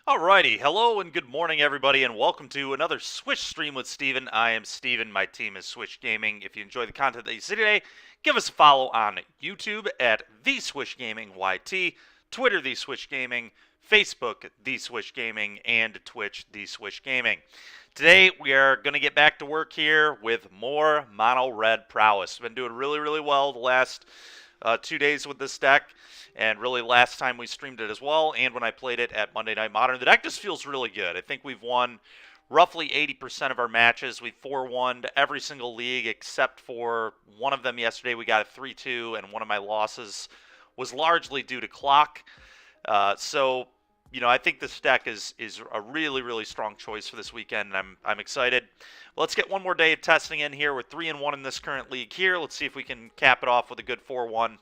Alrighty, hello and good morning everybody, and welcome to another Switch stream with Steven. I am Steven, my team is Switch Gaming. If you enjoy the content that you see today, give us a follow on YouTube at The Switch Gaming YT, Twitter The Switch Gaming, Facebook The Switch Gaming, and Twitch The Switch Gaming. Today we are going to get back to work here with more Mono Red Prowess. Been doing really well the last 2 days with this deck, and really last time we streamed it as well, and when I played it at Monday Night Modern. The deck just feels really good. I think we've won roughly 80% of our matches. We 4-1'd every single league except for one of them yesterday. We got a 3-2, and one of my losses was largely due to clock. So, you know, I think this deck is a really strong choice for this weekend, and I'm excited. Let's get one more day of testing in here. We're 3-1 in this current league here. Let's see if we can cap it off with a good 4-1.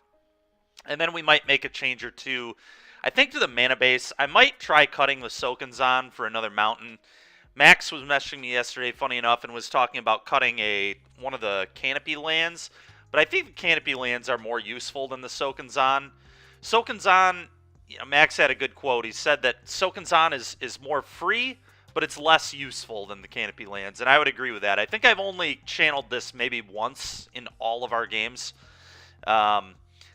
And then we might make a change or two. I think to the mana base, I might try cutting the Sokenzan for another mountain. Max was messaging me yesterday, funny enough, and was talking about cutting one of the canopy lands. But I think the canopy lands are more useful than the Sokenzan. Sokenzan, you know, Max had a good quote. He said that Sokenzan is more free, but it's less useful than the canopy lands, and I would agree with that. I think I've only channeled this maybe once in all of our games.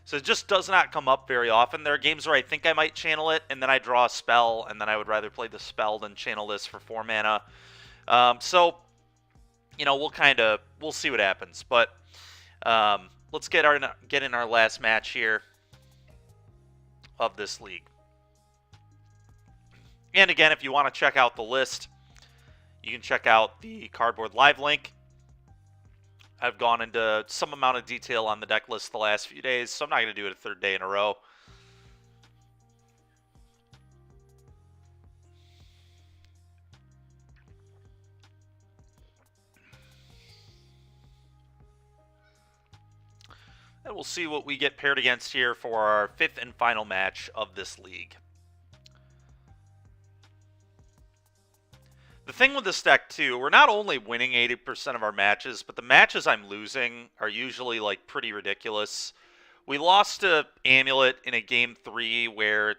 So it just does not come up very often. There are games where I think I might channel it, and then I draw a spell, and then I would rather play the spell than channel this for 4 mana. So, you know, we'll see what happens. But let's get in our last match here of this league. And again, if you want to check out the list, you can check out the Cardboard Live link. I've gone into some amount of detail on the deck list the last few days, so I'm not going to do it a third day in a row. And we'll see what we get paired against here for our 5th and final match of this league. The thing with this deck, too, we're not only winning 80% of our matches, but the matches I'm losing are usually, like, pretty ridiculous. We lost to Amulet in a Game 3 where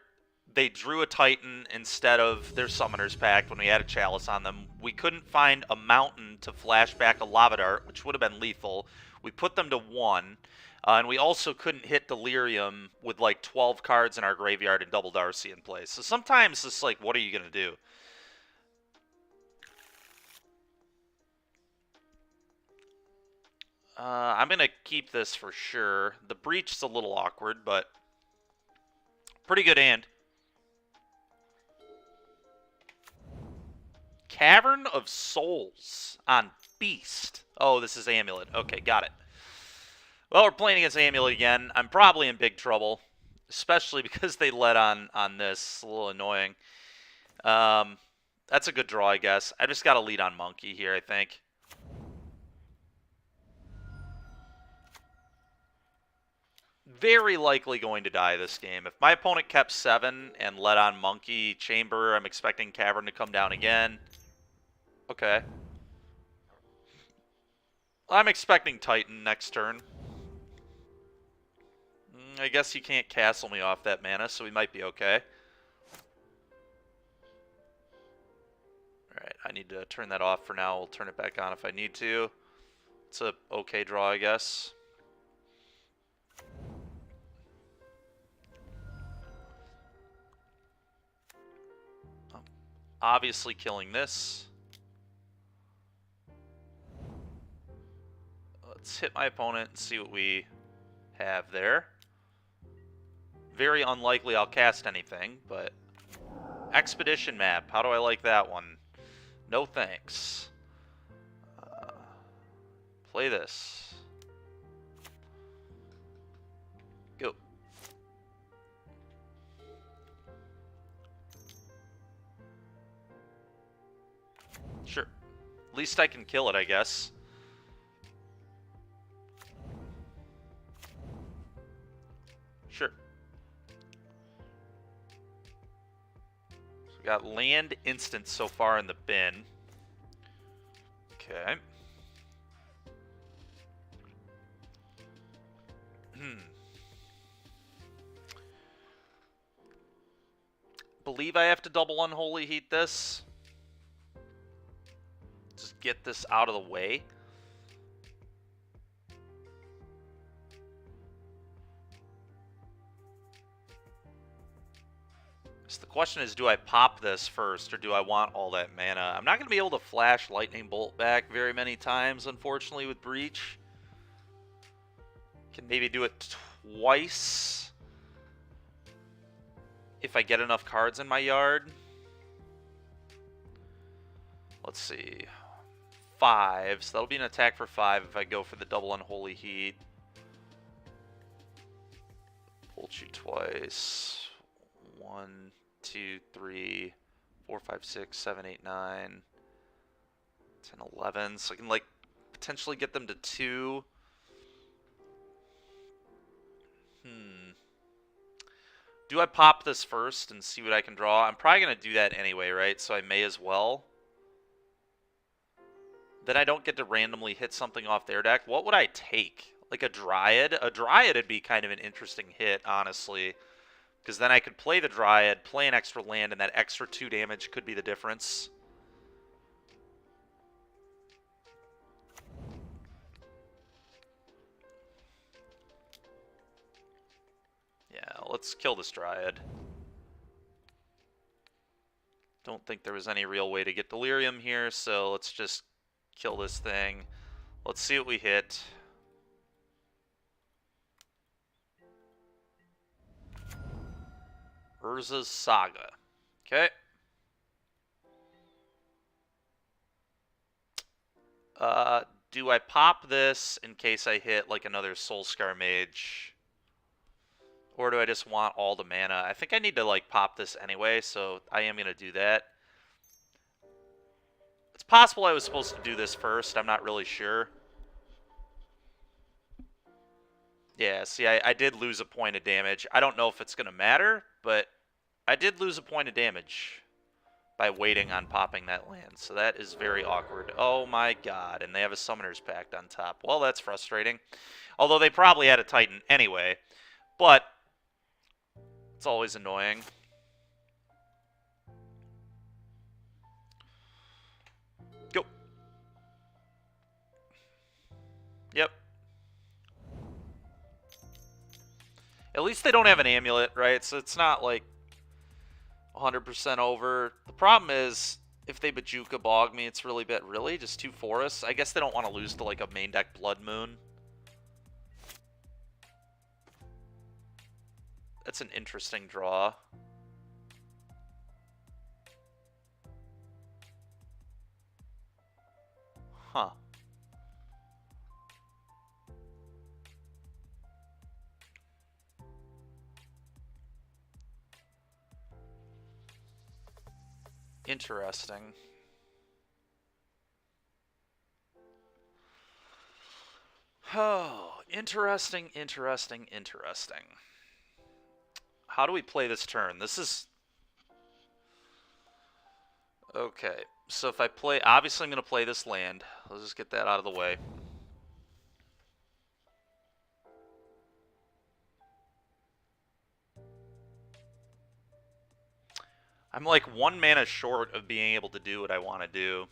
they drew a Titan instead of their Summoner's Pact when we had a Chalice on them. We couldn't find a Mountain to flash back a Lava Dart, which would have been lethal. We put them to 1, and we also couldn't hit Delirium with, like, 12 cards in our graveyard and Double Darcy in place. So sometimes it's like, what are you going to do? I'm going to keep this for sure. The Breach's a little awkward, but pretty good hand. Cavern of Souls on Beast. Oh, this is Amulet. Okay, got it. Well, we're playing against Amulet again. I'm probably in big trouble, especially because they led on this. It's a little annoying. That's a good draw, I guess. I just got to lead on Monkey here, I think. Very likely going to die this game. If my opponent kept 7 and let on Monkey Chamber, I'm expecting Cavern to come down again. Okay. I'm expecting Titan next turn. I guess you can't castle me off that mana, so we might be okay. Alright, I need to turn that off for now. We'll turn it back on if I need to. It's a okay draw, I guess. Obviously killing this. Let's hit my opponent and see what we have there. Very unlikely I'll cast anything, but... Expedition map. How do I like that one? No thanks. Play this. Go. Sure. At least I can kill it, I guess. Sure. So we got land instants so far in the bin. Okay. believe I have to double Unholy Heat this. Just get this out of the way. So the question is, do I pop this first, or do I want all that mana? I'm not going to be able to flash Lightning Bolt back very many times, unfortunately, with Breach. Can maybe do it twice if I get enough cards in my yard. Let's see. 5, so that'll be an attack for 5 if I go for the double Unholy Heat. Bolt you twice. 1, 2, 3, 4, 5, 6, 7, 8, 9, 10, 11. So I can, like, potentially get them to 2. Do I pop this first and see what I can draw? I'm probably going to do that anyway, right? So I may as well. Then I don't get to randomly hit something off their deck. What would I take? Like a Dryad? A Dryad would be kind of an interesting hit, honestly. Because then I could play the Dryad, play an extra land, and that extra 2 damage could be the difference. Yeah, let's kill this Dryad. Don't think there was any real way to get Delirium here, so let's just kill this thing. Let's see what we hit. Urza's Saga. Okay. Do I pop this in case I hit like another Soulscar Mage? Or do I just want all the mana? I think I need to like pop this anyway, so I am going to do that. It's possible I was supposed to do this first. I'm not really sure. Yeah, see, I did lose a point of damage. I don't know if it's going to matter, but I did lose a point of damage by waiting on popping that land. So that is very awkward. Oh my god, and they have a Summoner's Pact on top. Well, that's frustrating. Although they probably had a Titan anyway. But it's always annoying. Go. Yep. At least they don't have an amulet, right? So it's not like 100% over. The problem is, if they Bajuka Bog me, it's really bad. Really? Just 2 forests? I guess they don't want to lose to like a main deck Blood Moon. That's an interesting draw. Huh. Interesting. Oh, interesting. How do we play this turn? This is... Okay, so if I play... Obviously, I'm going to play this land. Let's just get that out of the way. I'm like 1 mana short of being able to do what I want to do,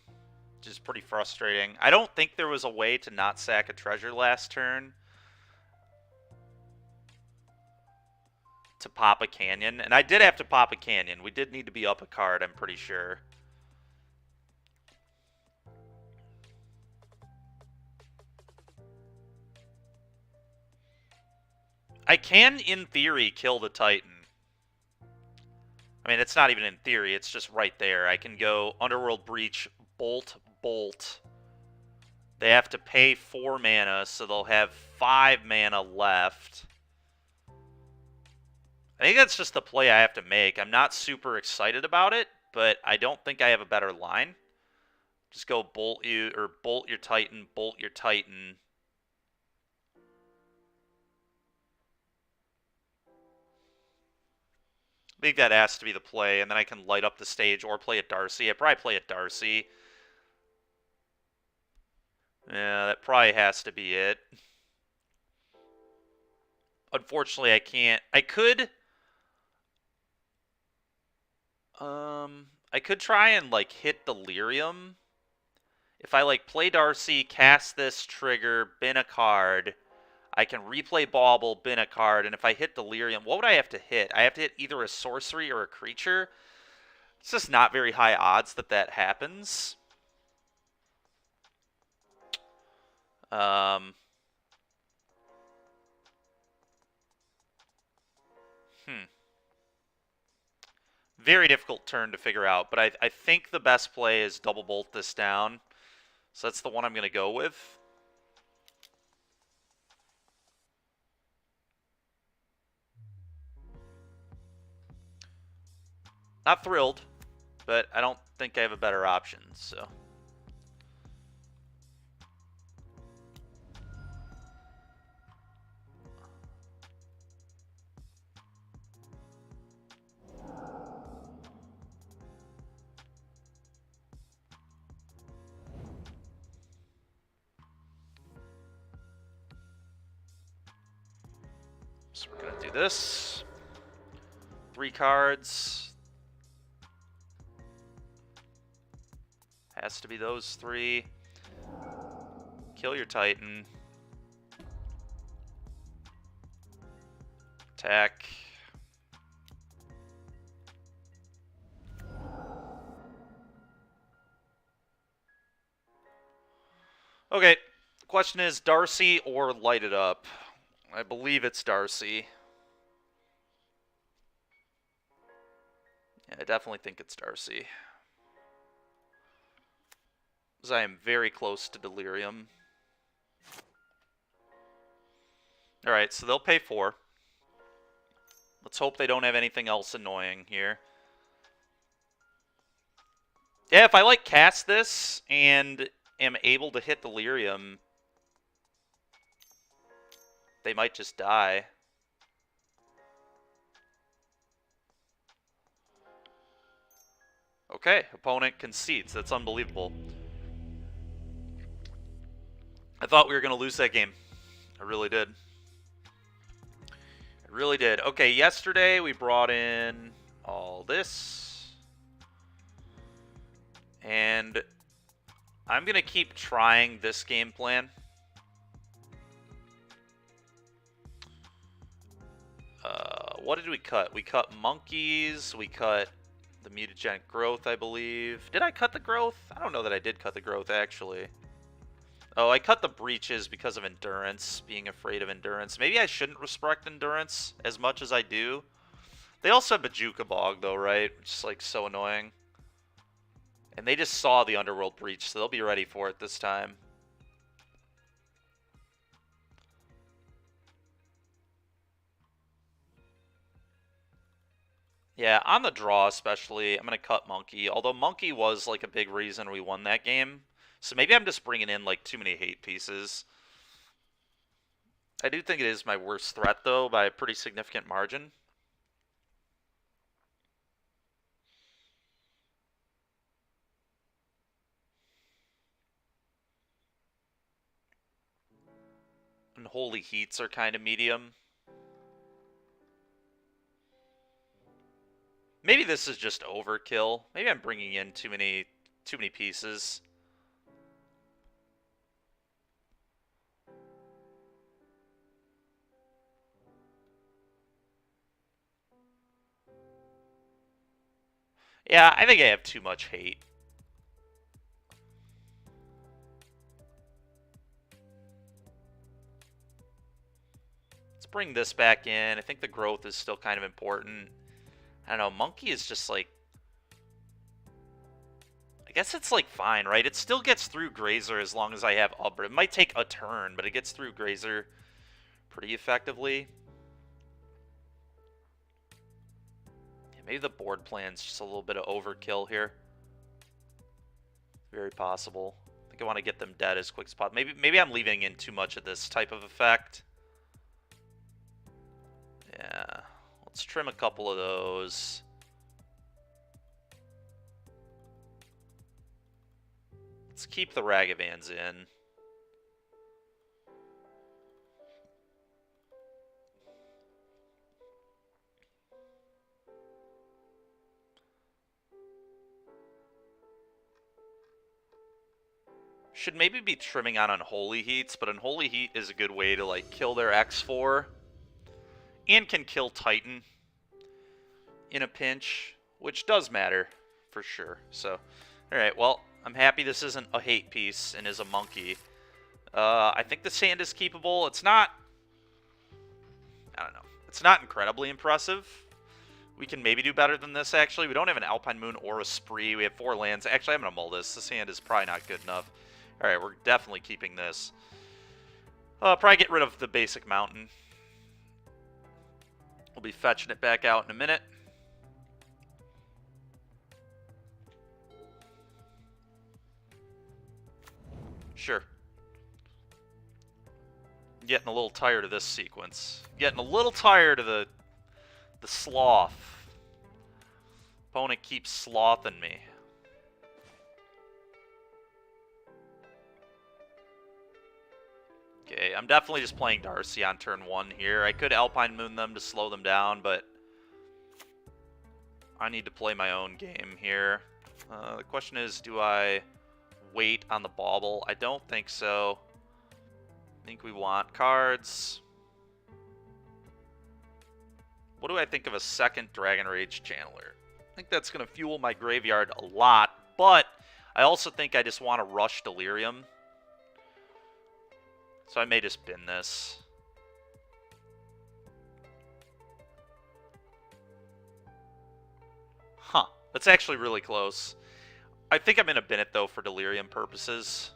which is pretty frustrating. I don't think there was a way to not sack a treasure last turn to pop a canyon. And I did have to pop a canyon. We did need to be up a card, I'm pretty sure. I can, in theory, kill the Titan. I mean, it's not even in theory. It's just right there. I can go Underworld Breach, Bolt, Bolt. They have to pay 4 mana, so they'll have 5 mana left. I think that's just the play I have to make. I'm not super excited about it, but I don't think I have a better line. Just go Bolt you, or Bolt your Titan, Bolt your Titan. I think that has to be the play, and then I can light up the stage or play a Darcy. I probably play a Darcy. Yeah, that probably has to be it. Unfortunately, I can't. I could I could try and, like, hit Delirium. If I, like, play Darcy, cast this, trigger, bin a card, I can replay Bauble, bin a card, and if I hit Delirium, what would I have to hit? I have to hit either a sorcery or a creature. It's just not very high odds that that happens. Hmm. Very difficult turn to figure out, but I think the best play is double bolt this down. So that's the one I'm going to go with. Not thrilled, but I don't think I have a better option, so. So we're going to do this. 3 cards. Has to be those 3. Kill your Titan. Attack. Okay, question is Darcy or Light It Up? I believe it's Darcy. Yeah, I definitely think it's Darcy. Because I am very close to Delirium. Alright, so they'll pay 4. Let's hope they don't have anything else annoying here. Yeah, if I, like, cast this and am able to hit Delirium, they might just die. Okay, opponent concedes. That's unbelievable. I thought we were going to lose that game. I really did. I really did. Okay, yesterday we brought in all this. And I'm going to keep trying this game plan. What did we cut? We cut monkeys. We cut the mutagenic growth, I believe. Did I cut the growth? I don't know that I did cut the growth, actually. Oh, I cut the breaches because of endurance, being afraid of endurance. Maybe I shouldn't respect endurance as much as I do. They also have Bajuka Bog, though, right? Which is, like, so annoying. And they just saw the Underworld Breach, so they'll be ready for it this time. Yeah, on the draw especially, I'm going to cut Monkey. Although Monkey was, like, a big reason we won that game. So maybe I'm just bringing in, like, too many hate pieces. I do think it is my worst threat, though, by a pretty significant margin. And Holy Heats are kind of medium. Maybe this is just overkill. Maybe I'm bringing in too many pieces. Yeah, I think I have too much hate. Let's bring this back in. I think the growth is still kind of important. I don't know, Monkey is just like... I guess it's like fine, right? It still gets through Grazer as long as I have Umbra. It might take a turn, but it gets through Grazer pretty effectively. Yeah, maybe the board plan's just a little bit of overkill here. Very possible. I think I want to get them dead as quick as possible. Maybe I'm leaving in too much of this type of effect. Yeah, let's trim a couple of those. Let's keep the Ragavans in. Should maybe be trimming on Unholy Heats, but Unholy Heat is a good way to, like, kill their X4. And can kill Titan in a pinch, which does matter, for sure. So, alright, well, I'm happy this isn't a hate piece and is a monkey. I think the sand is keepable. It's not... I don't know. It's not incredibly impressive. We can maybe do better than this, actually. We don't have an Alpine Moon or a Spree. We have 4 lands. Actually, I'm going to mull this. This hand is probably not good enough. Alright, we're definitely keeping this. Probably get rid of the basic mountain. We'll be fetching it back out in a minute. Sure. Getting a little tired of this sequence. Getting a little tired of the sloth. Opponent keeps slothing me. Okay, I'm definitely just playing Darcy on turn 1 here. I could Alpine Moon them to slow them down, but I need to play my own game here. The question is, do I wait on the bauble? I don't think so. I think we want cards. What do I think of a second Dragon Rage Channeler? I think that's going to fuel my graveyard a lot, but I also think I just want to rush Delirium. So I may just bin this. Huh. That's actually really close. I think I'm going to bin it, though, for Delirium purposes.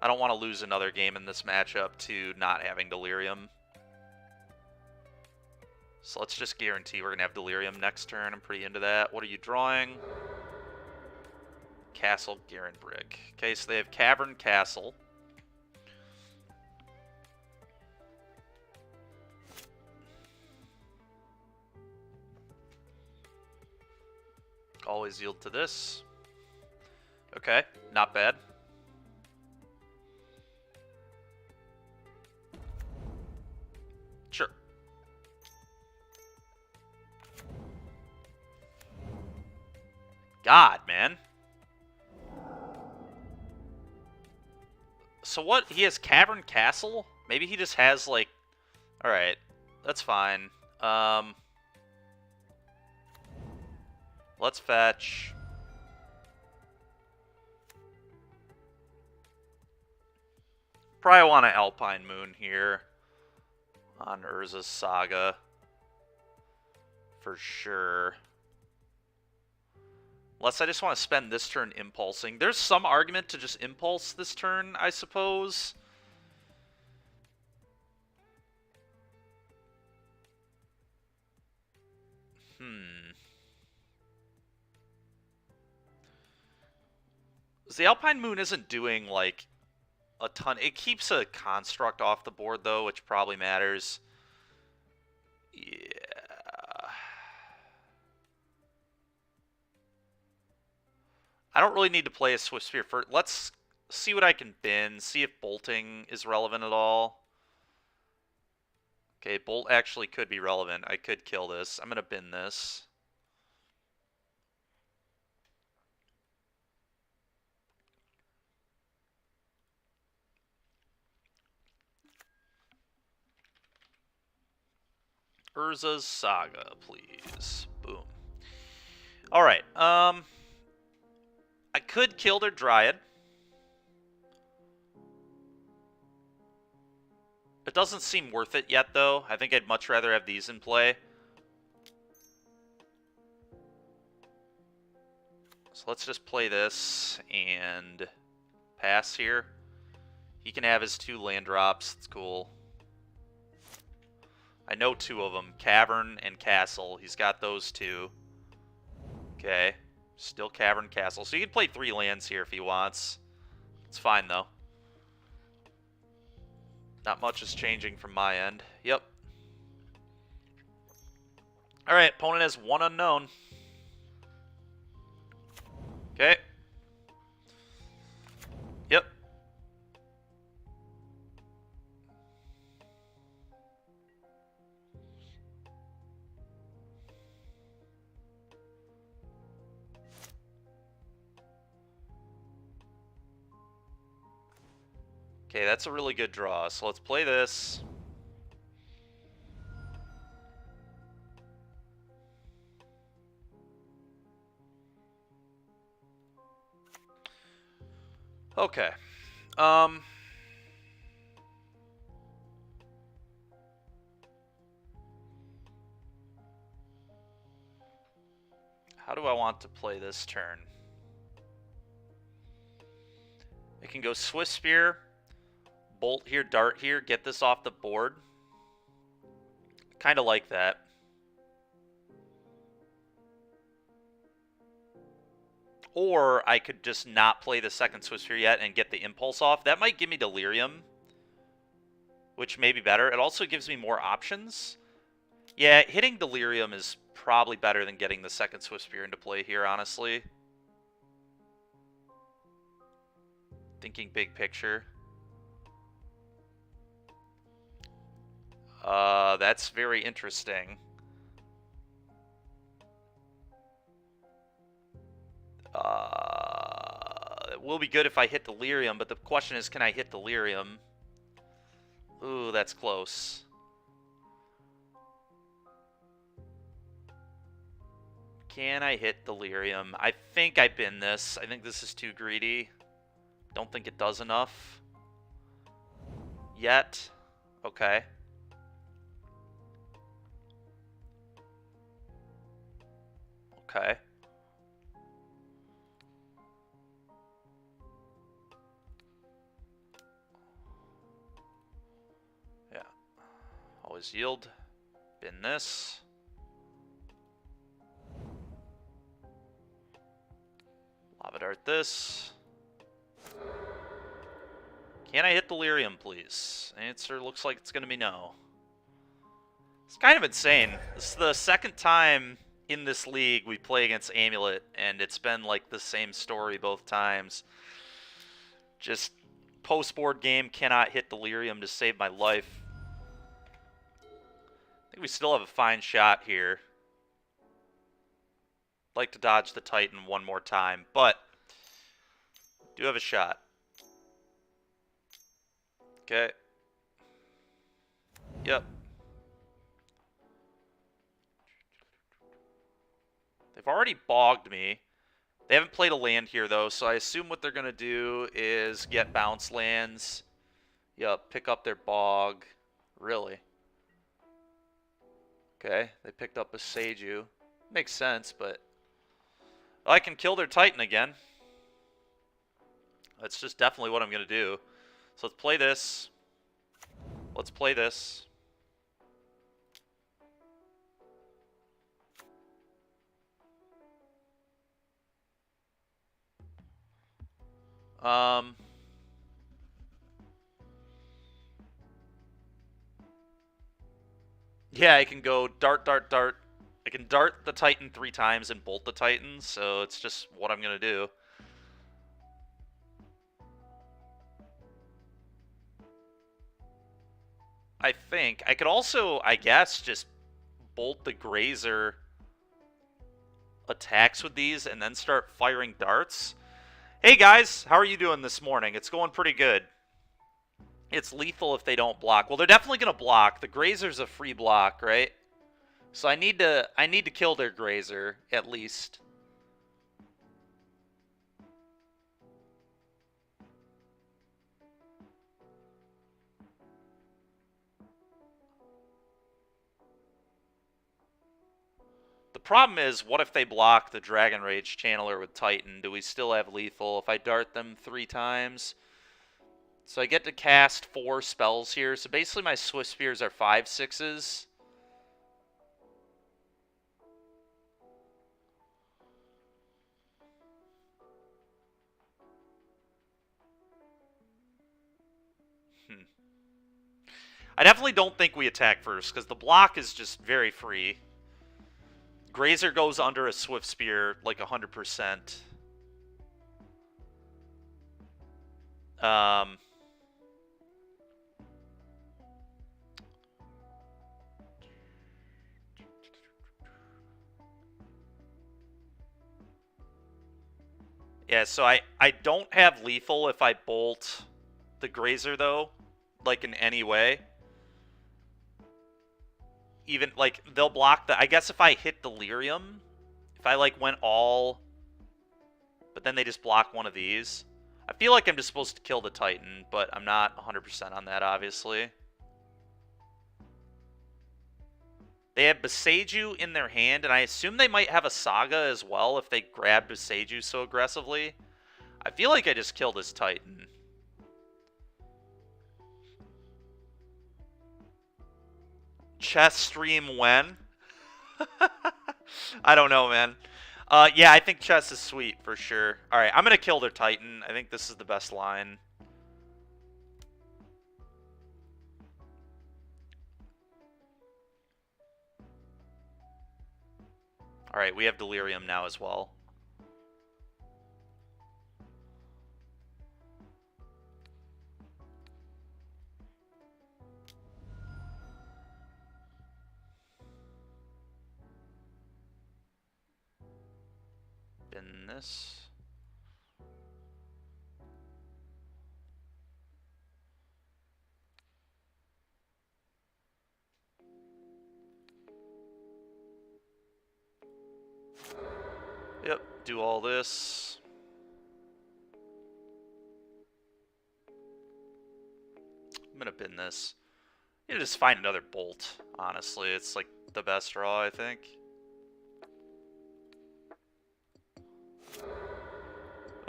I don't want to lose another game in this matchup to not having Delirium. So let's just guarantee we're going to have Delirium next turn. I'm pretty into that. What are you drawing? Castle, Garenbrig. Okay, so they have Cavern, Castle. Always yield to this. Okay, not bad. Sure. God, man. So what? He has Cavern Castle? Maybe he just has, like... Alright, that's fine. Let's fetch. Probably want an Alpine Moon here on Urza's Saga. For sure. Unless I just want to spend this turn impulsing. There's some argument to just impulse this turn, I suppose. The Alpine Moon isn't doing, like, a ton. It keeps a construct off the board, though, which probably matters. Yeah. I don't really need to play a Swift Spear first. Let's see what I can bin, see if bolting is relevant at all. Okay, bolt actually could be relevant. I could kill this. I'm going to bin this. Urza's Saga, please. Boom. Alright, I could kill their Dryad. It doesn't seem worth it yet, though. I think I'd much rather have these in play. So let's just play this and pass here. He can have his 2 land drops. It's cool. I know 2 of them. Cavern and Castle. He's got those 2. Okay. Still Cavern, Castle. So he can play 3 lands here if he wants. It's fine, though. Not much is changing from my end. Yep. Alright, opponent has 1 unknown. Okay. Yep. Okay, that's a really good draw. So let's play this. Okay. How do I want to play this turn? I can go Swift Spear, Bolt here, Dart here, get this off the board. Kind of like that. Or I could just not play the second Swift Spear yet and get the Impulse off. That might give me Delirium, which may be better. It also gives me more options. Yeah, hitting Delirium is probably better than getting the second Swift Spear into play here, honestly. Thinking big picture. That's very interesting. It will be good if I hit Delirium, but the question is, can I hit Delirium? Ooh, that's close. Can I hit Delirium? I think I bin this. I think this is too greedy. Don't think it does enough. Yet. Okay. Okay. Yeah. Always yield. Bin this. Lava Dart this. Can I hit Delirium, please? Answer looks like it's going to be no. It's kind of insane. This is the second time in this league we play against Amulet, and it's been like the same story both times. Just post-board game, cannot hit Delirium to save my life. I think we still have a fine shot here. Like to dodge the Titan one more time, but do have a shot. Okay. Yep. They've already bogged me. They haven't played a land here, though, so I assume what they're going to do is get bounce lands. Yep, pick up their bog. Really? Okay, they picked up a Seiju. Makes sense, but I can kill their Titan again. That's just definitely what I'm going to do. So let's play this. Let's play this. Yeah, I can go dart, dart, dart. I can dart the Titan 3 times and bolt the Titan, so it's just what I'm going to do. I think. I could also, I guess, just bolt the Grazer attacks with these and then start firing darts. Hey guys, how are you doing this morning? It's going pretty good. It's lethal if they don't block. Well, they're definitely going to block. The Grazer's a free block, right? So I need to kill their Grazer at least. The problem is, what if they block the Dragon Rage Channeler with Titan? Do we still have lethal if I dart them 3 times? So I get to cast 4 spells here. So basically my Swift Spears are 5/6s. I definitely don't think we attack first, because the block is just very free. Grazer goes under a Swift Spear like 100%. Yeah, so I don't have lethal if I bolt the Grazer, though, like, in any way. Even, like, they'll block the... I guess if I hit Delirium, if I, like, went all... But then they just block one of these. I feel like I'm just supposed to kill the Titan, but I'm not 100% on that, obviously. They have Boseiju in their hand, and I assume they might have a Saga as well if they grab Boseiju so aggressively. I feel like I just killed this Titan. Chess stream when? I don't know, man. Yeah, I think chess is sweet for sure. Alright, I'm going to kill their Titan. I think this is the best line. Alright, we have Delirium now as well. Bin this. Yep, do all this. I'm gonna bin this. You just find another bolt, honestly. It's like the best draw, I think.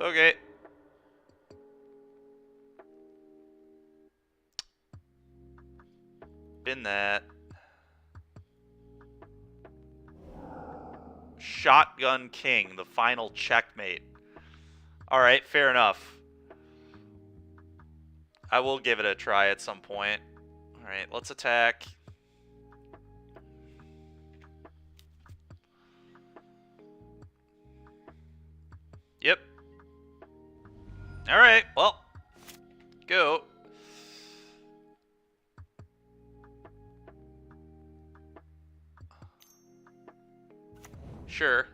Okay. Bin that. Shotgun King, the final checkmate. Alright, fair enough. I will give it a try at some point. Alright, let's attack. Yep. Alright, well. Go. Sure.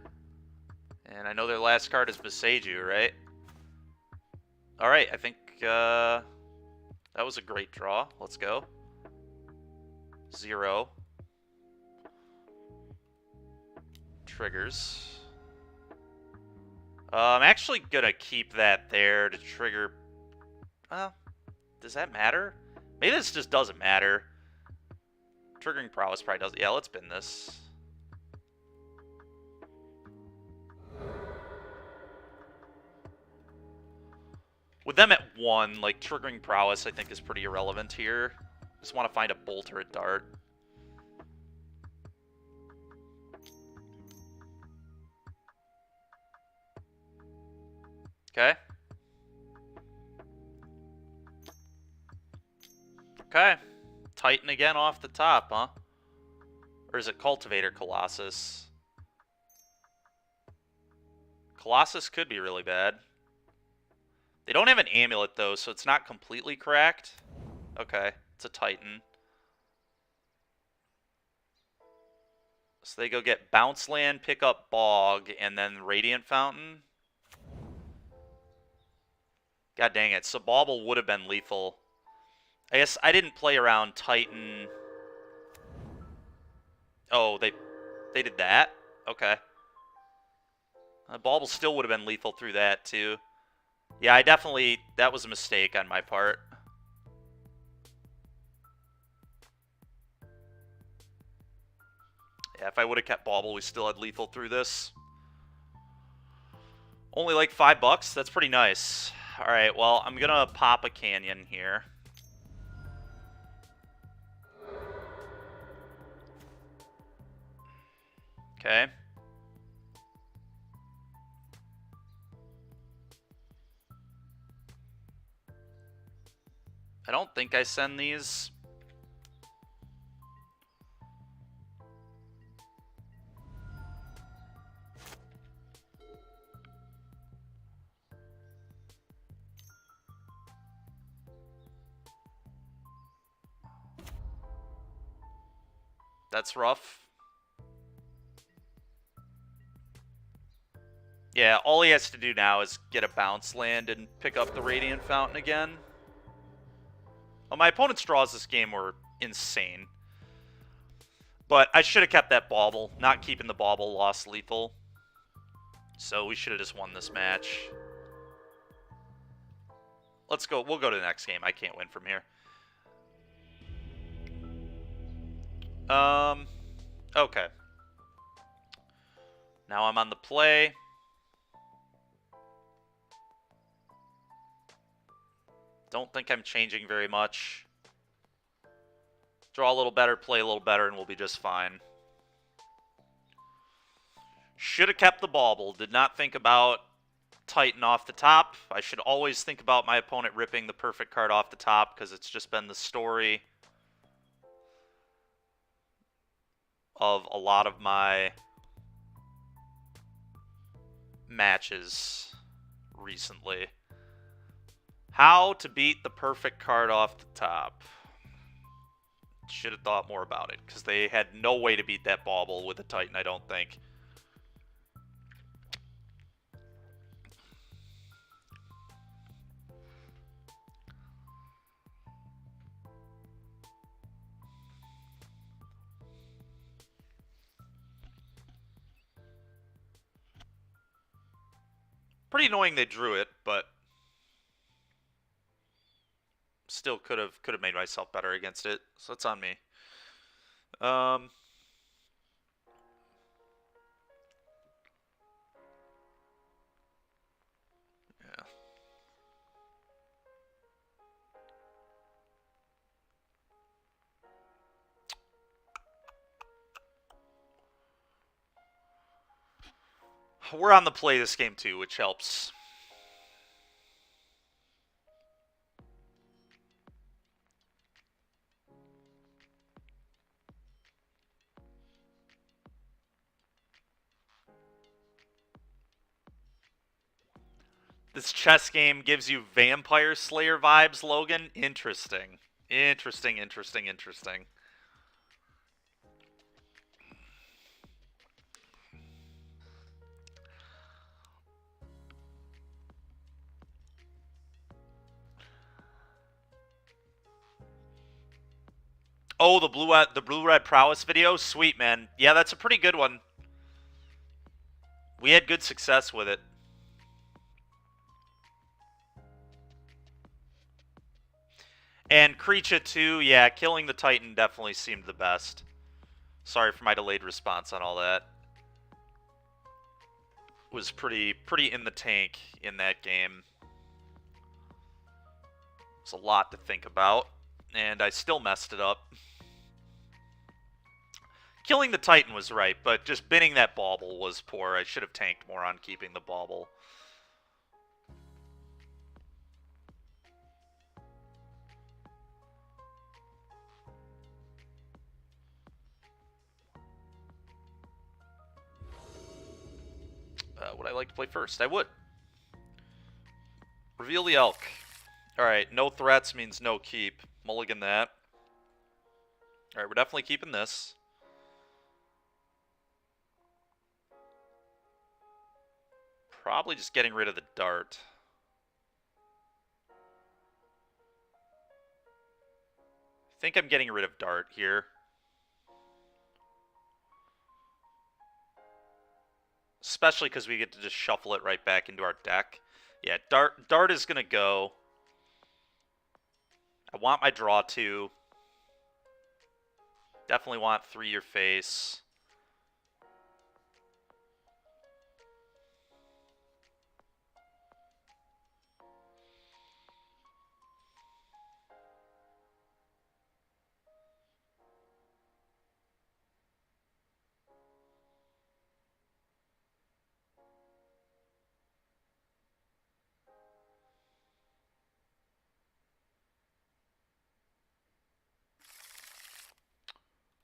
And I know their last card is Boseiju, right? Alright, I think that was a great draw. Let's go. 0. Triggers. I'm actually gonna keep that there to trigger... does that matter? Maybe this just doesn't matter. Triggering Prowess probably does. Yeah, let's bin this. With them at 1, like, triggering Prowess, I think, is pretty irrelevant here. Just want to find a bolt or a dart. Okay. Okay. Titan again off the top, huh? Or is it Cultivator Colossus? Colossus could be really bad. They don't have an amulet, though, so it's not completely cracked. Okay, it's a Titan. So they go get Bounce Land, pick up Bog, and then Radiant Fountain. God dang it. So Bauble would have been lethal. I guess I didn't play around Titan. Oh, they did that? Okay. Bauble still would have been lethal through that, too. Yeah, I definitely... That was a mistake on my part. Yeah, if I would have kept Bauble, we still had lethal through this. Only like $5? That's pretty nice. Alright, well, I'm gonna pop a Canyon here. Okay. I don't think I send these. That's rough. Yeah, all he has to do now is get a Bounce Land and pick up the Radiant Fountain again. Well, my opponent's draws this game were insane. But I should have kept that bauble. Not keeping the bauble lost lethal. So we should have just won this match. Let's go. We'll go to the next game. I can't win from here. Okay. Now I'm on the play. Don't think I'm changing very much. Draw a little better, play a little better, and we'll be just fine. Should have kept the bauble. Did not think about Titan off the top. I should always think about my opponent ripping the perfect card off the top because it's just been the story of a lot of my matches recently. How to beat the perfect card off the top. Should have thought more about it because they had no way to beat that bauble with a Titan, I don't think. Pretty annoying they drew it, but still could have made myself better against it. So it's on me. Yeah. We're on the play this game too, which helps. This chess game gives you Vampire Slayer vibes, Logan? Interesting. Interesting, interesting, interesting. Oh, the blue red prowess video? Sweet, man. Yeah, that's a pretty good one. We had good success with it. And Kreacha too, yeah, killing the Titan definitely seemed the best. Sorry for my delayed response on all that. Was pretty in the tank in that game. It's a lot to think about, and I still messed it up. Killing the Titan was right, but just binning that bauble was poor. I should have tanked more on keeping the bauble. Would I like to play first? I would. Reveal the elk. Alright, no threats means no keep. Mulligan that. Alright, we're definitely keeping this. Probably just getting rid of the dart. I think I'm getting rid of dart here. Especially because we get to just shuffle it right back into our deck. Yeah, dart is going to go. I want my draw 2. Definitely want 3-year face.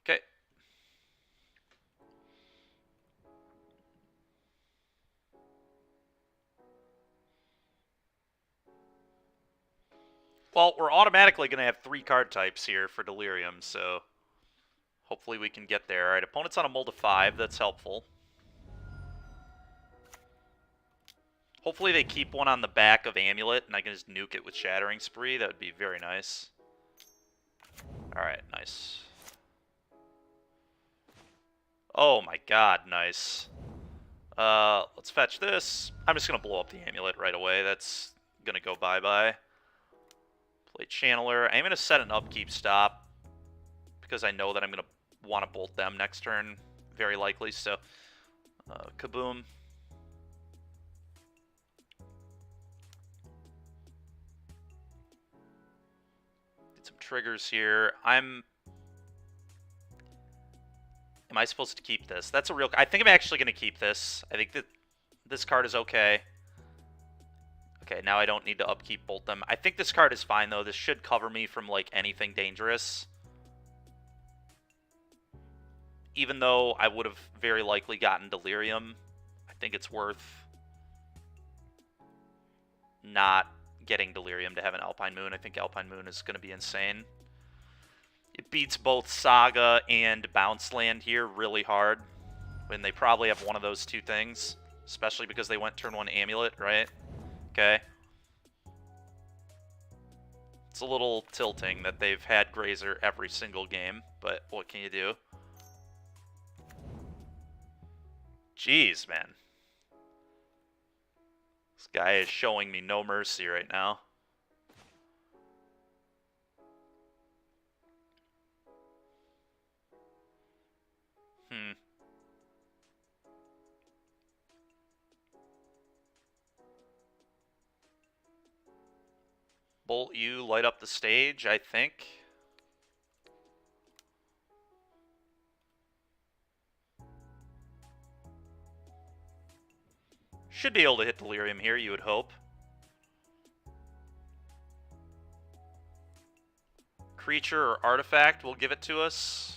Okay. Well, we're automatically going to have 3 card types here for Delirium, so hopefully we can get there. Alright, opponent's on a mold of 5. That's helpful. Hopefully they keep one on the back of Amulet, and I can just nuke it with Shattering Spree. That would be very nice. Alright, nice. Oh my god, nice. Let's fetch this. I'm just gonna blow up the amulet right away. That's gonna go bye-bye. Play Channeler. I'm gonna set an upkeep stop because I know that I'm gonna want to bolt them next turn, very likely. So, kaboom. Did some triggers here. Am I supposed to keep this? That's a real... I think I'm actually going to keep this. I think that this card is okay. Okay, now I don't need to upkeep bolt them. I think this card is fine, though. This should cover me from, like, anything dangerous. Even though I would have very likely gotten Delirium, I think it's worth not getting Delirium to have an Alpine Moon. I think Alpine Moon is going to be insane. It beats both Saga and Bounce Land here really hard when they probably have one of those two things, especially because they went turn 1 Amulet, right? Okay. It's a little tilting that they've had Grazer every single game, but what can you do? Jeez, man. This guy is showing me no mercy right now. Bolt you, light up the stage, I think. Should be able to hit Delirium here, you would hope. Creature or artifact will give it to us.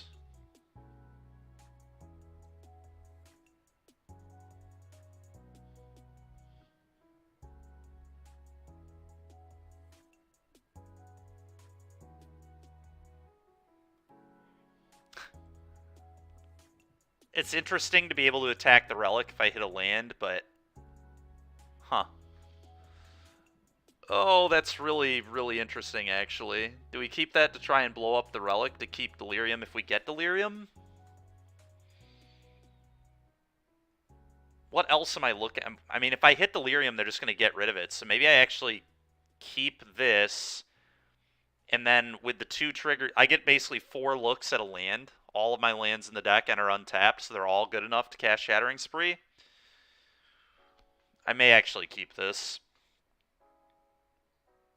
It's interesting to be able to attack the relic if I hit a land, but... Huh. Oh, that's really, really interesting, actually. Do we keep that to try and blow up the relic to keep Delirium if we get Delirium? What else am I looking at? I mean, if I hit Delirium, they're just going to get rid of it. So maybe I actually keep this, and then with the 2 trigger... I get basically 4 looks at a land. All of my lands in the deck and are untapped, so they're all good enough to cast Shattering Spree. I may actually keep this,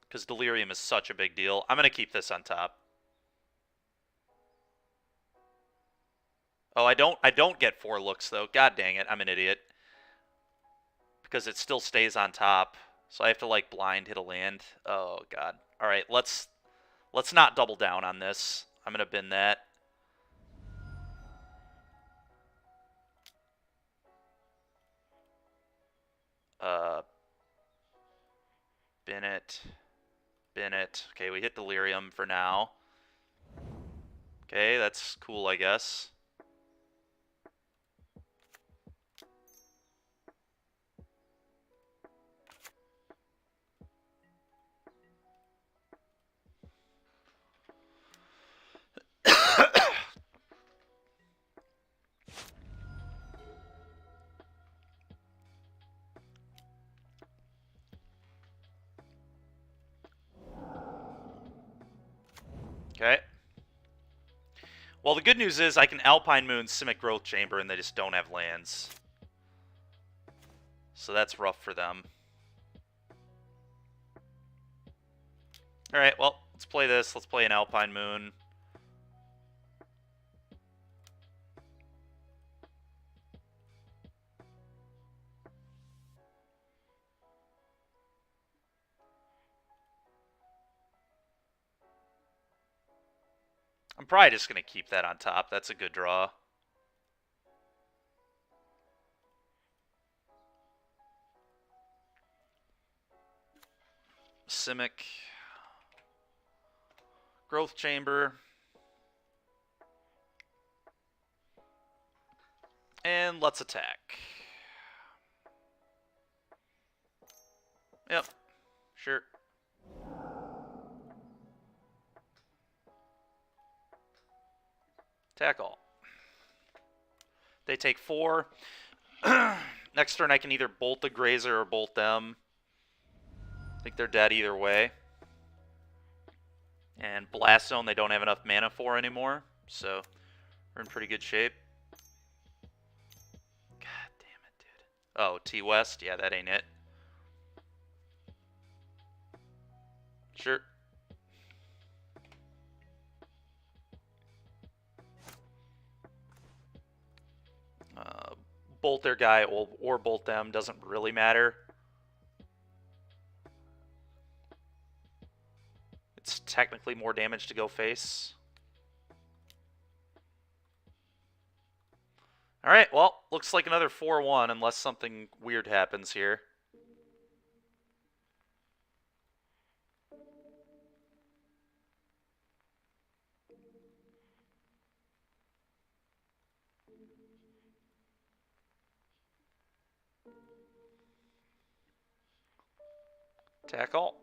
because Delirium is such a big deal. I'm going to keep this on top. Oh, I don't get 4 looks, though. God dang it, I'm an idiot. Because it still stays on top, so I have to, like, blind hit a land. Oh, God. All right, let's not double down on this. I'm going to bin that. Bin it. Bin it. Okay, we hit Delirium for now. Okay, that's cool, I guess. Okay. Well, the good news is I can Alpine Moon, Simic Growth Chamber, and they just don't have lands. So that's rough for them. Alright, well, let's play this. Let's play an Alpine Moon. I'm probably just going to keep that on top. That's a good draw. Simic. Growth Chamber. And let's attack. Yep. Sure. Attack all. They take 4. Next turn I can either bolt the Grazer or bolt them. I think they're dead either way. And Blast Zone they don't have enough mana for anymore. So we're in pretty good shape. God damn it, dude. Oh, T-West? Yeah, that ain't it. Sure. Bolt their guy or bolt them. Doesn't really matter. It's technically more damage to go face. Alright, well, looks like another 4-1 unless something weird happens here. Attack all.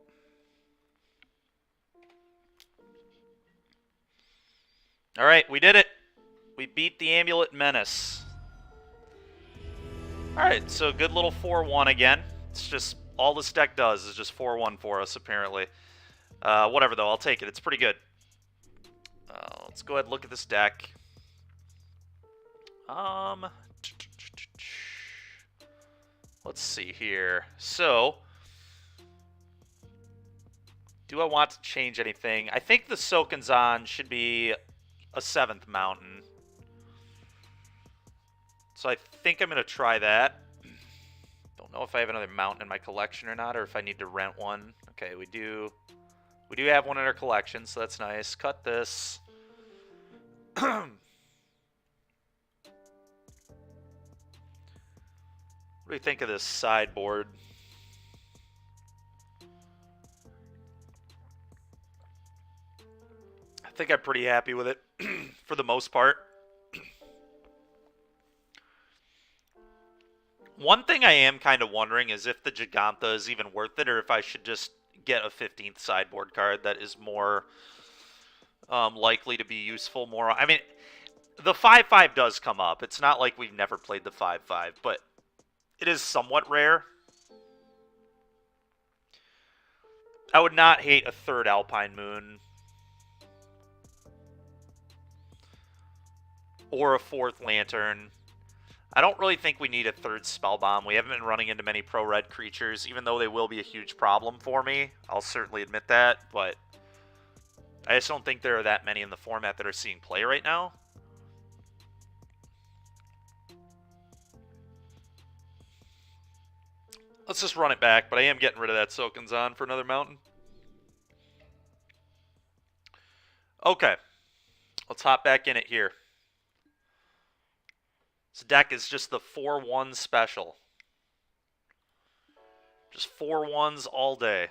Alright, we did it. We beat the Amulet Menace. Alright, so good little 4-1 again. It's just, all this deck does is just 4-1 for us, apparently. Whatever, though, I'll take it. It's pretty good. Let's go ahead and look at this deck. Let's see here. So, do I want to change anything? I think the Sokenzan should be a 7th mountain. So I think I'm going to try that. Don't know if I have another mountain in my collection or not, or if I need to rent one. Okay, we do have one in our collection, so that's nice. Cut this. What do you think of this sideboard? I think I'm pretty happy with it for the most part. One thing I am kind of wondering is if the Giganta is even worth it, or if I should just get a 15th sideboard card that is more likely to be useful. More, I mean, the 5/5 does come up. It's not like we've never played the 5/5, but it is somewhat rare. I would not hate a 3rd Alpine Moon. Or a 4th Lantern. I don't really think we need a 3rd Spellbomb. We haven't been running into many pro-red creatures, even though they will be a huge problem for me. I'll certainly admit that, but I just don't think there are that many in the format that are seeing play right now. Let's just run it back, but I am getting rid of that Sokenzan for another mountain. Okay. Let's hop back in it here. This deck is just the 4-1 special. Just 4-1s all day.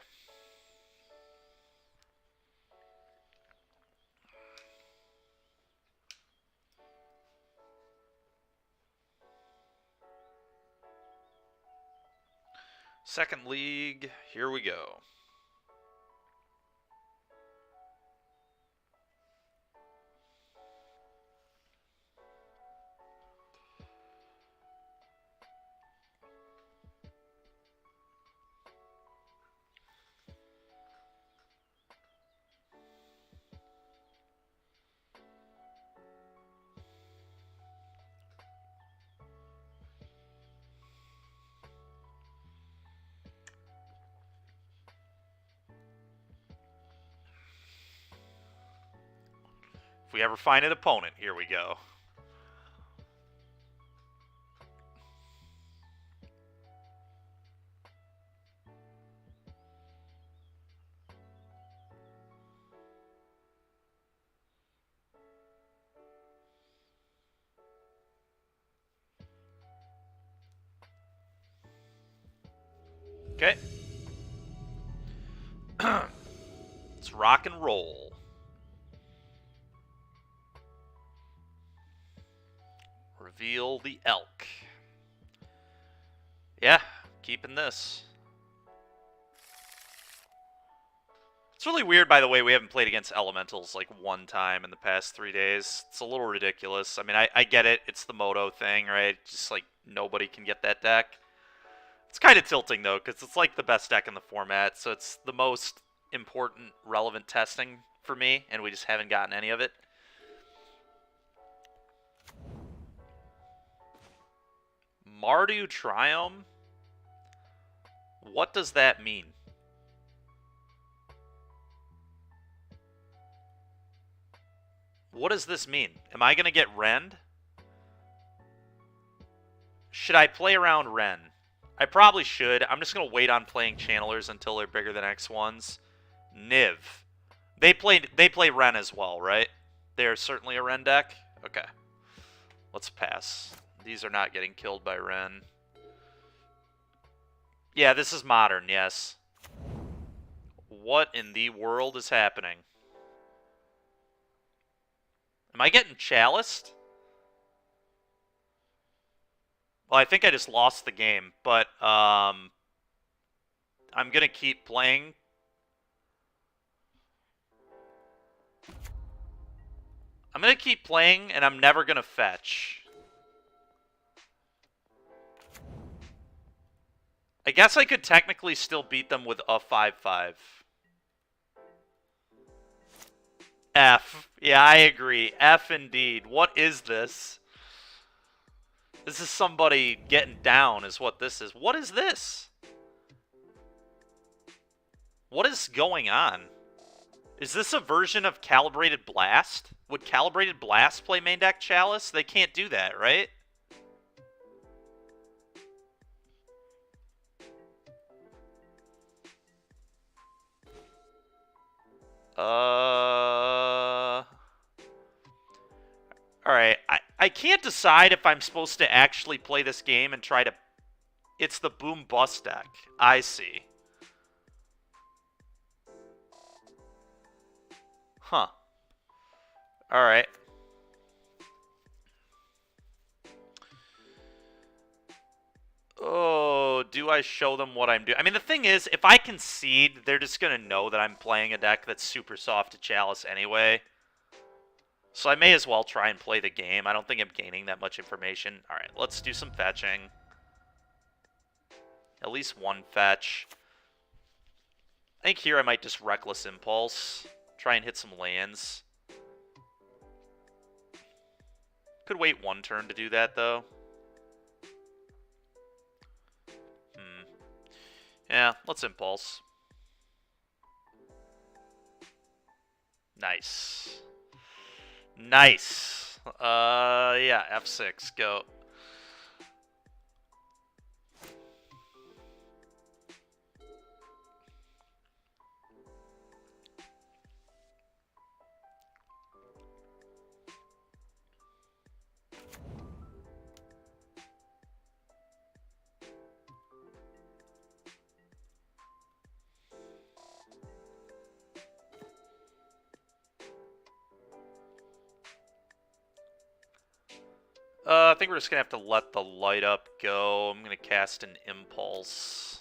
Second league, here we go. If we ever find an opponent, here we go. Okay. Let's rock and roll. Reveal the elk. Yeah, keeping this. It's really weird, by the way, we haven't played against elementals like one time in the past 3 days. It's a little ridiculous. I mean, I get it. It's the Moto thing, right? Just like nobody can get that deck. It's kind of tilting, though, because it's like the best deck in the format, so it's the most important, relevant testing for me, and we just haven't gotten any of it. Mardu Triumph? What does that mean? What does this mean? Am I going to get Rend? Should I play around Ren? I probably should. I'm just going to wait on playing Channelers until they're bigger than X1s. Niv. They play Ren as well, right? They're certainly a Ren deck? Okay. Let's pass. These are not getting killed by Ren. Yeah, this is modern, yes. What in the world is happening? Am I getting chaliced? Well, I think I just lost the game, but I'm going to keep playing. I'm going to keep playing, and I'm never going to fetch. I guess I could technically still beat them with a 5-5. F. Yeah, I agree. F indeed. What is this? This is somebody getting down is what this is. What is this? What is going on? Is this a version of Calibrated Blast? Would Calibrated Blast play main deck Chalice? They can't do that, right? Alright, I can't decide if I'm supposed to actually play this game and try to... It's the Boom Bust deck. I see. Huh. Alright. Oh, do I show them what I'm doing? I mean, the thing is, if I concede, they're just going to know that I'm playing a deck that's super soft to Chalice anyway. So I may as well try and play the game. I don't think I'm gaining that much information. Alright, let's do some fetching. At least one fetch. I think here I might just Reckless Impulse. Try and hit some lands. Could wait one turn to do that, though. Yeah, let's Impulse. Nice. Nice. Yeah, F6, go. I think we're just going to have to let the light up go. I'm going to cast an Impulse.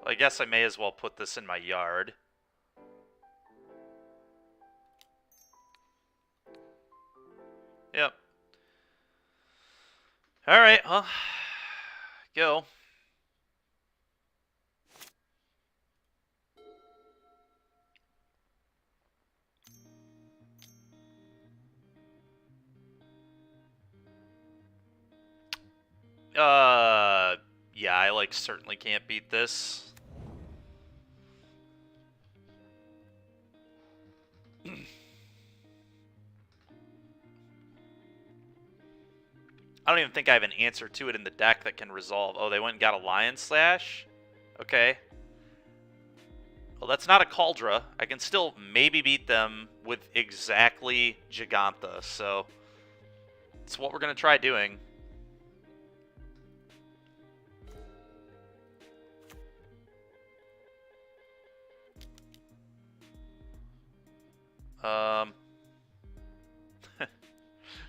I guess I may as well put this in my yard. Yep. Alright, well, go. Yeah, I, like, certainly can't beat this. I don't even think I have an answer to it in the deck that can resolve. Oh, they went and got a Lion Slash? Okay. Well, that's not a Cauldra. I can still maybe beat them with exactly Gigantha, so it's what we're going to try doing.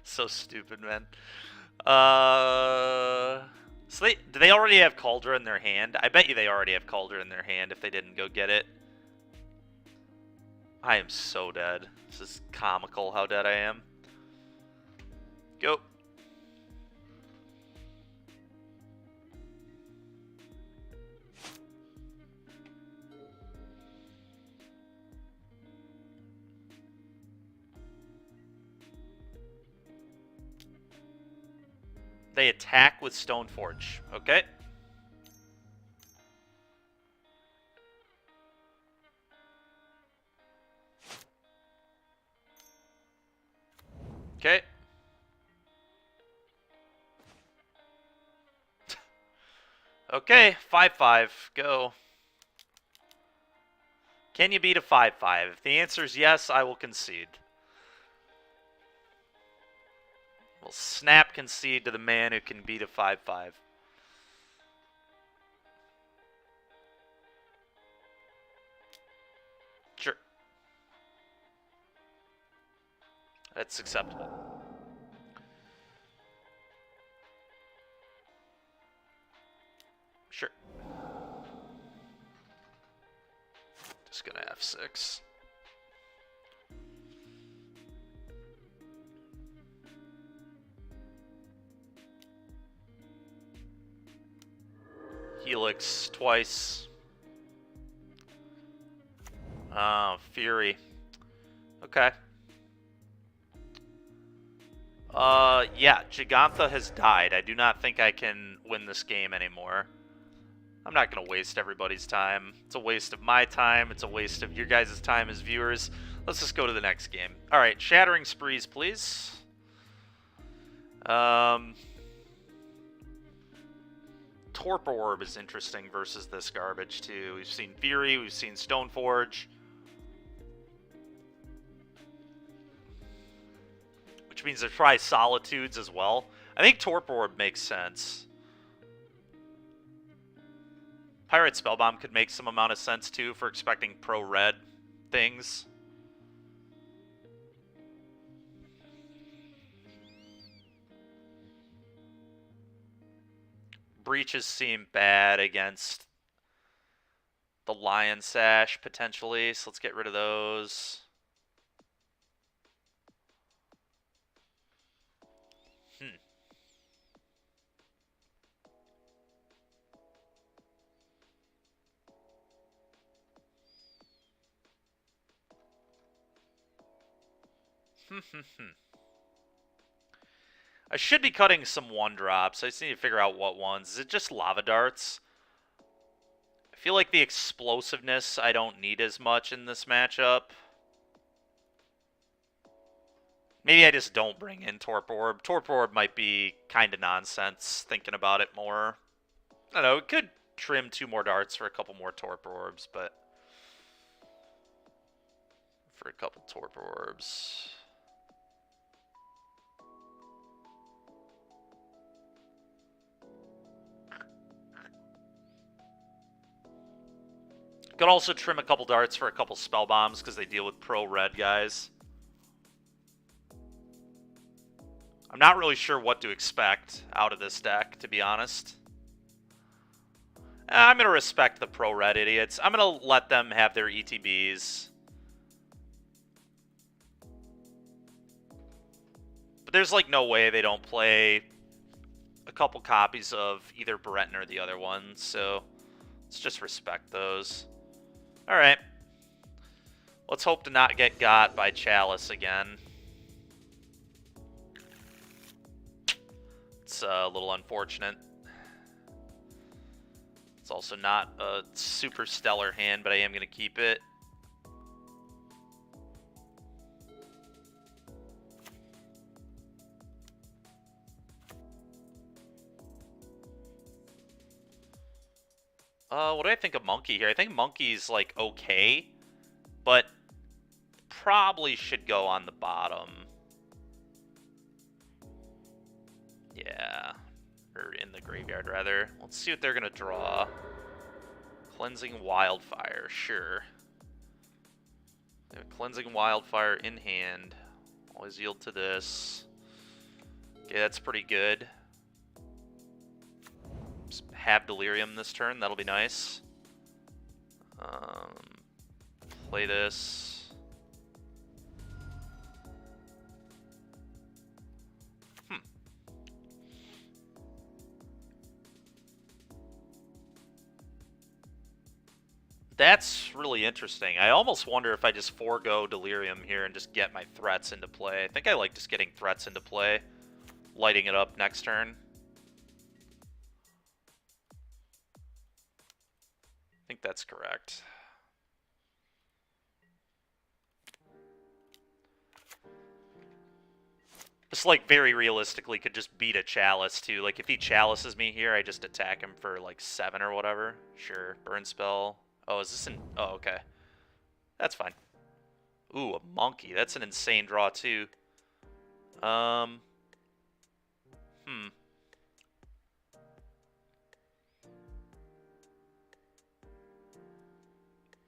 So stupid, man. So do they already have Cauldron in their hand? I bet you they already have Cauldron in their hand if they didn't go get it. I am so dead. This is comical how dead I am. Go. They attack with Stoneforge. Okay. Okay. Okay, 5-5. Go. Can you beat a 5-5? If the answer is yes, I will concede. We'll snap concede to the man who can beat a 5-5. Sure. That's acceptable. Sure. Just gonna F6. Helix twice. Oh, Fury. Okay. Yeah, Gigantha has died. I do not think I can win this game anymore. I'm not going to waste everybody's time. It's a waste of my time. It's a waste of your guys' time as viewers. Let's just go to the next game. All right, Shattering Sprees, please. Torpor Orb is interesting versus this garbage, too. We've seen Fury. We've seen Stoneforge. Which means there's probably Solitudes as well. I think Torpor Orb makes sense. Pirate Spellbomb could make some amount of sense, too, for expecting pro-red things. Breaches seem bad against the Lion Sash, potentially, so let's get rid of those. I should be cutting some 1-drops. I just need to figure out what ones. Is it just Lava Darts? I feel like the explosiveness I don't need as much in this matchup. Maybe I just don't bring in Torpor Orb. Torpor Orb might be kind of nonsense, thinking about it more. I don't know, it could trim 2 more darts for a couple more Torpor Orbs, but... for a couple Torpor Orbs... Could also trim a couple darts for a couple spell bombs because they deal with pro-red guys. I'm not really sure what to expect out of this deck, to be honest. I'm going to respect the pro-red idiots. I'm going to let them have their ETBs. But there's like no way they don't play a couple copies of either Breton or the other one, so let's just respect those. Alright. Let's hope to not get got by Chalice again. It's a little unfortunate. It's also not a super stellar hand, but I am going to keep it. What do I think of Monkey here? I think Monkey's, like, okay, but probably should go on the bottom. Yeah, or in the graveyard, rather. Let's see what they're going to draw. Cleansing Wildfire, sure. They have Cleansing Wildfire in hand. Always yield to this. Okay, that's pretty good. have Delirium this turn. That'll be nice. Play this. That's really interesting. I almost wonder if I just forego Delirium here and just get my threats into play. I think I like just getting threats into play, lighting it up next turn. I think that's correct. Just, like, very realistically could just beat a Chalice, too. Like, if he Chalices me here, I just attack him for, like, 7 or whatever. Sure. Burn spell. Oh, is this an... Oh, okay. That's fine. Ooh, a Monkey. That's an insane draw, too.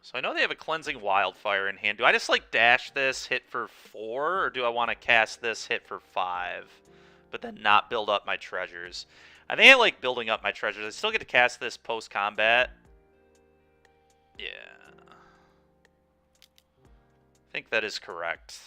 So I know they have a Cleansing Wildfire in hand. Do I just, like, dash this, hit for 4? Or do I want to cast this, hit for 5? But then not build up my treasures. I think I like building up my treasures. I still get to cast this post-combat. Yeah. I think that is correct.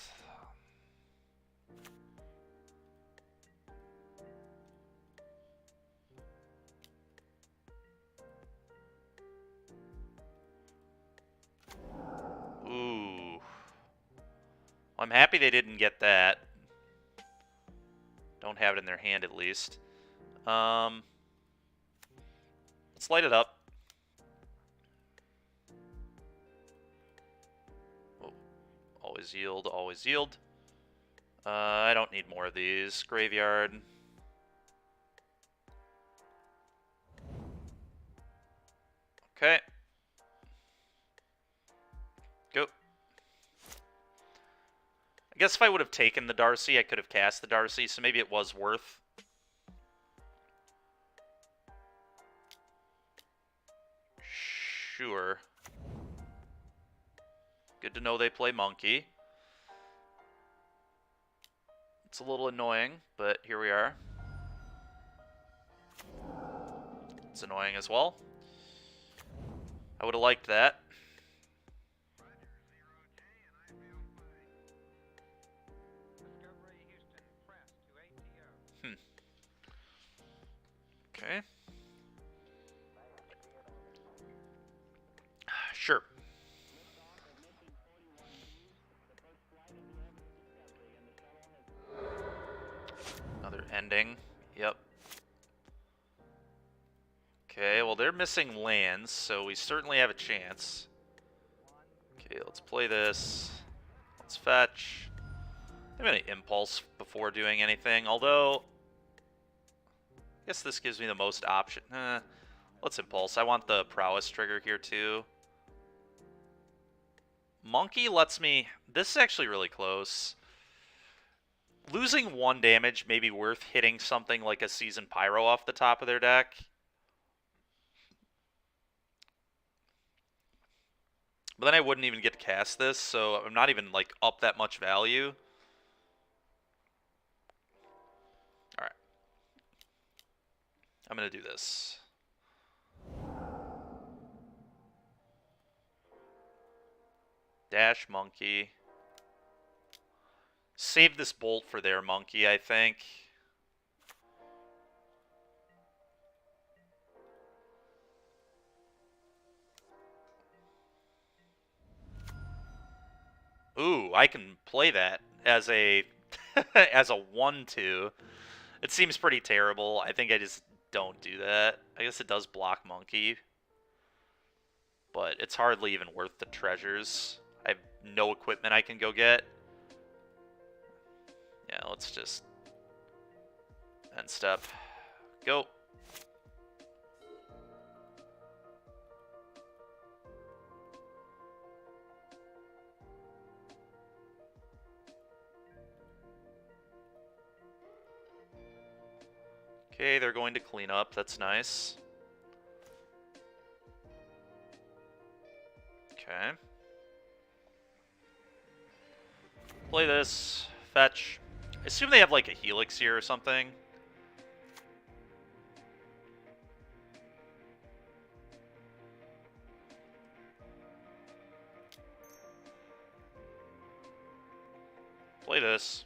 Ooh. Well, I'm happy they didn't get that. Don't have it in their hand, at least. Let's light it up. Oh, always yield, always yield. I don't need more of these. Graveyard. Okay. Go. I guess if I would have taken the Darcy, I could have cast the Darcy, so maybe it was worth. Sure. Good to know they play Monkey. It's a little annoying, but here we are. It's annoying as well. I would have liked that. Okay. Sure. Another ending. Yep. Okay, well, they're missing lands, so we certainly have a chance. Okay, let's play this. Let's fetch. I'm going to Impulse before doing anything, although I guess this gives me the most option. Let's Impulse. I want the Prowess trigger here, too. Monkey lets me... This is actually really close. Losing 1 damage may be worth hitting something like a Seasoned Pyro off the top of their deck. But then I wouldn't even get to cast this, so I'm not even, like, up that much value. Alright. I'm going to do this. Dash Monkey. Save this Bolt for their Monkey, I think. Ooh, I can play that as a as a 1/2. It seems pretty terrible. I think I just don't do that. I guess it does block Monkey, but it's hardly even worth the treasures. I have no equipment I can go get. Yeah, let's just end step. Go. Okay, they're going to clean up. That's nice. Okay. Play this. Fetch. I assume they have like a Helix here or something. Play this.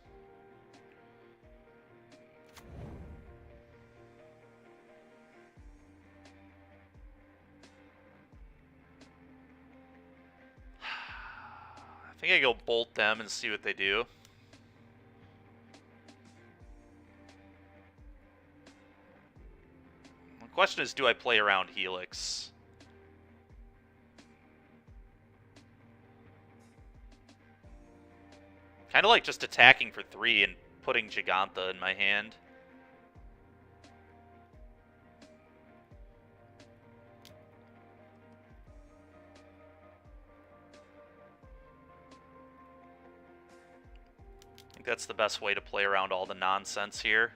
I think I go bolt them and see what they do. The question is, do I play around Helix? Kind of like just attacking for 3 and putting Giganta in my hand. I think that's the best way to play around all the nonsense here.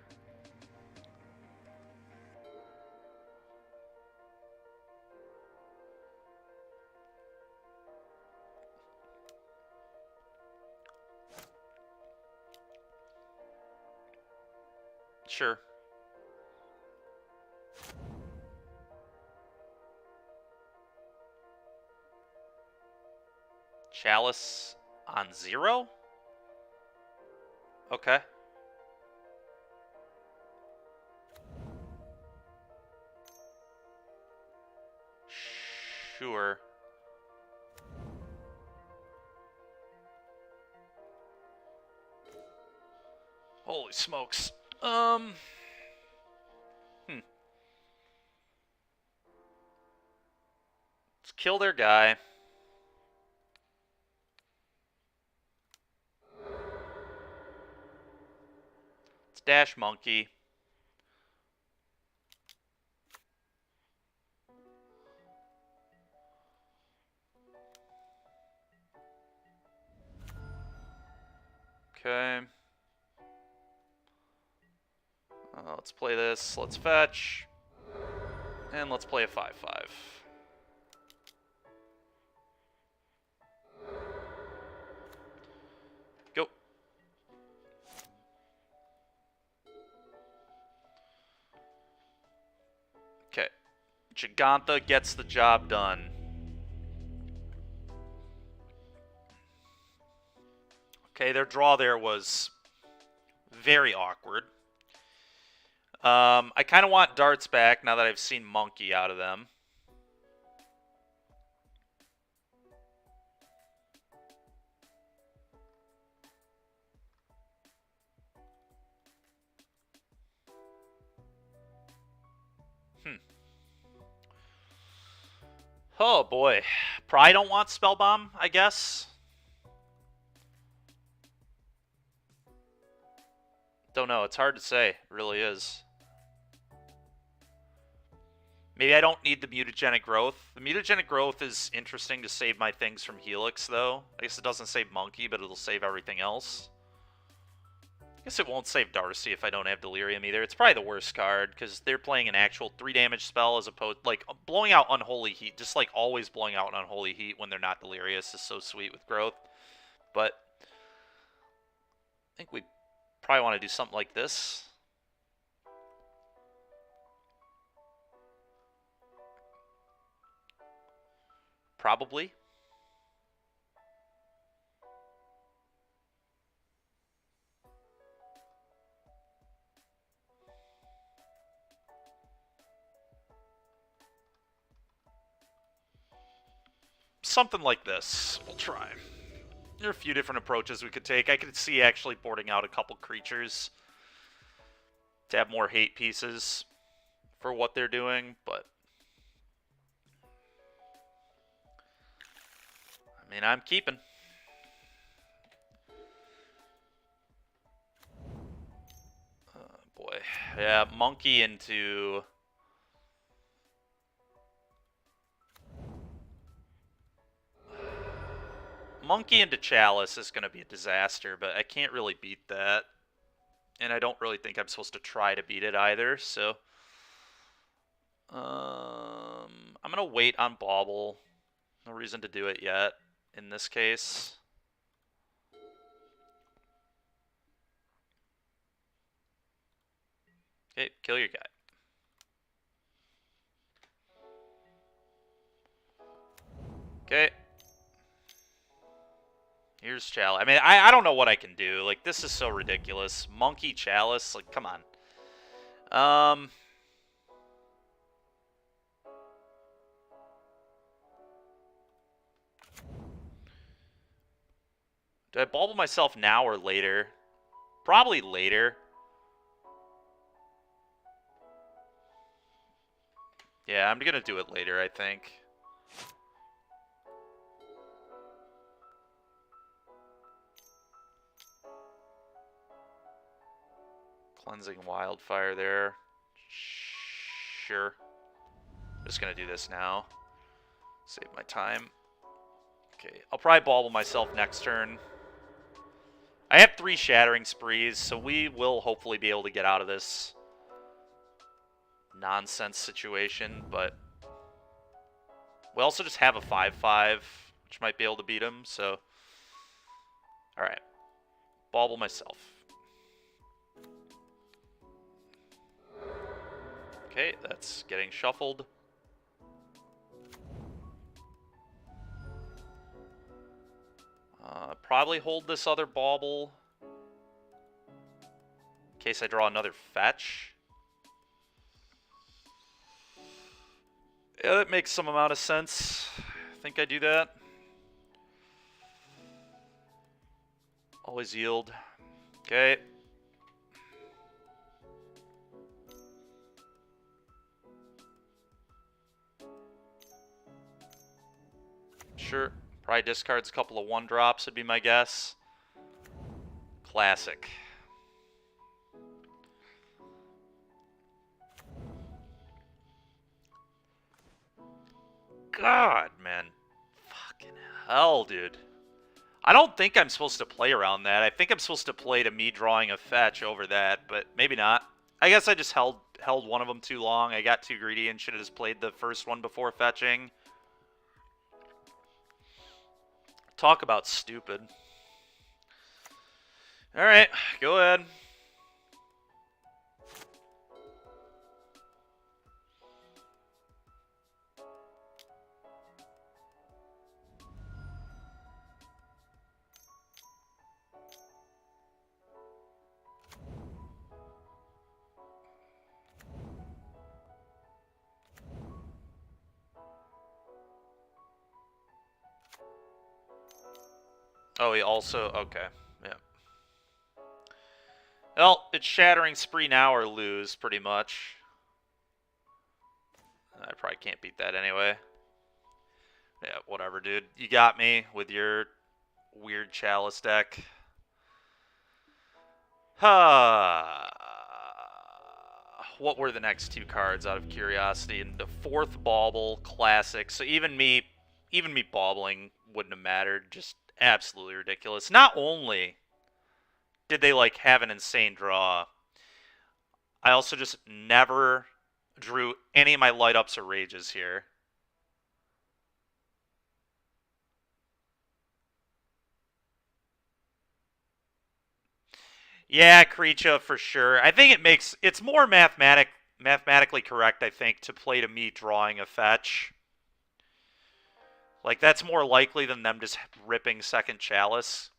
Sure. Chalice on 0? Okay. Sure. Holy smokes. Let's kill their guy. Let's dash monkey. Okay. Let's play this. Let's fetch. And let's play a 5-5. Go. Okay. Giganta gets the job done. Okay, their draw there was very awkward. I kind of want darts back now that I've seen monkey out of them. Oh boy. Probably don't want spell bomb, I guess. Don't know. It's hard to say. It really is. Maybe I don't need the mutagenic growth. The mutagenic growth is interesting to save my things from Helix, though. I guess it doesn't save monkey, but it'll save everything else. I guess it won't save Darcy if I don't have Delirium either. It's probably the worst card, because they're playing an actual 3 damage spell as opposed... Like, blowing out Unholy Heat, just like always blowing out Unholy Heat when they're not Delirious is so sweet with growth. But I think we probably want to do something like this. Probably. Something like this. We'll try. There are a few different approaches we could take. I could see actually boarding out a couple creatures to have more hate pieces for what they're doing, but I mean, I'm keeping. Oh boy. Yeah, monkey into... Monkey into Chalice is going to be a disaster, but I can't really beat that. And I don't really think I'm supposed to try to beat it either, so... I'm going to wait on Bauble. No reason to do it yet, in this case. Okay, kill your guy. Okay. Here's Chalice. I mean, I don't know what I can do. Like, this is so ridiculous. Monkey Chalice. Like, come on. Do I bauble myself now or later? Probably later. Yeah, I'm going to do it later, I think. Cleansing Wildfire there. Sure. Just going to do this now. Save my time. Okay, I'll probably bauble myself next turn. I have 3 Shattering Sprees, so we will hopefully be able to get out of this nonsense situation, but we also just have a 5/5, which might be able to beat him, so... Alright. Bauble myself. Okay, that's getting shuffled. Probably hold this other bauble in case I draw another fetch. Yeah, that makes some amount of sense. I think I do that. Always yield. Okay. Sure. Probably discards a couple of 1-drops would be my guess. Classic. God, man. Fucking hell, dude. I don't think I'm supposed to play around that. I think I'm supposed to play to me drawing a fetch over that, but maybe not. I guess I just held one of them too long. I got too greedy and should have just played the first one before fetching. Talk about stupid. Alright, go ahead. Oh, he also... Okay, yeah. Well, it's Shattering Spree now or lose, pretty much. I probably can't beat that anyway. Yeah, whatever, dude. You got me with your weird Chalice deck. What were the next 2 cards out of curiosity? And the 4th Bauble, classic. So even me baubling wouldn't have mattered. Just absolutely ridiculous. Not only did they like have an insane draw, I also just never drew any of my light ups or rages here. Yeah, Creature for sure. I think it's more mathematically correct, I think, to play to me drawing a fetch. Like, that's more likely than them just ripping second Chalice.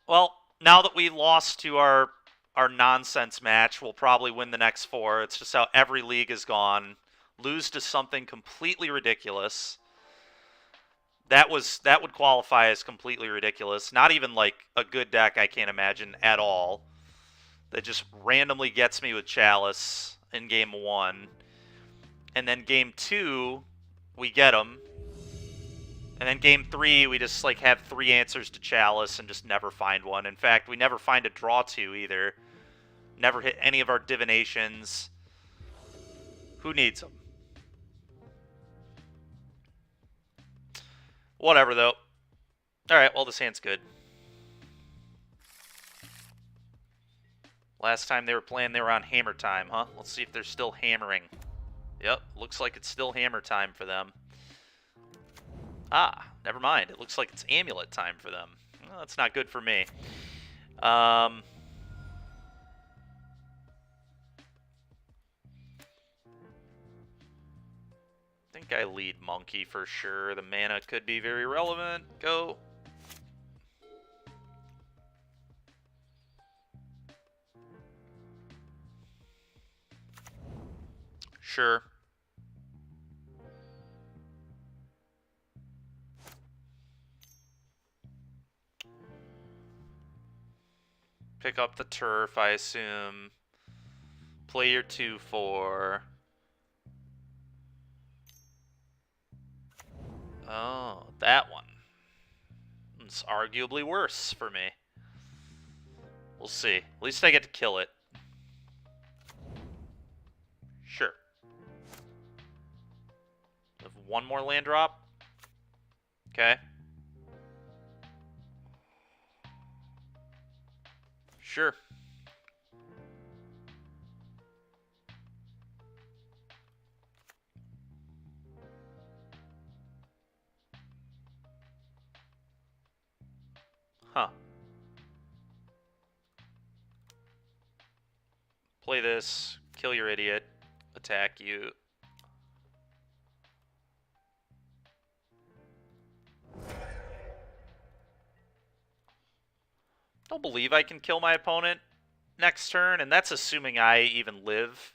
Well, now that we lost to our nonsense match, we'll probably win the next 4. It's just how every league has gone. Lose to something completely ridiculous. That would qualify as completely ridiculous. Not even like a good deck I can't imagine at all. That just randomly gets me with Chalice in game 1. And then game 2, we get them. And then game 3, we just like have 3 answers to Chalice and just never find one. In fact, we never find a draw 2 either. Never hit any of our divinations. Who needs them? Whatever, though. Alright, well, this hand's good. Last time they were playing, they were on hammer time, huh? Let's see if they're still hammering. Yep, looks like it's still hammer time for them. Ah, never mind. It looks like it's amulet time for them. Well, that's not good for me. I think think I lead Monkey for sure. The mana could be very relevant. Go. Sure. Pick up the turf, I assume. Play your 2/4. Oh, that one. It's arguably worse for me. We'll see. At least I get to kill it. Sure. Have one more land drop. Okay. Sure. Huh. Play this. Kill your idiot. Attack you. Don't believe I can kill my opponent next turn, and that's assuming I even live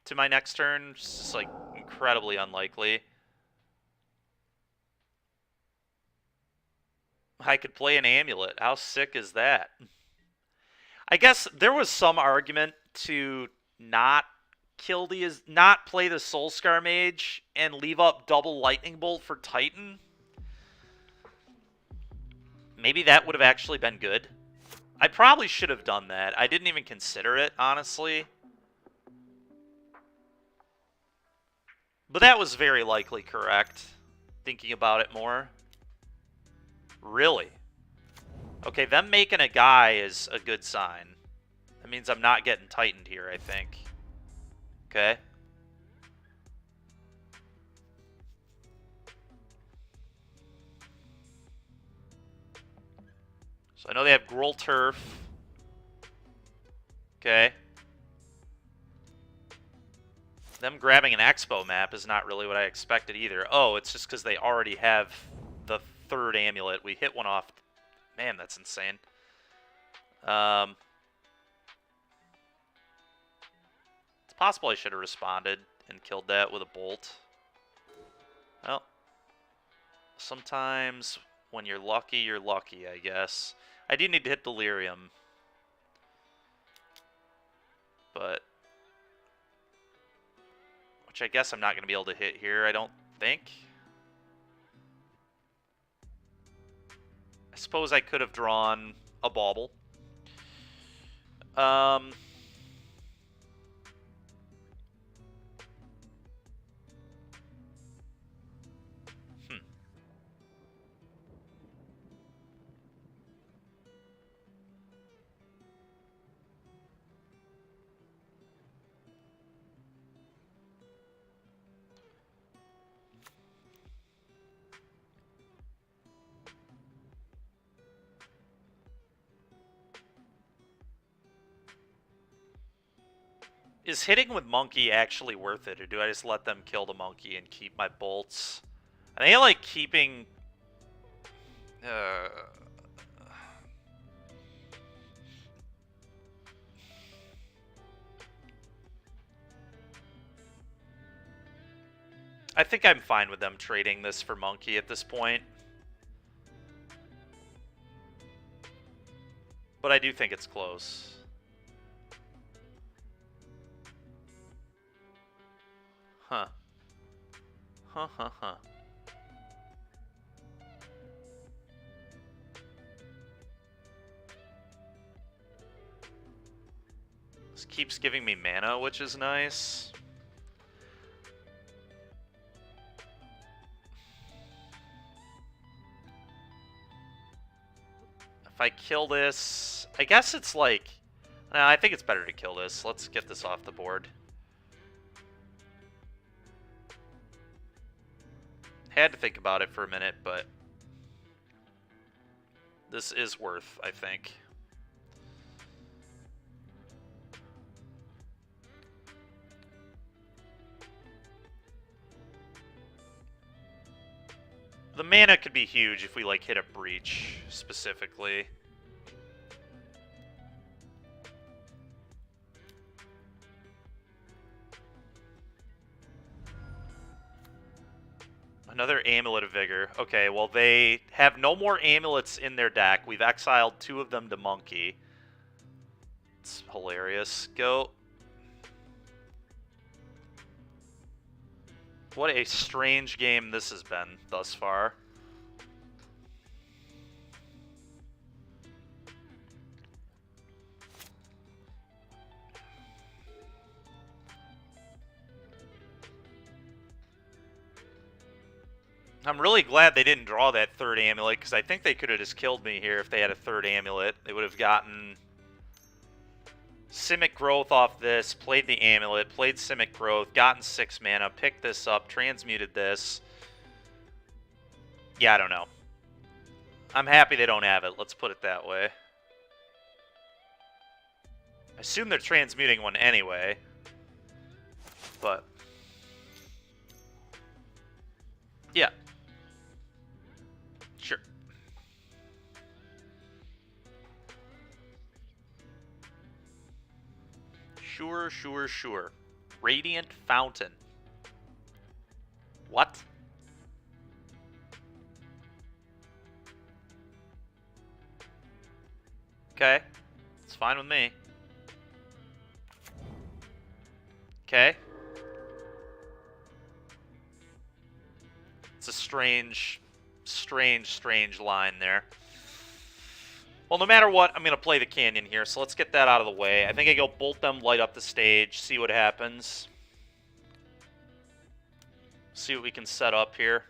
to my next turn. It's just like incredibly unlikely. I could play an amulet. How sick is that? I guess there was some argument to not play the Soulscar Mage and leave up double Lightning Bolt for Titan. Maybe that would have actually been good. I probably should have done that. I didn't even consider it, honestly. But that was very likely correct, thinking about it more. Really? Okay, them making a guy is a good sign. That means I'm not getting tightened here, I think. Okay. So I know they have Gruul Turf. Okay. Them grabbing an Expo map is not really what I expected either. Oh, it's just because they already have the third amulet. We hit one off. Man, that's insane. It's possible I should have responded and killed that with a bolt. Well, sometimes when you're lucky, I guess. I do need to hit Delirium. But which I guess I'm not going to be able to hit here, I don't think. I suppose I could have drawn a bauble. Is hitting with Monkey actually worth it, or do I just let them kill the Monkey and keep my bolts? I think I like keeping... I think I'm fine with them trading this for Monkey at this point. But I do think it's close. Huh. Huh. This keeps giving me mana, which is nice. If I kill this, I guess it's like... I think it's better to kill this. Let's get this off the board. Had to think about it for a minute, but this is worth, I think. the mana could be huge if we, like, hit a breach, specifically. Another Amulet of Vigor. Okay, well, they have no more amulets in their deck. We've exiled 2 of them to Monkey. It's hilarious. Go. What a strange game this has been thus far. I'm really glad they didn't draw that 3rd amulet, because I think they could have just killed me here if they had a 3rd amulet. They would have gotten Simic Growth off this, played the amulet, played Simic Growth, gotten 6 mana, picked this up, transmuted this. Yeah, I don't know. I'm happy they don't have it, let's put it that way. I assume they're transmuting one anyway, but yeah. Sure. Sure. Radiant Fountain. What? Okay. It's fine with me. Okay. It's a strange line there. Well, no matter what, I'm going to play the Canyon here, so let's get that out of the way. I think I go Bolt them, light up the stage, see what happens. See what we can set up here.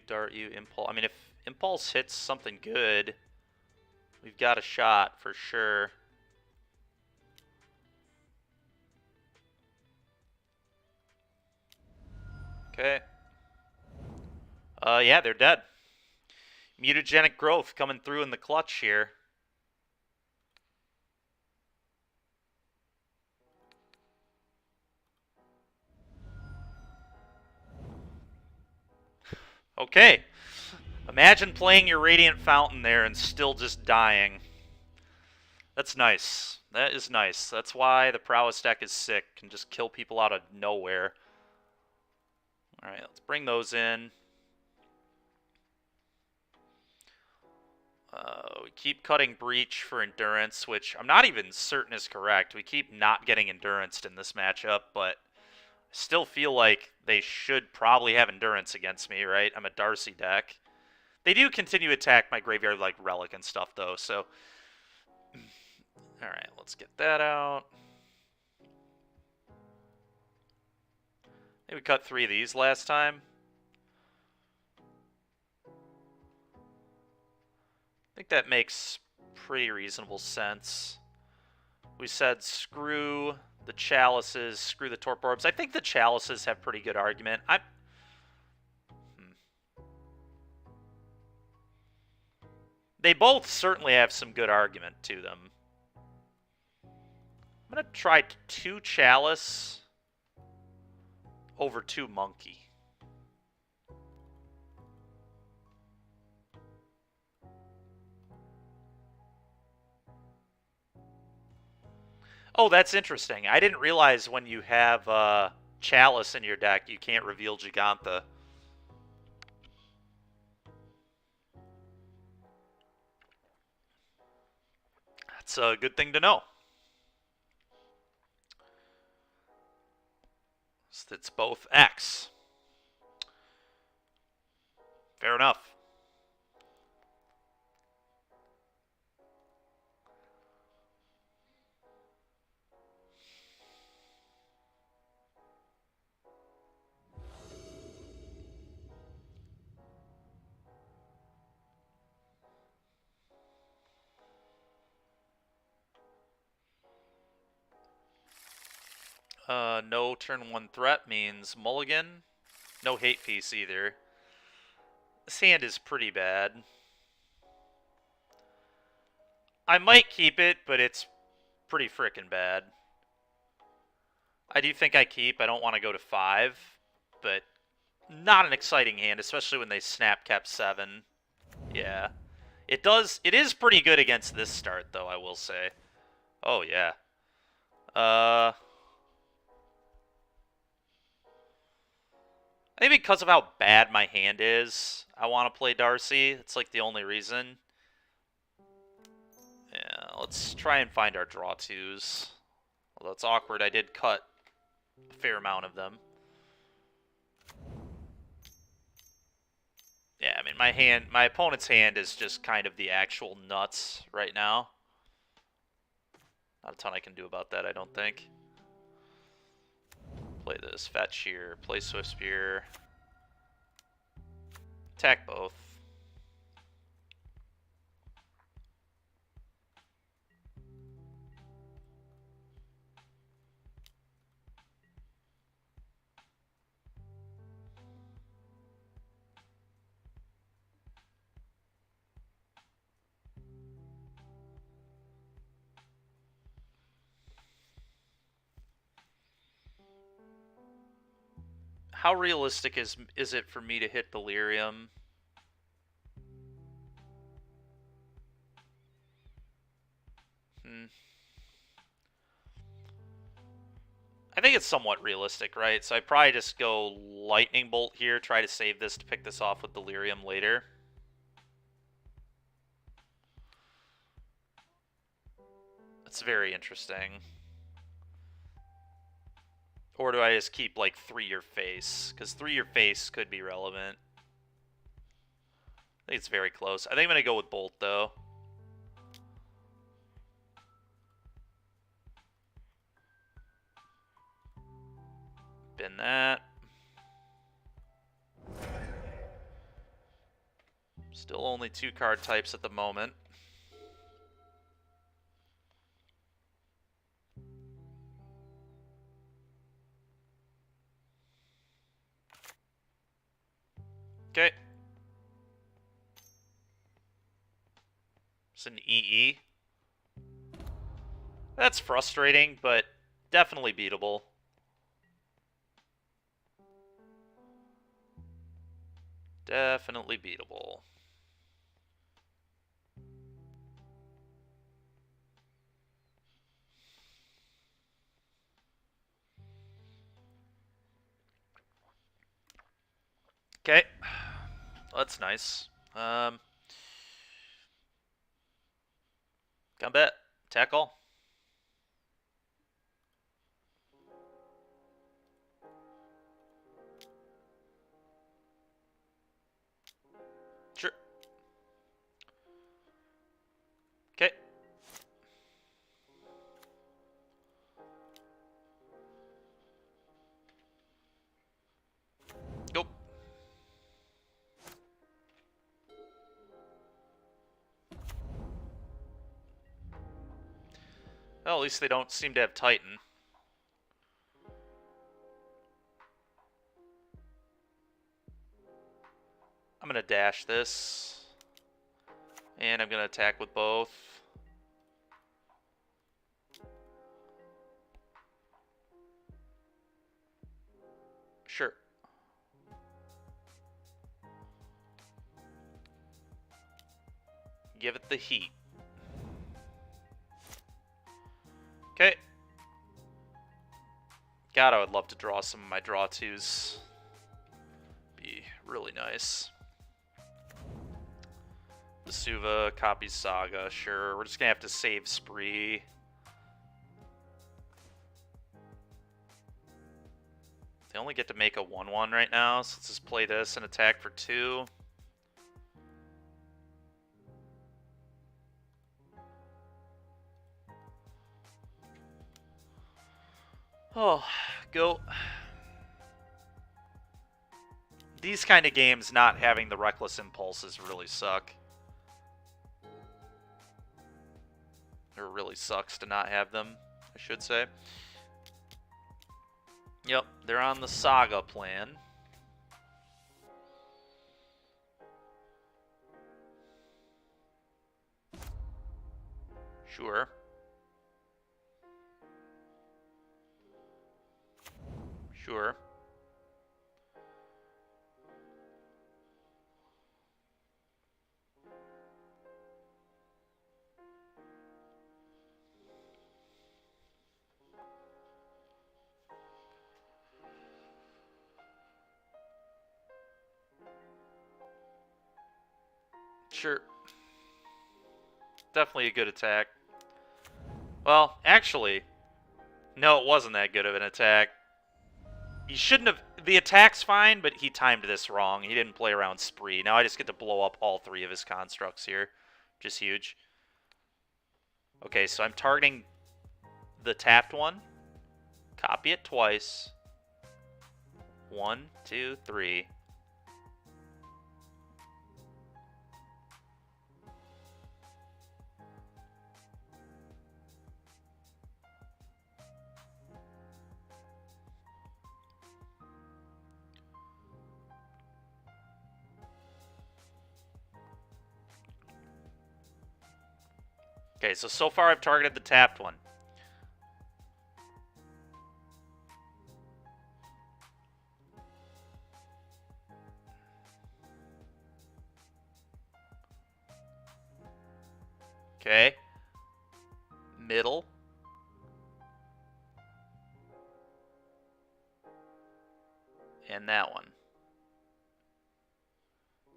Dart you, Impulse. I mean, if Impulse hits something good, we've got a shot for sure. Okay. Yeah, they're dead. Mutagenic Growth coming through in the clutch here. Okay. Imagine playing your Radiant Fountain there and still just dying. That's nice. That is nice. That's why the Prowess deck is sick. Can just kill people out of nowhere. Alright, let's bring those in. We keep cutting Breach for Endurance, which I'm not even certain is correct. We keep not getting Endurance in this matchup, but I still feel like they should probably have Endurance against me, right? I'm a Darcy deck. They do continue to attack my graveyard like Relic and stuff, though, so... Alright, let's get that out. I think we cut 3 of these last time. I think that makes pretty reasonable sense. We said screw the Chalices, screw the Torpor Orbs. I think the Chalices have pretty good argument. They both certainly have some good argument to them. I'm going to try 2 Chalice over 2 Monkey. Oh, that's interesting. I didn't realize when you have Chalice in your deck, you can't reveal Giganta. That's a good thing to know. So it's both X. Fair enough. No turn 1 threat means mulligan. No hate piece either. This hand is pretty bad. I might keep it, but it's pretty frickin' bad. I do think I keep. I don't want to go to 5, but not an exciting hand, especially when they snap cap 7. Yeah. It is pretty good against this start, though, I will say. Oh, yeah. I think because of how bad my hand is, I want to play Darcy. It's like the only reason. Yeah, let's try and find our draw twos. Although it's awkward, I did cut a fair amount of them. Yeah, I mean, my opponent's hand is just kind of the actual nuts right now. Not a ton I can do about that, I don't think. Play this, Fat Shear, play Swift Spear. Attack both. How realistic is it for me to hit Delirium? I think it's somewhat realistic, right? So I probably just go Lightning Bolt here, try to save this to pick this off with Delirium later. That's very interesting. Or do I just keep, like, 3-Year Face? Because 3-Year Face could be relevant. I think it's very close. I think I'm going to go with Bolt, though. Bin that. Still only 2 card types at the moment. Okay. It's an EE. That's frustrating, but definitely beatable. Definitely beatable. Okay. That's nice. Combat. Tackle. Sure. Okay. Go. Well, at least they don't seem to have Titan. I'm going to dash this. And I'm going to attack with both. Sure. Give it the heat. Okay. God, I would love to draw some of my draw twos. Be really nice. Vesuva, copies Saga, sure. We're just gonna have to save Spree. They only get to make a 1/1 right now, so let's just play this and attack for 2. Oh, go. These kind of games, not having the reckless impulses really suck. Or really sucks to not have them, I should say. Yep, they're on the Saga plan. Sure. Sure. Sure. Definitely a good attack. Well, actually, no, it wasn't that good of an attack. He shouldn't have... The attack's fine, but he timed this wrong. He didn't play around Spree. Now I just get to blow up all 3 of his constructs here. Which is huge. Okay, so I'm targeting the tapped one. Copy it twice. 1, 2, 3. Okay, so far I've targeted the tapped one. Okay. Middle. And that one.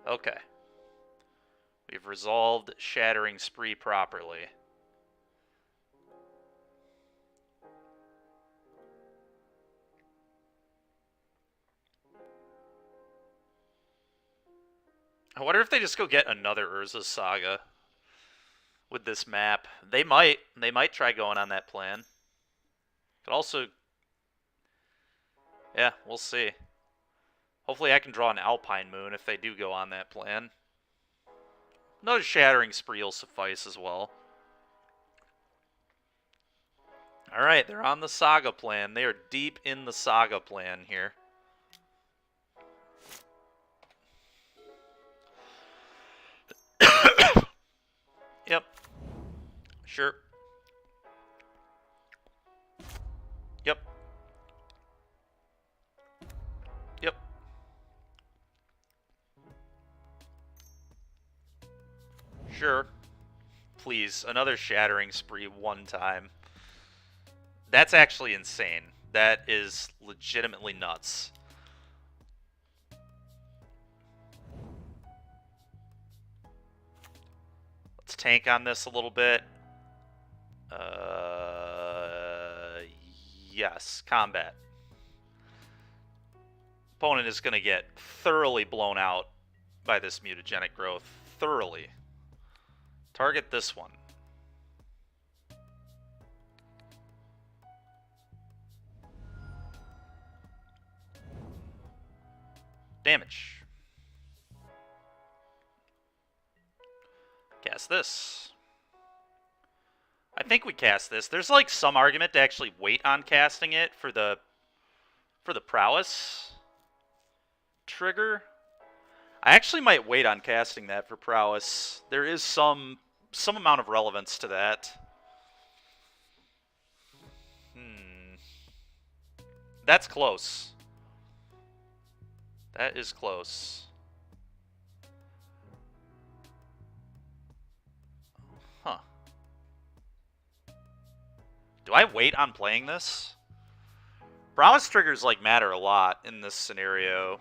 Okay. We've resolved Shattering Spree properly. I wonder if they just go get another Urza's Saga with this map. They might. They might try going on that plan. Could also... Yeah, we'll see. Hopefully I can draw an Alpine Moon if they do go on that plan. Another Shattering Spree will suffice as well. Alright, they're on the Saga plan. They are deep in the Saga plan here. Yep. Sure. Yep. Yep. Sure. Please, another Shattering Spree one time. That's actually insane. That is legitimately nuts. Let's tank on this a little bit. Yes, combat. Opponent is going to get thoroughly blown out by this mutagenic growth. Thoroughly. Target this one. Damage. Cast this. I think we cast this. There's like some argument to actually wait on casting it for the prowess trigger. I actually might wait on casting that for prowess. There is some amount of relevance to that. That's close. That is close. Huh. Do I wait on playing this? Prowess triggers like matter a lot in this scenario.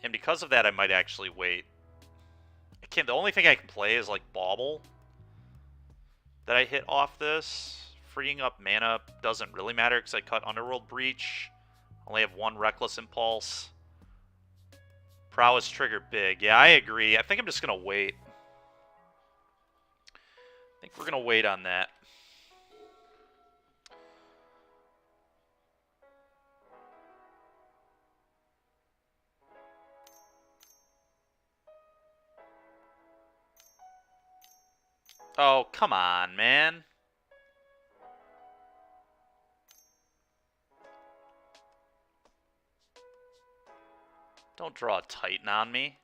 And because of that, I might actually wait. The only thing I can play is like Bauble that I hit off this. Freeing up mana doesn't really matter because I cut Underworld Breach. Only have 1 Reckless Impulse. Prowess trigger big. Yeah, I agree. I think I'm just going to wait. I think we're going to wait on that. Oh, come on, man. Don't draw a Titan on me.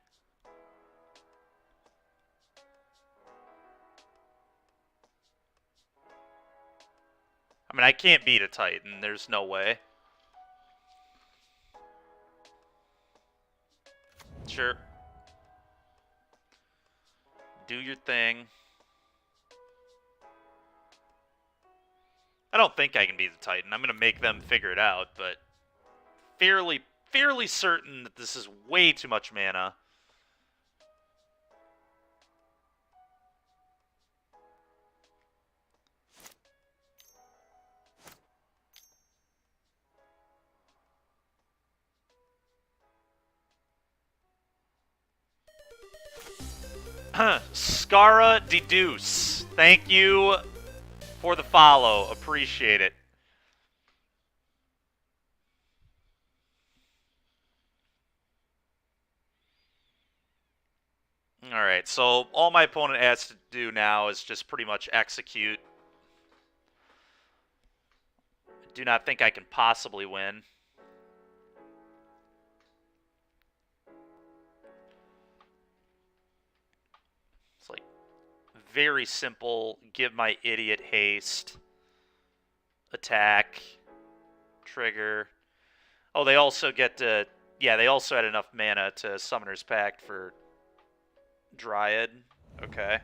I mean, I can't beat a Titan. There's no way. Sure. Do your thing. I don't think I can beat the Titan. I'm going to make them figure it out, but fairly certain that this is way too much mana. Scara Deduce. Thank you for the follow. Appreciate it. Alright, so all my opponent has to do now is just pretty much execute. I do not think I can possibly win. It's like very simple. Give my idiot haste. Attack. Trigger. Oh, they also get to... Yeah, they also had enough mana to Summoner's Pact for Dryad. Okay.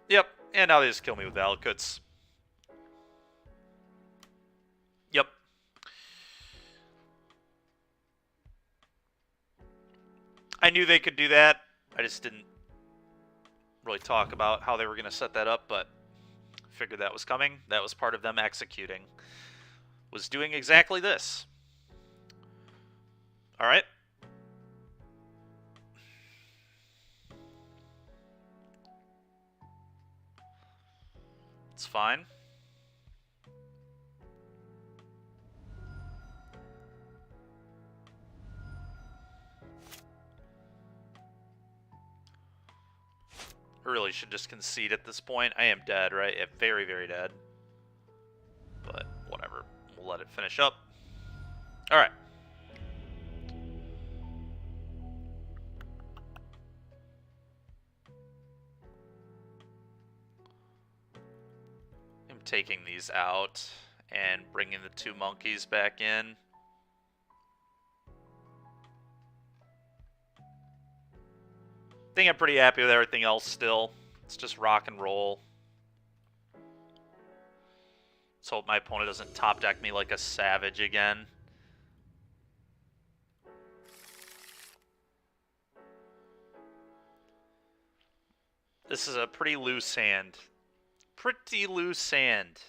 Yep, and now they just kill me with Alakuts. Yep. I knew they could do that. I just didn't really talk about how they were going to set that up, but figured that was coming. That was part of them executing. Was doing exactly this. All right. It's fine. I really should just concede at this point. I am dead, right? Yeah, very, very dead. But whatever. We'll let it finish up. All right. I'm taking these out and bringing the two monkeys back in. I think I'm pretty happy with everything else still. It's just rock and roll. Let's hope my opponent doesn't top deck me like a savage again. This is a pretty loose hand. Pretty loose hand.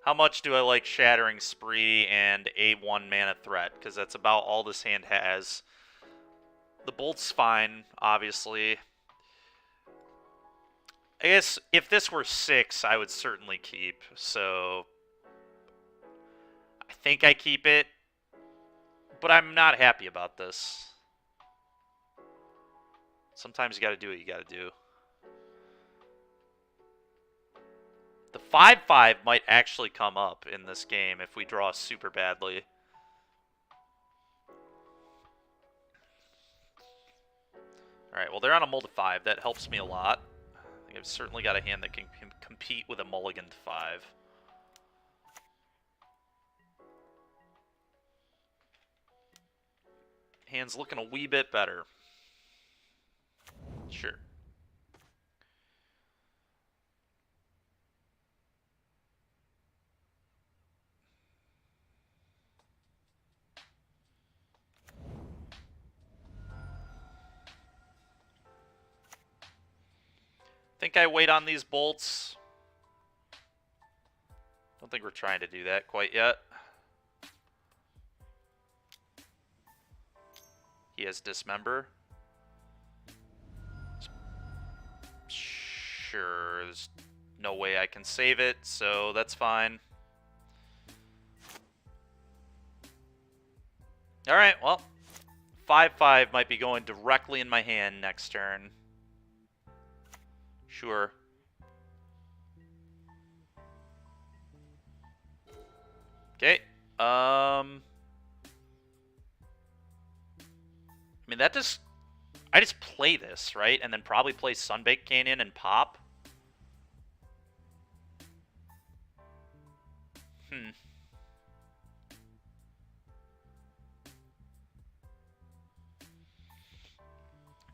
How much do I like Shattering Spree and a 1 mana threat? Because that's about all this hand has. The Bolt's fine, obviously. I guess if this were 6, I would certainly keep. So I think I keep it. But I'm not happy about this. Sometimes you gotta do what you gotta do. The 5/5 might actually come up in this game if we draw super badly. Alright, well they're on a mull to 5. That helps me a lot. I think I've certainly got a hand that can compete with a mulligan to 5. Hand's looking a wee bit better. Sure. Think I wait on these bolts. Don't think we're trying to do that quite yet. He has Dismember. Sure, there's no way I can save it, so that's fine. Alright, well, 5/5 might be going directly in my hand next turn. Sure. Okay. I mean, that just... I just play this, right? And then probably play Sunbaked Canyon and pop.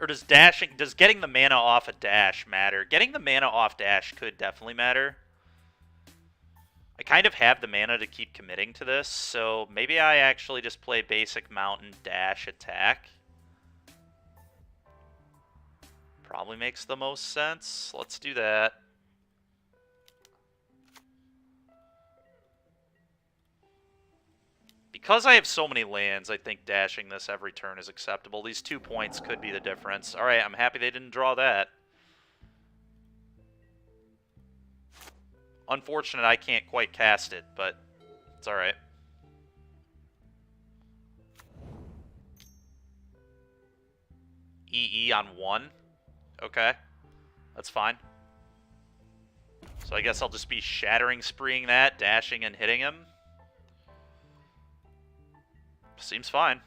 Or does getting the mana off a dash matter? Getting the mana off dash could definitely matter. I kind of have the mana to keep committing to this, so maybe I actually just play basic mountain dash attack. Probably makes the most sense. Let's do that. Because I have so many lands, I think dashing this every turn is acceptable. These 2 points could be the difference. Alright, I'm happy they didn't draw that. Unfortunate I can't quite cast it, but it's alright. EE on 1? Okay. That's fine. So I guess I'll just be shattering spreeing that, dashing and hitting him. Seems fine.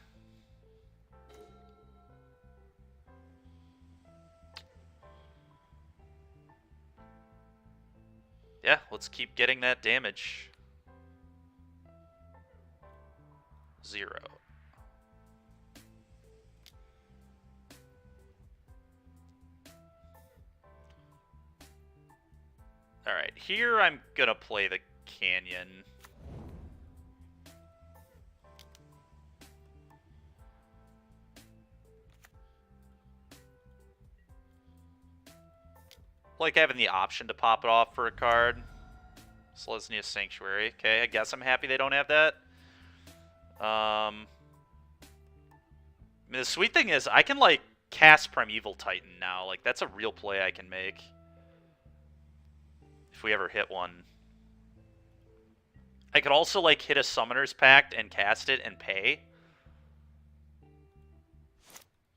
Yeah, let's keep getting that damage. 0. Alright, here I'm gonna play the Canyon. Like having the option to pop it off for a card. Selesnya Sanctuary. Okay, I guess I'm happy they don't have that. I mean, the sweet thing is I can, like, cast Primeval Titan now. Like, that's a real play I can make. If we ever hit one. I could also, like, hit a Summoner's Pact and cast it and pay.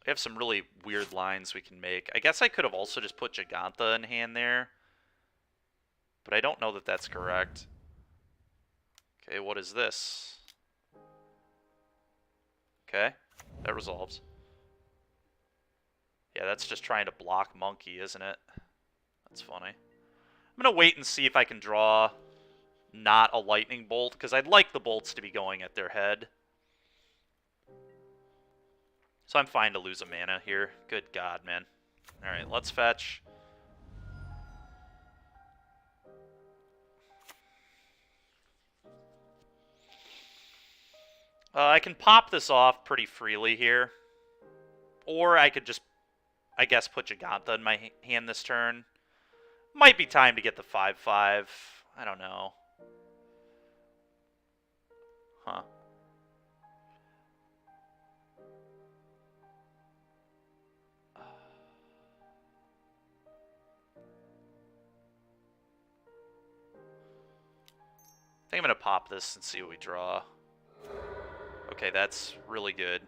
We have some really weird lines we can make. I guess I could have also just put Giganta in hand there. But I don't know that that's correct. Okay, what is this? Okay, that resolves. Yeah, that's just trying to block Monkey, isn't it? That's funny. I'm going to wait and see if I can draw not a Lightning Bolt, because I'd like the bolts to be going at their head. So I'm fine to lose a mana here. Good God, man. Alright, let's fetch. I can pop this off pretty freely here. Or I could just, I guess, put Giganta in my hand this turn. Might be time to get the 5/5. I don't know. Huh. I think I'm going to pop this and see what we draw. Okay, that's really good.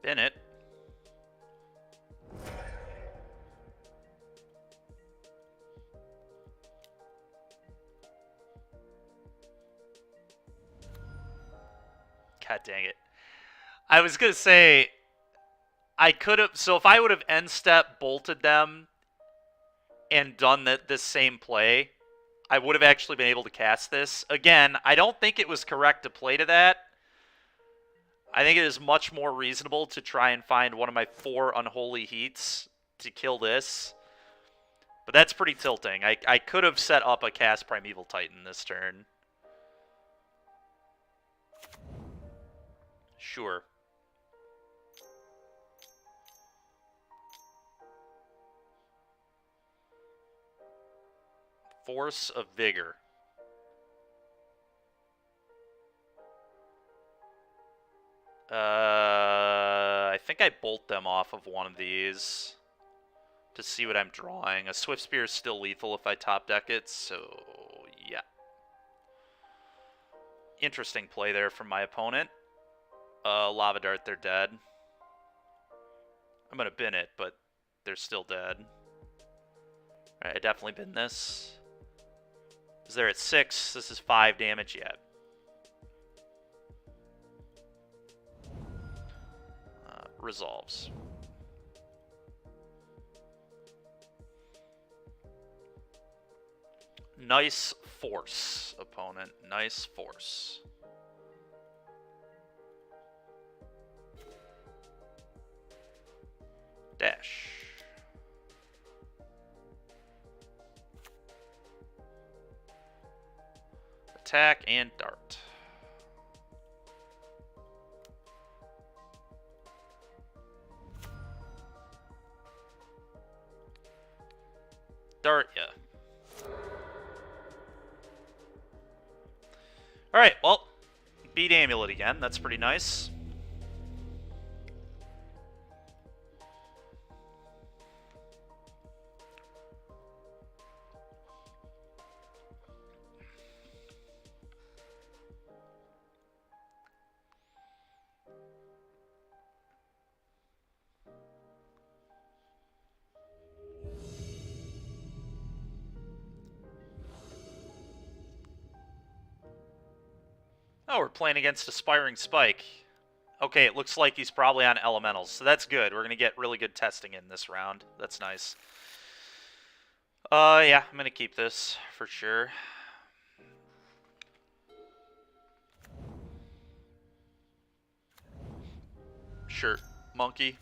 Bennett. God dang it. I was going to say, I could have, so if I would have end step bolted them and done this same play, I would have actually been able to cast this. Again, I don't think it was correct to play to that. I think it is much more reasonable to try and find one of my 4 Unholy Heats to kill this. But that's pretty tilting. I could have set up a cast Primeval Titan this turn. Sure. Force of Vigor. I think I bolt them off of one of these to see what I'm drawing. A Swift Spear is still lethal if I top deck it, so yeah. Interesting play there from my opponent. Lava Dart, they're dead. I'm going to bin it, but they're still dead. Alright, I definitely bin this. Is there at 6? This is 5 damage yet. Resolves. Nice force, opponent. Nice force. Dash. Attack and dart. Dart, yeah. Alright, well, beat Amulet again. That's pretty nice. Oh, we're playing against Aspiring Spike. Okay, it looks like he's probably on Elementals, so that's good. We're going to get really good testing in this round. That's nice. Yeah, I'm going to keep this for sure. Sure, monkey.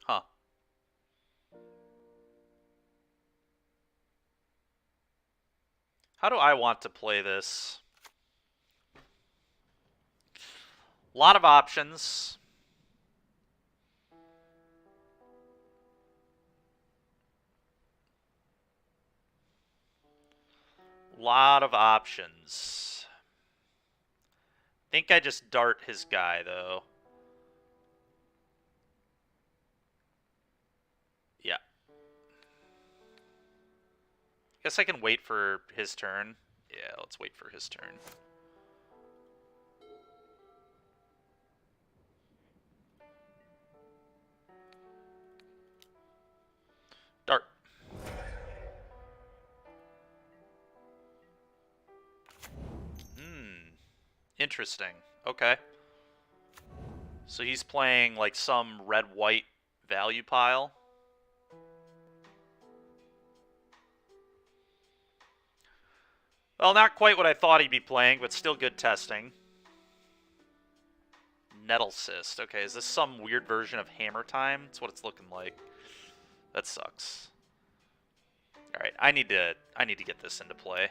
Huh. How do I want to play this? A lot of options. Lot of options. Think I just dart his guy, though. Yeah. Guess I can wait for his turn. Yeah, let's wait for his turn. Dart. Interesting. Okay. So he's playing like some red-white value pile. Well, not quite what I thought he'd be playing, but still good testing. Nettle Cyst. Okay, is this some weird version of Hammer Time? That's what it's looking like. That sucks. Alright, I need to get this into play.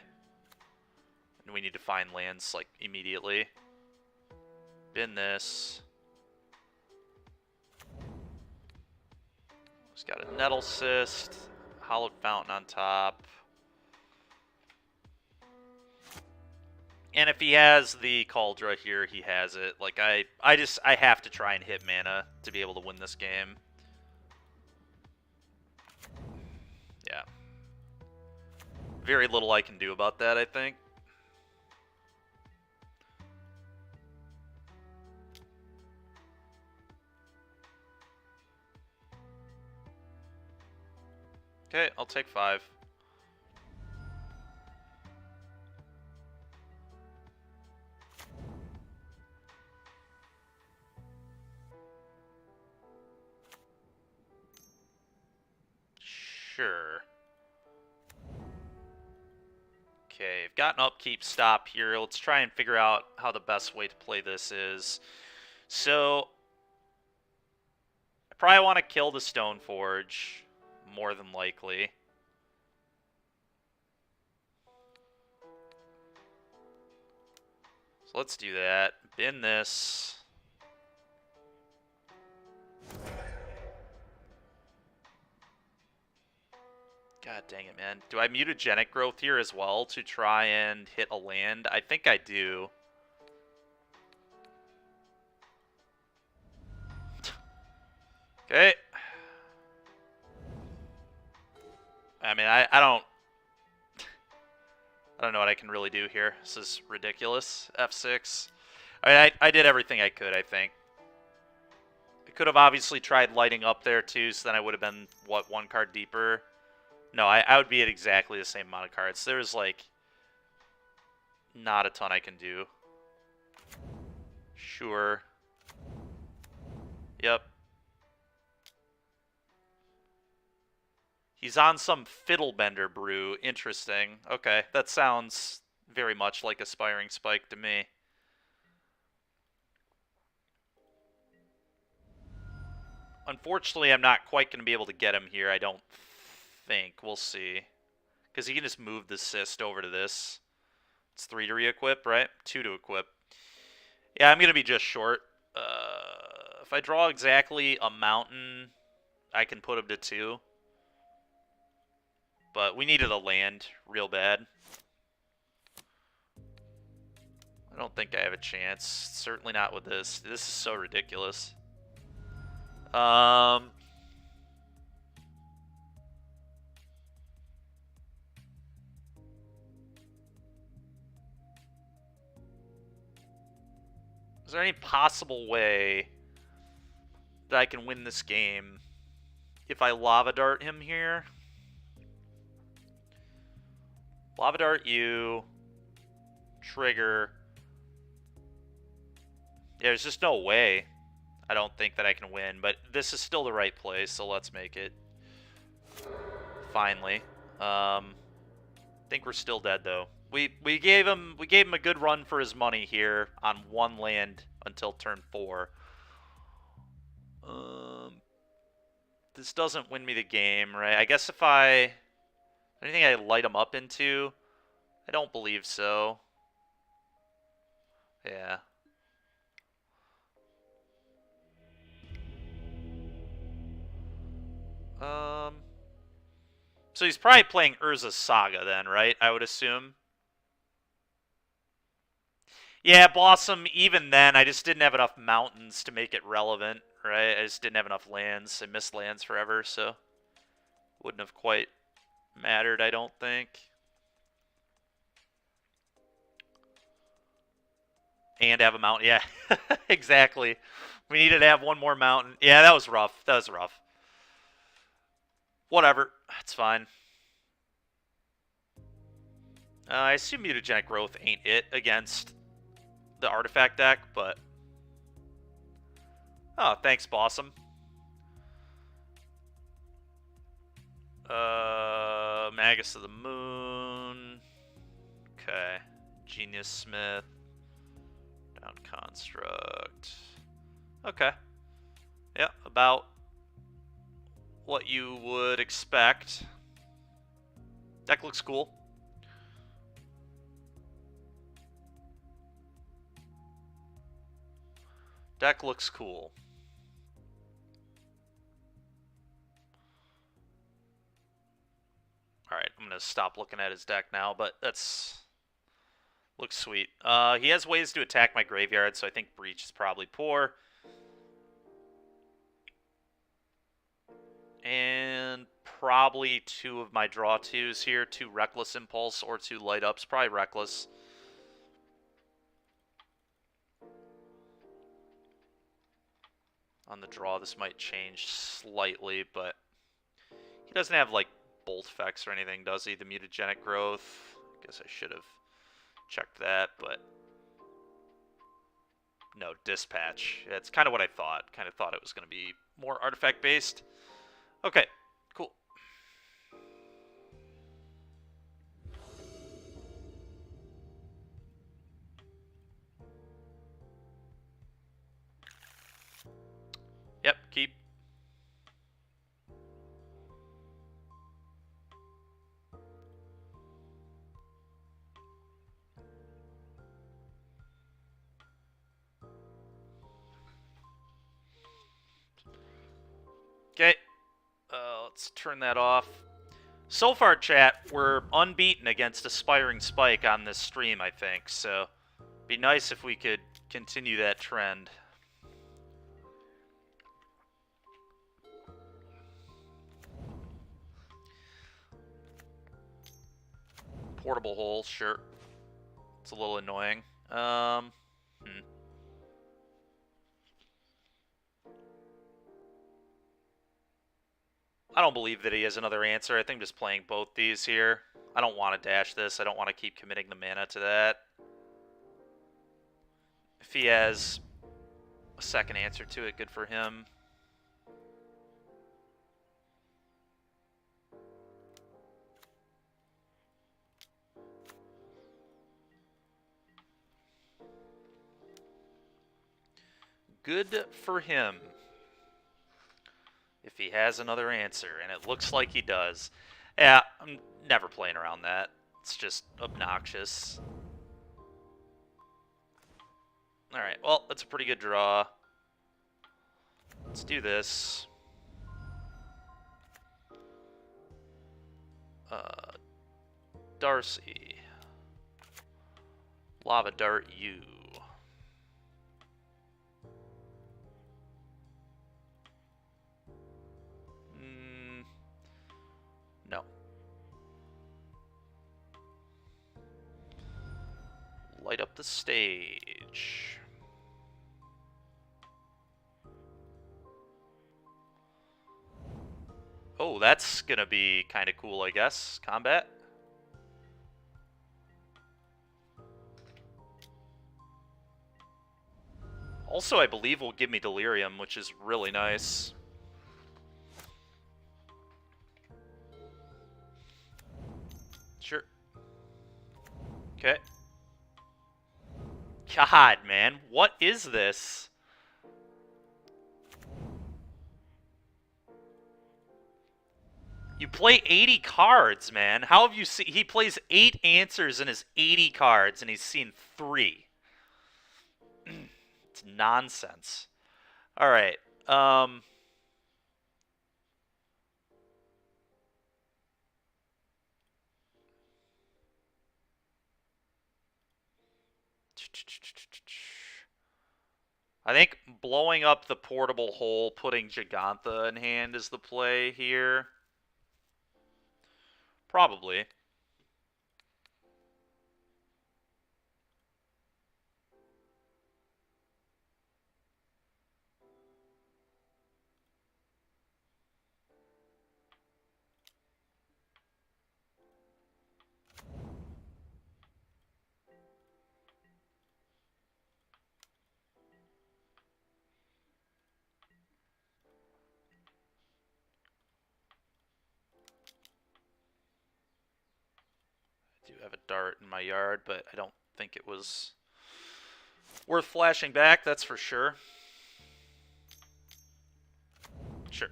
And we need to find lands, like, immediately. Bin this. He's got a Nettle Cyst. Hollowed Fountain on top. And if he has the Cauldra here, he has it. Like, I have to try and hit mana to be able to win this game. Yeah. Very little I can do about that, I think. Okay, I'll take 5. Sure. Okay, I've got an upkeep stop here. Let's try and figure out how the best way to play this is. So, probably want to kill the Stone Forge, more than likely. So let's do that. Bin this. God dang it, man. Do I mutagenic growth here as well to try and hit a land? I think I do. Okay. I mean, I don't know what I can really do here. This is ridiculous. F6. I mean, I did everything I could, I think. I could have obviously tried lighting up there, too, so then I would have been, what, one card deeper? No, I would be at exactly the same amount of cards. There's, like, not a ton I can do. Sure. Yep. He's on some Fiddlebender brew. Interesting. Okay, that sounds very much like Aspiring Spike to me. Unfortunately, I'm not quite going to be able to get him here, I don't think. We'll see. Because he can just move the cyst over to this. It's 3 to re-equip, right? 2 to equip. Yeah, I'm going to be just short. If I draw exactly a mountain, I can put him to 2. But we needed a land real bad. I don't think I have a chance. Certainly not with this. This is so ridiculous. Is there any possible way that I can win this game if I Lava Dart him here? Lava Dart you. Trigger. Yeah, there's just no way. I don't think that I can win, but this is still the right play, so let's make it. Finally. I think we're still dead though. We gave him a good run for his money here on one land until turn 4. This doesn't win me the game, right? I guess if anything I light him up into, I don't believe so. Yeah. So he's probably playing Urza's Saga then, right? I would assume. Yeah, Blossom, even then, I just didn't have enough mountains to make it relevant, right? I just didn't have enough lands. I missed lands forever, so wouldn't have quite mattered, I don't think. And have a mountain. Yeah, exactly. We needed to have one more mountain. Yeah, that was rough. That was rough. Whatever. It's fine. I assume mutagenic growth ain't it against the artifact deck, but... Oh, thanks, Blossom. Magus of the Moon. Okay. Genius Smith. Down Construct. Okay. Yeah, about what you would expect. Deck looks cool. Deck looks cool. Alright, I'm going to stop looking at his deck now, but that's... looks sweet. He has ways to attack my graveyard, so I think Breach is probably poor. And probably 2 of my draw 2s here. 2 Reckless Impulse or 2 Light Ups. Probably Reckless. On the draw, this might change slightly, but he doesn't have, like, Bolt effects or anything, does he? The mutagenic growth. I guess I should have checked that, but... No, Dispatch. That's kind of what I thought. Kind of thought it was going to be more artifact-based. Okay, cool. Yep, keep. Okay, let's turn that off. So far, chat, we're unbeaten against Aspiring Spike on this stream, I think, so be nice if we could continue that trend. Portable hole, sure. It's a little annoying. I don't believe that he has another answer. I think just playing both these here. I don't want to dash this. I don't want to keep committing the mana to that. If he has a second answer to it, good for him. Good for him. If he has another answer, and it looks like he does. Yeah, I'm never playing around that. It's just obnoxious. Alright, well, that's a pretty good draw. Let's do this. Darcy. Lava Dart you. No. Light up the stage. Oh, that's gonna be kind of cool, I guess. Combat. Also, I believe will give me Delirium, which is really nice. Sure. Okay. God, man, what is this? You play 80 cards, man. How have you seen? He plays 8 answers in his 80 cards, and he's seen 3. It's nonsense. All right. I think blowing up the portable hole, putting Gigantha in hand is the play here. Probably. I do have a dart in my yard, but I don't think it was worth flashing back, that's for sure. Sure.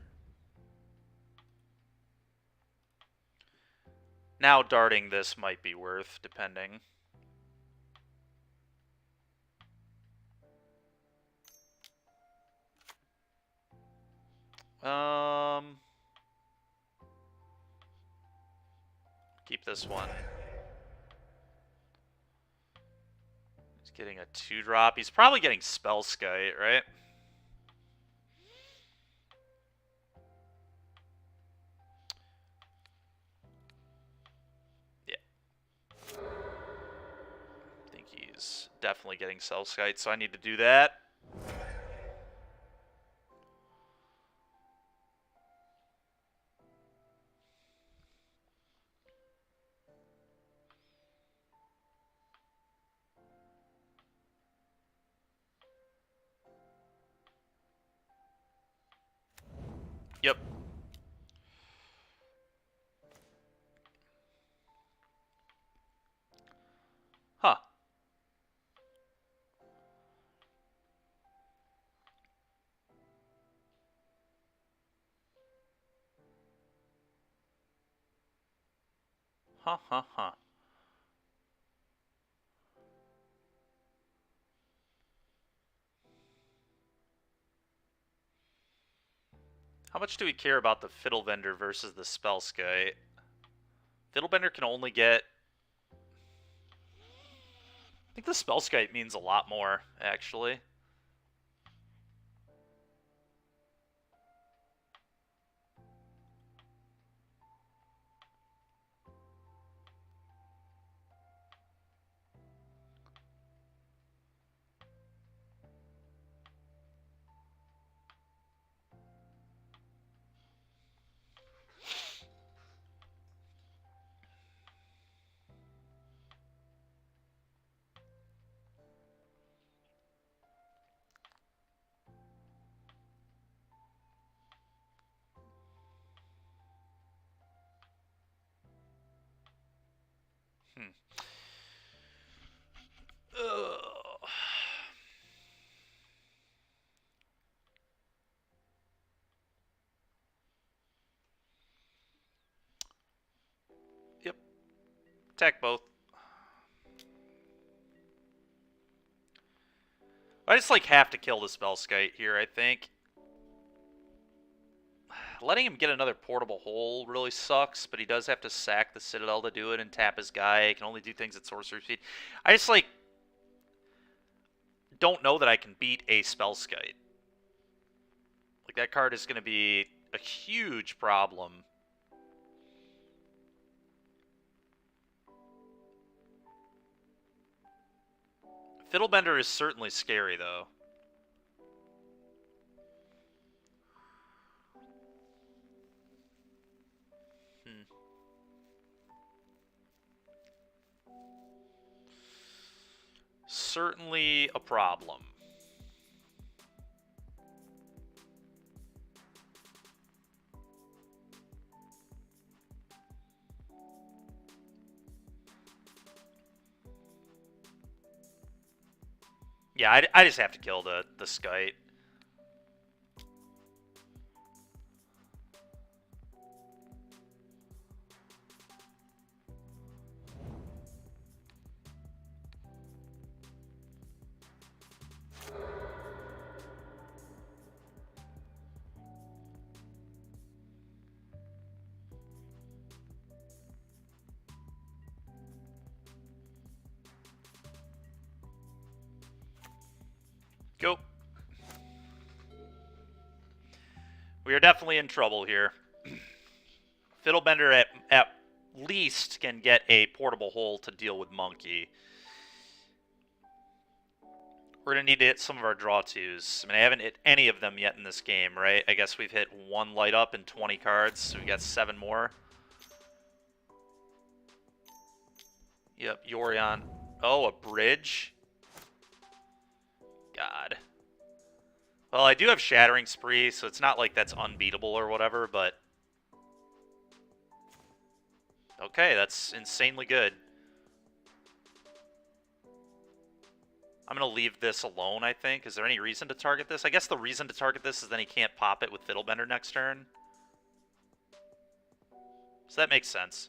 Now darting this might be worth, depending. Keep this one. He's getting a 2-drop. He's probably getting Spellskite, right? Yeah. I think he's definitely getting Spellskite, so I need to do that. Yep. Huh. Huh. How much do we care about the Fiddlebender versus the Spellskite? Fiddlebender can only get... I think the Spellskite means a lot more, actually. Yep. Attack both. I just like have to kill the Spellskite here, I think. Letting him get another portable hole really sucks, but he does have to sack the Citadel to do it and tap his guy. He can only do things at sorcery speed. I just like don't know that I can beat a Spellskite. Like that card is going to be a huge problem. Fiddlebender is certainly scary, though. Certainly a problem. Yeah, I just have to kill the Skite. Go. We are definitely in trouble here. Fiddlebender at least can get a portable hole to deal with Monkey. We're going to need to hit some of our draw twos. I mean, I haven't hit any of them yet in this game, right? I guess we've hit one light up and 20 cards, so we got 7 more. Yep, Yorion. Oh, a bridge? God. Well, I do have Shattering Spree, so it's not like that's unbeatable or whatever, but... Okay, that's insanely good. I'm going to leave this alone, I think. Is there any reason to target this? I guess the reason to target this is then he can't pop it with Fiddlebender next turn. So that makes sense.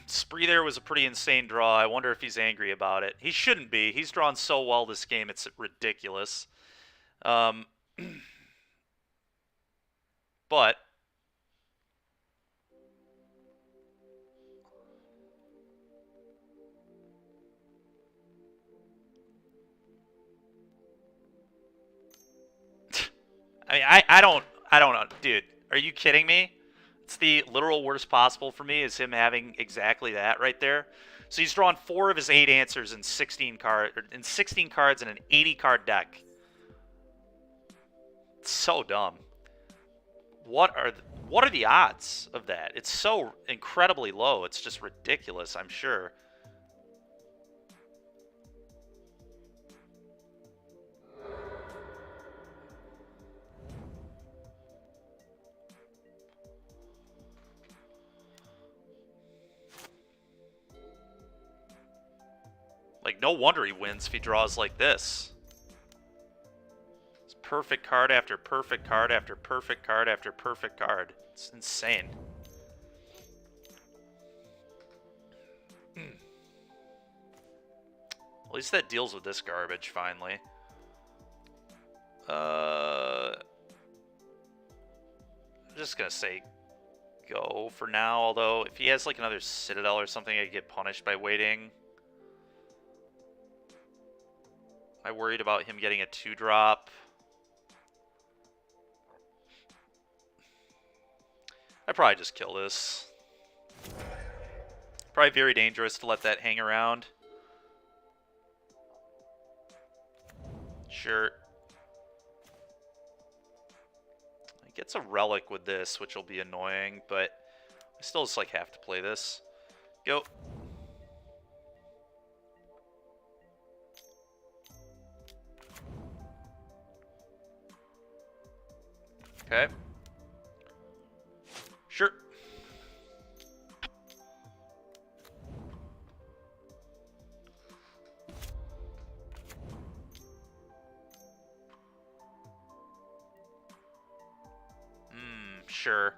Spree there was a pretty insane draw. I wonder if he's angry about it. He shouldn't be. He's drawn so well this game, it's ridiculous. But I mean, I don't know, dude. Are you kidding me? It's the literal worst possible for me is him having exactly that right there. So he's drawn 4 of his 8 answers in 16 cards in an 80 card deck. It's so dumb. What are the odds of that? It's so incredibly low. It's just ridiculous, I'm sure. Like, no wonder he wins if he draws like this. It's perfect card after perfect card after perfect card after perfect card. It's insane. At least that deals with this garbage, finally. I'm just gonna say go for now, although if he has like another Citadel or something, I'd get punished by waiting. Am I worried about him getting a 2-drop? I'd probably just kill this. Probably very dangerous to let that hang around. Sure. He gets a relic with this, which will be annoying, but I still just like have to play this. Go. Okay. Sure. Sure.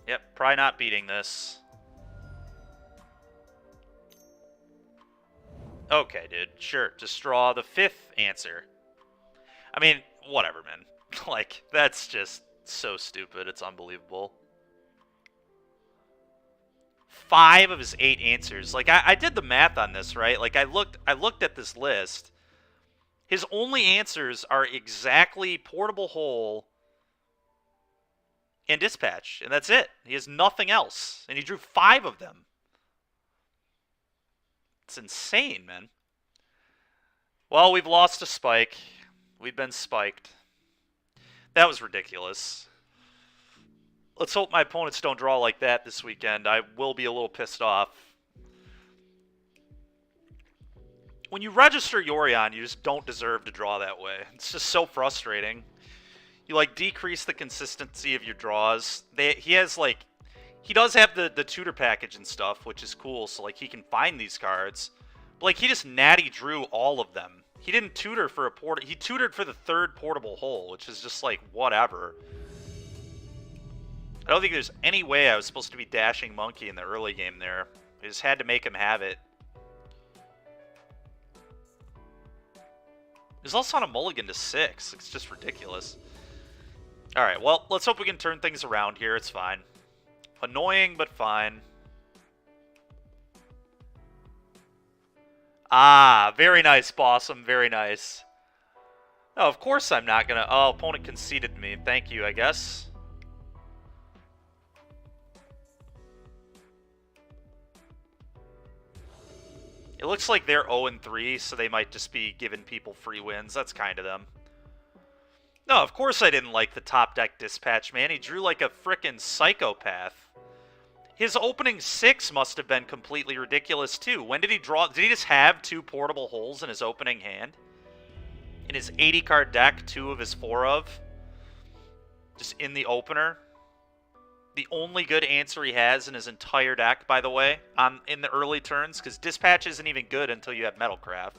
Yep, probably not beating this. Okay, dude. Sure. Just draw the 5th answer. I mean, whatever, man. Like, that's just so stupid. It's unbelievable. 5 of his 8 answers. Like, I did the math on this, right? Like, I looked at this list. His only answers are exactly Portable Hole and Dispatch, and that's it. He has nothing else, and he drew 5 of them. It's insane, man. Well, we've lost a spike. We've been spiked. That was ridiculous. Let's hope my opponents don't draw like that this weekend. I will be a little pissed off. When you register Yorion, you just don't deserve to draw that way. It's just so frustrating. You, like, decrease the consistency of your draws. He has, like... He does have the tutor package and stuff, which is cool, so, like, he can find these cards. But, like, he just natty drew all of them. He didn't tutor for a port... He tutored for the 3rd Portable Hole, which is just, like, whatever. I don't think there's any way I was supposed to be dashing Monkey in the early game there. I just had to make him have it. He's also on a mulligan to 6. It's just ridiculous. Alright, well, let's hope we can turn things around here. It's fine. Annoying, but fine. Ah, very nice, Bossum. Very nice. Oh, of course I'm not gonna... Oh, opponent conceded me. Thank you, I guess. It looks like they're 0-3, so they might just be giving people free wins. That's kind of them. No, of course I didn't like the top deck Dispatch, man. He drew like a frickin' psychopath. His opening 6 must have been completely ridiculous, too. When did he draw? Did he just have 2 Portable Holes in his opening hand? In his 80-card deck, 2 of his 4 of? Just in the opener? The only good answer he has in his entire deck, by the way, in the early turns, because Dispatch isn't even good until you have Metalcraft.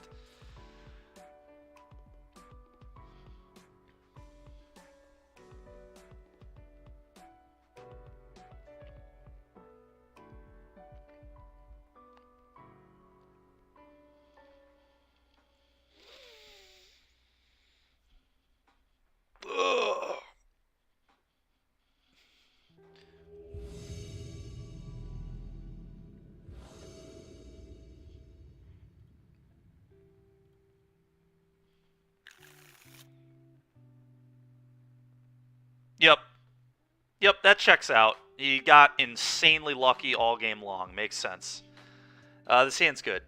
Ugh. Yep. Yep, that checks out. He got insanely lucky all game long. Makes sense. This hand's good.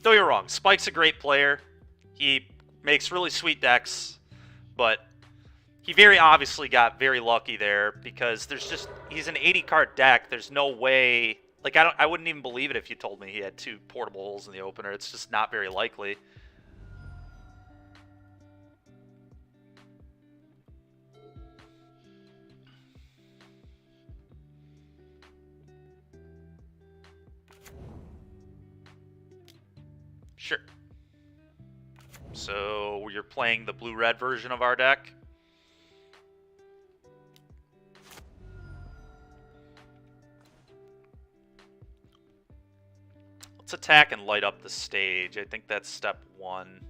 Don't get me wrong, Spike's a great player. He makes really sweet decks, but he very obviously got very lucky there because there's just he's an 80-card deck. There's no way. Like, I wouldn't even believe it if you told me he had 2 Portable Holes in the opener. It's just not very likely. Sure. So you're playing the blue-red version of our deck? Let's attack and light up the stage. I think that's step 1.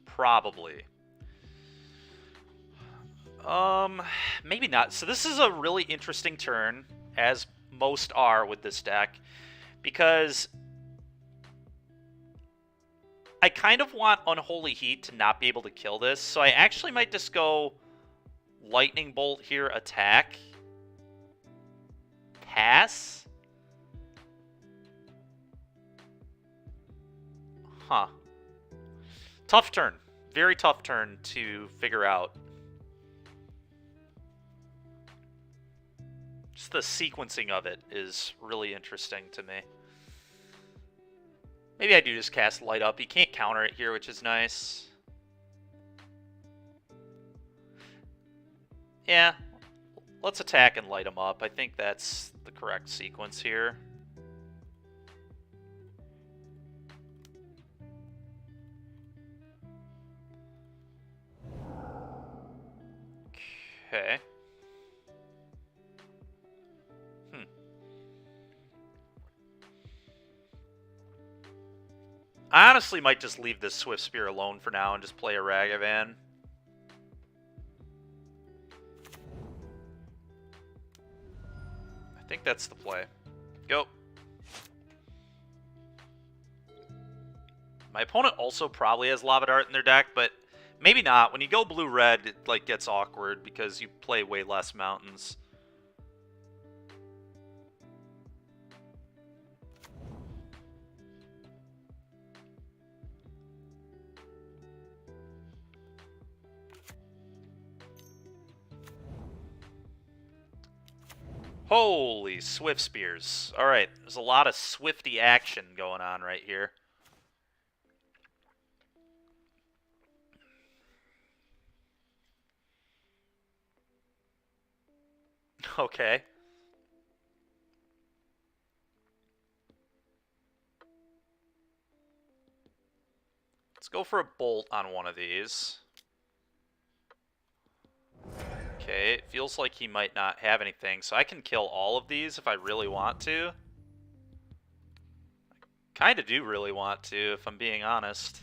Probably. Maybe not. So this is a really interesting turn, as most are with this deck, because I kind of want Unholy Heat to not be able to kill this, so I actually might just go Lightning Bolt here, attack, pass. Huh. Tough turn. Very tough turn to figure out. Just the sequencing of it is really interesting to me. Maybe I do just cast Light Up. He can't counter it here, which is nice. Yeah. Let's attack and light him up. I think that's the correct sequence here. Okay. I honestly might just leave this Swift Spear alone for now and just play a Ragavan. I think that's the play. Go. My opponent also probably has Lava Dart in their deck, but maybe not. When you go blue-red, it like gets awkward because you play way less mountains. Holy Swift Spears. Alright, there's a lot of Swifty action going on right here. Okay. Let's go for a bolt on one of these. Okay, it feels like he might not have anything, so I can kill all of these if I really want to. I kind of do really want to, if I'm being honest.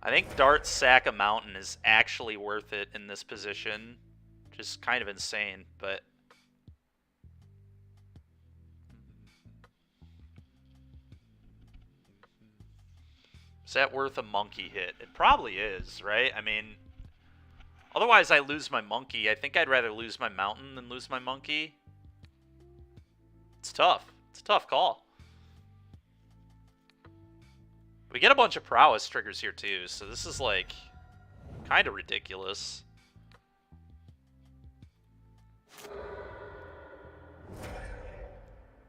I think Dart Sack a Mountain is actually worth it in this position. Which is kind of insane, but... Is that worth a monkey hit? It probably is, right? I mean... Otherwise, I lose my monkey. I think I'd rather lose my mountain than lose my monkey. It's tough. It's a tough call. We get a bunch of prowess triggers here, too, so this is, like, kind of ridiculous.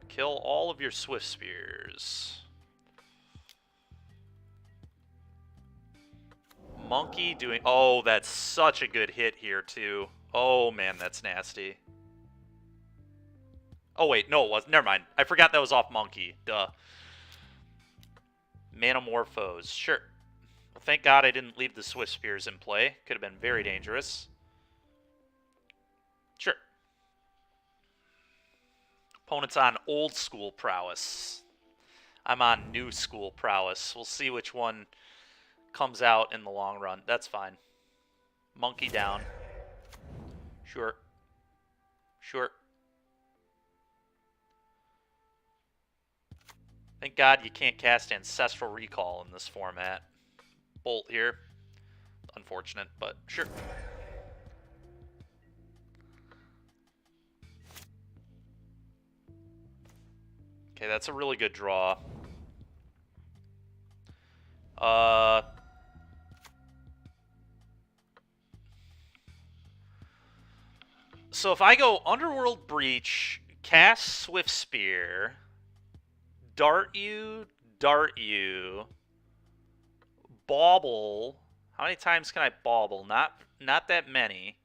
Kill all of your Swift Spears. Monkey doing... Oh, that's such a good hit here, too. Oh, man, that's nasty. Oh, wait, no, it wasn't. Never mind. I forgot that was off Monkey. Duh. Manamorphose. Sure. Well, thank God I didn't leave the Swift Spears in play. Could have been very dangerous. Sure. Opponent's on old school prowess. I'm on new school prowess. We'll see which one comes out in the long run. That's fine. Monkey down. Sure. Sure. Thank God you can't cast Ancestral Recall in this format. Bolt here. Unfortunate, but sure. Okay, that's a really good draw. So if I go Underworld Breach, cast Swift Spear, dart you, bauble. How many times can I bauble? Not that many.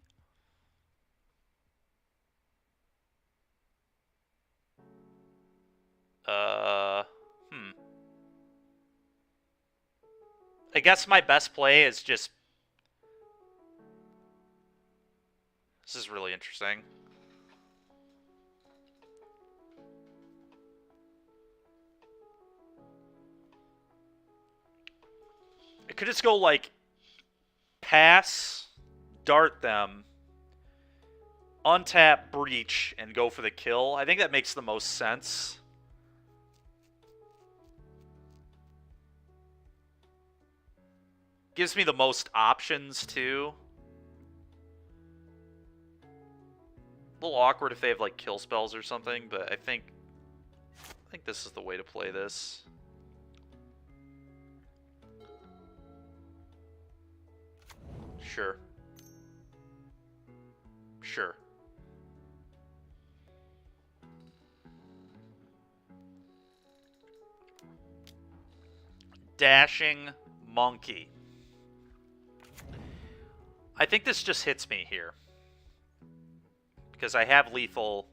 I guess my best play is just... This is really interesting. I could just go, like, pass, dart them, untap, breach, and go for the kill. I think that makes the most sense. Gives me the most options, too. A little awkward if they have, like, kill spells or something, but I think this is the way to play this. Sure. Sure. Dashing monkey. I think this just hits me here. Because I have lethal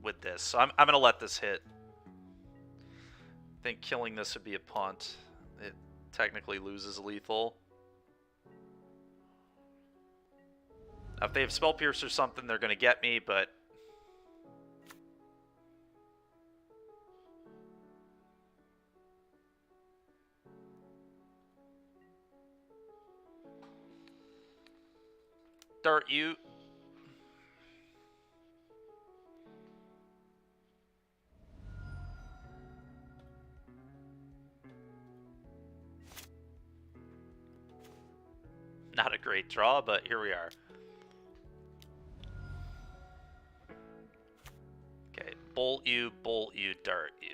with this. So I'm going to let this hit. I think killing this would be a punt. It technically loses lethal. Now, if they have Spell Pierce or something, they're going to get me, but... Dart you. Not a great draw, but here we are. Okay, bolt you, dart you.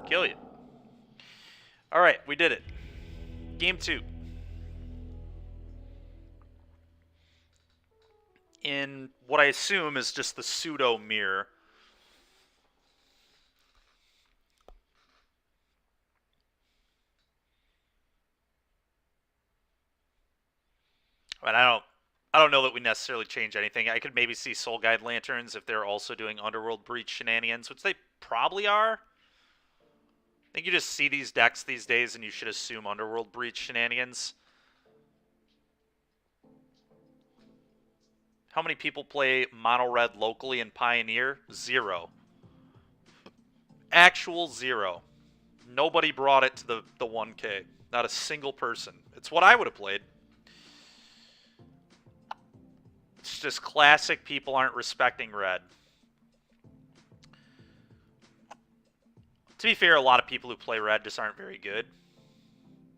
Kill you. Alright, we did it. Game 2. In what I assume is just the pseudo mirror. But I don't know that we necessarily change anything. I could maybe see Soul Guide Lanterns if they're also doing Underworld Breach shenanigans, which they probably are. I think you just see these decks these days and you should assume Underworld Breach shenanigans. How many people play Mono Red locally in Pioneer? 0. Actual 0. Nobody brought it to the 1K. Not a single person. It's what I would have played. It's just classic people aren't respecting red. To be fair, a lot of people who play red just aren't very good,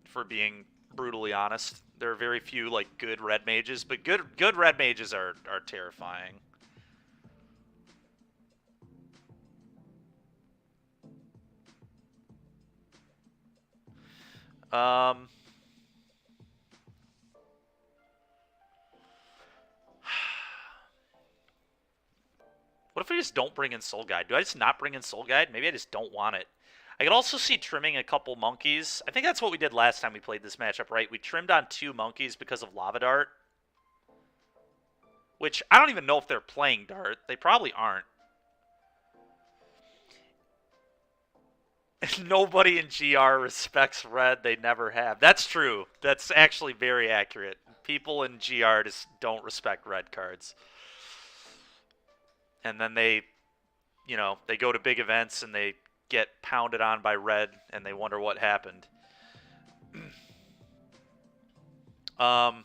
for being brutally honest. There are very few, like, good red mages, but good red mages are terrifying. What if we just don't bring in Soul Guide? Do I just not bring in Soul Guide? Maybe I just don't want it. I could also see trimming a couple monkeys. I think that's what we did last time we played this matchup, right? We trimmed on 2 monkeys because of Lava Dart. Which, I don't even know if they're playing Dart. They probably aren't. Nobody in GR respects red. They never have. That's true. That's actually very accurate. People in GR just don't respect red cards. And then they, you know, they go to big events and they get pounded on by red and they wonder what happened. Did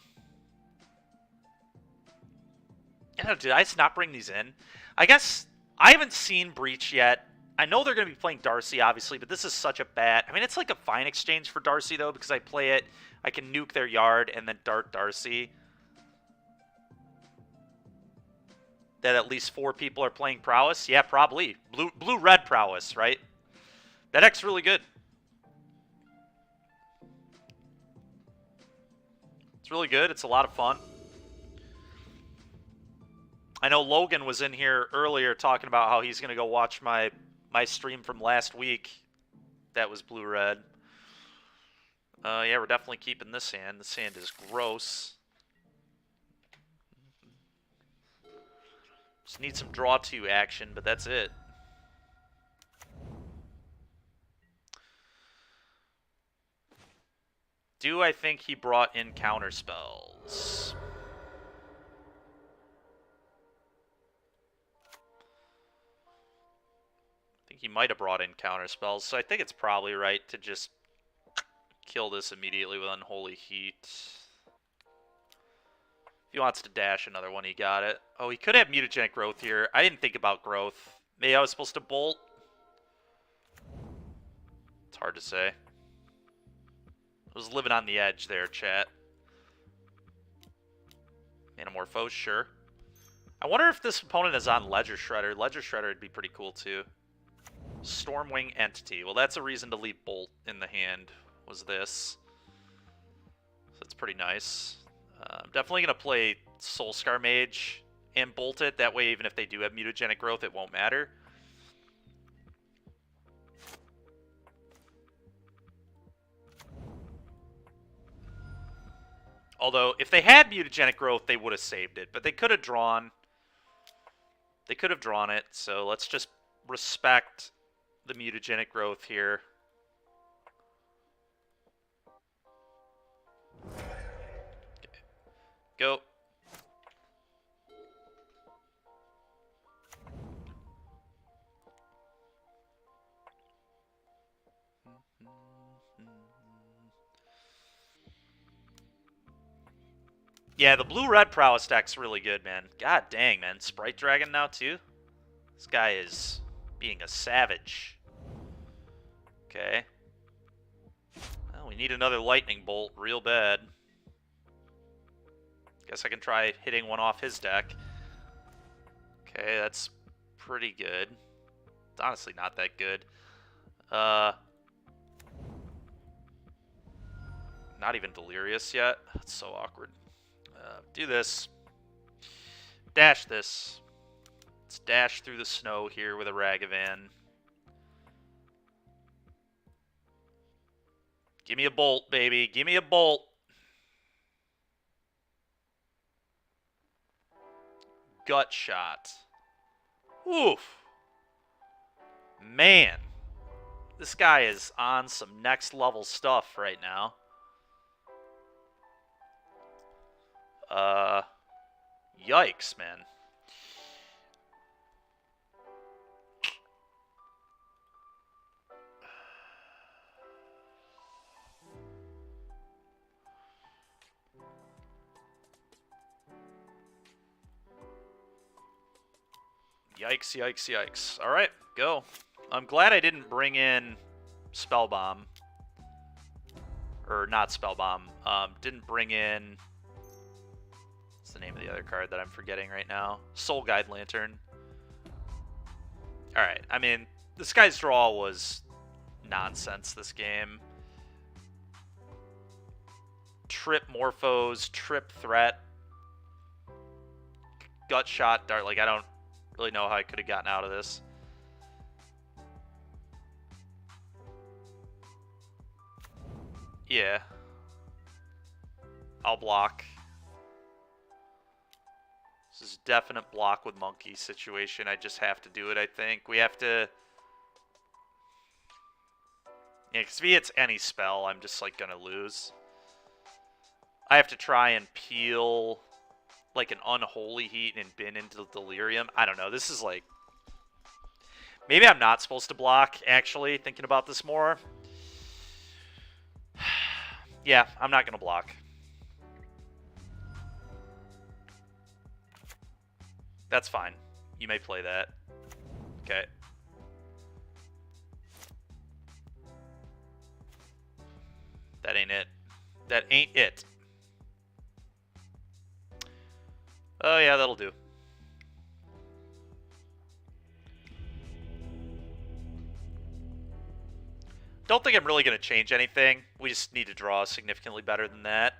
I just not bring these in? I guess I haven't seen Breach yet. I know they're going to be playing Darcy, obviously, but this is such a bad... I mean, it's like a fine exchange for Darcy, though, because I play it, I can nuke their yard and then dart Darcy. That at least 4 people are playing Prowess? Yeah, probably. Blue Red Prowess, right? That deck's really good. really good. It's a lot of fun. I know Logan was in here earlier talking about how he's going to go watch my stream from last week. That was blue-red. Yeah, we're definitely keeping this hand. This hand is gross. Just need some draw 2 action, but that's it. Do I think he brought in counter spells? I think he might have brought in counter spells, so I think it's probably right to just kill this immediately with Unholy Heat. If he wants to dash another one, he got it. Oh, he could have Mutagenic Growth here. I didn't think about Growth. Maybe I was supposed to Bolt. It's hard to say. I was living on the edge there, chat. Anamorphose, sure. I wonder if this opponent is on Ledger Shredder. Ledger Shredder would be pretty cool, too. Stormwing Entity. Well, that's a reason to leave Bolt in the hand, was this. So that's pretty nice. I'm definitely going to play Soulscar Mage and Bolt it. That way, even if they do have Mutagenic Growth, it won't matter. Although, if they had Mutagenic Growth, they would have saved it. But they could have drawn... They could have drawn it, so let's just respect the Mutagenic Growth here. Okay. Go. Yeah, the blue-red Prowess deck's really good, man. God dang, man. Sprite Dragon now, too? This guy is being a savage. Okay. Well, we need another Lightning Bolt real bad. Guess I can try hitting one off his deck. Okay, that's pretty good. It's honestly not that good. Not even Delirious yet. That's so awkward. Do this. Dash this. Let's dash through the snow here with a Ragavan. Give me a bolt, baby. Give me a bolt. Gut shot. Oof. Man. This guy is on some next level stuff right now. Yikes, man. Yikes, yikes, yikes. Alright, go. I'm glad I didn't bring in Spellbomb. Or not Spellbomb. Didn't bring in... What's the name of the other card that I'm forgetting right now? Soul Guide Lantern. Alright, I mean, this guy's draw was nonsense this game. Trip Morphos, Trip Threat, Gut Shot, Dart. Like, I don't really know how I could have gotten out of this. Yeah. I'll block. This is a definite block with monkey situation. I just have to do it, I think. We have to... Yeah, because if he hits any spell, I'm just, like, gonna lose. I have to try and peel, like, an Unholy Heat and bin into the Delirium. I don't know. This is, like... Maybe I'm not supposed to block, actually, thinking about this more. Yeah, I'm not gonna block. That's fine. You may play that. Okay. That ain't it. That ain't it. Oh, yeah, that'll do. Don't think I'm really going to change anything. We just need to draw significantly better than that.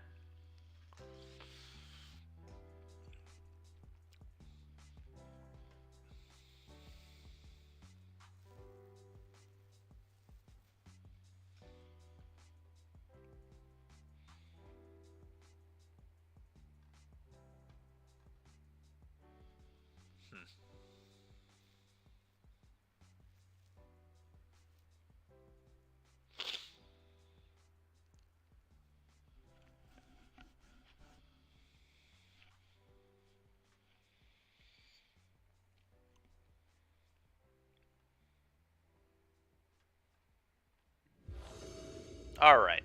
All right.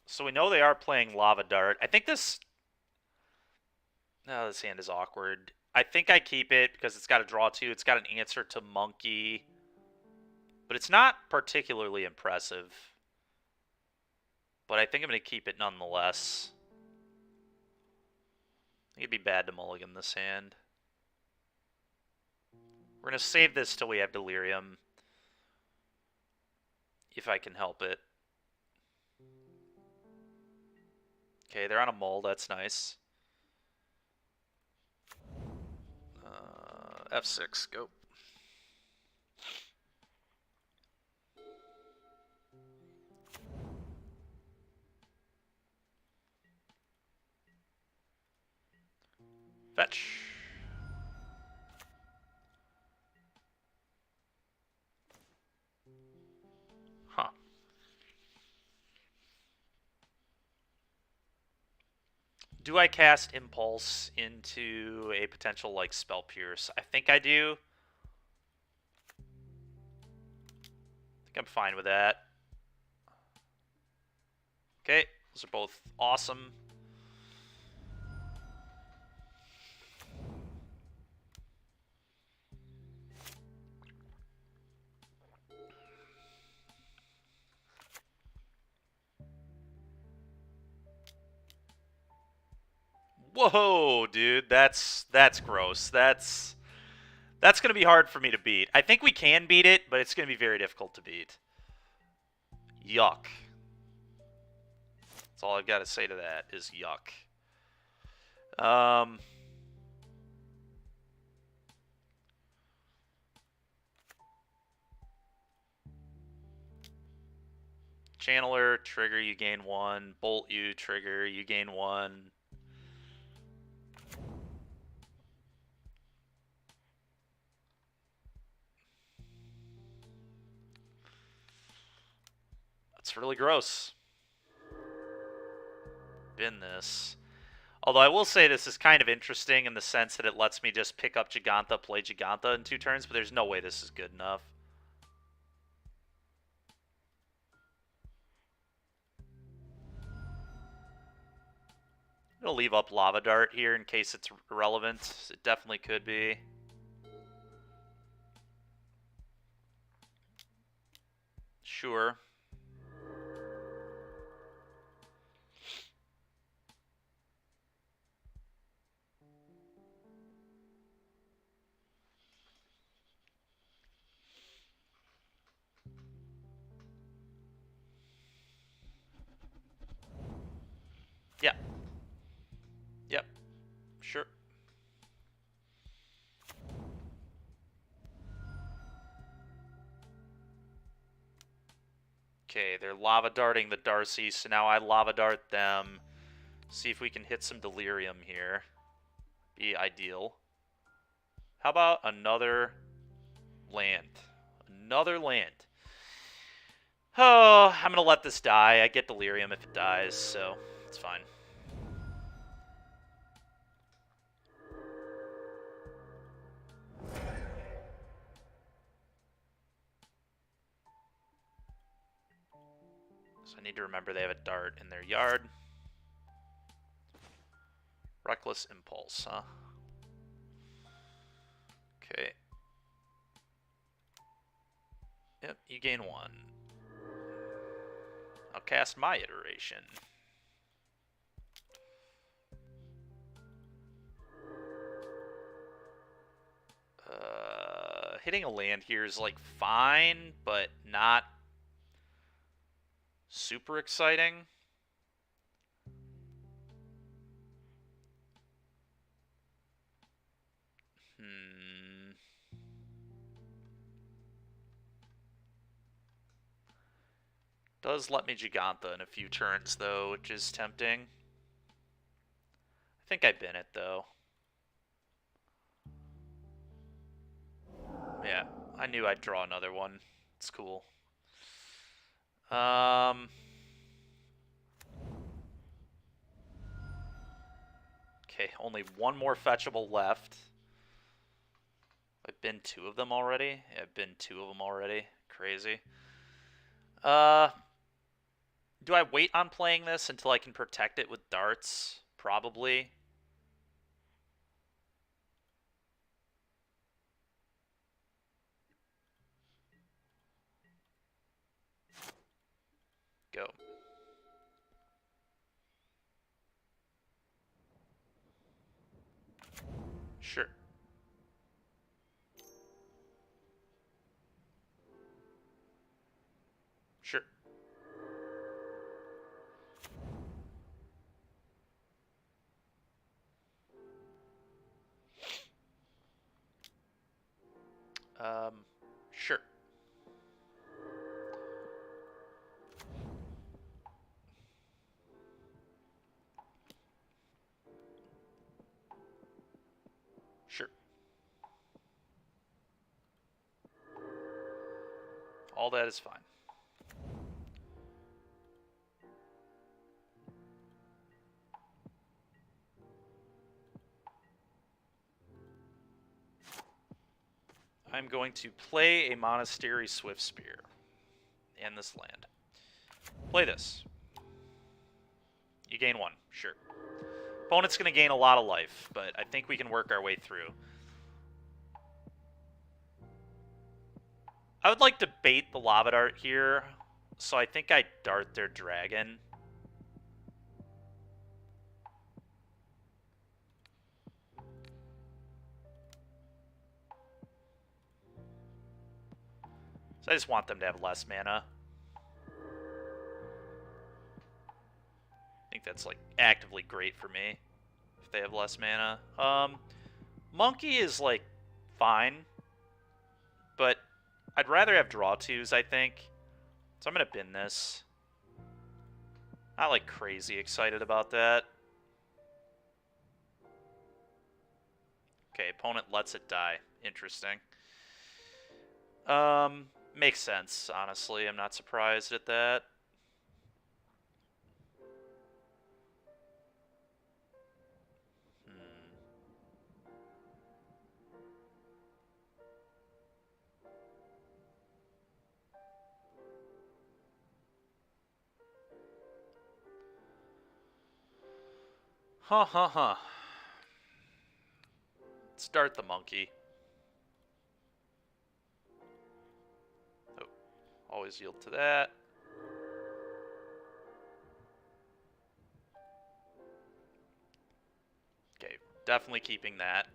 So we know they are playing Lava Dart. I think this... No, this hand is awkward. I think I keep it because it's got a draw 2. It's got an answer to Monkey. But it's not particularly impressive. But I think I'm going to keep it nonetheless. I think it'd be bad to mulligan this hand. We're going to save this till we have Delirium. If I can help it. Okay, they're on a mull. That's nice. F6, go. Fetch. Huh. Do I cast Impulse into a potential, like, Spell Pierce? I think I do. I think I'm fine with that. Okay, those are both awesome. Whoa, dude, that's gross. That's going to be hard for me to beat. I think we can beat it, but it's going to be very difficult to beat. Yuck. That's all I've got to say to that is yuck. Channeler, trigger, you gain 1. Bolt you, trigger, you gain 1. That's really gross. Bin this. Although I will say this is kind of interesting in the sense that it lets me just pick up Giganta, play Giganta in 2 turns, but there's no way this is good enough. I'm going to leave up Lava Dart here in case it's relevant. It definitely could be. Sure. Yeah. Yep. Sure. Okay, they're Lava Darting the Darcy, so now I Lava Dart them. See if we can hit some Delirium here. Be ideal. How about another land? Another land. Oh, I'm going to let this die. I get Delirium if it dies, so it's fine. So I need to remember they have a dart in their yard. Reckless Impulse, huh? Okay. Yep, you gain 1. I'll cast my iteration. Hitting a land here is, like, fine, but not super exciting. Does let me Giganta in a few turns, though, which is tempting. I think I bin it, though. Yeah, I knew I'd draw another one. It's cool. Okay, only one more fetchable left. If I been 2 of them already? Yeah, been 2 of them already. Crazy. Do I wait on playing this until I can protect it with darts? Probably. Go. Sure. Sure. Sure. Sure. All that is fine. I'm going to play a Monastery Swift Spear in this land. Play this. You gain 1, sure. Opponent's going to gain a lot of life, but I think we can work our way through. I would like to bait the Lava Dart here, so I think I dart their dragon. So I just want them to have less mana. I think that's like actively great for me if they have less mana. Monkey is like fine, but I'd rather have draw 2s, I think. So I'm gonna bin this. Not like crazy excited about that. Okay, opponent lets it die. Interesting. Makes sense, honestly. I'm not surprised at that. Huh, huh, huh. Start the monkey. Oh, always yield to that. Okay, definitely keeping that.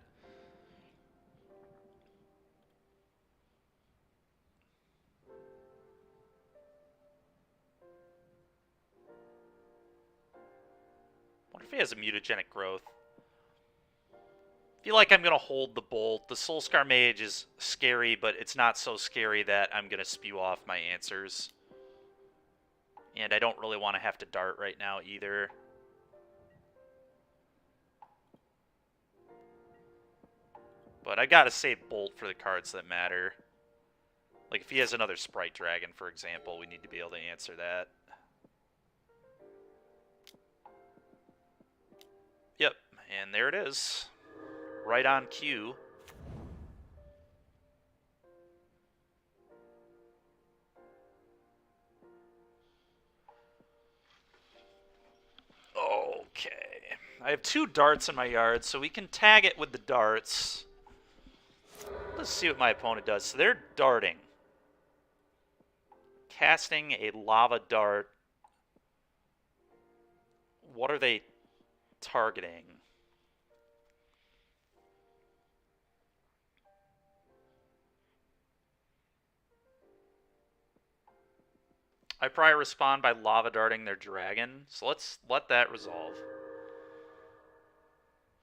Wonder if he has a mutagenic growth. Feel like I'm going to hold the bolt. The Soulscar Mage is scary, but it's not so scary that I'm going to spew off my answers. And I don't really want to have to dart right now either. But I gotta save Bolt for the cards that matter. Like if he has another Sprite Dragon, for example, we need to be able to answer that. Yep, and there it is. Right on cue. Okay. I have 2 darts in my yard, so we can tag it with the darts. Let's see what my opponent does. So they're darting. Casting a lava dart. What are they targeting? I probably respond by lava darting their dragon. So let's let that resolve.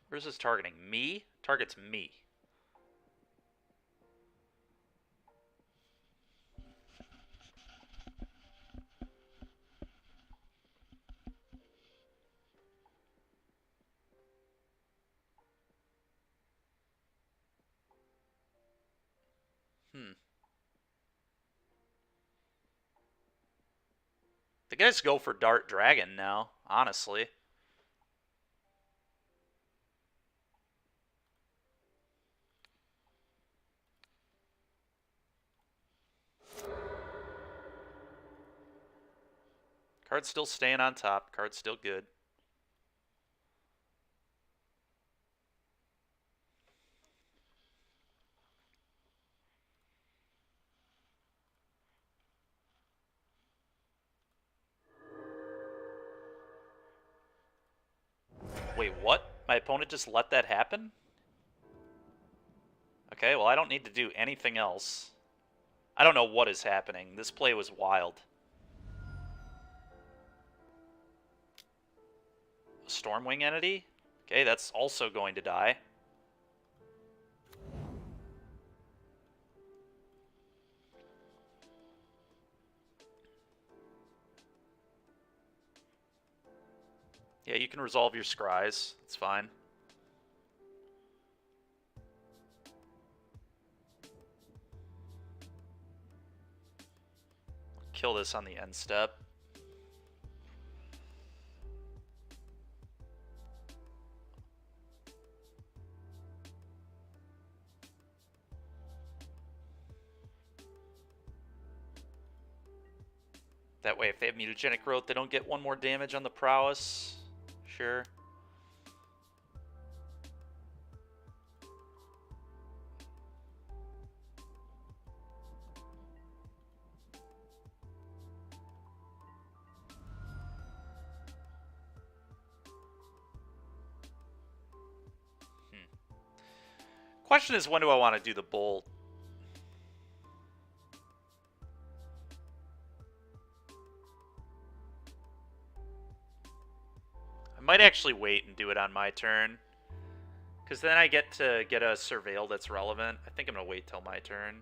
Where's this targeting? Me? Targets me. The guys go for Dart Dragon now, honestly. Card's still staying on top. Card's still good. Wait, what? My opponent just let that happen? Okay, well, I don't need to do anything else. I don't know what is happening. This play was wild. A Stormwing entity? Okay, that's also going to die. Yeah, you can resolve your scries. It's fine. Kill this on the end step. That way, if they have mutagenic growth, they don't get one more damage on the prowess. Sure. Question is, when do I want to do the bolt? I might actually wait and do it on my turn, because then I get to get a surveil that's relevant. I think I'm going to wait till my turn.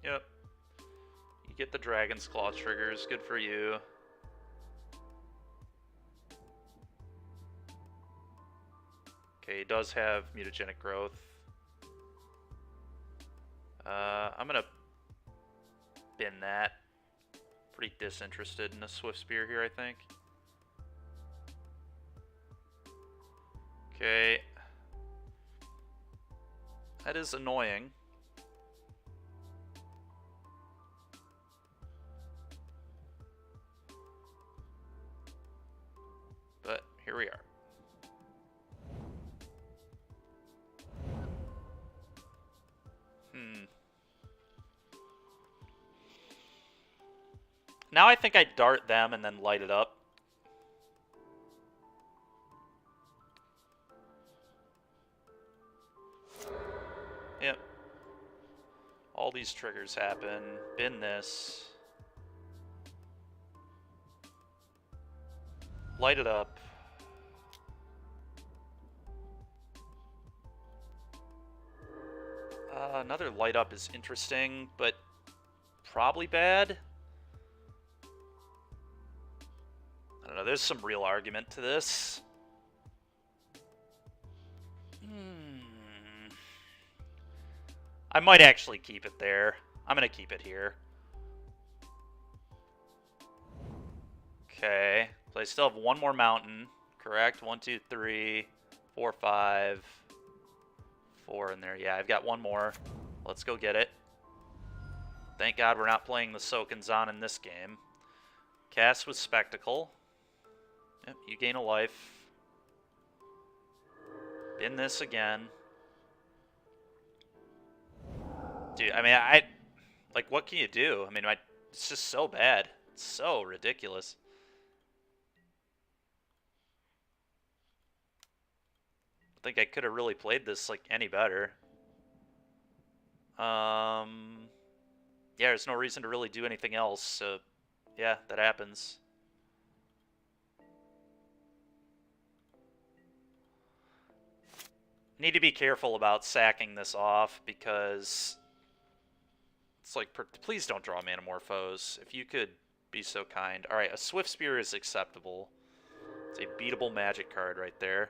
Yep. You get the Dragon's Claw triggers. Good for you. Okay, he does have mutagenic growth. I'm going to bin that. Pretty disinterested in a Swift Spear here, I think. Okay. That is annoying. But here we are. Now I think I dart them and then light it up. Yep. All these triggers happen. Bin this. Light it up. Another light up is interesting, but probably bad. I don't know, there's some real argument to this. I might actually keep it there. I'm going to keep it here. Okay, so I still have one more mountain, correct? 1, 2, 3, 4, 5, 4 in there. Yeah, I've got one more. Let's go get it. Thank God we're not playing the Sokenzan in this game. Cast with Spectacle. Yep, you gain a life. Bin this again. Dude, I mean, like, what can you do? I mean, it's just so bad. It's so ridiculous. I think I could have really played this, like, any better. Yeah, there's no reason to really do anything else, so, yeah, that happens. Need to be careful about sacking this off, because it's like, please don't draw Manamorphose. If you could be so kind. Alright, a Swift Spear is acceptable. It's a beatable magic card right there.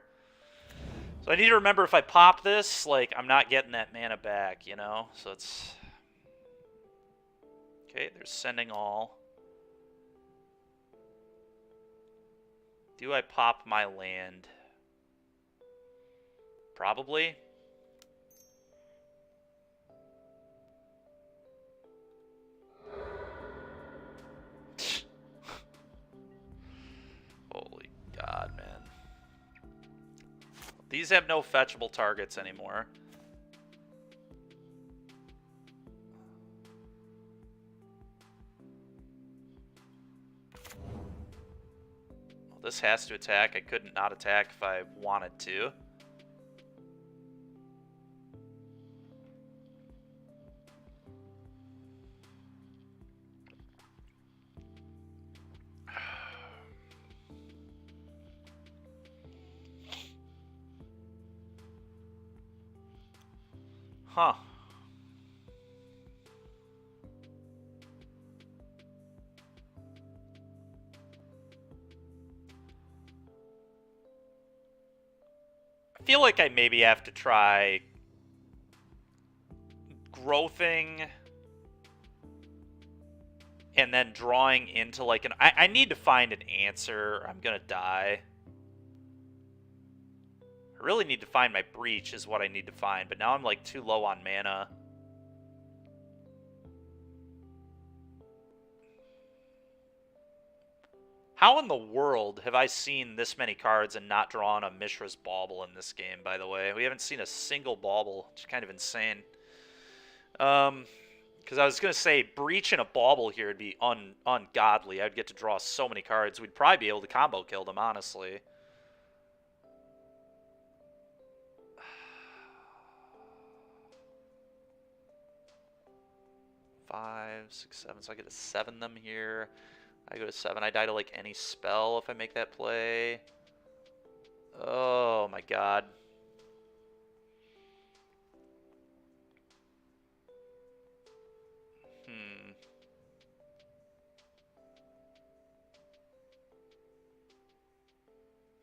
So I need to remember, if I pop this, like, I'm not getting that mana back, you know? So it's... Okay, there's Sending All. Do I pop my land? Probably. Holy God, man. These have no fetchable targets anymore. Well, this has to attack. I couldn't not attack if I wanted to. Huh. I feel like I maybe have to try growthing and then drawing into like an... I need to find an answer or I'm gonna die. I really need to find my breach is what I need to find, but now I'm like too low on mana. How in the world have I seen this many cards and not drawn a Mishra's Bauble in this game, by the way? We haven't seen a single Bauble, which is kind of insane. Because I was going to say, Breach and a Bauble here would be ungodly. I'd get to draw so many cards. We'd probably be able to combo kill them, honestly. Five, six, seven. So I get to 7 them here. I go to 7. I die to like any spell if I make that play. Oh my God.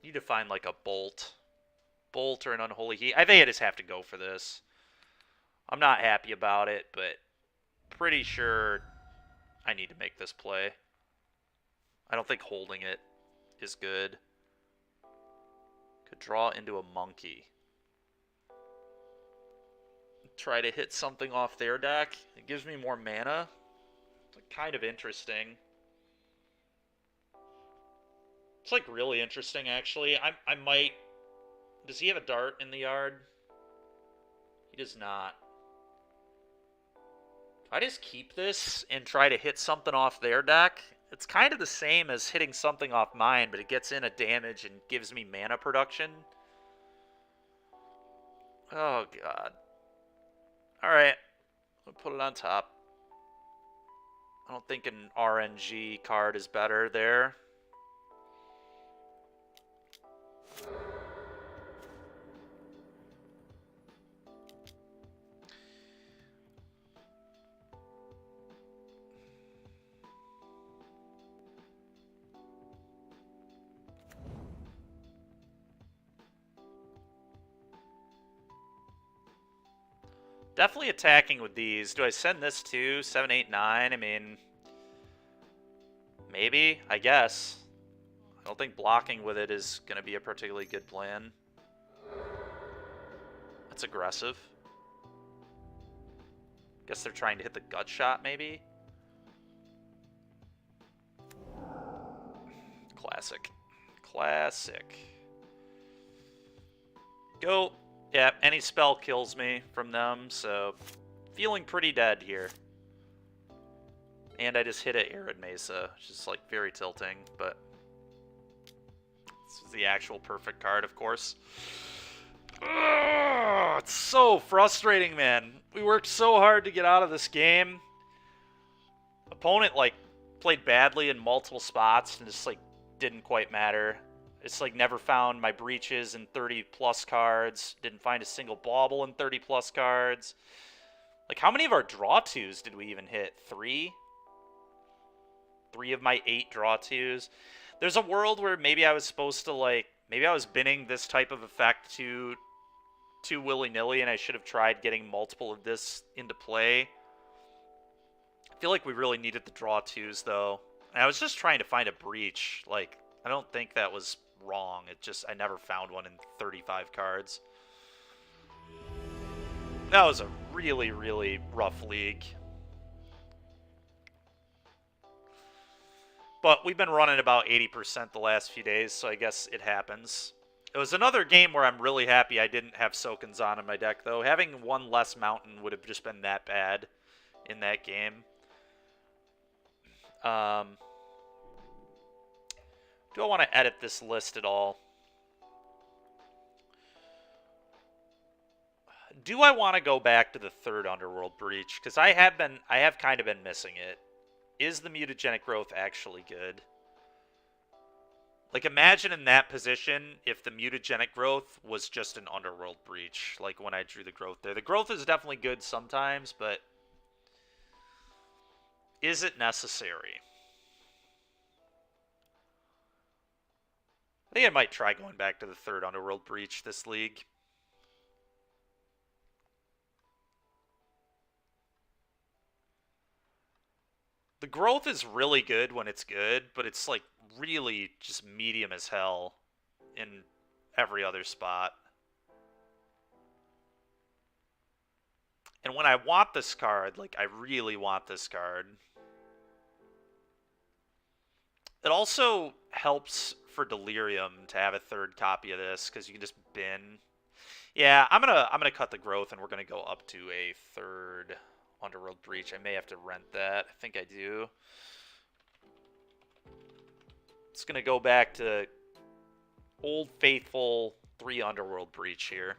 Need to find like a bolt. Bolt or an unholy heat. I think I just have to go for this. I'm not happy about it, but pretty sure I need to make this play. I don't think holding it is good. Could draw into a monkey. Try to hit something off their deck. It gives me more mana. It's like kind of interesting. It's like really interesting, actually. I might... Does he have a dart in the yard? He does not. If I just keep this and try to hit something off their deck, it's kind of the same as hitting something off mine, but it gets in a damage and gives me mana production. Oh, God. Alright. I'll put it on top. I don't think an RNG card is better there. Definitely attacking with these. Do I send this to 7, 8, 9? I mean, maybe, I guess. I don't think blocking with it is going to be a particularly good plan. That's aggressive. Guess they're trying to hit the gut shot, maybe? Classic. Classic. Go. Yeah, any spell kills me from them, so feeling pretty dead here. And I just hit an Arid Mesa, which is like very tilting, but this is the actual perfect card, of course. Ugh, it's so frustrating, man. We worked so hard to get out of this game. Opponent like played badly in multiple spots and just like didn't quite matter. It's like never found my breaches in 30 plus cards. Didn't find a single bauble in 30 plus cards. Like, how many of our draw twos did we even hit? 3? 3 of my 8 draw twos. There's a world where maybe I was supposed to, like, maybe I was binning this type of effect to willy-nilly, and I should have tried getting multiple of this into play. I feel like we really needed the draw twos, though. And I was just trying to find a breach. Like, I don't think that was wrong. It just, I never found one in 35 cards. That was a really, really rough league. But we've been running about 80% the last few days, so I guess it happens. It was another game where I'm really happy I didn't have Sokens on in my deck, though. Having one less mountain would have just been that bad in that game. Do I want to edit this list at all? Do I want to go back to the third Underworld Breach? Because I have kind of been missing it. Is the mutagenic growth actually good? Like, imagine in that position if the mutagenic growth was just an Underworld Breach, like when I drew the growth there. The growth is definitely good sometimes, but is it necessary? I think I might try going back to the third Underworld Breach this league. The growth is really good when it's good, but it's like really just medium as hell in every other spot. And when I want this card, like I really want this card. It also helps for Delirium to have a third copy of this because you can just bin. Yeah, I'm gonna cut the growth and we're gonna go up to a third Underworld Breach. I may have to rent that. I think I do. It's gonna go back to old faithful 3 Underworld Breach here.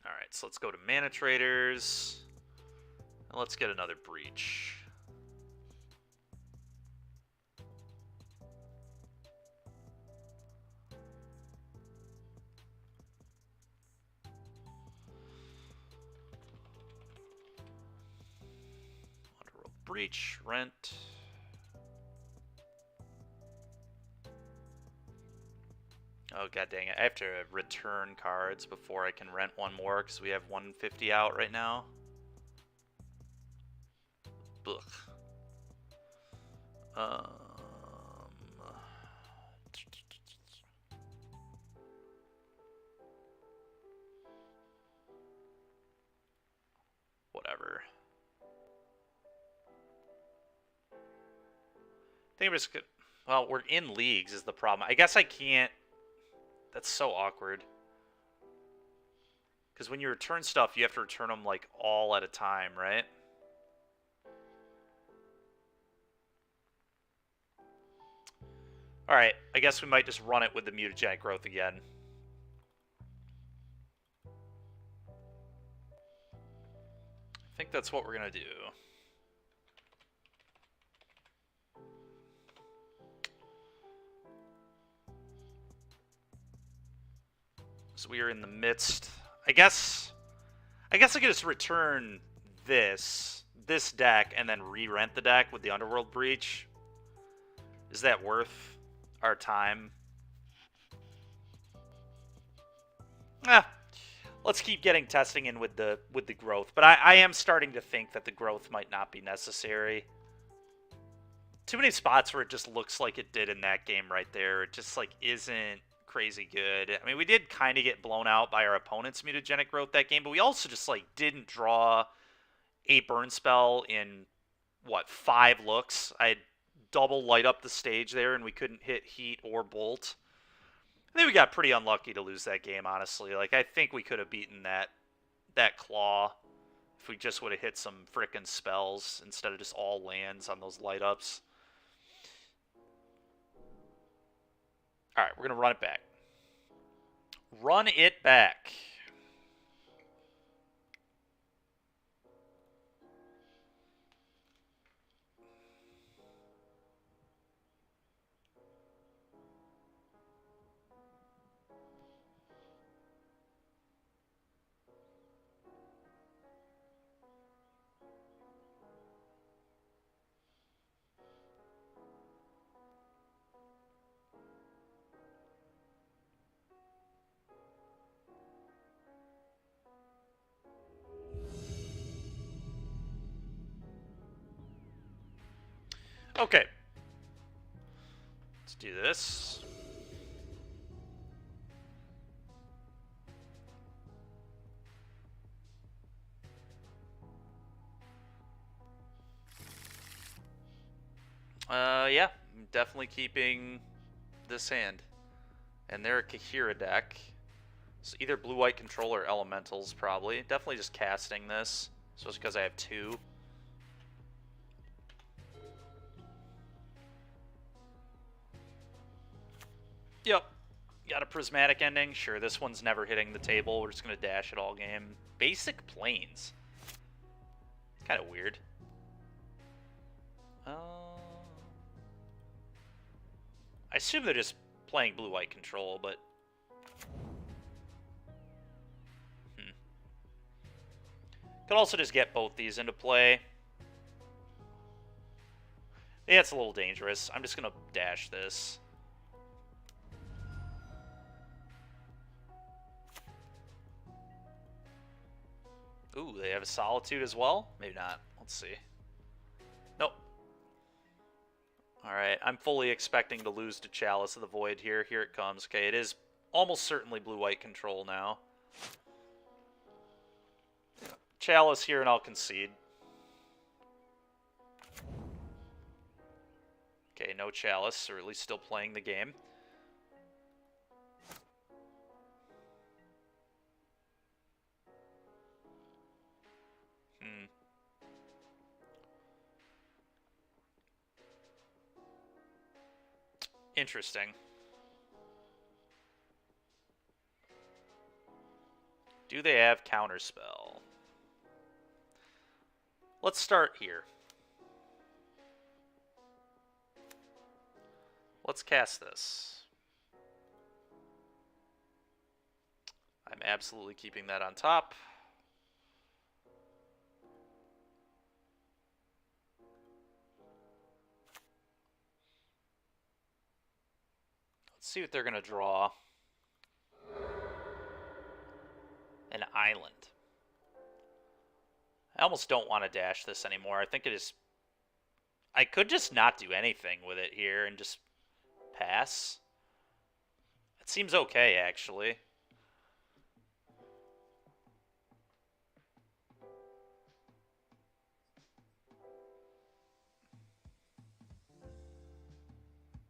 Alright, so let's go to Mana Traders. And let's get another Breach. Underworld Breach, rent. Oh, god dang it. I have to return cards before I can rent one more because we have 150 out right now. Ugh. Whatever. I think I'm just gonna... Well, we're in leagues is the problem. I guess I can't... That's so awkward. Because when you return stuff, you have to return them, like, all at a time, right? Alright, I guess we might just run it with the mutagenic growth again. I think that's what we're going to do. So we are in the midst. I guess I could just return this deck and then re-rent the deck with the Underworld Breach. Is that worth our time? Let's keep getting testing in with the growth. But I am starting to think that the growth might not be necessary. Too many spots where it just looks like it did in that game right there. It just like isn't crazy good. I mean, we did kind of get blown out by our opponent's mutagenic growth that game, but we also just like didn't draw a burn spell in what, 5 looks. I had double light up the stage there and we couldn't hit heat or bolt. I think we got pretty unlucky to lose that game, honestly. Like, I think we could have beaten that claw if we just would have hit some frickin' spells instead of just all lands on those light ups. Alright, we're going to run it back. Run it back. Okay. Let's do this. definitely keeping this hand. And they're a Kahira deck. So either blue-white control or elementals, probably. Definitely just casting this, especially because I have 2. Yep. Got a prismatic ending. Sure, this one's never hitting the table. We're just going to dash it all game. Basic planes. Kind of weird. I assume they're just playing blue-white control, but... Could also just get both these into play. Yeah, it's a little dangerous. I'm just going to dash this. Ooh, they have a Solitude as well? Maybe not. Let's see. Nope. Alright, I'm fully expecting to lose to Chalice of the Void here. Here it comes. Okay, it is almost certainly blue-white control now. Chalice here, and I'll concede. Okay, no Chalice, or at least still playing the game. Interesting. Do they have Counterspell? Let's start here. Let's cast this. I'm absolutely keeping that on top. Let's see what they're going to draw. An island. I almost don't want to dash this anymore. I think it is... I could just not do anything with it here and just pass. It seems okay, actually.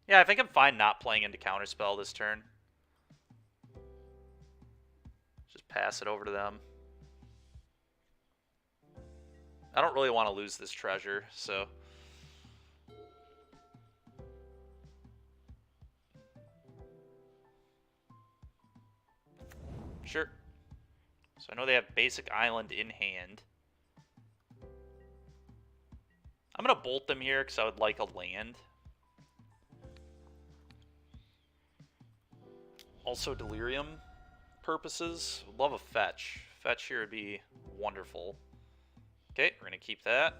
Yeah, I think I'm fine not playing into Counterspell this turn. Just pass it over to them. I don't really want to lose this treasure, so... Sure. So I know they have basic island in hand. I'm going to bolt them here because I would like a land. Also Delirium purposes. Would love a fetch. Fetch here would be wonderful. Okay, we're going to keep that.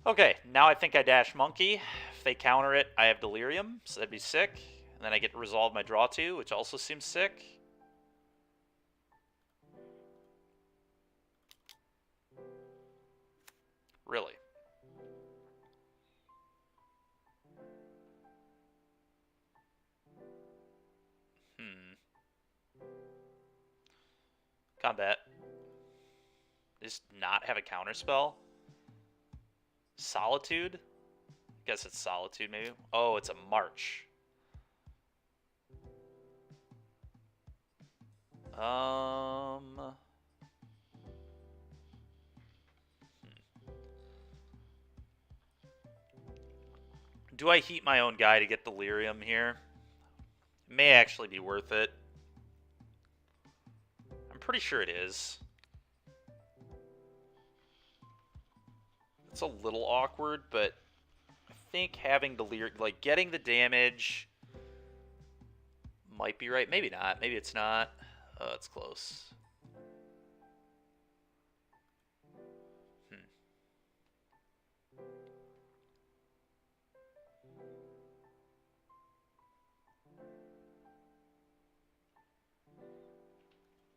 Okay, now I think I dash Monkey. If they counter it, I have Delirium, so that'd be sick. And then I get to resolve my draw 2, which also seems sick. Really? Combat. Just not have a counterspell? Solitude? I guess it's Solitude, maybe. Oh, it's a March. Do I heat my own guy to get Delirium here? It may actually be worth it. I'm pretty sure it is. It's a little awkward, but I think having Delirium, like getting the damage might be right. Maybe not. Maybe it's not. Oh, it's close.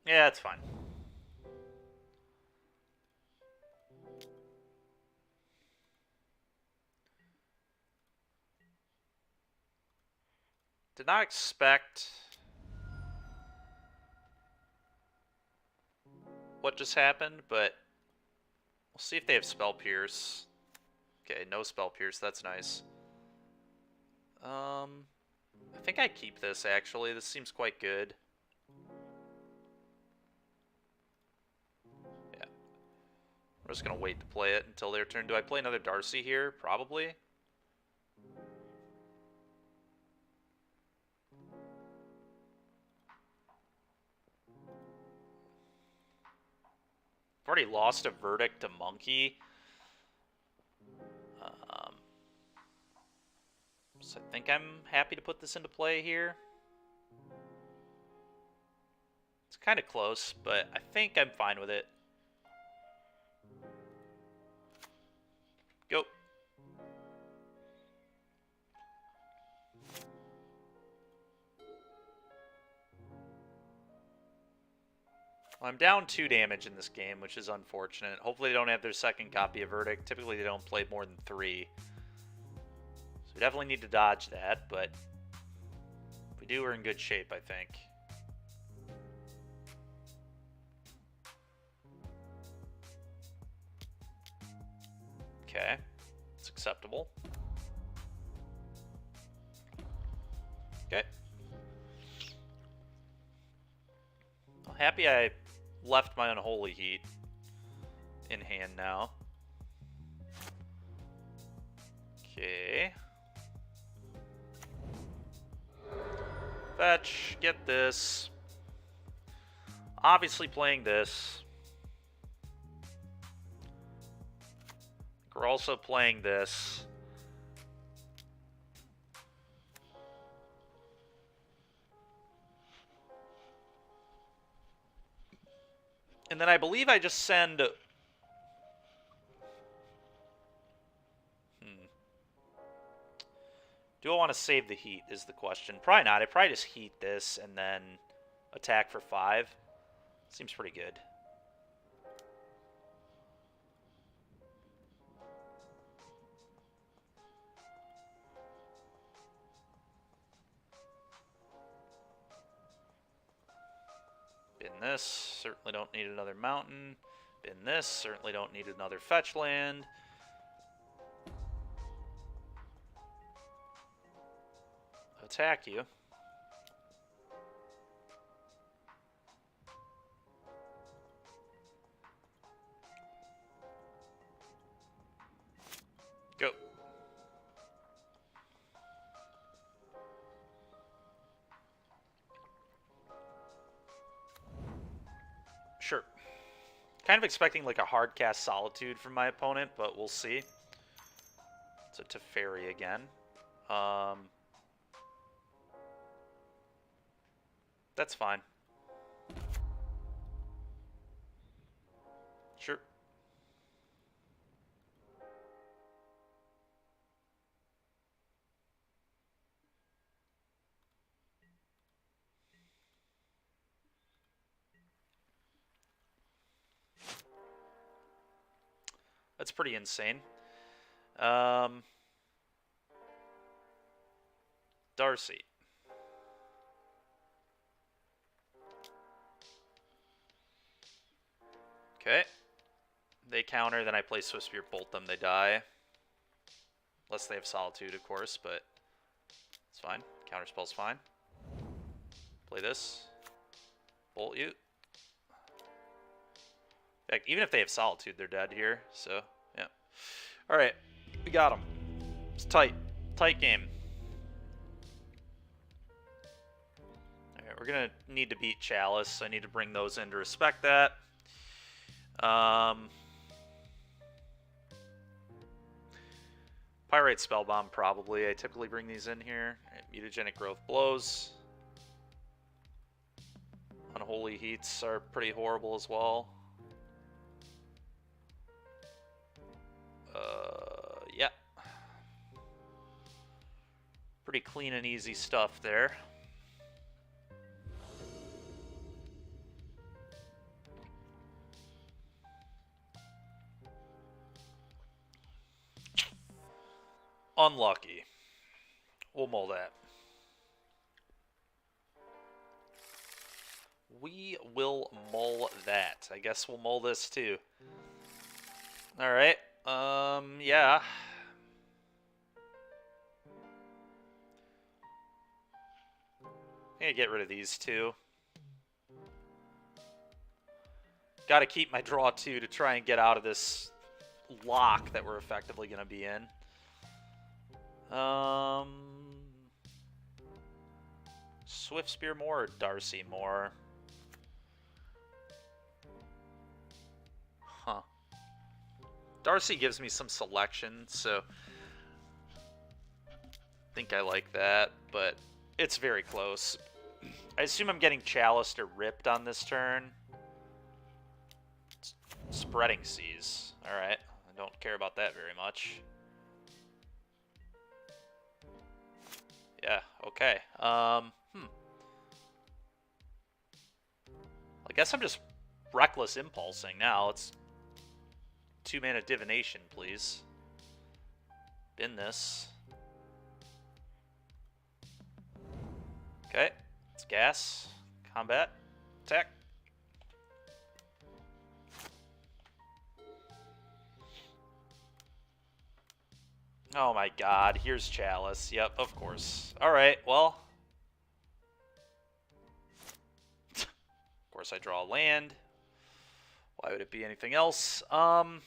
Yeah, it's fine. did not expect what just happened, but we'll see if they have Spell Pierce. Okay, no Spell Pierce. That's nice. I think I keep this, actually. This seems quite good. Yeah. I'm just going to wait to play it until their turn. Do I play another Darcy here? Probably. I've already lost a Verdict to Monkey. So I think I'm happy to put this into play here. It's kind of close, but I think I'm fine with it. Go. Well, I'm down 2 damage in this game, which is unfortunate. Hopefully they don't have their second copy of Verdict. Typically they don't play more than 3. So we definitely need to dodge that, but if we do, we're in good shape, I think. Okay, it's acceptable. Okay. Well, happy I left my Unholy Heat in hand now. Okay. Fetch, get this. Obviously playing this. We're also playing this. And then I believe I just send... Do I want to save the heat is the question. Probably not. I probably just heat this and then attack for 5. Seems pretty good. Bin this. Certainly don't need another mountain. Bin this. Certainly don't need another fetch land. Attack you. Go. Sure. Kind of expecting like a hard cast Solitude from my opponent, but we'll see. It's a Teferi again. That's fine. Sure. That's pretty insane. Darcy. Okay. They counter, then I play Swift Spear, bolt them, they die. Unless they have Solitude, of course, but it's fine. Counterspell's fine. Play this. Bolt you. In fact, even if they have Solitude, they're dead here, so, yeah. Alright, we got them. It's tight. Tight game. Alright, we're going to need to beat Chalice, so I need to bring those in to respect that. Pyrite Spellbomb, probably. I typically bring these in here. Right, Mutagenic Growth blows. Unholy Heats are pretty horrible as well. Yeah. Pretty clean and easy stuff there. Unlucky. We'll mull that. we will mull that. I guess we'll mull this too. Alright, yeah. I'm gonna get rid of these two. Gotta keep my draw two to try and get out of this lock that we're effectively gonna be in. Swift Spear more or Darcy more? Huh. Darcy gives me some selection, so I think I like that, but it's very close. I assume I'm getting Chaliced or Ripped on this turn. Spreading Seas. Alright, I don't care about that very much. Yeah, okay. I guess I'm just reckless impulsing now. Let's 2-mana Divination, please. Bin this. Okay, it's gas. Combat. Attack. Oh my god, here's Chalice. Yep, of course. Alright, well. Of course I draw a land. Why would it be anything else? So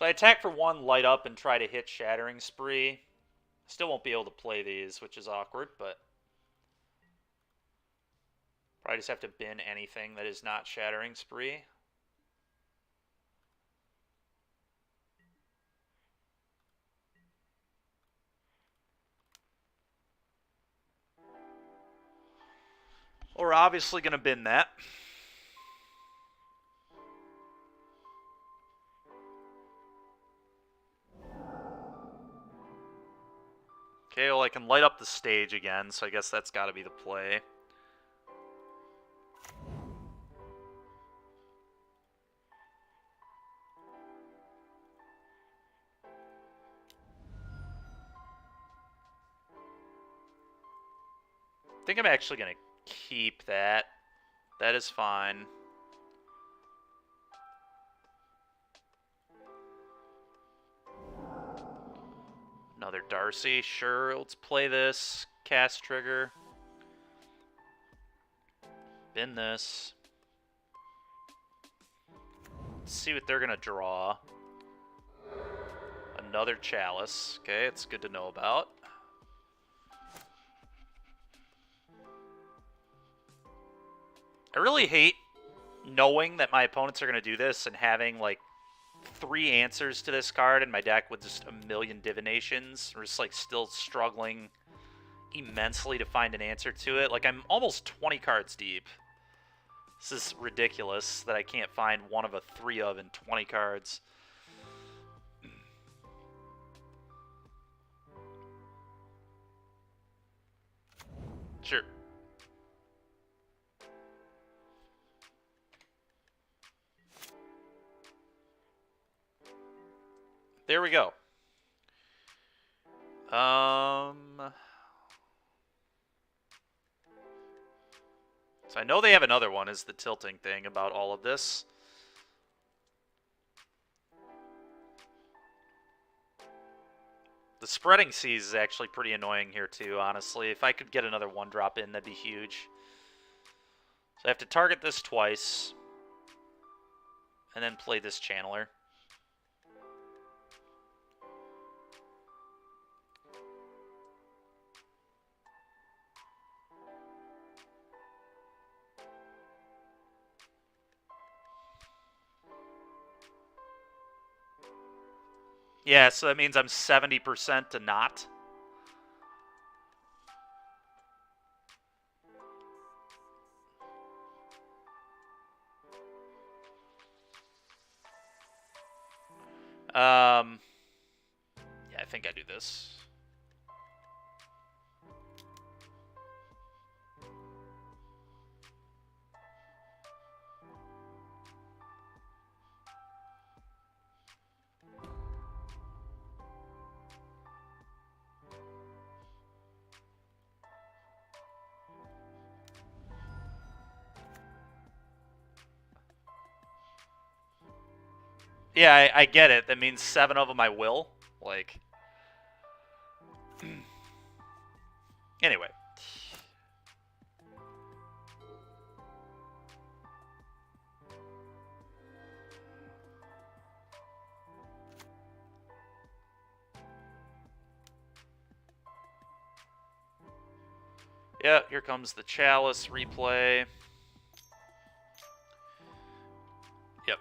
I attack for 1, light up, and try to hit Shattering Spree. Still won't be able to play these, which is awkward, but probably just have to bin anything that is not Shattering Spree. Well, we're obviously going to bin that. Okay, well I can light up the stage again, so I guess that's got to be the play. I think I'm actually going to keep that. That is fine. Another Darcy. Sure, let's play this. Cast trigger. Bin this. Let's see what they're going to draw. Another Chalice. Okay, it's good to know about. I really hate knowing that my opponents are going to do this and having, like, 3 answers to this card in my deck with just a million divinations. We're just, like, still struggling immensely to find an answer to it. Like, I'm almost 20 cards deep. This is ridiculous that I can't find one of a 3 of in 20 cards. Sure. There we go. So I know they have another one, is the tilting thing about all of this. The Spreading Seas is actually pretty annoying here too, honestly. If I could get another 1-drop in, that'd be huge. So I have to target this twice. And then play this Channeler. Yeah, so that means I'm 70% to not. Yeah, I think I do this. Yeah, I get it. That means 7 of them I will. Like, anyway. Yeah, here comes the Chalice replay. Yep.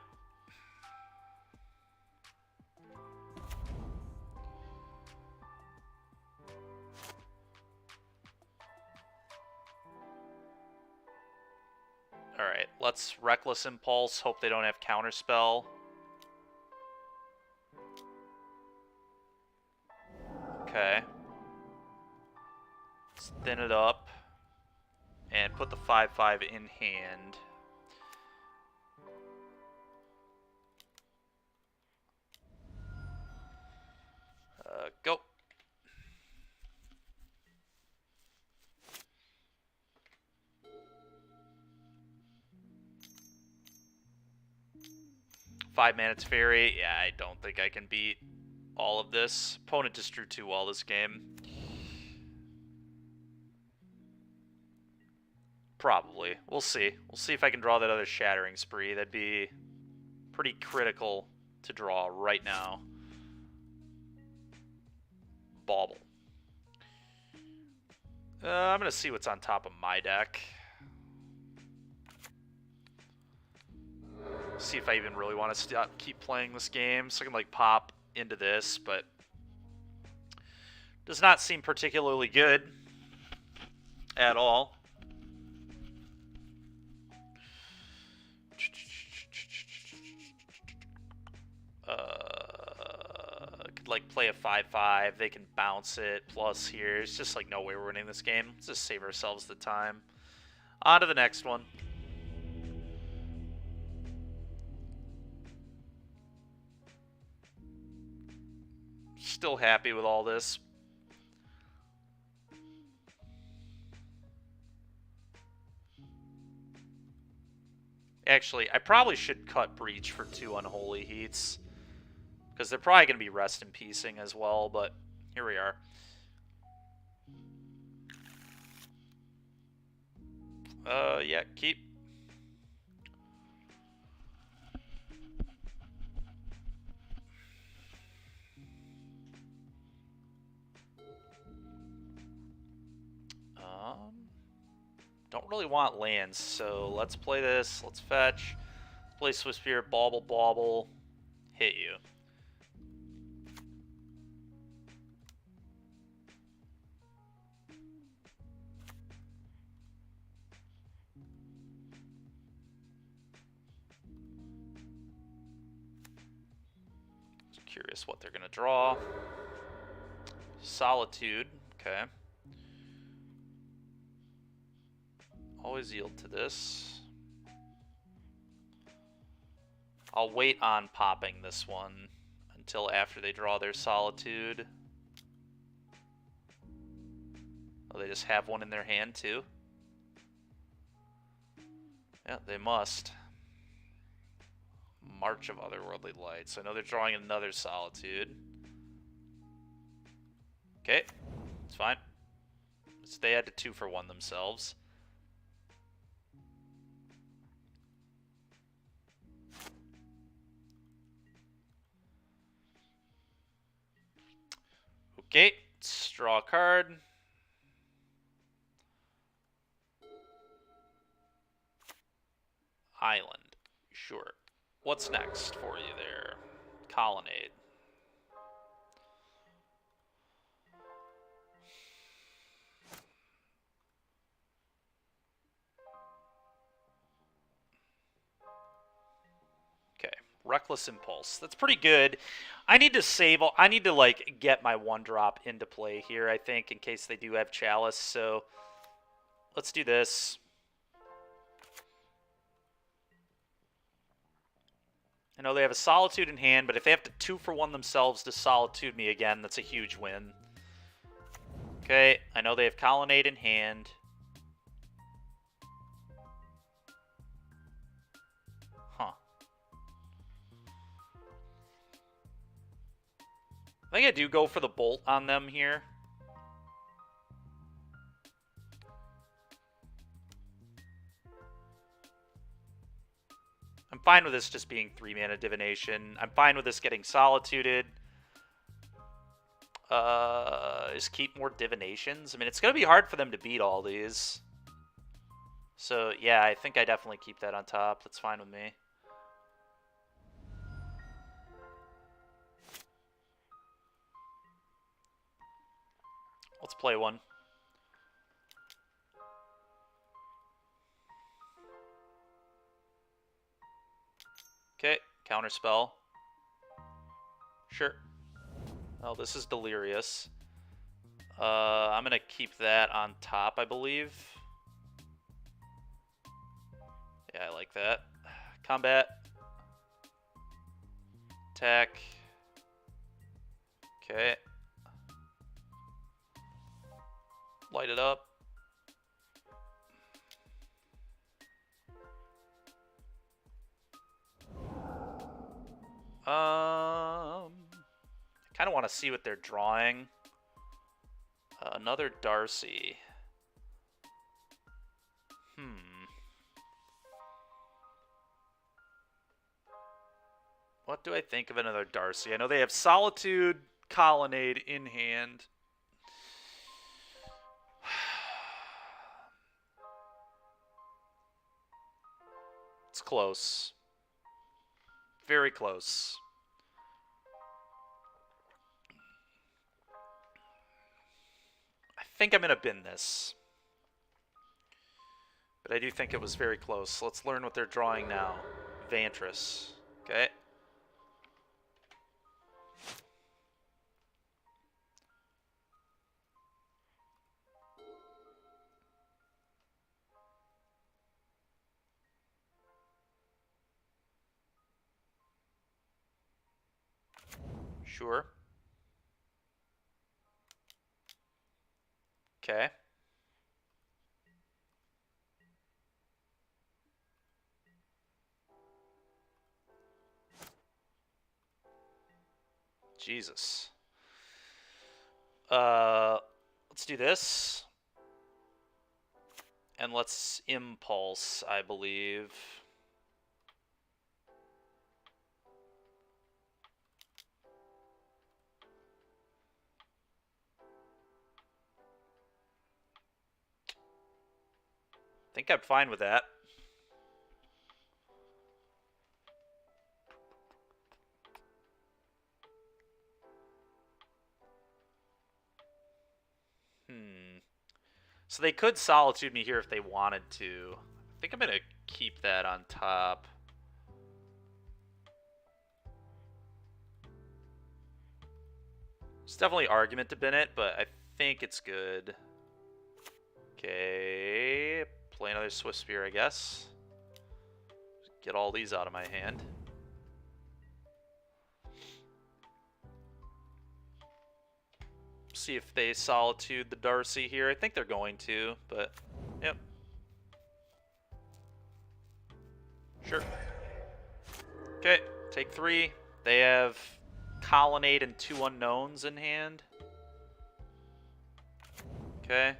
Alright, let's Reckless Impulse. Hope they don't have Counterspell. Okay. Let's thin it up. And put the 5/5 in hand. Go. Five Man's Fairy. Yeah, I don't think I can beat all of this. Opponent just drew too well this game. Probably. We'll see. We'll see if I can draw that other Shattering Spree. That'd be pretty critical to draw right now. Bauble. I'm going to see what's on top of my deck. See if I even really want to keep playing this game. So I can like pop into this, but does not seem particularly good at all. Could like play a 5/5. They can bounce it. Plus here, it's just like no way we're winning this game. Let's just save ourselves the time. On to the next one. Still happy with all this. Actually, I probably should cut Breach for 2 Unholy Heats. Because they're probably going to be Rest in Peacing as well, but here we are. Yeah, keep. Don't really want lands, so let's play this. Let's fetch. Play Swift Spirit, Bauble, Bauble. Hit you. Curious what they're going to draw. Solitude. Okay. Always yield to this. I'll wait on popping this one until after they draw their Solitude. Oh, they just have one in their hand too? Yeah, they must. March of Otherworldly Lights. I know they're drawing another Solitude. Okay, it's fine. So they had to 2-for-1 themselves. Okay, let's draw a card. Island. Sure. What's next for you there? Colonnade. Okay, Reckless Impulse. That's pretty good. I need to save. I need to like get my 1-drop into play here, I think, in case they do have Chalice. So let's do this. I know they have a Solitude in hand, but if they have to 2-for-1 themselves to Solitude me again, that's a huge win. Okay, I know they have Colonnade in hand. Huh. I think I do go for the bolt on them here. I'm fine with this just being 3-mana divination. I'm fine with this getting solituded. Just keep more divinations. I mean, it's going to be hard for them to beat all these. So, yeah, I think I definitely keep that on top. That's fine with me. Let's play one. Okay, counterspell. Sure. Oh, this is Delirious. I'm going to keep that on top, I believe. Yeah, I like that. Combat. Attack. Okay. Light it up. I kind of want to see what they're drawing. Another Darcy. What do I think of another Darcy? I know they have Solitude, Colonnade in hand. It's close. Very close. I think I'm going to bin this. But I do think it was very close. Let's learn what they're drawing now. Vantress. Okay. Sure. Okay. Jesus. Let's do this. And let's Impulse, I believe. I think I'm fine with that. So they could Solitude me here if they wanted to. I think I'm going to keep that on top. It's definitely argument to bin it, but I think it's good. Okay, play another Swift Spear, I guess. Get all these out of my hand. See if they Solitude the Darcy here. I think they're going to, but yep. Sure. Okay, take 3. They have Colonnade and 2 unknowns in hand. Okay.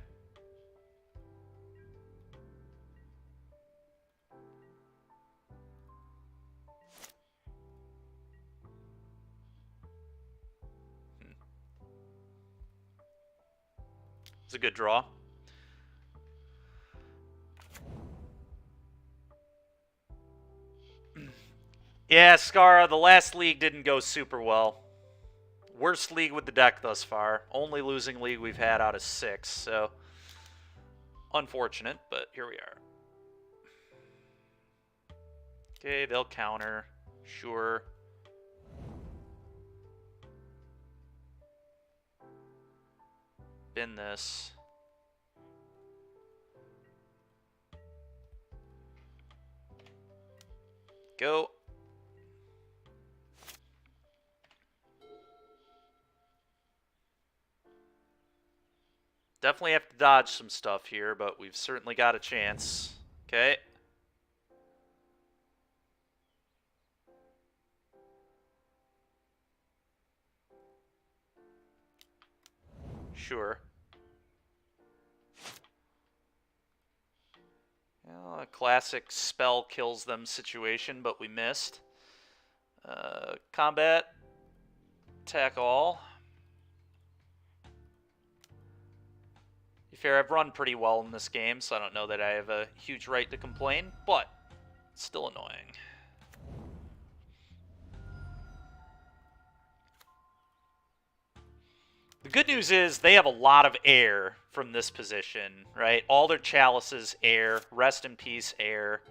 It's a good draw. Yeah, Scara, the last league didn't go super well. Worst league with the deck thus far. Only losing league we've had out of 6, so unfortunate, but here we are. Okay, they'll counter. Sure. Bin this. Go. Definitely have to dodge some stuff here, but we've certainly got a chance. Okay. Sure. Well, a classic spell kills them situation, but we missed. Combat. Attack all. To be fair, I've run pretty well in this game, so I don't know that I have a huge right to complain, but it's still annoying. The good news is they have a lot of air from this position, right? All their chalices, air. Rest in peace, air.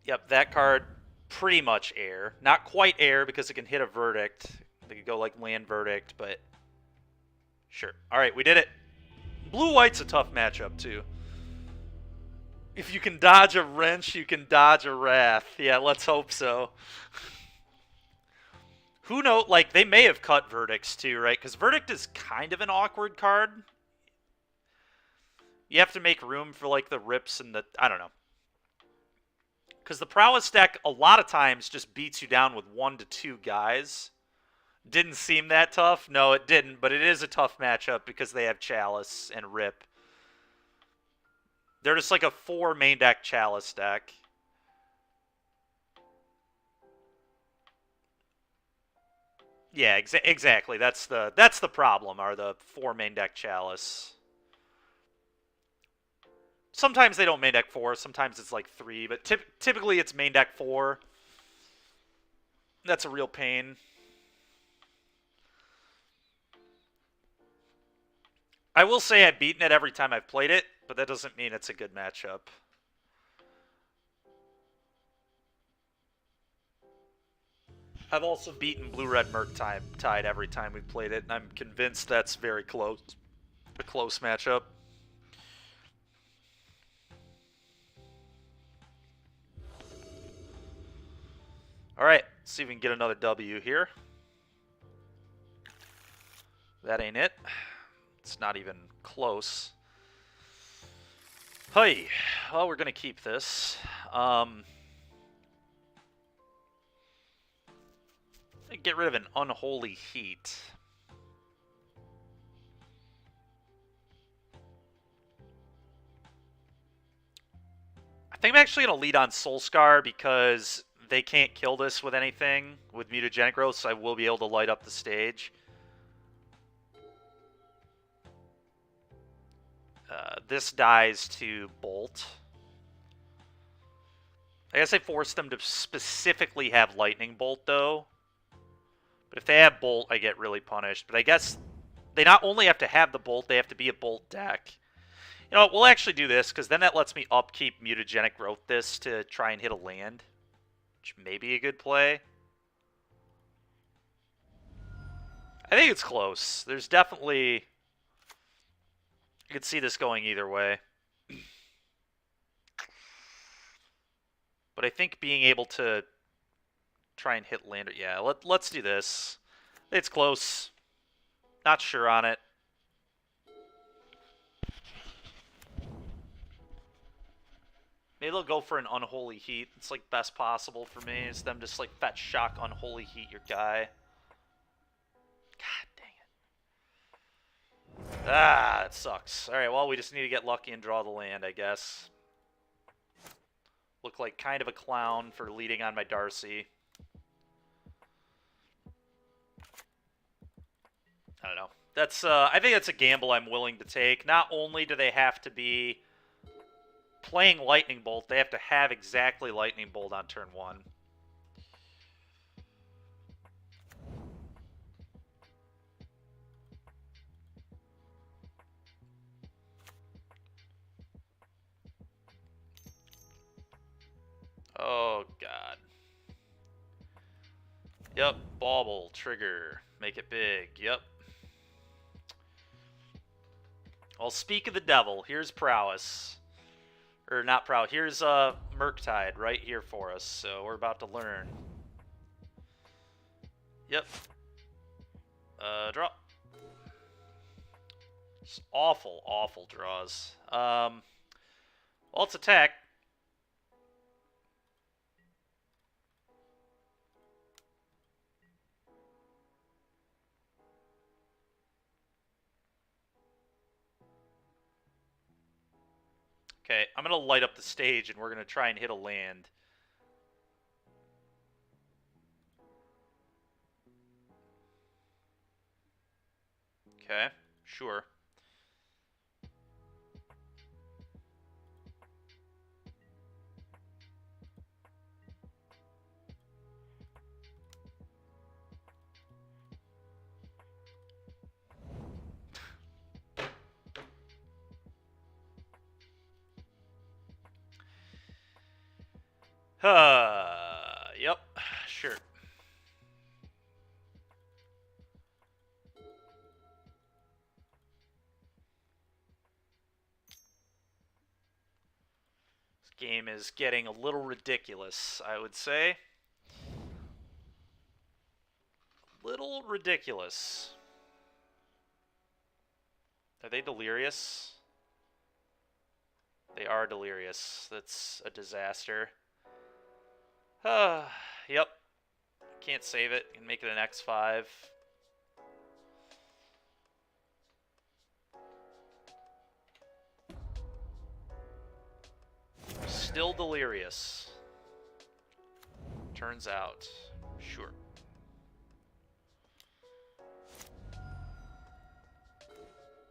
Yep, that card, pretty much air. Not quite air because it can hit a verdict. They could go like land verdict, but sure. All right, we did it. Blue-white's a tough matchup, too. If you can dodge a wrench, you can dodge a wrath. Yeah, let's hope so. Who knows? Like, they may have cut verdicts, too, right? Because verdict is kind of an awkward card. You have to make room for, like, the rips and the... I don't know. Because the prowess deck, a lot of times, just beats you down with 1 to 2 guys. Didn't seem that tough? No, it didn't, but it is a tough matchup because they have Chalice and Rip. They're just like a 4 main deck Chalice deck. Yeah, exactly. That's the problem, are the 4 main deck Chalice. Sometimes they don't main deck 4, sometimes it's like 3, but typically it's main deck 4. That's a real pain. I will say I've beaten it every time I've played it, but that doesn't mean it's a good matchup. I've also beaten Blue-Red Murktide every time we've played it, and I'm convinced that's very close. A close matchup. Alright, see if we can get another W here. That ain't it. It's not even close. Hey, well, we're going to keep this. Get rid of an Unholy Heat. I think I'm actually going to lead on Soulscar because they can't kill this with anything with Mutagenic Growth, so I will be able to light up the stage. This dies to Bolt. I guess I forced them to specifically have Lightning Bolt, though. But if they have Bolt, I get really punished. But I guess they not only have to have the Bolt, they have to be a Bolt deck. You know what, we'll actually do this, because then that lets me upkeep Mutagenic Growth this to try and hit a land. Which may be a good play. I think it's close. There's definitely... You could see this going either way. But I think being able to try and hit land... Yeah, let's do this. It's close. Not sure on it. Maybe they'll go for an Unholy Heat. It's like best possible for me. Is them just like fetch shock Unholy Heat your guy. God dang it. Ah, it sucks. Alright, well, we just need to get lucky and draw the land, I guess. Look like kind of a clown for leading on my Darcy. I don't know. That's I think that's a gamble I'm willing to take. Not only do they have to be playing Lightning Bolt, they have to have exactly Lightning Bolt on turn 1. Oh, God. Yep, bauble, trigger, make it big, yep. Well, speak of the devil, here's Prowess. Or not Prowess, here's Murktide right here for us, so we're about to learn. Yep. Draw. Just awful, awful draws. Well, let's attack. Okay, I'm going to light up the stage, and we're going to try and hit a land. Okay, sure. Yep, sure. This game is getting a little ridiculous, I would say. Little ridiculous. Are they delirious? They are delirious. That's a disaster. Yep. Can't save it. Can make it an X5. Still delirious. Turns out. Sure.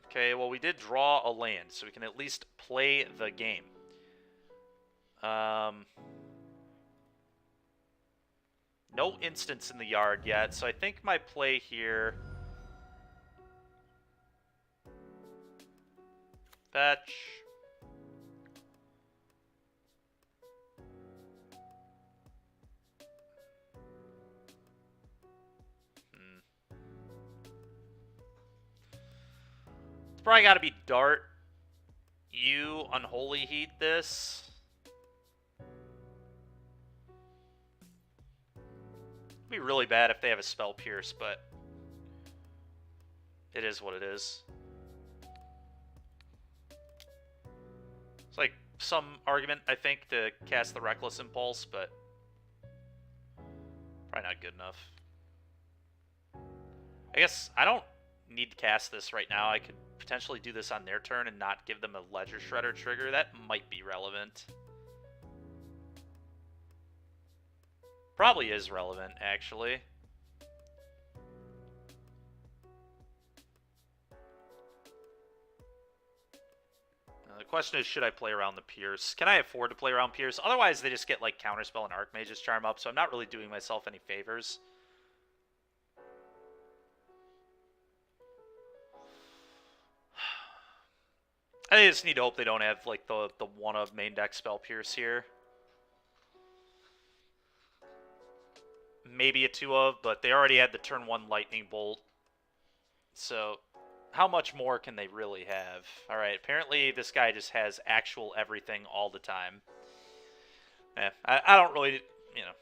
Okay, well, we did draw a land, so we can at least play the game. No instants in the yard yet, so I think my play here... Fetch. It's probably got to be Dart. You Unholy Heat this. It'd be really bad if they have a Spell Pierce, but it is what it is. It's like some argument, I think, to cast the Reckless Impulse, but probably not good enough. I guess I don't need to cast this right now. I could potentially do this on their turn and not give them a Ledger Shredder trigger. That might be relevant. Probably is relevant, actually. The question is, should I play around the Pierce? Can I afford to play around Pierce? Otherwise, they just get, like, Counterspell and Archmage's Charm up, so I'm not really doing myself any favors. I just need to hope they don't have, like, the one of main deck Spell Pierce here. Maybe a 2 of, but they already had the turn 1 Lightning Bolt. So, how much more can they really have? Alright, apparently this guy just has actual everything all the time. I don't really, you know...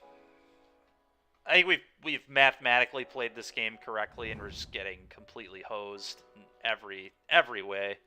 I think we've mathematically played this game correctly, and we're just getting completely hosed in every way.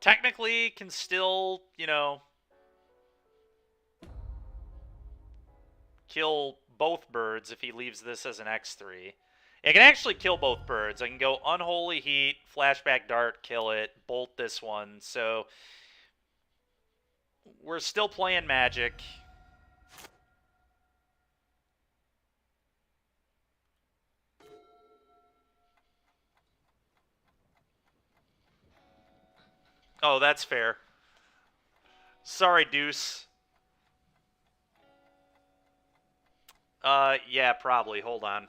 Technically, can still, you know, kill both birds if he leaves this as an X3. It can actually kill both birds. I can go Unholy Heat, Flashback Dart, kill it, bolt this one. So, we're still playing Magic. Oh, that's fair. Sorry, Deuce. Yeah, probably. Hold on.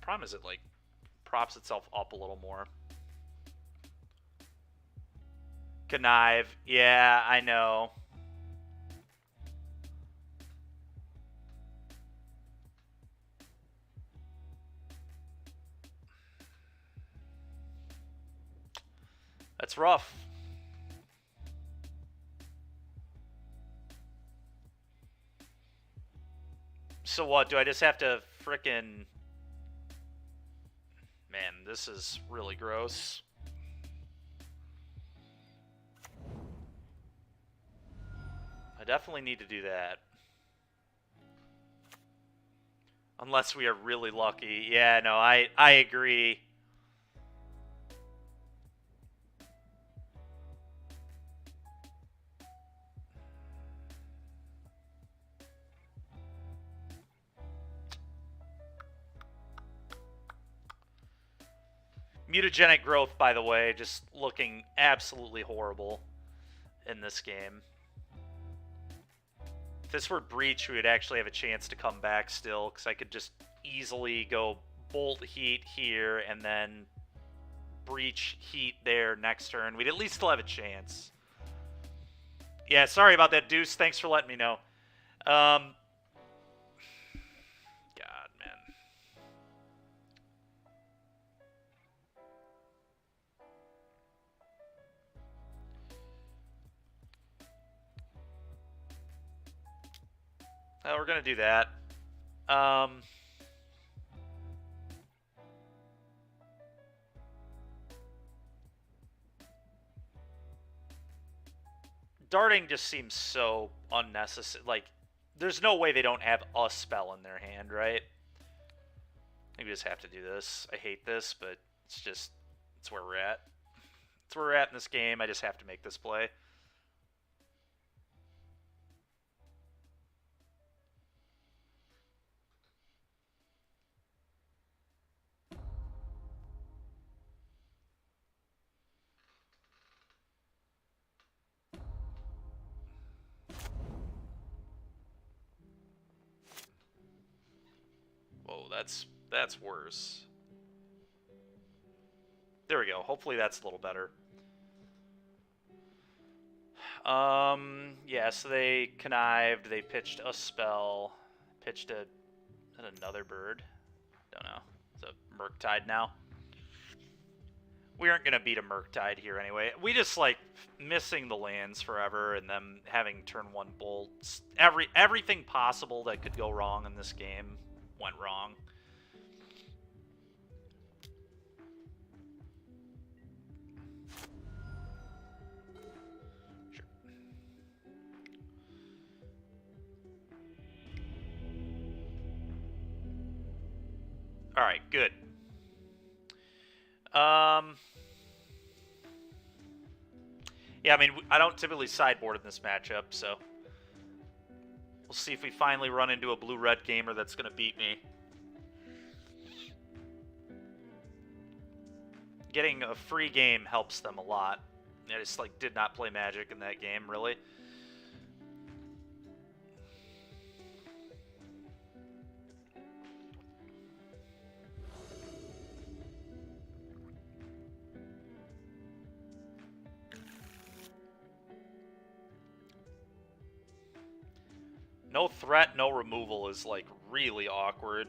Problem is it, like, props itself up a little more. Connive. Yeah, I know. That's rough. So what, do I just have to frickin' this is really gross. I definitely need to do that. Unless we are really lucky. Yeah, no, I agree. Mutagenic growth, by the way, just looking absolutely horrible in this game. If this were Breach, we would actually have a chance to come back still, because I could just easily go Bolt Heat here, and then Breach Heat there next turn. We'd at least still have a chance. Yeah, sorry about that, Deuce. Thanks for letting me know. God, man. We're going to do that. Darting just seems so unnecessary. Like, there's no way they don't have a spell in their hand, right? Maybe we just have to do this. I hate this, but it's just, it's where we're at. It's where we're at in this game. I just have to make this play. Whoa, that's worse. There we go. Hopefully that's a little better. Yeah, so they connived, they pitched a spell, pitched another bird. Don't know. It's a Murktide now. We aren't going to beat a Murktide here anyway. We just, like, missing the lands forever and them having turn 1 bolts. Everything possible that could go wrong in this game went wrong. Sure. Alright, good. Yeah, I mean, I don't typically sideboard in this matchup, so we'll see if we finally run into a blue-red gamer that's going to beat me. Getting a free game helps them a lot. I just, like, did not play Magic in that game, really. No threat, no removal is, like, really awkward.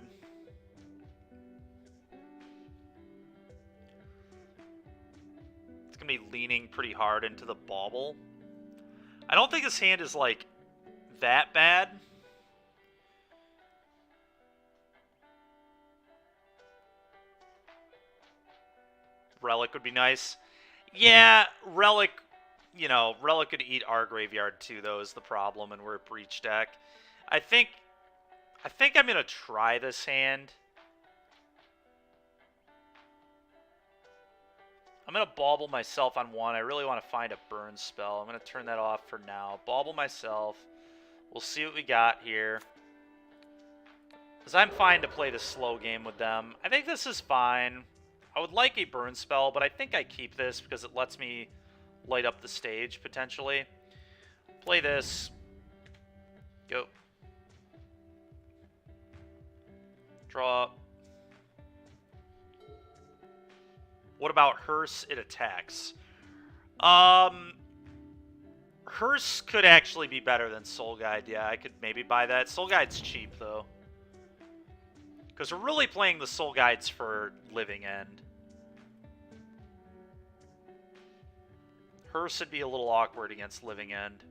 It's going to be leaning pretty hard into the bauble. I don't think his hand is, like, that bad. Relic would be nice. Yeah, Relic, you know, Relic could eat our graveyard too, though, is the problem, and we're a Breach deck. I think I'm going to try this hand. I'm going to bauble myself on one. I really want to find a burn spell. I'm going to turn that off for now. Bauble myself. We'll see what we got here. Because I'm fine to play the slow game with them. I think this is fine. I would like a burn spell, but I think I keep this because it lets me light up the stage, potentially. Play this. Go. Draw. What about Hearse? It attacks. Hearse could actually be better than Soul Guide. Yeah, I could maybe buy that. Soul Guide's cheap, though. Because we're really playing the Soul Guides for Living End. Hearse would be a little awkward against Living End.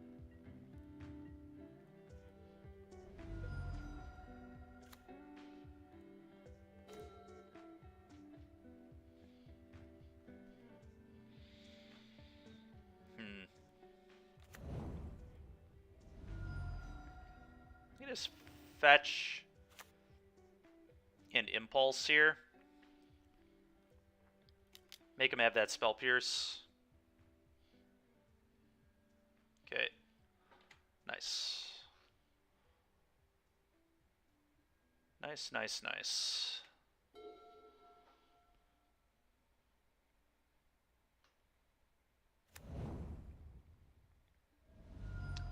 can just fetch and impulse here. Make him have that spell pierce. Okay. Nice. Nice, nice, nice.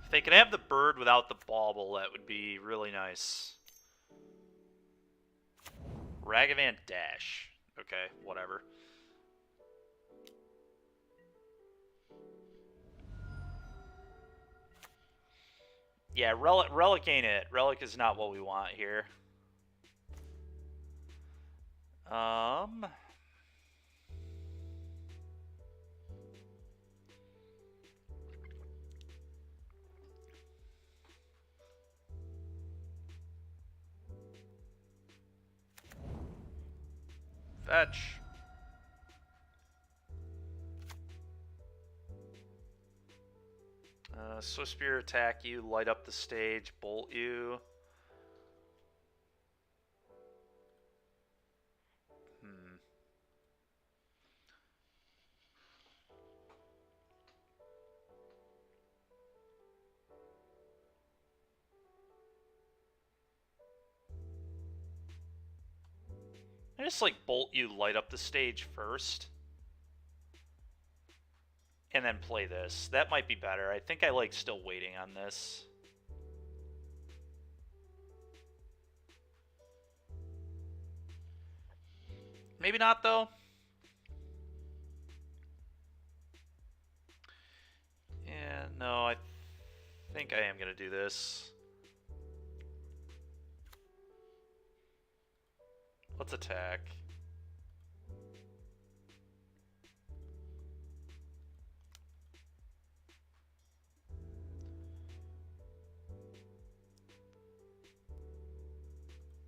If they could have the bird without the bauble, that would be really nice. Ragavan dash. Okay, whatever. Yeah, Relic ain't it. Relic is not what we want here. Fetch. Swift Spear attack you, light up the stage, bolt you. I just like bolt you, light up the stage first. And then play this. That might be better. I think I like still waiting on this. Maybe not, though. Yeah, no, I think I am going to do this. Let's attack.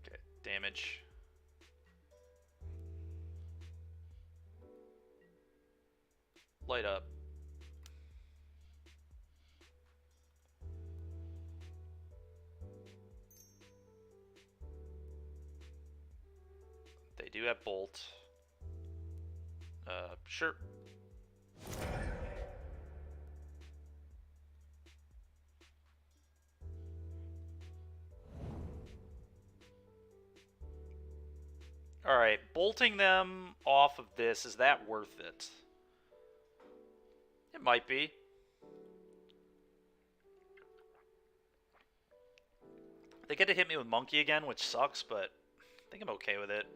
Okay, damage. Light up. They do have bolt. Sure. Alright, bolting them off of this, is that worth it? It might be. They get to hit me with Monkey again, which sucks, but I think I'm okay with it.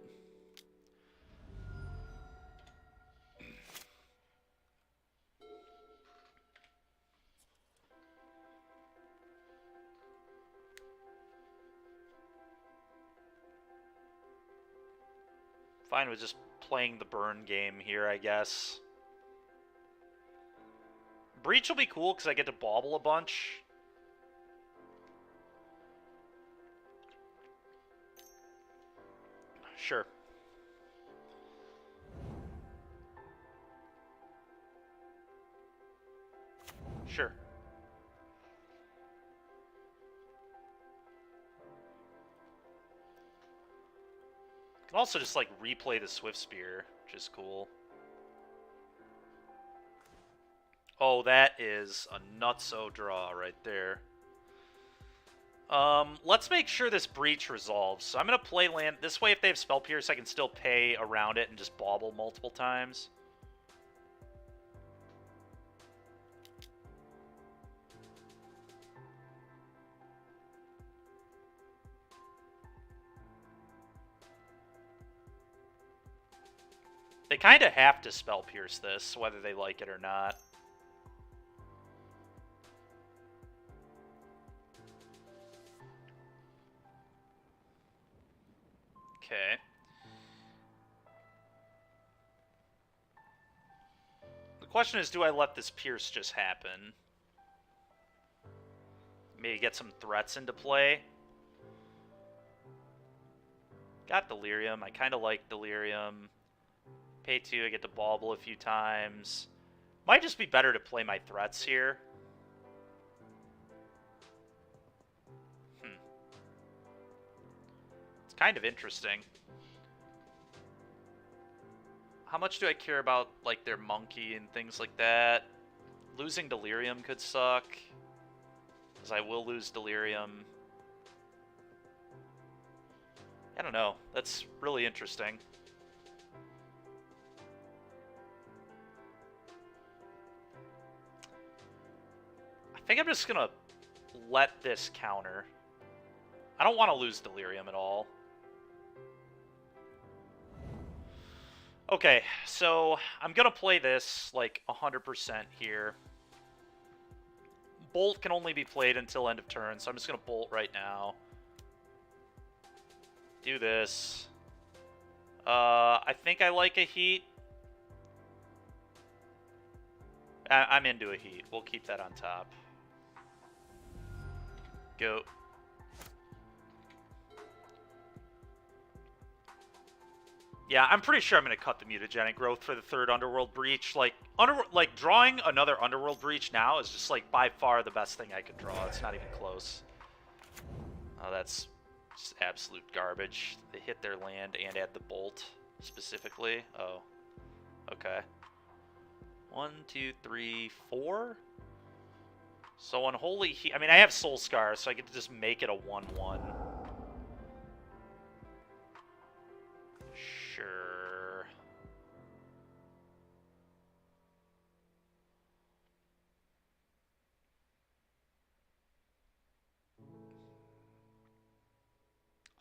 Fine with just playing the burn game here, I guess. Breach will be cool because I get to bauble a bunch. Sure. Sure. Can also just like replay the Swift Spear, which is cool. Oh, that is a nutso draw right there. Let's make sure this breach resolves. So I'm going to play land. This way, if they have Spell Pierce, I can still pay around it and just bauble multiple times. They kind of have to Spell Pierce this, whether they like it or not. Okay. The question is, do I let this Pierce just happen? Maybe get some threats into play. Got Delirium. I kind of like Delirium. Pay 2, I get to bauble a few times. Might just be better to play my threats here. kind of interesting. How much do I care about, like, their monkey and things like that? Losing Delirium could suck, because I will lose Delirium. I don't know. That's really interesting. I think I'm just gonna let this counter. I don't want to lose Delirium at all. Okay, so I'm gonna play this like 100% here. Bolt can only be played until end of turn, so I'm just gonna bolt right now. Do this. I think I like a heat. I'm into a heat. We'll keep that on top. Go. Yeah, I'm pretty sure I'm going to cut the mutagenic growth for the third Underworld Breach. Like, drawing another Underworld Breach now is just, like, by far the best thing I could draw. It's not even close. Oh, that's just absolute garbage. They hit their land and add the bolt, specifically. Oh, okay. 1, 2, 3, 4? So Unholy Heat... I mean, I have Soul Scar, so I get to just make it a 1-1. Sure.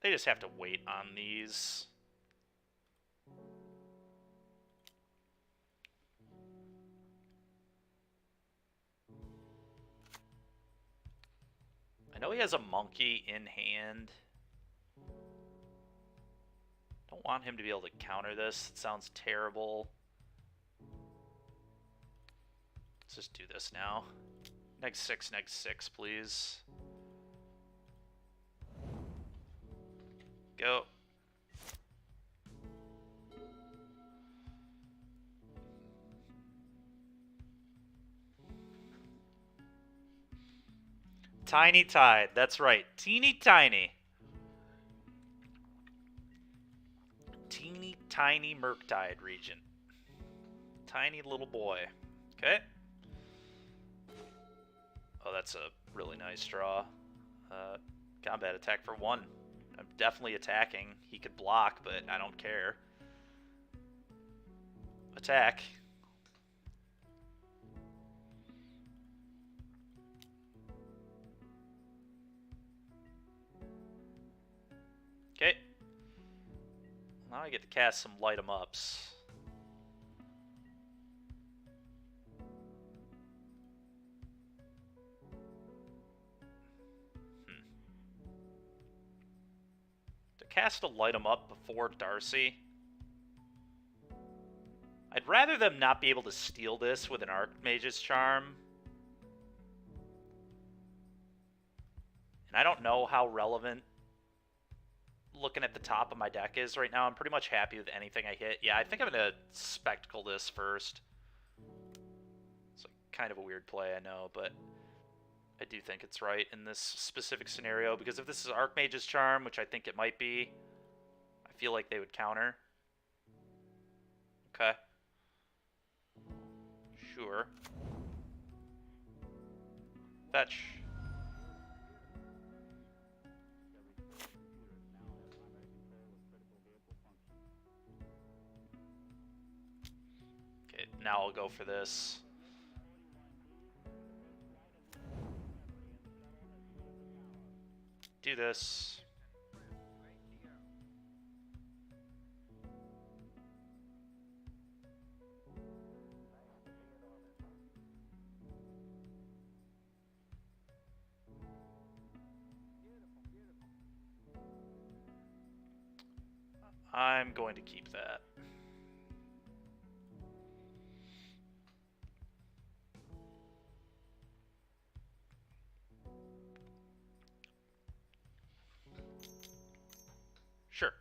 They just have to wait on these. I know he has a monkey in hand. Don't want him to be able to counter this. It sounds terrible. Let's just do this now. Neg 6, please. Go. Tiny Tide, that's right. Teeny tiny. Teeny tiny Murktide region. Tiny little boy. Okay. Oh, that's a really nice draw. Combat attack for 1. I'm definitely attacking. He could block, but I don't care. Attack. Okay. Now I get to cast some light 'em ups. To cast a light 'em up before Darcy. I'd rather them not be able to steal this with an Archmage's Charm. And I don't know how relevant looking at the top of my deck is right now. I'm pretty much happy with anything I hit. Yeah, I think I'm going to Spectacle this first. It's kind of a weird play, I know, but I do think it's right in this specific scenario, because if this is Archmage's Charm, which I think it might be, I feel like they would counter. Okay. Sure. Fetch. Okay, now I'll go for this. Do this. I'm going to keep that. Sure.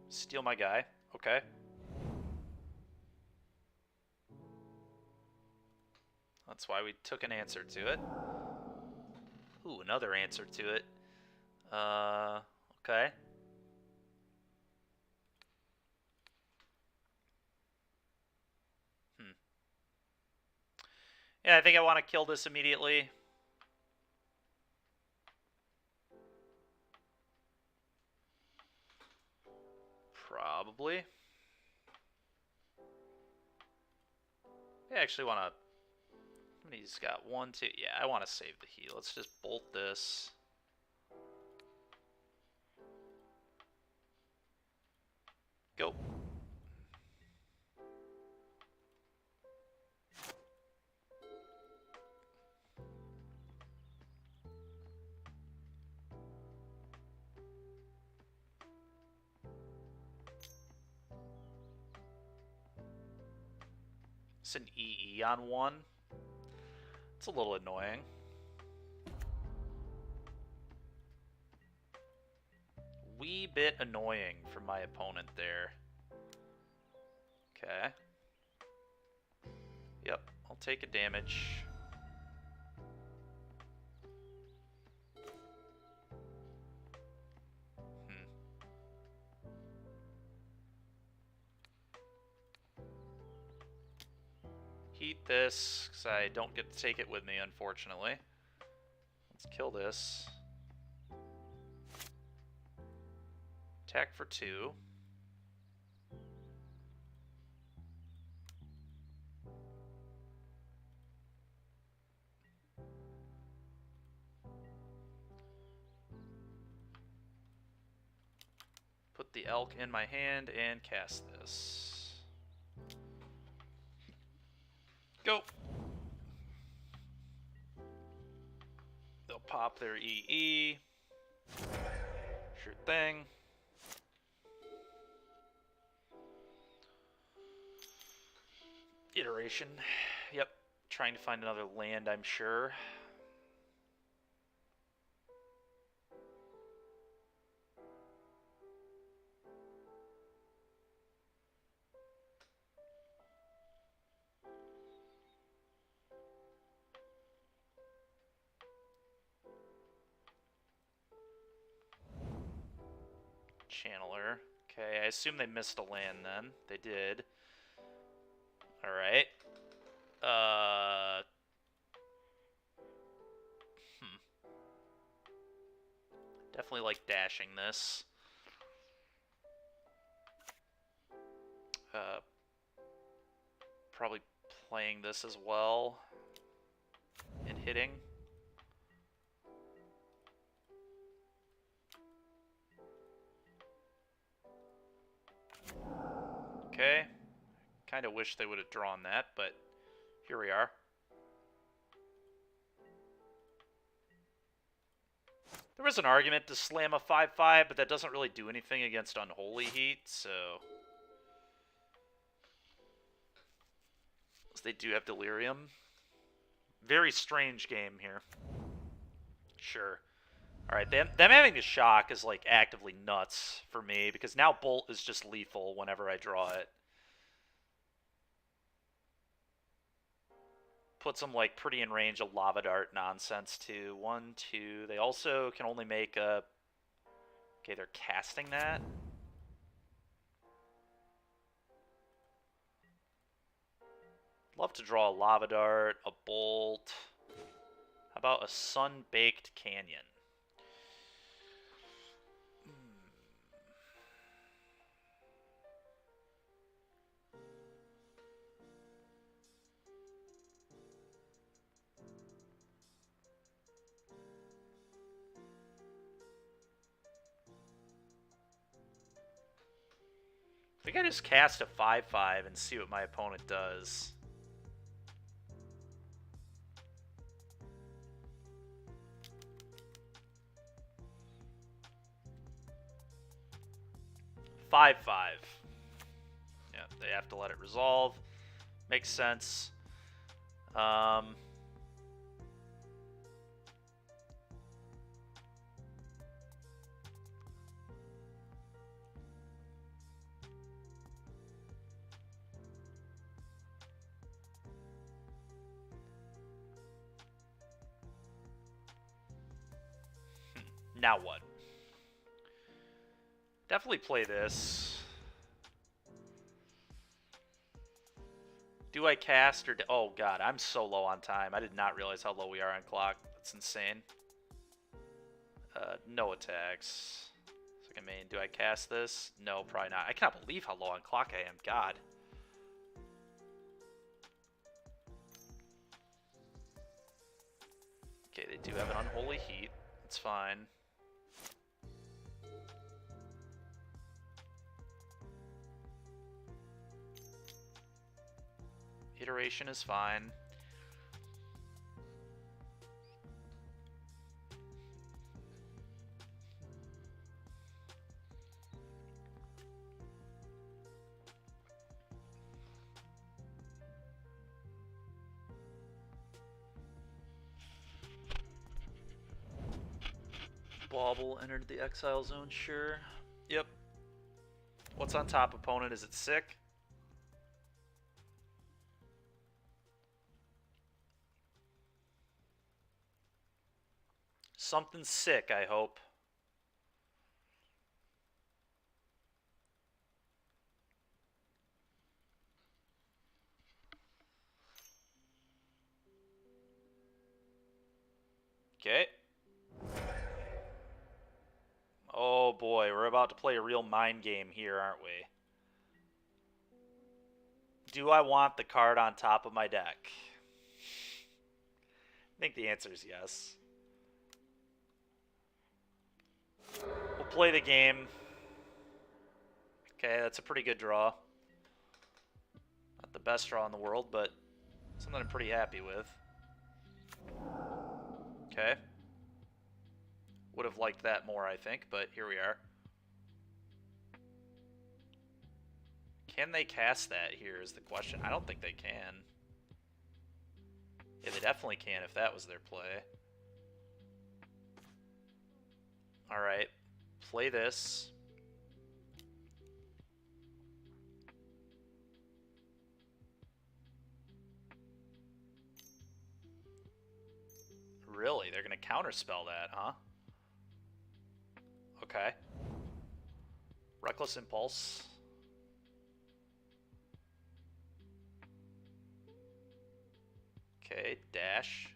Steal my guy. Okay. That's why we took an answer to it. Ooh, another answer to it. Okay. Yeah, I think I want to kill this immediately. Probably. I actually want to... How many's got? 1, 2... Yeah, I want to save the heat. Let's just bolt this. Go. It's an EE on 1. It's a little annoying. Wee bit annoying for my opponent there. Okay. Yep, I'll take a damage. Heat this, because I don't get to take it with me, unfortunately. Let's kill this. Attack for 2. Put the elk in my hand and cast this. Go! They'll pop their EE. Sure thing. Iteration. Yep. Trying to find another land, I'm sure. Channeler. Okay, I assume they missed a land then. They did. Alright. Definitely like dashing this. Probably playing this as well. And hitting. Okay. Kind of wish they would have drawn that, but here we are. There was an argument to slam a 5/5, but that doesn't really do anything against Unholy Heat, so... They do have Delirium. Very strange game here. Sure. Alright, them having a shock is, like, actively nuts for me, because now Bolt is just lethal whenever I draw it. Puts them, like, pretty in range of Lava Dart nonsense, too. 1, 2... They also can only make a... Okay, they're casting that. Love to draw a Lava Dart, a Bolt. How about a Sun-Baked Canyon? I think I just cast a 5/5 and see what my opponent does. Five. Yeah, they have to let it resolve. Makes sense. Now what? Definitely play this. Do I cast or... Oh, God. I'm so low on time. I did not realize how low we are on clock. That's insane. No attacks. Second main. Do I cast this? No, probably not. I cannot believe how low on clock I am. God. Okay, they do have an Unholy Heat. It's fine. Iteration is fine. Bauble entered the exile zone, sure. Yep. What's on top, opponent? Is it sick? Something sick, I hope. Okay. Oh boy, we're about to play a real mind game here, aren't we? Do I want the card on top of my deck? I think the answer is yes. We'll play the game. Okay, that's a pretty good draw. Not the best draw in the world, but something I'm pretty happy with. Okay. Would have liked that more, I think, but here we are. Can they cast that here is the question. I don't think they can. Yeah, they definitely can if that was their play. Alright. Play this. Really? They're going to counterspell that, huh? Okay. Reckless Impulse. Okay, dash.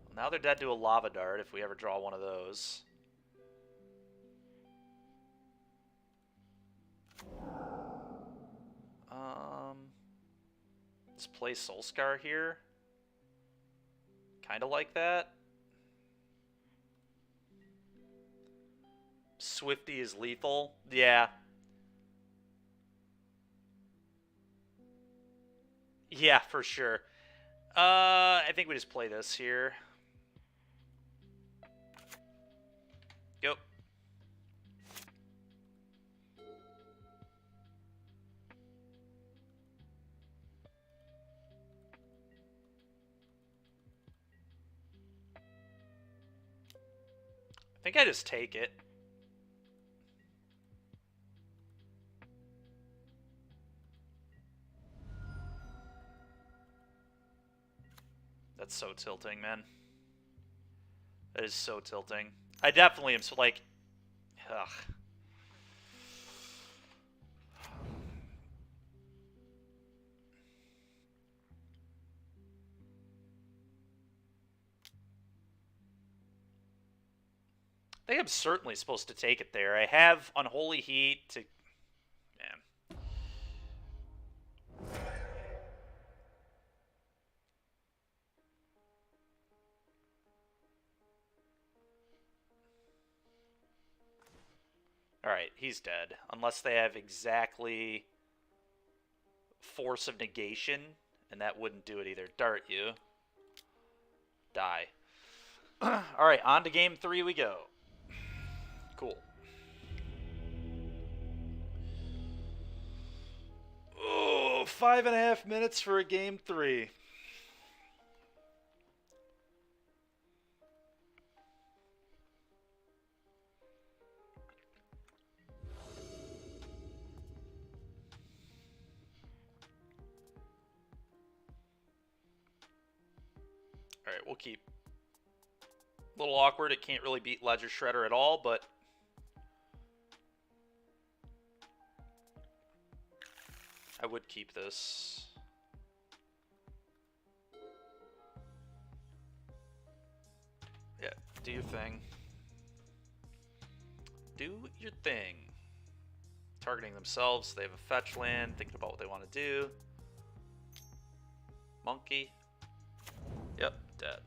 Well, now they're dead to a Lava Dart if we ever draw one of those. Let's play Soulscar here. Kind of like that. Swifty is lethal. Yeah. Yeah, for sure. I think we just play this here. Yep. I think I just take it. That's so tilting, man. That is so tilting. I definitely am, like... Ugh. I think I'm certainly supposed to take it there. I have Unholy Heat to... Man. Alright, he's dead. Unless they have exactly Force of Negation, and that wouldn't do it either. Dart you. Die. Alright, on to game 3 we go. Cool. Oh, 5.5 minutes for a game 3. Alright, we'll keep. A little awkward. It can't really beat Ledger Shredder at all, but... I would keep this. Yeah, do your thing. Do your thing. Targeting themselves. They have a fetch land. Thinking about what they want to do. Monkey. Yep, dead.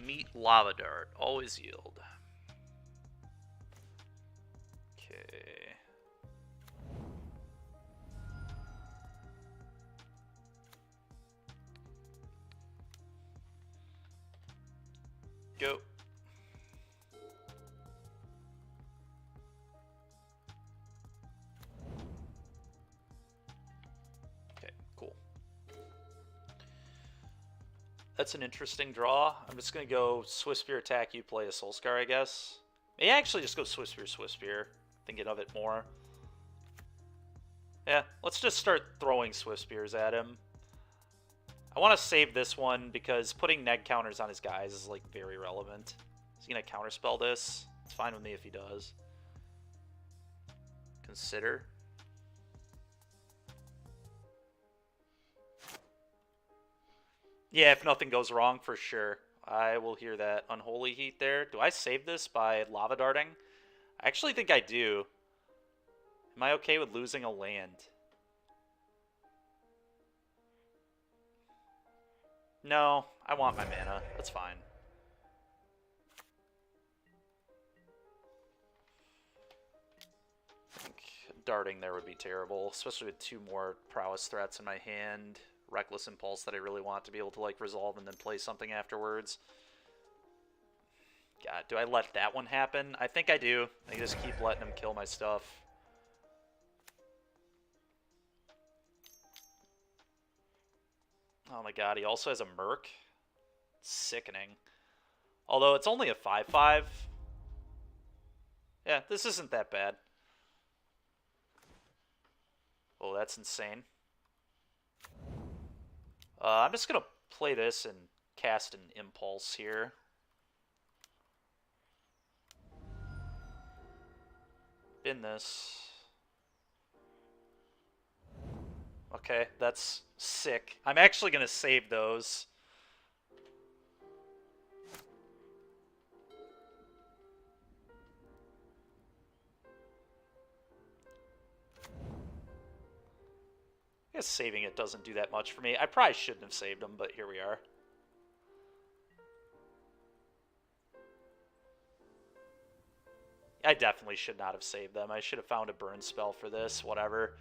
Meat Lava Dart. Always yield. Okay. Go. Okay, cool. That's an interesting draw. I'm just going to go Swift Spear attack, you play a Soul Scar, I guess. May actually just go Swift Spear, thinking of it more. Yeah, let's just start throwing Swift Spears at him. I want to save this one because putting neg counters on his guys is like very relevant. Is he going to counterspell this? It's fine with me if he does. Consider. Yeah, if nothing goes wrong, for sure. I will hear that Unholy Heat there. Do I save this by Lava Darting? I actually think I do. Am I okay with losing a land? No, I want my mana. That's fine. I think darting there would be terrible, especially with 2 more prowess threats in my hand. Reckless Impulse that I really want to be able to like resolve and then play something afterwards. God, do I let that one happen? I think I do. I just keep letting him kill my stuff. Oh my god, he also has a Merc. Sickening. Although it's only a 5/5. Yeah, this isn't that bad. Oh, that's insane. I'm just going to play this and cast an Impulse here. Bin this. Okay, that's sick. I'm actually going to save those. I guess saving it doesn't do that much for me. I probably shouldn't have saved them, but here we are. I definitely should not have saved them. I should have found a burn spell for this, whatever.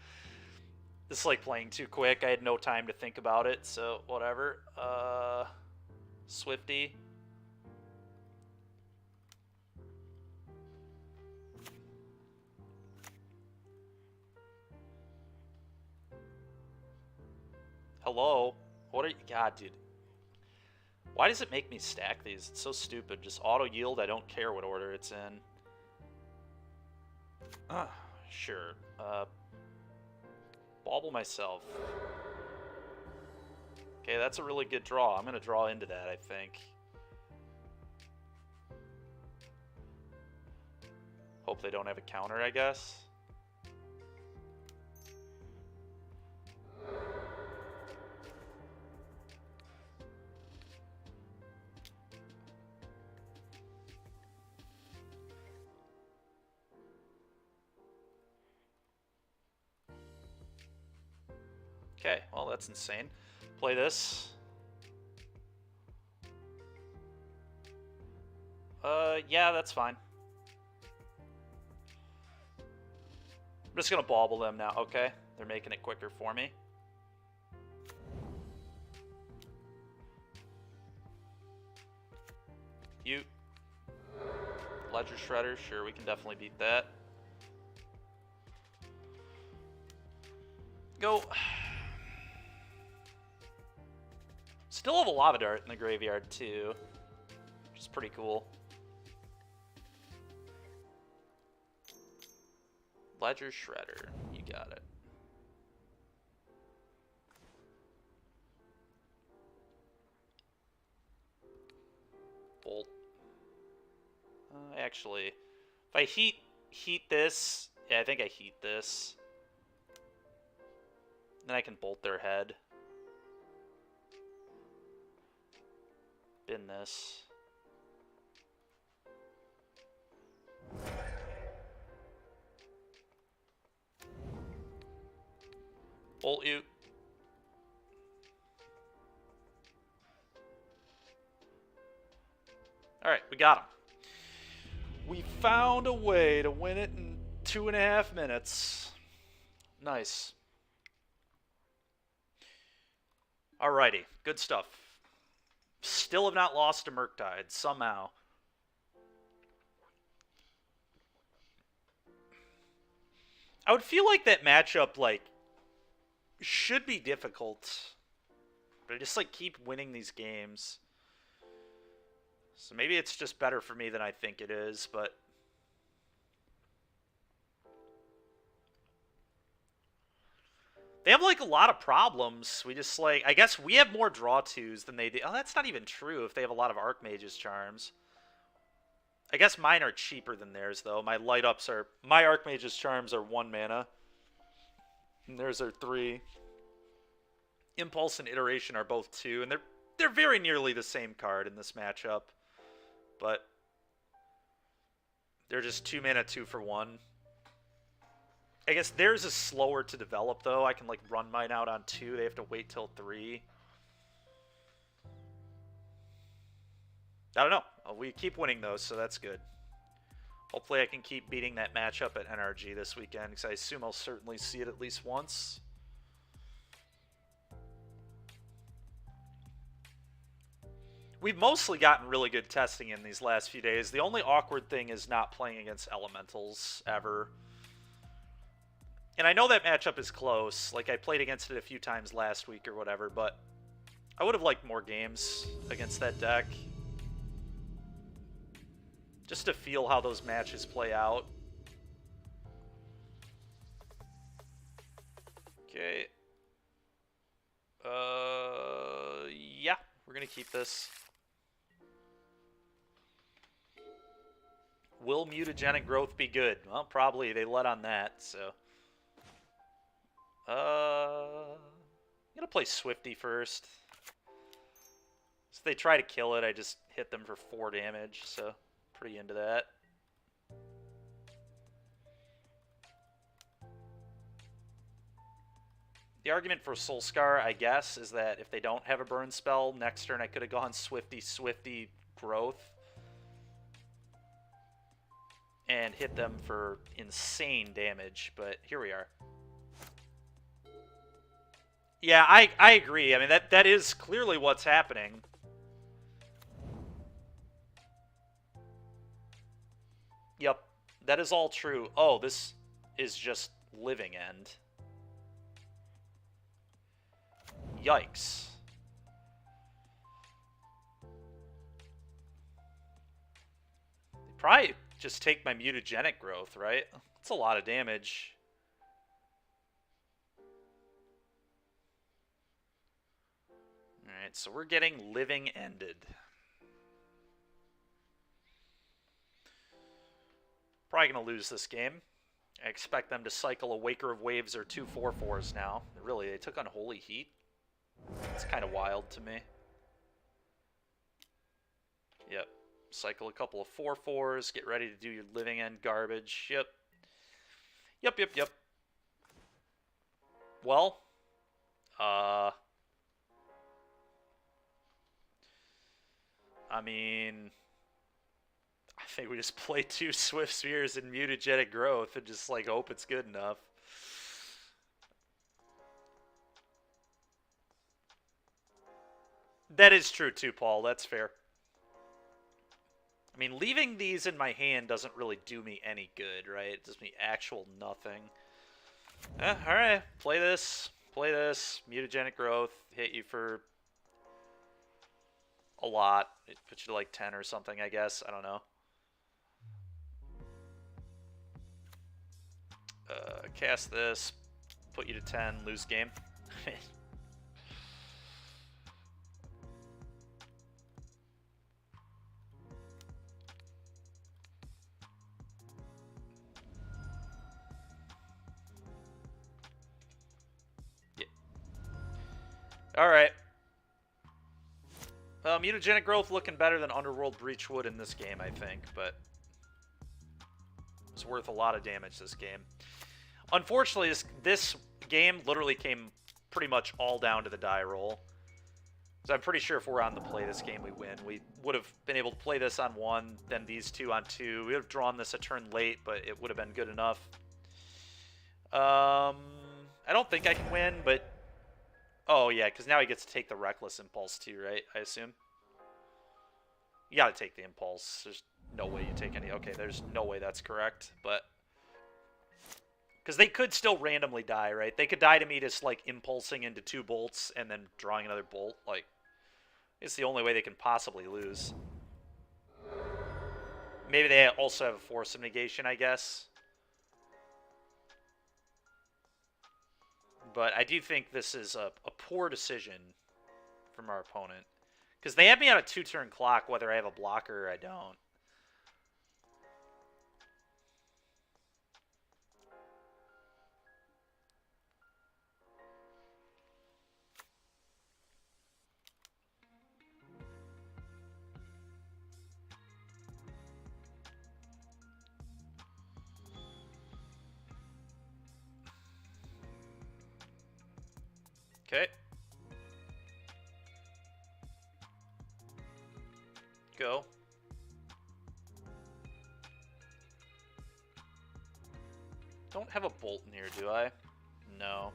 This is like playing too quick. I had no time to think about it, so whatever. Swifty. Hello? What are you... God, dude. Why does it make me stack these? It's so stupid. Just auto-yield. I don't care what order it's in. Sure. Bauble myself. Okay, that's a really good draw. I'm going to draw into that, I think. Hope they don't have a counter, I guess. Okay, well, that's insane. Play this. Yeah, that's fine. I'm just gonna bauble them now, okay? They're making it quicker for me. You. Ledger Shredder, sure, we can definitely beat that. Go. Still have a Lava Dart in the graveyard, too. Which is pretty cool. Ledger Shredder. You got it. actually. If I heat this, yeah, I think I heat this. Then I can bolt their head. Bin this. Bolt you. Alright, we got him. We found a way to win it in 2.5 minutes. Nice. Alrighty, good stuff. Still have not lost to Murktide, somehow. I would feel like that matchup, like, should be difficult. But I just, like, keep winning these games. So maybe it's just better for me than I think it is, but... They have, like, a lot of problems. We just, like... I guess we have more draw twos than they do. Oh, that's not even true if they have a lot of Archmage's charms. I guess mine are cheaper than theirs, though. My light-ups are... My Archmage's charms are 1 mana. And theirs are 3. Impulse and Iteration are both 2. And they're very nearly the same card in this matchup. But... They're just 2 mana, 2 for 1. I guess theirs is slower to develop, though. I can, like, run mine out on 2. They have to wait till 3. I don't know. We keep winning those, so that's good. Hopefully I can keep beating that matchup at NRG this weekend, because I assume I'll certainly see it at least once. We've mostly gotten really good testing in these last few days. The only awkward thing is not playing against elementals ever. And I know that matchup is close. Like, I played against it a few times last week or whatever, but I would have liked more games against that deck. Just to feel how those matches play out. Okay. Yeah, we're gonna keep this. Will mutagenic growth be good? Well, probably. They let on that, so... I'm gonna play Swifty first. So if they try to kill it, I just hit them for 4 damage, so pretty into that. The argument for Soulscar, I guess, is that if they don't have a burn spell, next turn I could have gone Swifty growth. And hit them for insane damage, but here we are. Yeah, I agree. I mean, that is clearly what's happening. Yep, that is all true. Oh, this is just Living End. Yikes. They probably just take my mutagenic growth, right? That's a lot of damage. Alright, so we're getting Living Ended. Probably going to lose this game. I expect them to cycle a Waker of Waves or 2 4/4s now. Really, they took Unholy Heat? It's kind of wild to me. Yep. Cycle a couple of 4/4s. Get ready to do your Living End garbage. Yep. Yep. Well. I mean, I think we just play 2 Swift Spheres and Mutagenic Growth and just, like, hope it's good enough. That is true, too, Paul. That's fair. I mean, leaving these in my hand doesn't really do me any good, right? It does me actual nothing. Alright. Play this. Play this. Mutagenic Growth. Hit you for... a lot. It puts you to like 10 or something, I guess. I don't know. Cast this. Put you to 10. Lose game. Alright. Mutagenic Growth looking better than Underworld Breach would in this game, I think, but it's worth a lot of damage this game. Unfortunately, this game literally came pretty much all down to the die roll. So I'm pretty sure if we're on the play this game, we win. We would have been able to play this on 1, then these 2 on 2. We would have drawn this a turn late, but it would have been good enough. I don't think I can win, but... Oh, yeah, because now he gets to take the Reckless Impulse too, right? I assume? You gotta take the Impulse. There's no way you take any... Okay, there's no way that's correct, but... Because they could still randomly die, right? They could die to me just, like, impulsing into 2 bolts and then drawing another bolt. Like, it's the only way they can possibly lose. Maybe they also have a Force of Negation, I guess. But I do think this is a poor decision from our opponent. Because they have me on a 2-turn clock whether I have a blocker or I don't. Okay. Go. Don't have a bolt in here, do I? No.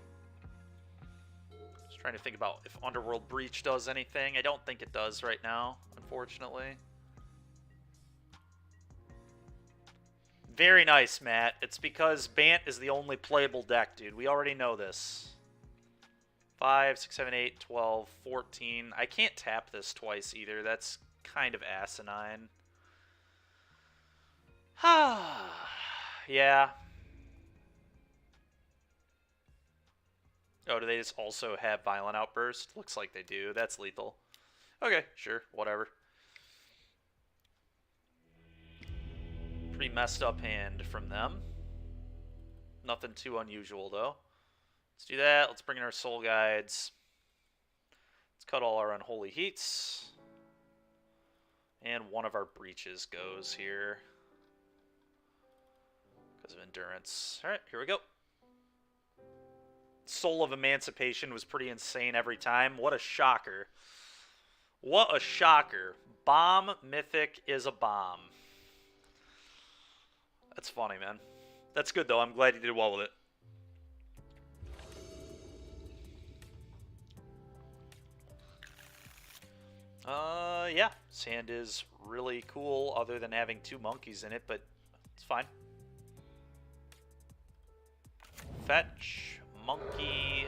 Just trying to think about if Underworld Breach does anything. I don't think it does right now, unfortunately. Very nice, Matt. It's because Bant is the only playable deck, dude. We already know this. 5, 6, 7, 8, 12, 14. I can't tap this twice either. That's kind of asinine. Yeah. Oh, do they just also have Violent Outburst? Looks like they do. That's lethal. Okay, sure. Whatever. Pretty messed up hand from them. Nothing too unusual, though. Let's do that. Let's bring in our Soul Guides. Let's cut all our Unholy Heats. And one of our Breaches goes here. Because of Endurance. Alright, here we go. Soul of Emancipation was pretty insane every time. What a shocker. What a shocker. Bomb Mythic is a bomb. That's funny, man. That's good, though. I'm glad you did well with it. Yeah. Sand is really cool, other than having 2 monkeys in it, but it's fine. Fetch. Monkey.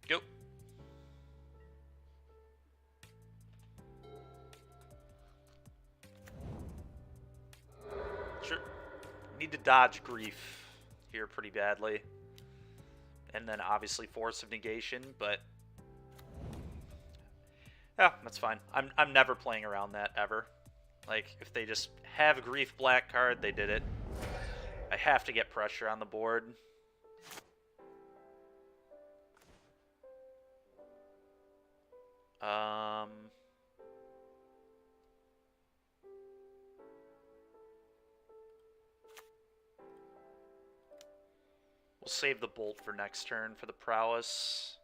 Go. Sure. Need to dodge Grief here pretty badly. And then obviously Force of Negation, but yeah, that's fine. I'm never playing around that ever. Like, if they just have a Grief black card, they did it. I have to get pressure on the board. We'll save the bolt for next turn for the prowess.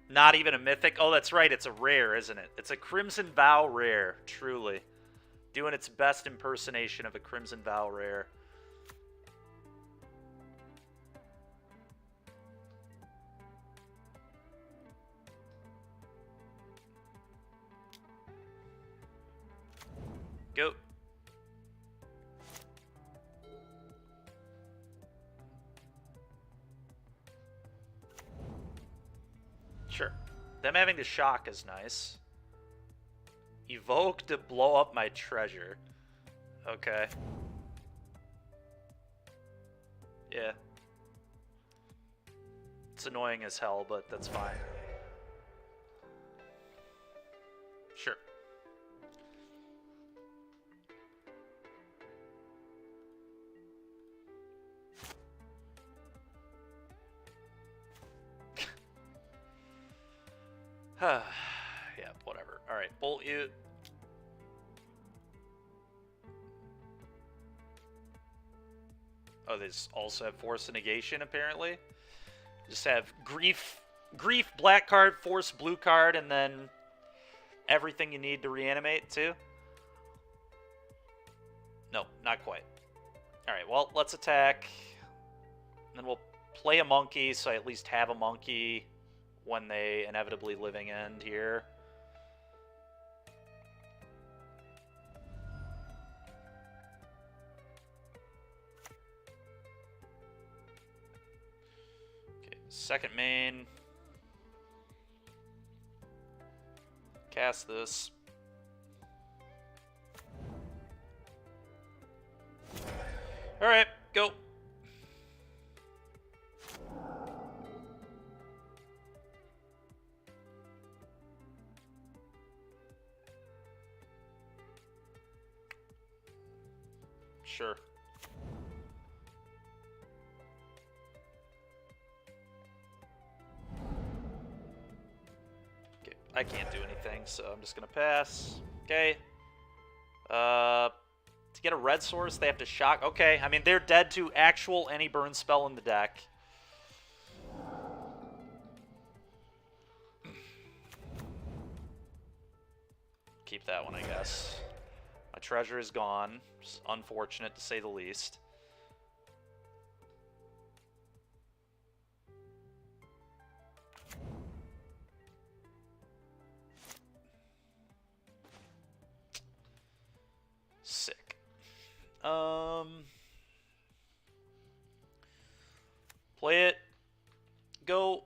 Not even a mythic? Oh, that's right. It's a rare, isn't it? It's a Crimson Vow rare, truly. Doing its best impersonation of a Crimson Vow rare. Go. Sure. Them having to shock is nice. Evoke to blow up my treasure. Okay. Yeah. It's annoying as hell, but that's fine. Yeah, whatever. Alright, bolt you. Oh, they also have Force and Negation, apparently. Just have Grief, black card, Force, blue card, and then everything you need to reanimate, too? No, not quite. Alright, well, let's attack. And then we'll play a monkey, so I at least have a monkey when they inevitably living end here. Okay, second main. Cast this. Alright, go. Sure. Okay, I can't do anything, so I'm just gonna pass. Okay. To get a red source, they have to shock. Okay, I mean, they're dead to actual any burn spell in the deck. Keep that one, I guess. My treasure is gone. It's unfortunate, to say the least. Sick. Play it. Go.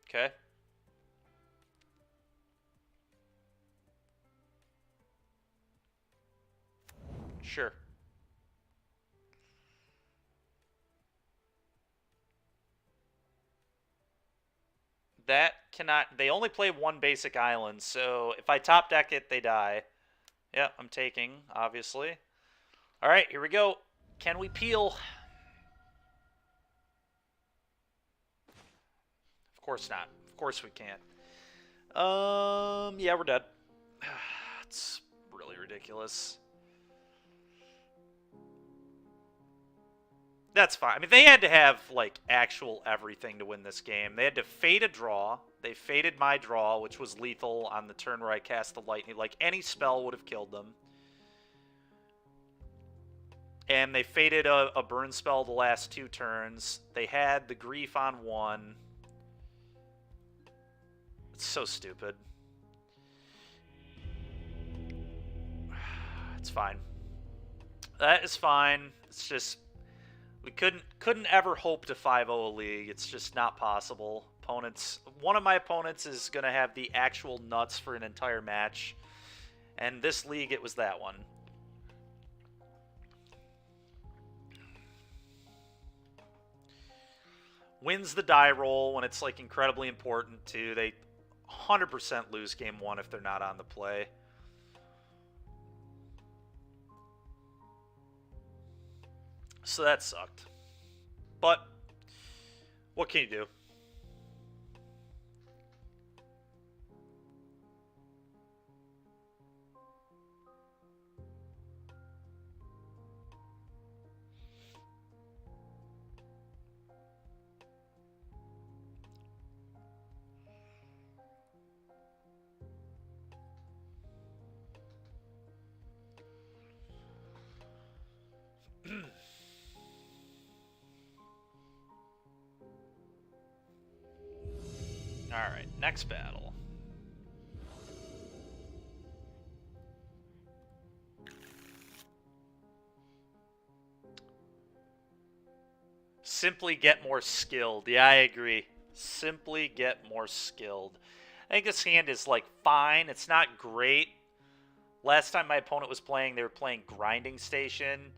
Okay. Sure. That cannot... They only play one basic island, so if I top deck it, they die. Yeah, I'm taking, obviously. Alright, here we go. Can we peel? Of course not. Of course we can't. Yeah, we're dead. It's really ridiculous. That's fine. I mean, they had to have, like, actual everything to win this game. They had to fade a draw. They faded my draw, which was lethal on the turn where I cast the lightning. Like, any spell would have killed them. And they faded a burn spell the last 2 turns. They had the grief on 1. It's so stupid. It's fine. That is fine. It's just... We couldn't ever hope to 5-0 a league. It's just not possible. One of my opponents is going to have the actual nuts for an entire match. And this league, it was that one. Wins the die roll when it's, like, incredibly important, too. They 100% lose game 1 if they're not on the play. So that sucked. But, what can you do? Alright, next battle. Simply get more skilled. Yeah, I agree. Simply get more skilled. I think this hand is, like, fine. It's not great. Last time my opponent was playing, they were playing Grinding Station.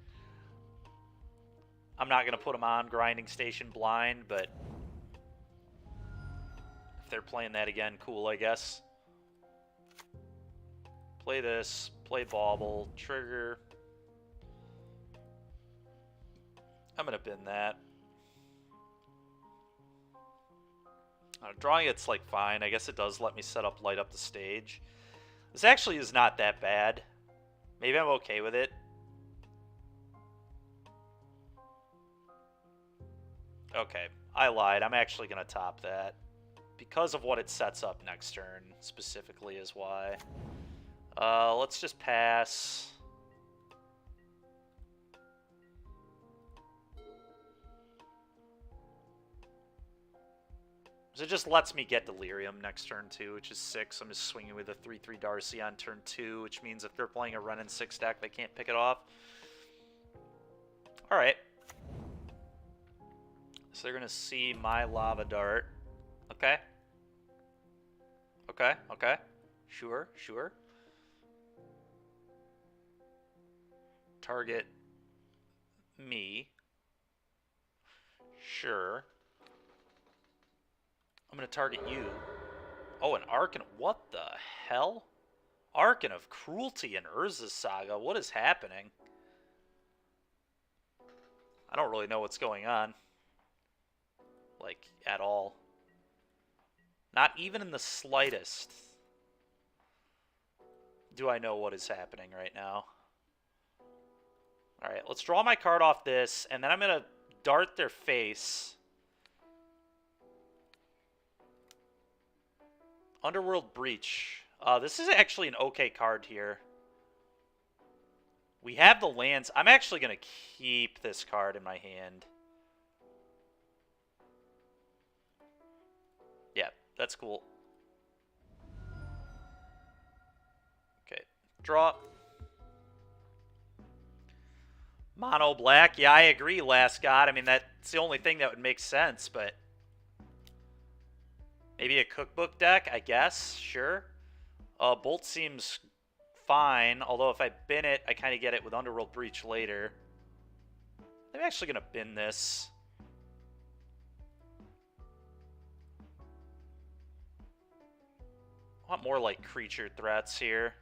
I'm not going to put them on Grinding Station blind, but... they're playing that again, cool, I guess. Play this. Play bauble. Trigger. I'm going to bin that. Drawing it's like fine. I guess it does let me set up light up the stage. This actually is not that bad. Maybe I'm okay with it. Okay, I lied. I'm actually going to top that. Because of what it sets up next turn, specifically, is why. Let's just pass. So it just lets me get Delirium next turn, too, which is 6. I'm just swinging with a 3-3 Darcy on turn 2, which means if they're playing a Ren and 6 deck, they can't pick it off. Alright. So they're going to see my Lava Dart. Okay. Okay, okay. Sure, sure. Target me. Sure. I'm going to target you. Oh, an Arcan. What the hell? Arcan of Cruelty in Urza's Saga. What is happening? I don't really know what's going on. Like, at all. Not even in the slightest do I know what is happening right now. Alright, let's draw my card off this, and then I'm going to dart their face. Underworld Breach. This is actually an okay card here. We have the lands. I'm actually going to keep this card in my hand. Yeah, that's cool. Okay, draw. Mono black. Yeah, I agree, Last God. I mean, that's the only thing that would make sense, but... Maybe a cookbook deck, I guess. Sure. Bolt seems fine, although if I bin it, I kind of get it with Underworld Breach later. I'm actually going to bin this. I want more, like, creature threats here.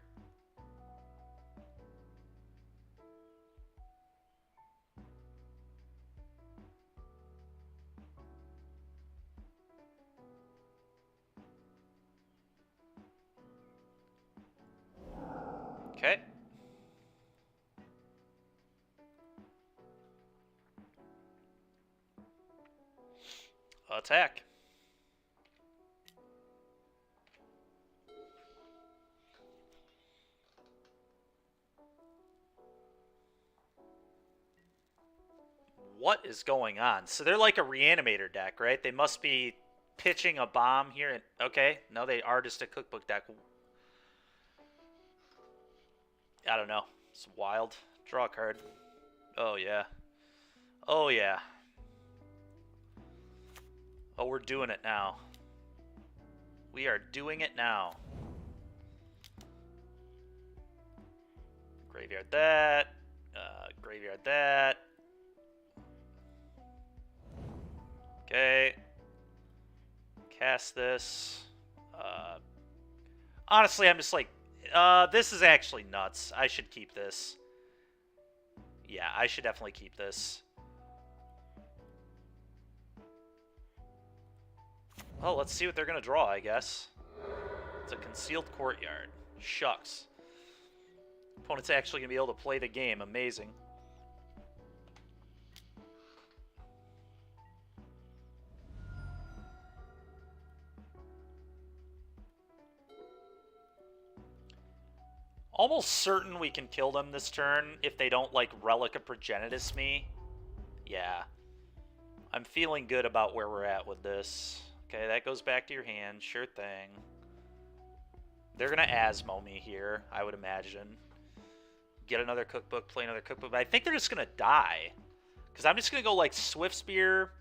Okay. Attack. What is going on? So they're like a reanimator deck, right? They must be pitching a bomb here. And okay, no, they are just a cookbook deck. I don't know. It's wild. Draw a card. Oh, yeah. Oh, yeah. Oh, we're doing it now. We are doing it now. Graveyard that. Graveyard that. Okay. Cast this. Honestly, I'm just like, this is actually nuts. I should keep this. Yeah, I should definitely keep this. Well, let's see what they're going to draw, I guess. It's a Concealed Courtyard. Shucks. Opponent's actually going to be able to play the game. Amazing. Almost certain we can kill them this turn if they don't, like, Relic of Progenitus me. Yeah. I'm feeling good about where we're at with this. Okay, that goes back to your hand. Sure thing. They're going to Asmo me here, I would imagine. Get another cookbook, play another cookbook. But I think they're just going to die. Because I'm just going to go, like, Swift Spear.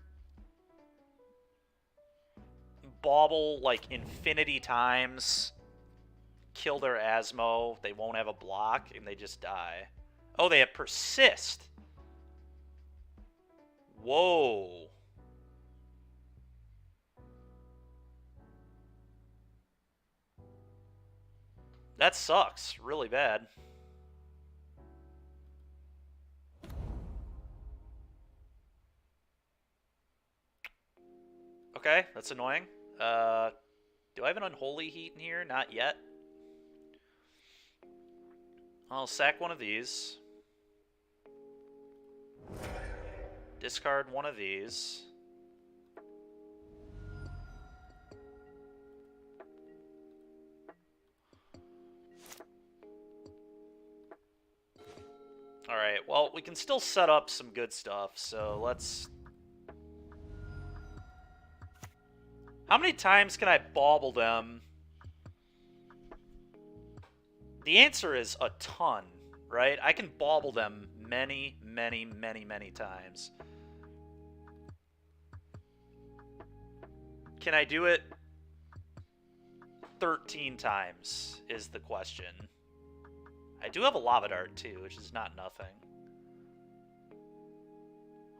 Bauble, like, infinity times. Kill their Asmo. They won't have a block, and they just die. Oh, they have Persist. Whoa. That sucks really bad. Okay, that's annoying. Do I have an Unholy Heat in here? Not yet. I'll sack one of these. Discard one of these. Alright, well, we can still set up some good stuff, so let's... How many times can I bauble them? The answer is a ton, right? I can bauble them many, many, many, many times. Can I do it 13 times is the question. I do have a Lava Dart, too, which is not nothing.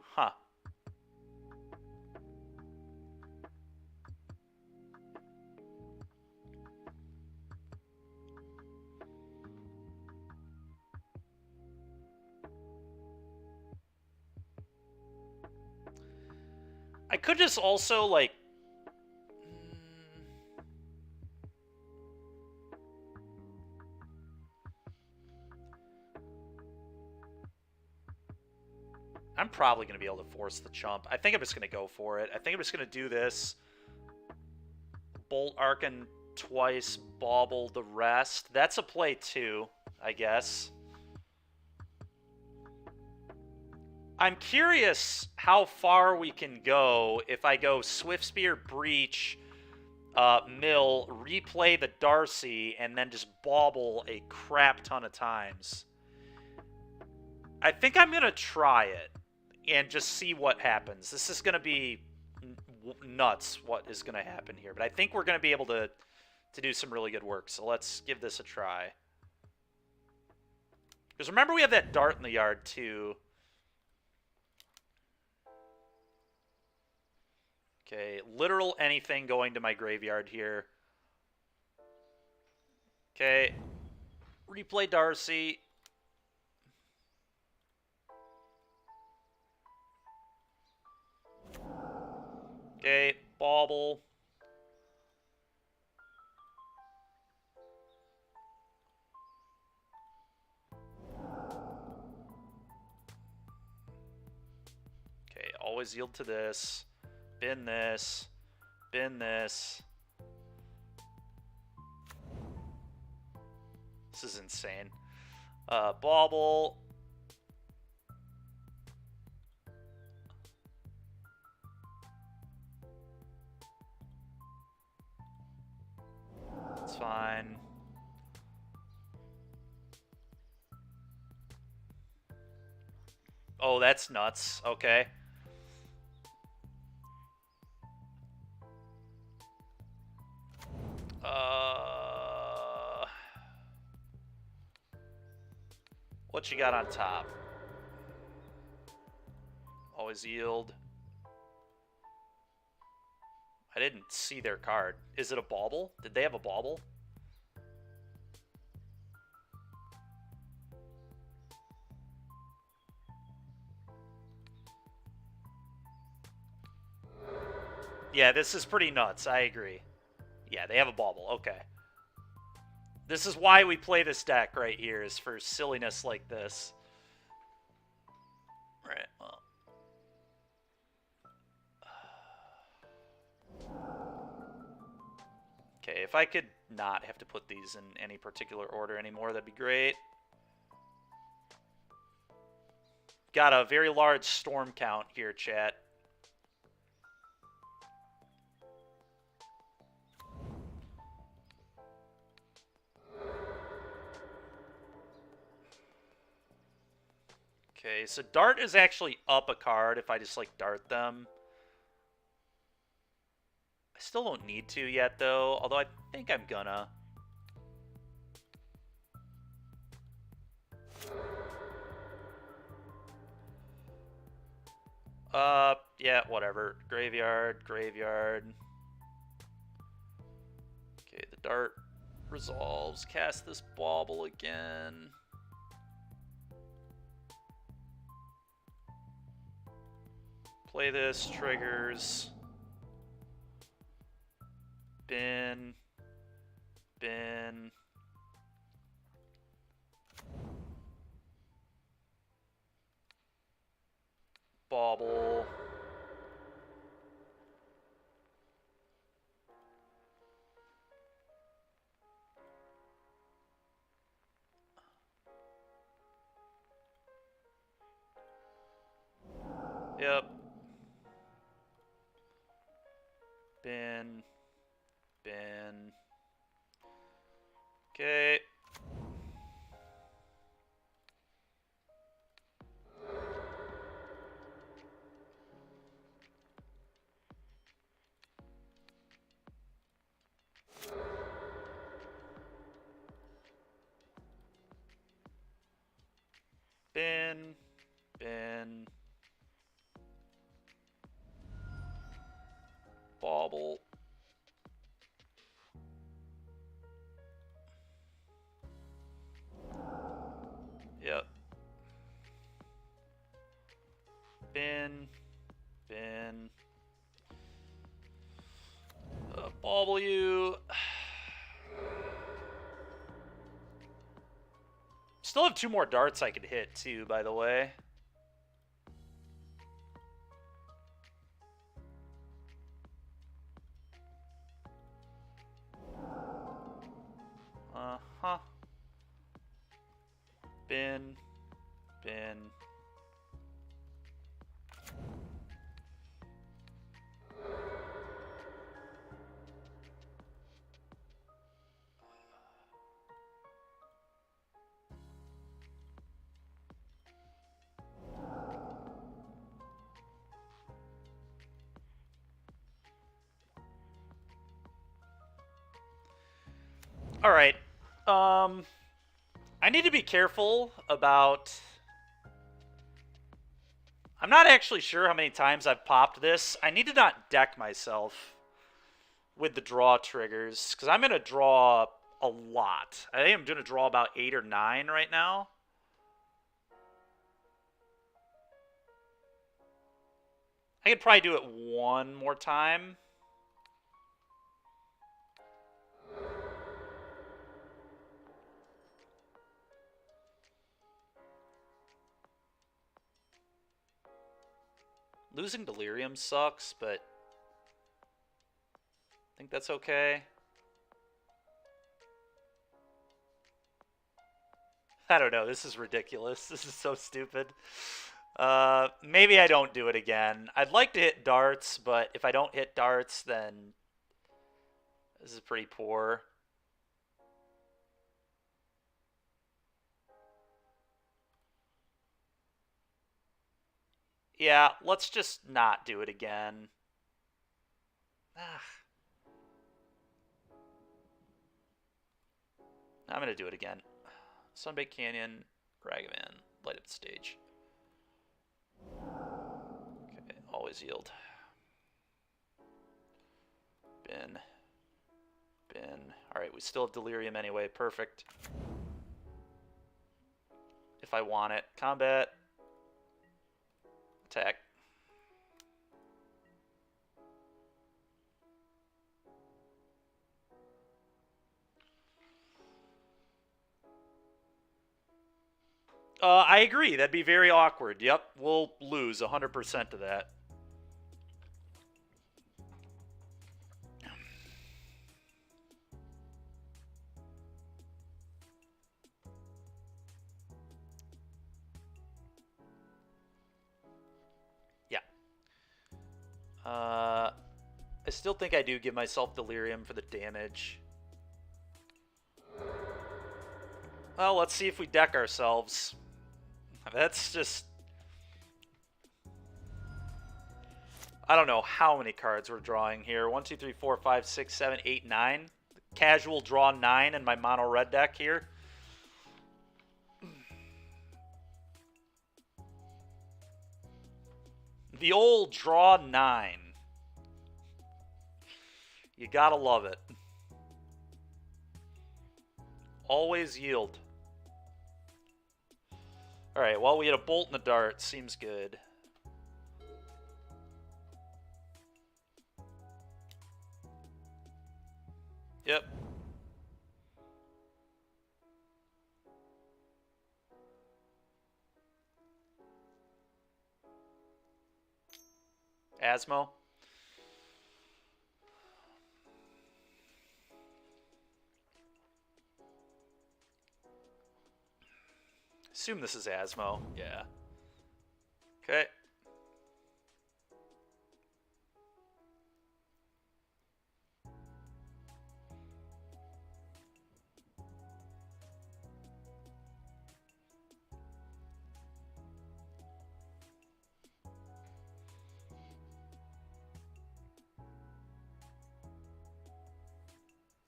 Huh. I could just also, like... I'm probably going to be able to force the chump. I think I'm just going to go for it. I think I'm just going to do this. Bolt Archon twice, bauble the rest. That's a play too, I guess. I'm curious how far we can go if I go Swift Spear, Breach, Mill, replay the Darcy, and then just bauble a crap ton of times. I think I'm going to try it and just see what happens. This is going to be nuts what is going to happen here. But I think we're going to be able to do some really good work. So let's give this a try. Because remember we have that dart in the yard too. Okay, literal anything going to my graveyard here. Okay, replay Darcy. Okay, bauble. Okay, always yield to this. Bin this. Bin this. This is insane. Bauble. It's fine. Oh, that's nuts. Okay. What you got on top? Always yield. I didn't see their card. Is it a bauble? Did they have a bauble? Yeah, this is pretty nuts. I agree. Yeah, they have a bauble. Okay. This is why we play this deck right here, is for silliness like this. Right, well. Okay, if I could not have to put these in any particular order anymore, that'd be great. Got a very large storm count here, chat. Okay, so Dart is actually up a card if I just, like, Dart them. I still don't need to yet, though, although I think I'm gonna. Yeah, whatever. Graveyard, graveyard. Okay, the Dart. resolves. Cast this bauble again. Play this, triggers. Bin. Bin. Bauble. Yep. Bin. Bin. Okay. Bin. Bin. Bauble. Yep. Bin. Bin. Bauble you. Still have 2 more darts I could hit too, by the way. Uh-huh. Bin. Bin. All right. I need to be careful about... I'm not actually sure how many times I've popped this. I need to not deck myself with the draw triggers, because I'm going to draw a lot. I think I'm going to draw about 8 or 9 right now. I could probably do it one more time. Losing Delirium sucks, but I think that's okay. I don't know. This is ridiculous. This is so stupid. Maybe I don't do it again. I'd like to hit darts, but if I don't hit darts, then this is pretty poor. Yeah, let's just not do it again. I'm going to do it again. Sunbaked Canyon, Ragavan, light up the stage. Okay, always yield. Bin. Bin. Alright, we still have Delirium anyway. Perfect. If I want it. Combat. Attack. I agree. That'd be very awkward. Yep, we'll lose 100% of that. Yeah. I still think I do give myself Delirium for the damage. Well, let's see if we deck ourselves. That's just... I don't know how many cards we're drawing here. 1, 2, 3, 4, 5, 6, 7, 8, 9. Casual draw 9 in my mono red deck here. The old draw 9. You gotta love it. Always yield. Alright, well, we had a bolt and a dart. Seems good. Yep. Asmo. Assume this is Asmo. Yeah. Okay.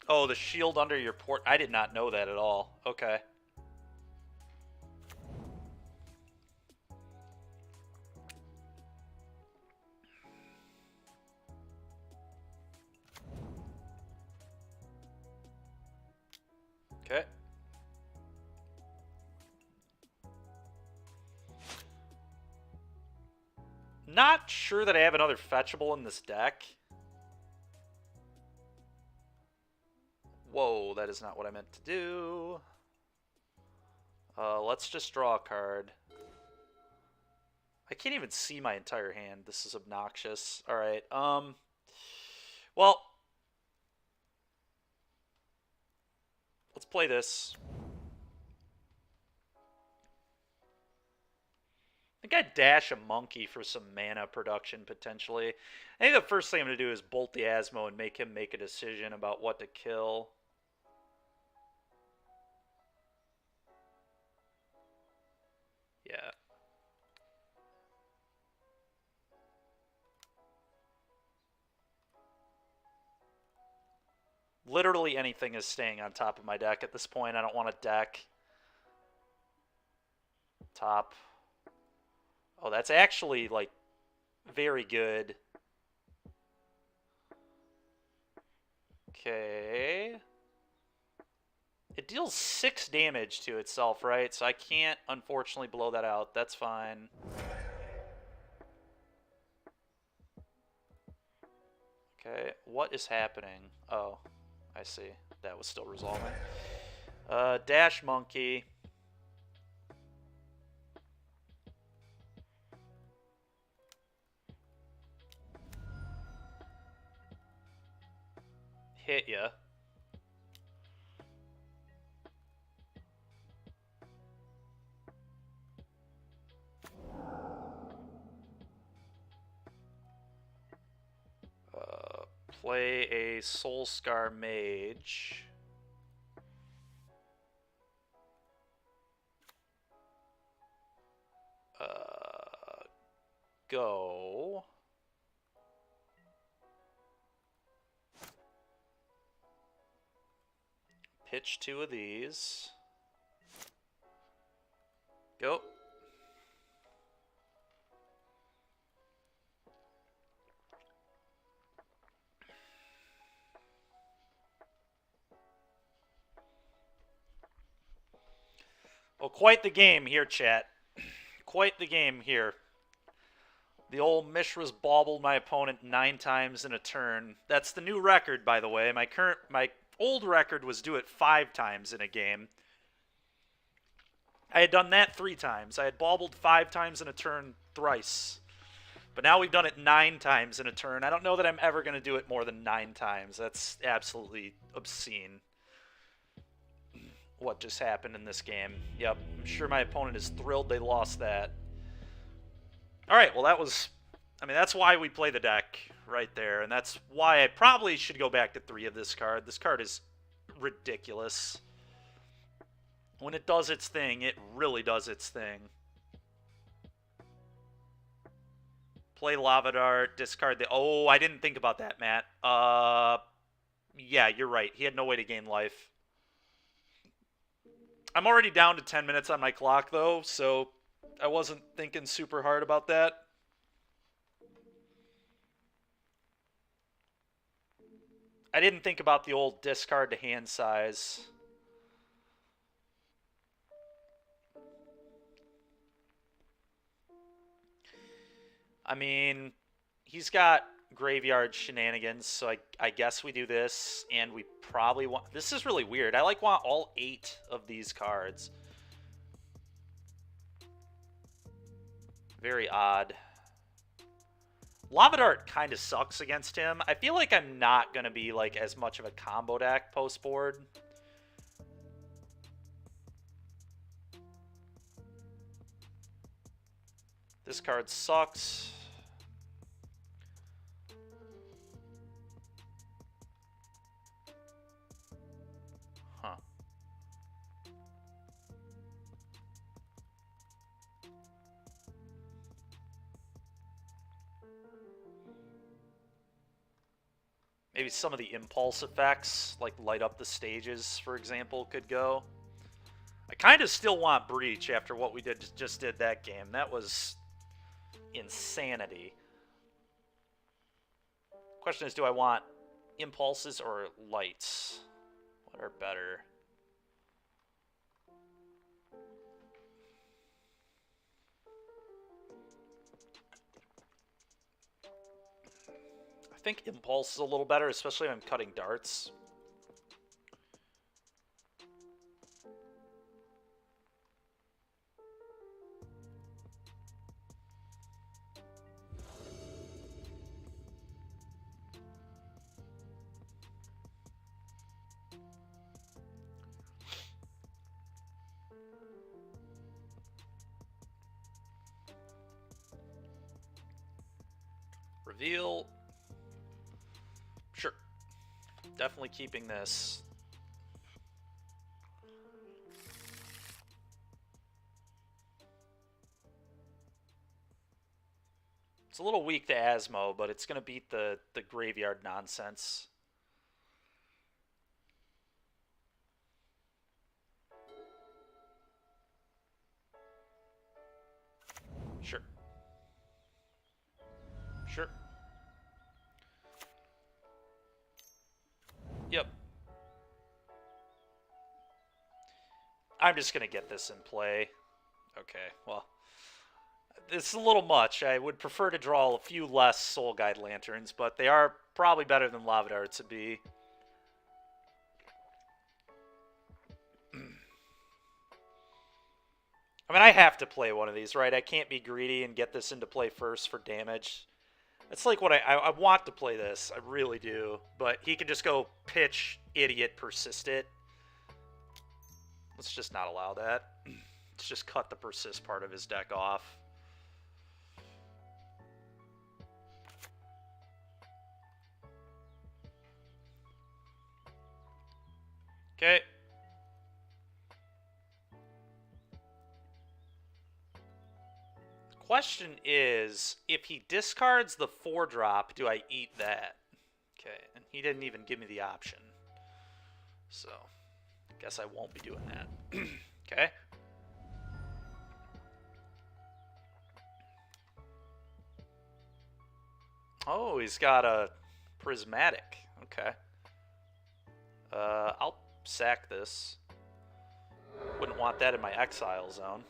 Oh, the shield under your port. I did not know that at all. Okay. Okay. Not sure that I have another fetchable in this deck. Whoa, that is not what I meant to do. Let's just draw a card. I can't even see my entire hand. This is obnoxious. Alright, well, let's play this. I think I'd dash a monkey for some mana production, potentially. I think the first thing I'm going to do is bolt the Asmo and make him make a decision about what to kill. Yeah. Literally anything is staying on top of my deck at this point. I don't want a deck. Top. Oh, that's actually, like, very good. Okay. It deals 6 damage to itself, right? So I can't, unfortunately, blow that out. That's fine. Okay, what is happening? Oh, I see. That was still resolving. Dash monkey. Hit ya. Play a Soulscar Mage. Go. Pitch 2 of these. Go. Well, quite the game here, chat. Quite the game here. The old Mishra's bobbled my opponent 9 times in a turn. That's the new record, by the way. My old record was do it 5 times in a game. I had done that 3 times. I had bobbled 5 times in a turn thrice. But now we've done it 9 times in a turn. I don't know that I'm ever going to do it more than 9 times. That's absolutely obscene. What just happened in this game. Yep, I'm sure my opponent is thrilled they lost that. Alright, well that was... I mean, that's why we play the deck right there. And that's why I probably should go back to 3 of this card. This card is ridiculous. When it does its thing, it really does its thing. Play Lava Dart, discard the... Oh, I didn't think about that, Matt. Yeah, you're right. He had no way to gain life. I'm already down to 10 minutes on my clock, though, so I wasn't thinking super hard about that. I didn't think about the old discard to hand size. I mean, he's got graveyard shenanigans, so I guess we do this, and we probably want... This is really weird. I want all 8 of these cards. Very odd. Lava Dart kind of sucks against him. I feel like I'm not going to be like as much of a combo deck post-board. This card sucks. Huh. Maybe some of the impulse effects, like light up the stages, for example, could go. I kind of still want Breach after what we just did that game. That was insanity. Question is, do I want impulses or lights? What are better? I think impulse is a little better, especially when I'm cutting darts. Reveal. Sure. Definitely keeping this. It's a little weak to Asmo, but it's going to beat the graveyard nonsense. Sure. Sure. Yep. I'm just going to get this in play. Okay, well, it's a little much. I would prefer to draw a few less Soul Guide Lanterns, but they are probably better than Lava Darts would be. I mean, I have to play one of these, right? I can't be greedy and get this into play first for damage. It's like what I want to play this. I really do. But he can just go pitch, idiot, persist it. Let's just not allow that. Let's just cut the persist part of his deck off. Okay. Question is, if he discards the 4-drop, do I eat that? Okay, and he didn't even give me the option. So, I guess I won't be doing that. Okay. Oh, he's got a prismatic. Okay. I'll sack this. Wouldn't want that in my exile zone.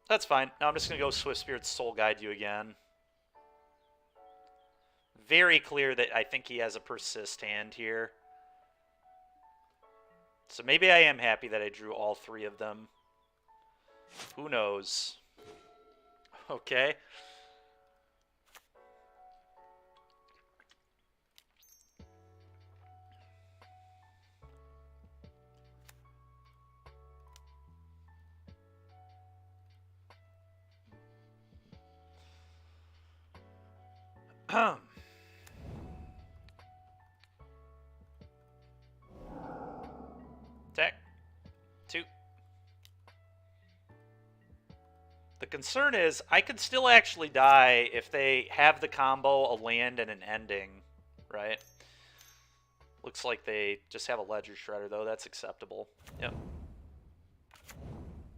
That's fine. Now I'm just going to go Swift Spirit Soul Guide you again. Very clear that I think he has a persist hand here. So maybe I am happy that I drew all 3 of them. Who knows? Okay. Attack. 2. The concern is I could still actually die if they have the combo, a land, and an ending, right? Looks like they just have a Ledger Shredder, though. That's acceptable. Yep.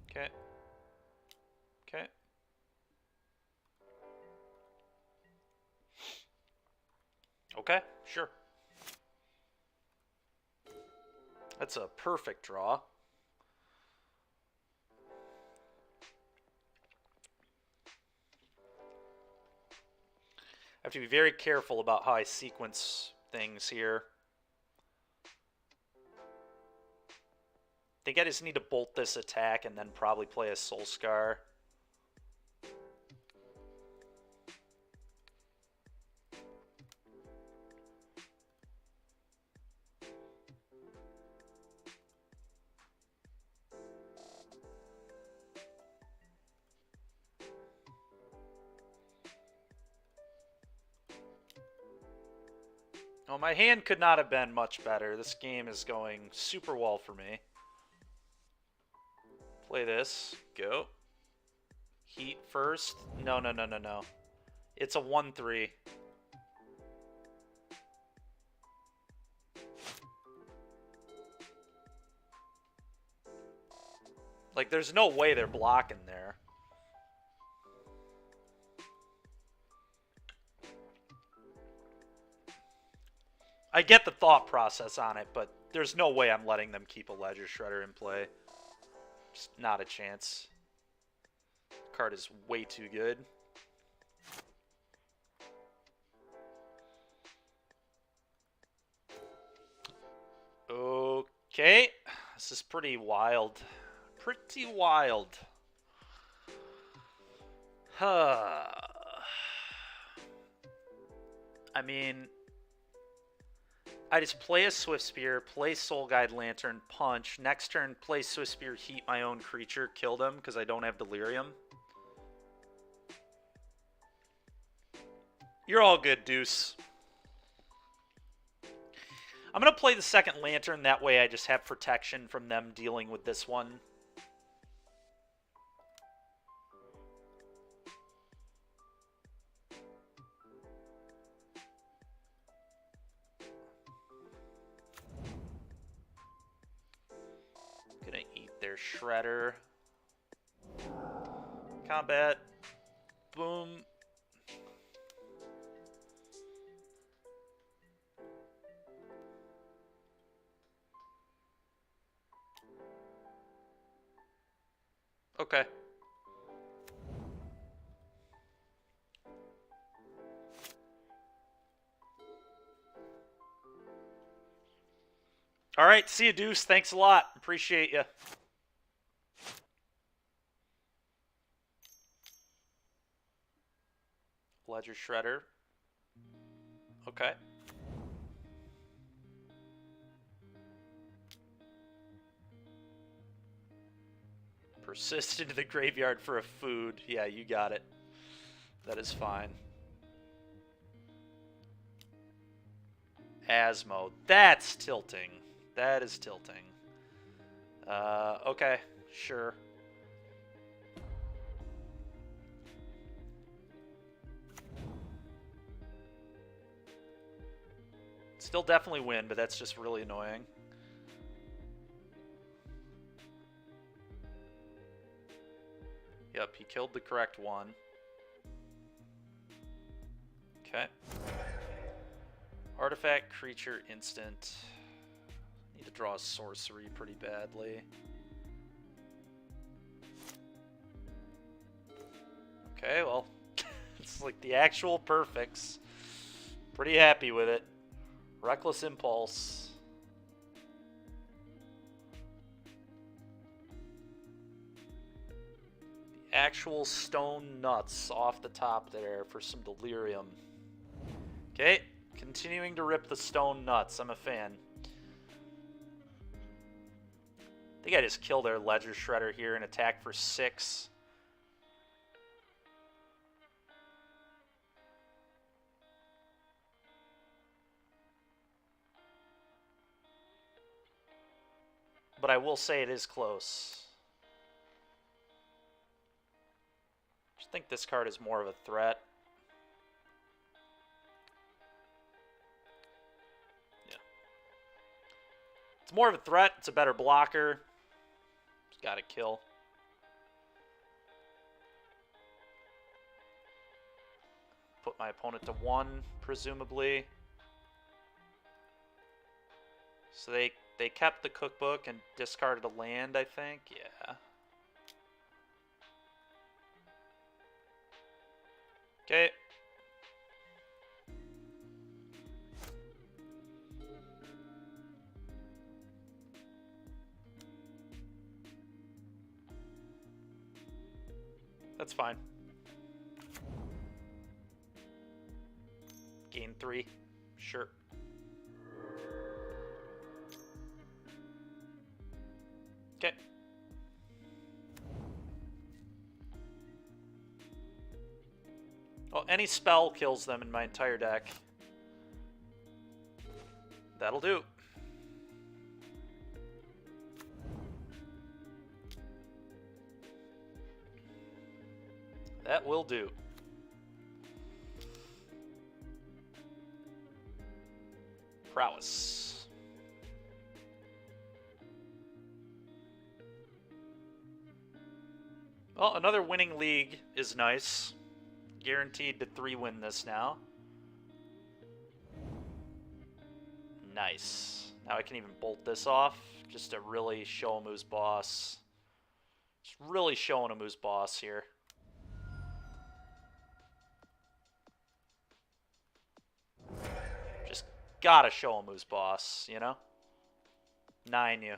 Okay. Okay. Okay, sure. That's a perfect draw. have to be very careful about how I sequence things here. I think I just need to bolt this attack and then probably play a Soul Scar. Oh, my hand could not have been much better. This game is going super well for me. Play this. Go. Heat first. No. It's a 1-3. Like, there's no way they're blocking there. I get the thought process on it, but there's no way I'm letting them keep a Ledger Shredder in play. Just not a chance. The card is way too good. Okay. This is pretty wild. Pretty wild. I mean, I just play a Swift Spear, play Soul Guide Lantern, punch. Next turn, play Swift Spear, heat my own creature, kill them because I don't have Delirium. You're all good, Deuce. I'm going to play the second Lantern. That way I just have protection from them dealing with this one. Gonna eat their Shredder. Combat. Boom. Okay. All right, see you, Deuce. Thanks a lot. Appreciate you. Ledger Shredder. Okay. Persist into the graveyard for a food. Yeah, you got it. That is fine. Asmo. That's tilting. That is tilting. Okay. Sure. Still definitely win, but that's just really annoying. Yep, he killed the correct one. Okay. Artifact, creature, instant. Need to draw a sorcery pretty badly. Okay, well, it's like the actual perfects. Pretty happy with it. Reckless Impulse. The actual stone nuts off the top there for some Delirium. Okay, continuing to rip the stone nuts. I'm a fan. I think I just kill their Ledger Shredder here and attack for 6. But I will say it is close. I just think this card is more of a threat. Yeah. It's more of a threat. It's a better blocker. Just gotta kill. Put my opponent to 1, presumably. So they kept the cookbook and discarded a land, I think. Yeah. Okay. That's fine. Gain 3. Sure. Okay. Well, any spell kills them in my entire deck. That'll do. That will do. Prowess. Well, another winning league is nice. Guaranteed to 3-win this now. Nice. Now I can even bolt this off just to really show him who's boss. Just really showing him who's boss here. Just gotta show him who's boss, you know? 9 you.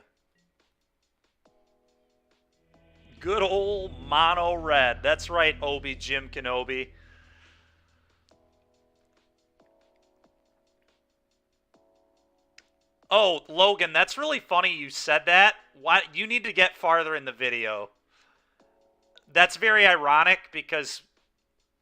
Good old Mono Red. That's right, Obi Jim Kenobi. Oh, Logan, that's really funny you said that. Why you need to get farther in the video. That's very ironic because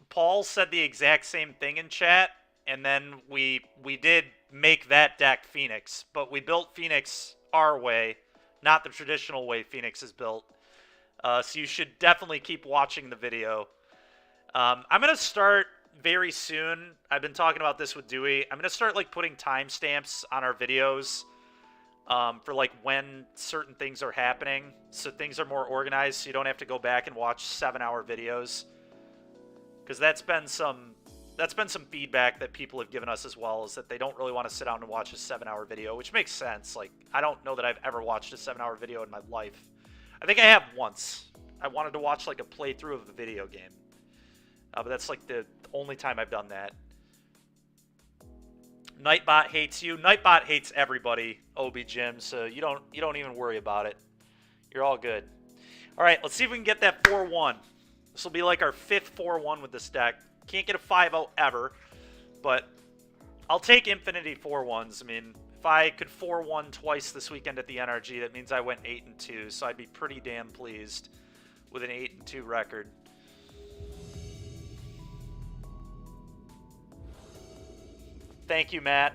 Paul said the exact same thing in chat, and then we did make that deck Phoenix, but we built Phoenix our way, not the traditional way Phoenix is built. So you should definitely keep watching the video. I'm going to start very soon. I've been talking about this with Dewey. I'm going to start like putting timestamps on our videos for like when certain things are happening, so things are more organized, so you don't have to go back and watch 7-hour videos. Because that's been some feedback that people have given us as well, is that they don't really want to sit down and watch a 7-hour video, which makes sense. Like, I don't know that I've ever watched a 7-hour video in my life. I think I have once. I wanted to watch like a playthrough of a video game. But that's like the only time I've done that. Nightbot hates you. Nightbot hates everybody, Obi Jim, so you don't even worry about it. You're all good. Alright, let's see if we can get that 4-1. This will be like our 5th 4-1 with this deck. Can't get a 5-0 ever, but I'll take infinity 4-1s. I mean, if I could 4-1 twice this weekend at the NRG, that means I went 8-2, so I'd be pretty damn pleased with an 8-2 record. Thank you, Matt.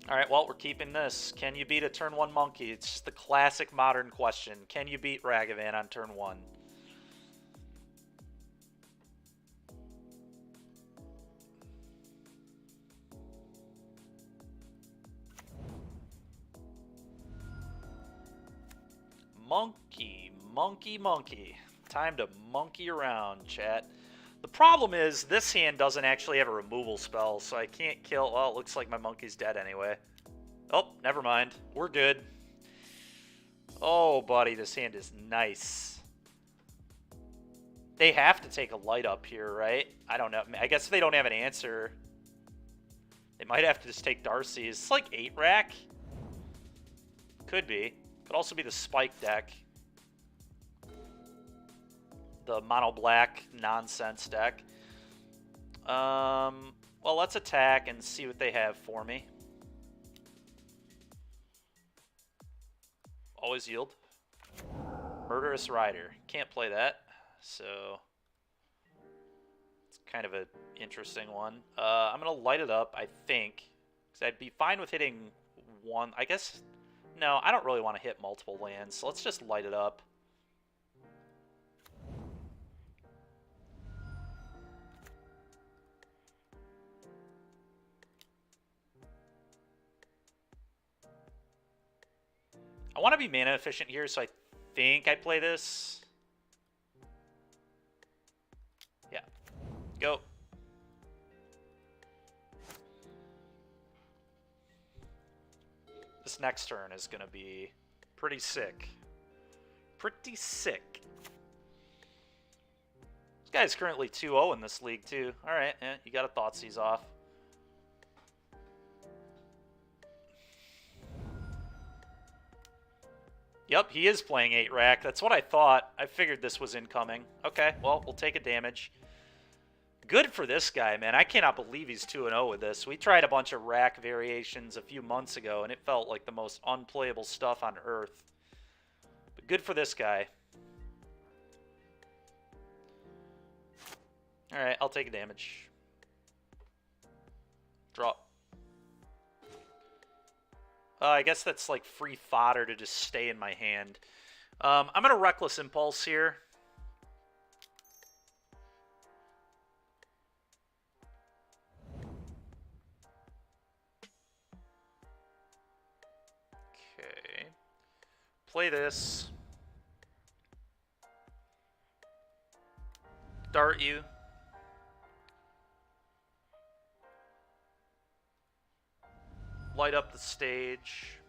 Alright, well, we're keeping this. Can you beat a turn 1 monkey? It's just the classic modern question. Can you beat Ragavan on turn 1? Monkey, monkey, monkey. Time to monkey around, chat. The problem is, this hand doesn't actually have a removal spell, so I can't kill... Well, it looks like my monkey's dead anyway. Oh, never mind. We're good. Oh, buddy, this hand is nice. They have to take a light up here, right? I don't know. I guess if they don't have an answer, they might have to just take Darcy. It's like 8-rack. Could be. Could also be the Spike deck. The mono black nonsense deck. Well, let's attack and see what they have for me. Always yield. Murderous Rider. Can't play that, so it's kind of an interesting one. I'm gonna light it up, I think, because I'd be fine with hitting one. I guess no, I don't really want to hit multiple lands, so let's just light it up. I want to be mana efficient here, so I think I play this. Yeah. Go. This next turn is going to be pretty sick. Pretty sick. This guy's currently 2-0 in this league, too. Alright, yeah, you got a Thoughtseize off. Yep. Yep, he is playing 8 rack. That's what I thought. I figured this was incoming. Okay, well, we'll take a damage. Good for this guy, man. I cannot believe he's 2-0 with this. We tried a bunch of rack variations a few months ago, and it felt like the most unplayable stuff on earth. But good for this guy. Alright, I'll take a damage. Drop. I guess that's like free fodder to just stay in my hand. I'm going to Reckless Impulse here. Okay. Play this. Dart you. Light up the stage.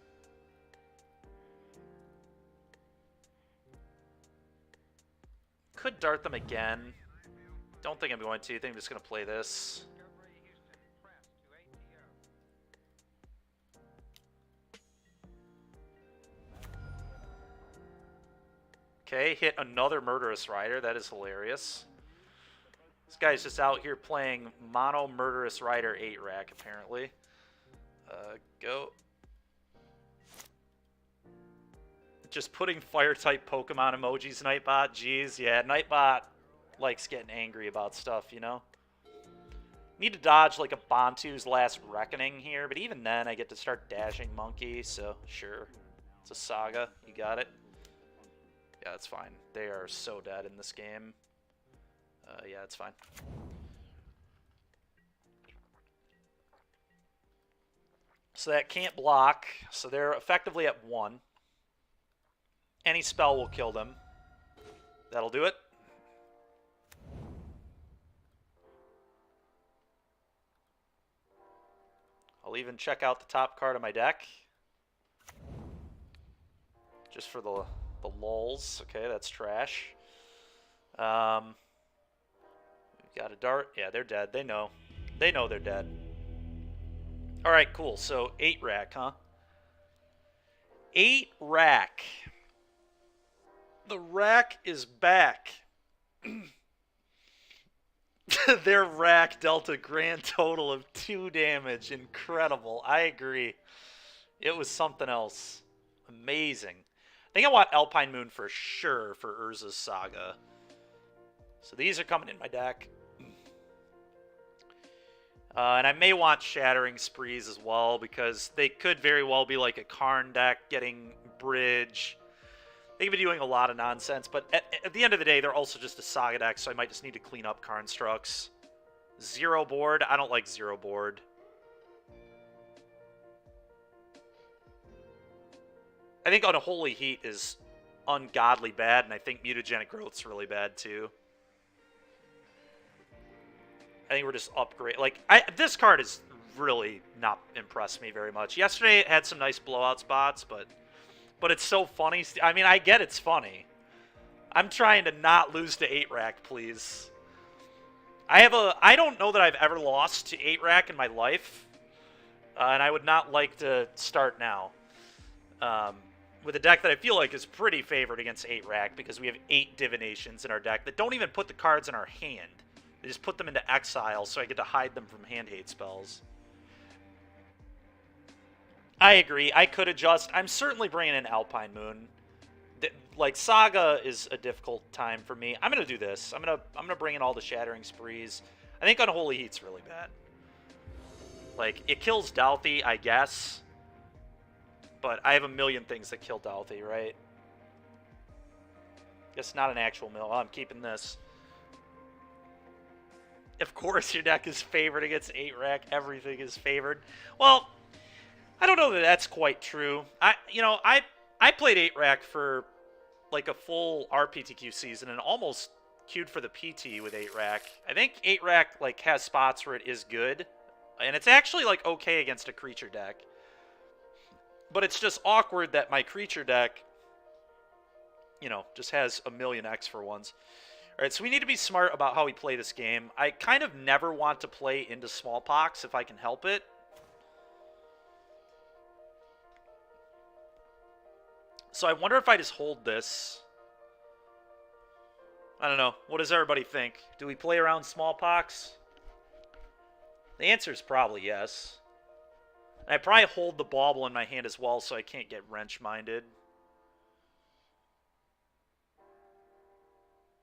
Could dart them again. Don't think I'm going to. I think I'm just going to play this. Okay, hit another Murderous Rider. That is hilarious. This guy's just out here playing Mono Murderous Rider 8 rack, apparently. Go. Just putting fire-type Pokemon emojis, Nightbot. Jeez, yeah, Nightbot likes getting angry about stuff, you know? Need to dodge like a Bantu's Last Reckoning here, but even then I get to start dashing Monkey, so sure. It's a Saga. You got it? Yeah, that's fine. They are so dead in this game. Yeah, it's fine. So that can't block, so they're effectively at 1. Any spell will kill them. That'll do it. I'll even check out the top card of my deck. Just for the lulz. Okay, that's trash. We got a dart. Yeah, they're dead. They know. They know they're dead. Alright, cool. So 8 rack, huh? 8 rack. The rack is back. Their rack dealt a grand total of 2 damage. Incredible. I agree. It was something else. Amazing. I think I want Alpine Moon for sure for Urza's Saga. So these are coming in my deck. And I may want Shattering Sprees as well, because they could very well be like a Karn deck getting Bridge. They could be doing a lot of nonsense, but at the end of the day, they're also just a Saga deck, so I might just need to clean up Karnstrucks. 0 board? I don't like 0 board. I think Unholy Heat is ungodly bad, and I think Mutagenic Growth's really bad, too. I think we're just upgrade. Like, this card has really not impressed me very much. Yesterday, it had some nice blowout spots, but it's so funny. I mean, I get it's funny. I'm trying to not lose to 8 rack, please. I don't know that I've ever lost to 8 rack in my life, and I would not like to start now. With a deck that I feel like is pretty favored against 8 rack, because we have 8 divinations in our deck that don't even put the cards in our hand. They just put them into exile, so I get to hide them from hand hate spells. I agree. I could adjust. I'm certainly bringing in Alpine Moon. Like, Saga is a difficult time for me. I'm gonna do this. I'm gonna bring in all the Shattering Sprees. I think Unholy Heat's really bad. Like, it kills Douthie, I guess. But I have a million things that kill Douthie, right? Guess not an actual mill. Oh, I'm keeping this. Of course your deck is favored against 8 rack. Everything is favored. Well, I don't know that that's quite true. I played 8 rack for like a full RPTQ season and almost queued for the PT with 8 rack. I think 8 rack like has spots where it is good, and it's actually like okay against a creature deck. But it's just awkward that my creature deck, you know, just has a million X for ones. All right, so we need to be smart about how we play this game. I kind of never want to play into Smallpox if I can help it. So I wonder if I just hold this. I don't know. What does everybody think? Do we play around smallpox? The answer is probably yes. And I probably hold the bauble in my hand as well so I can't get wrench-minded.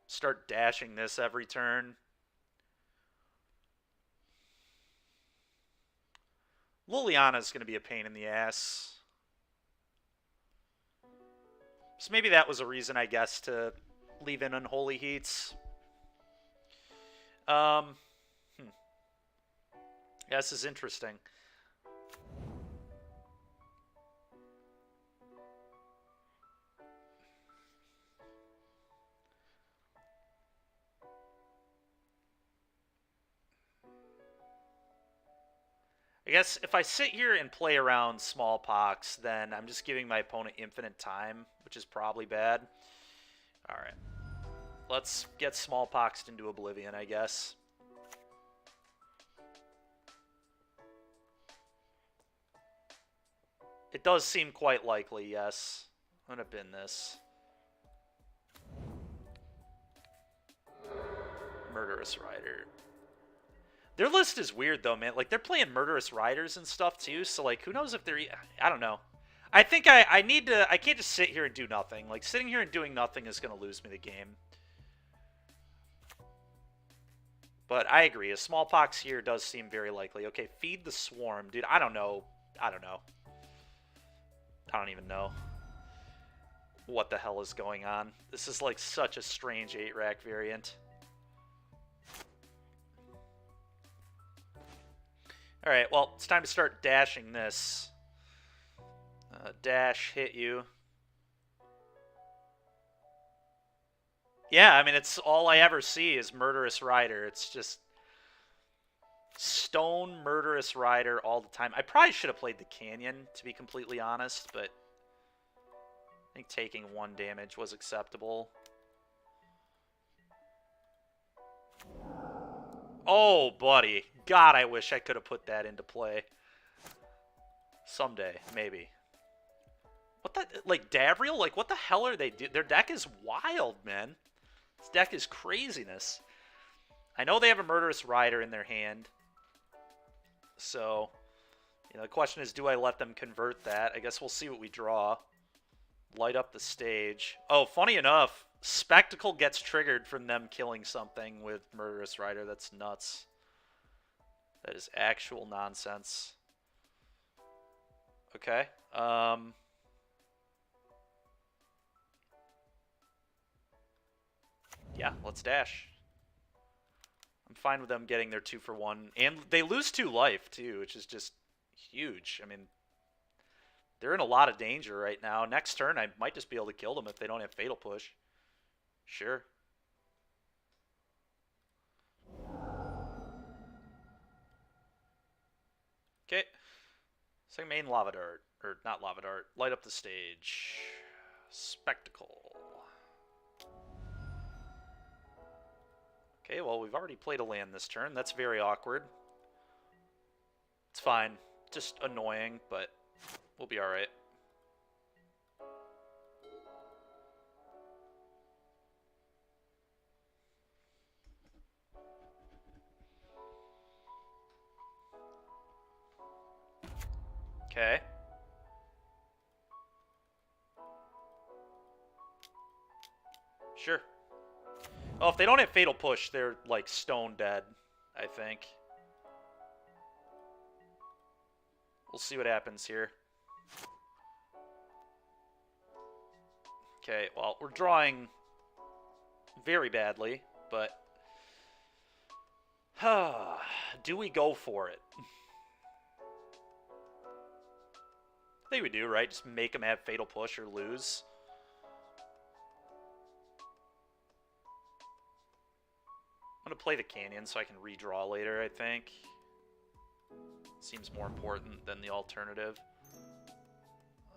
Start dashing this every turn. Liliana's going to be a pain in the ass. So maybe that was a reason, I guess, to leave in Unholy Heats. Yeah, this is interesting. I guess if I sit here and play around Smallpox, then I'm just giving my opponent infinite time, which is probably bad. Alright. Let's get Smallpoxed into oblivion, I guess. It does seem quite likely, yes. I'm going to bin this. Murderous Rider. Their list is weird, though, man. Like, they're playing Murderous Riders and stuff, too, so, like, who knows if they're... I don't know. I think I need to... I can't just sit here and do nothing. Like, sitting here and doing nothing is going to lose me the game. But I agree. A Smallpox here does seem very likely. Okay, feed the Swarm. Dude, I don't know. I don't know. I don't even know what the hell is going on. This is, like, such a strange 8-rack variant. Alright, well, it's time to start dashing this. Dash, hit you. Yeah, I mean, it's all I ever see is Murderous Rider. It's just Stone Murderous Rider all the time. I probably should have played the Canyon, to be completely honest, but I think taking 1 damage was acceptable. Oh, buddy. God, I wish I could have put that into play. Someday, maybe. What the... Like, Davriel? Like, what the hell are they doing? Their deck is wild, man. This deck is craziness. I know they have a Murderous Rider in their hand. So, you know, the question is, do I let them convert that? I guess we'll see what we draw. Light up the stage. Oh, funny enough, Spectacle gets triggered from them killing something with Murderous Rider. That's nuts. That is actual nonsense. Okay. Yeah, let's dash. I'm fine with them getting their 2-for-1. And they lose 2 life, too, which is just huge. I mean, they're in a lot of danger right now. Next turn, I might just be able to kill them if they don't have Fatal Push. Sure. Okay. Second main Lava Dart. Or, not Lava Dart. Light up the stage. Spectacle. Okay, well, we've already played a land this turn. That's very awkward. It's fine. Just annoying, but we'll be alright. Okay. Sure. Oh, if they don't have Fatal Push, they're, like, stone dead, I think. We'll see what happens here. Okay, well, we're drawing very badly, but... do we go for it? I think we do, right? Just make them have Fatal Push or lose. I'm going to play the Canyon so I can redraw later, I think. Seems more important than the alternative.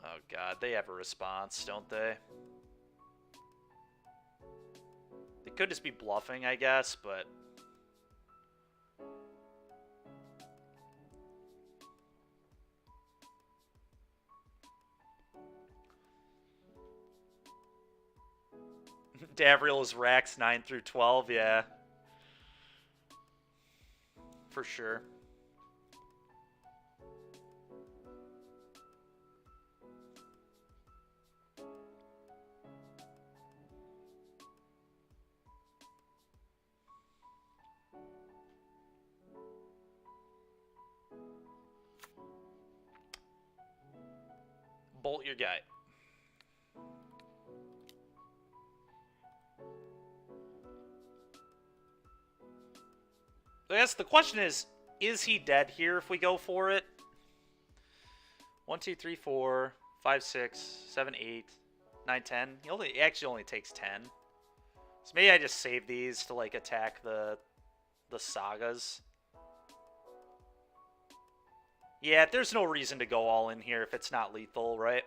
Oh god, they have a response, don't they? They could just be bluffing, I guess, but... Davriel is racks 9 through 12, yeah. For sure. Bolt your guy. I guess the question is he dead here if we go for it? 1, 2, 3, 4, 5, 6, 7, 8, 9, 10. He actually only takes 10. So maybe I just save these to like attack the sagas. Yeah, there's no reason to go all in here if it's not lethal, right?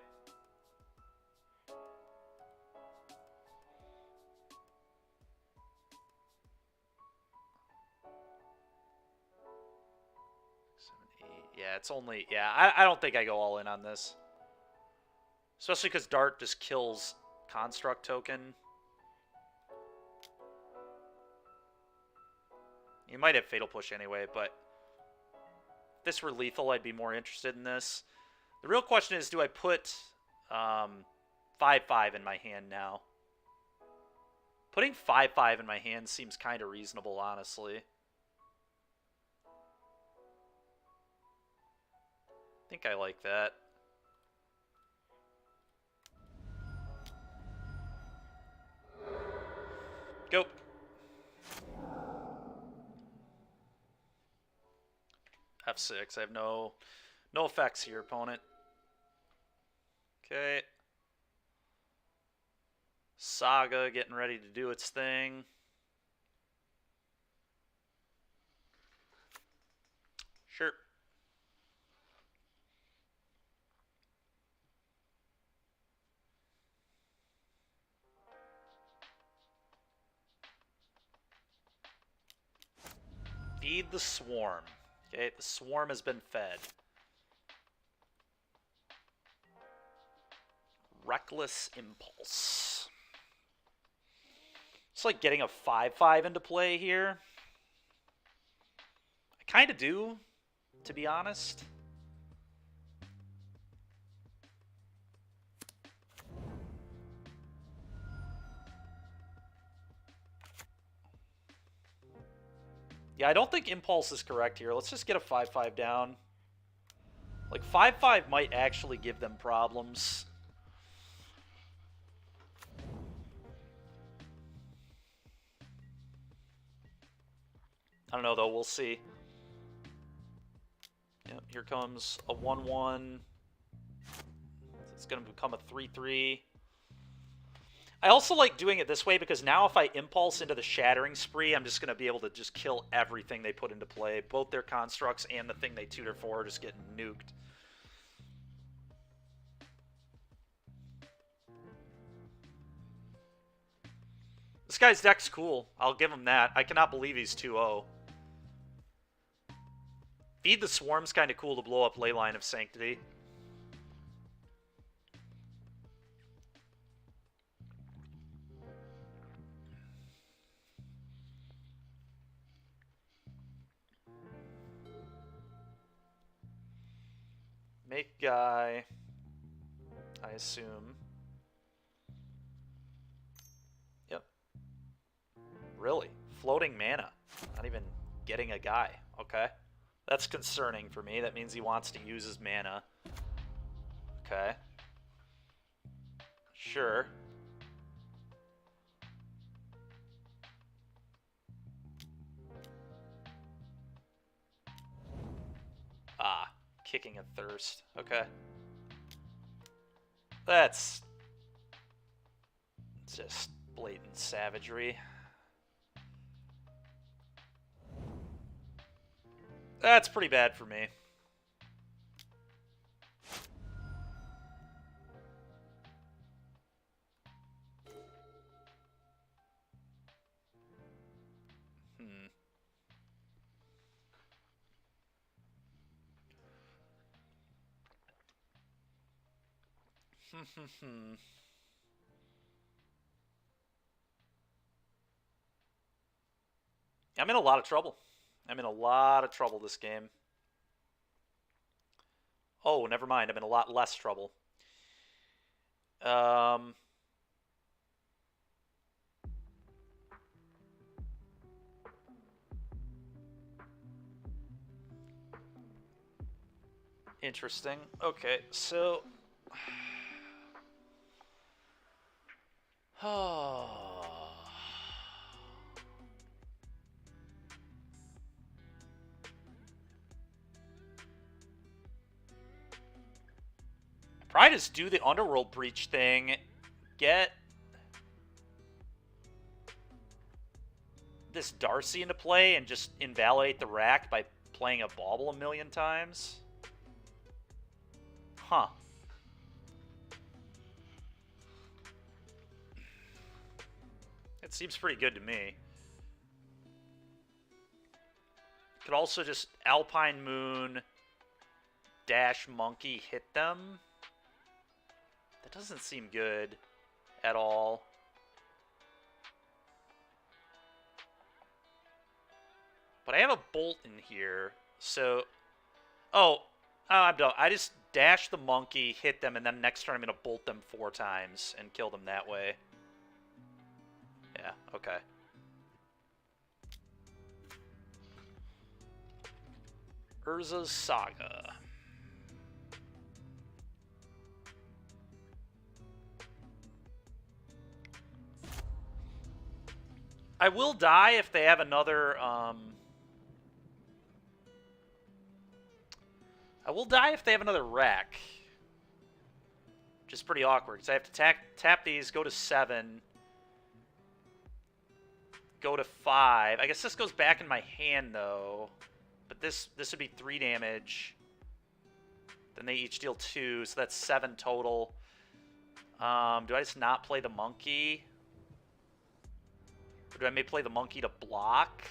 Yeah, it's only... Yeah, I don't think I go all in on this. Especially because Dart just kills Construct Token. You might have Fatal Push anyway, but... If this were lethal, I'd be more interested in this. The real question is, do I put 5/5 in my hand now? Putting 5/5 in my hand seems kind of reasonable, honestly. I think I like that. Go. F6. I have no effects here, opponent. Okay. Saga getting ready to do its thing. Sure. Feed the swarm. Okay, the swarm has been fed. Reckless Impulse. It's like getting a 5/5 into play here. I kind of do, to be honest. Yeah, I don't think Impulse is correct here. Let's just get a 5/5 down. Like, 5/5 might actually give them problems. I don't know, though. We'll see. Yep, here comes a 1/1. It's going to become a 3/3. I also like doing it this way because now if I Impulse into the Shattering Spree, I'm just going to be able to just kill everything they put into play. Both their constructs and the thing they tutor for are just getting nuked. This guy's deck's cool. I'll give him that. I cannot believe he's 2-0. Feed the Swarm's kind of cool to blow up Leyline of Sanctity. Make guy, I assume. Yep. Really? Floating mana. Not even getting a guy. Okay. That's concerning for me. That means he wants to use his mana. Okay. Sure. Ah, kicking a thirst. Okay. That's just blatant savagery. That's pretty bad for me. I'm in a lot of trouble. I'm in a lot of trouble this game. Oh, never mind. I'm in a lot less trouble. Interesting. Okay, so... Probably just do the Underworld Breach thing. Get this Darcy into play and just invalidate the rack by playing a bauble a million times. Huh. It seems pretty good to me. Could also just Alpine Moon, Dash Monkey, hit them. That doesn't seem good at all. But I have a bolt in here, so... Oh, I'm done. I just dash the monkey, hit them, and then next turn I'm going to bolt them 4 times and kill them that way. Yeah, okay. Urza's Saga. I will die if they have another, I will die if they have another wreck. Which is pretty awkward, because I have to tap these, go to 7, go to 5. I guess this goes back in my hand, though. But this would be 3 damage. Then they each deal 2, so that's 7 total. Do I just not play the monkey? Or do I maybe play the monkey to block?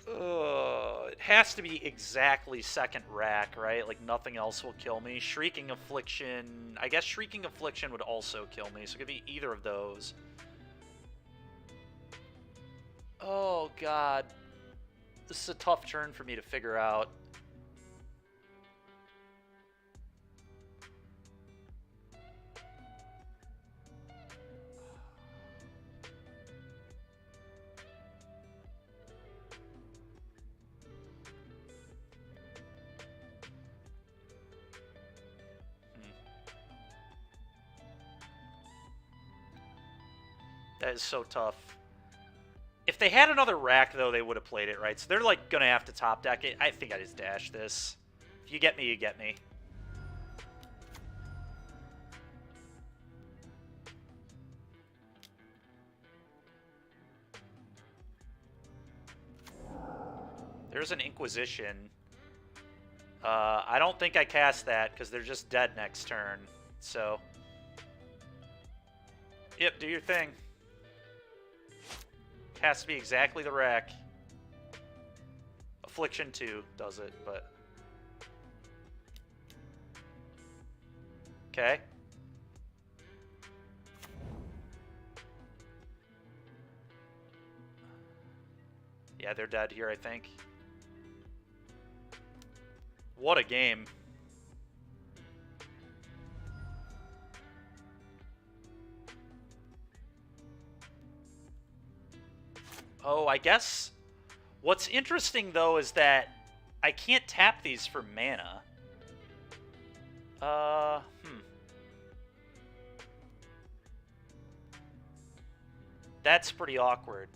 It has to be exactly second rack, right? Like, nothing else will kill me. Shrieking Affliction... I guess Shrieking Affliction would also kill me, so it could be either of those. Oh, God. This is a tough turn for me to figure out. That is so tough. If they had another rack, though, they would have played it, right? So they're, like, going to have to top deck it. I think I just dash this. If you get me, you get me. There's an Inquisition. I don't think I cast that, because they're just dead next turn. So... Yep, do your thing. Has to be exactly the rack. Affliction 2 does it, but... Okay. Yeah, they're dead here, I think. What a game. Oh, I guess what's interesting, though, is that I can't tap these for mana. That's pretty awkward.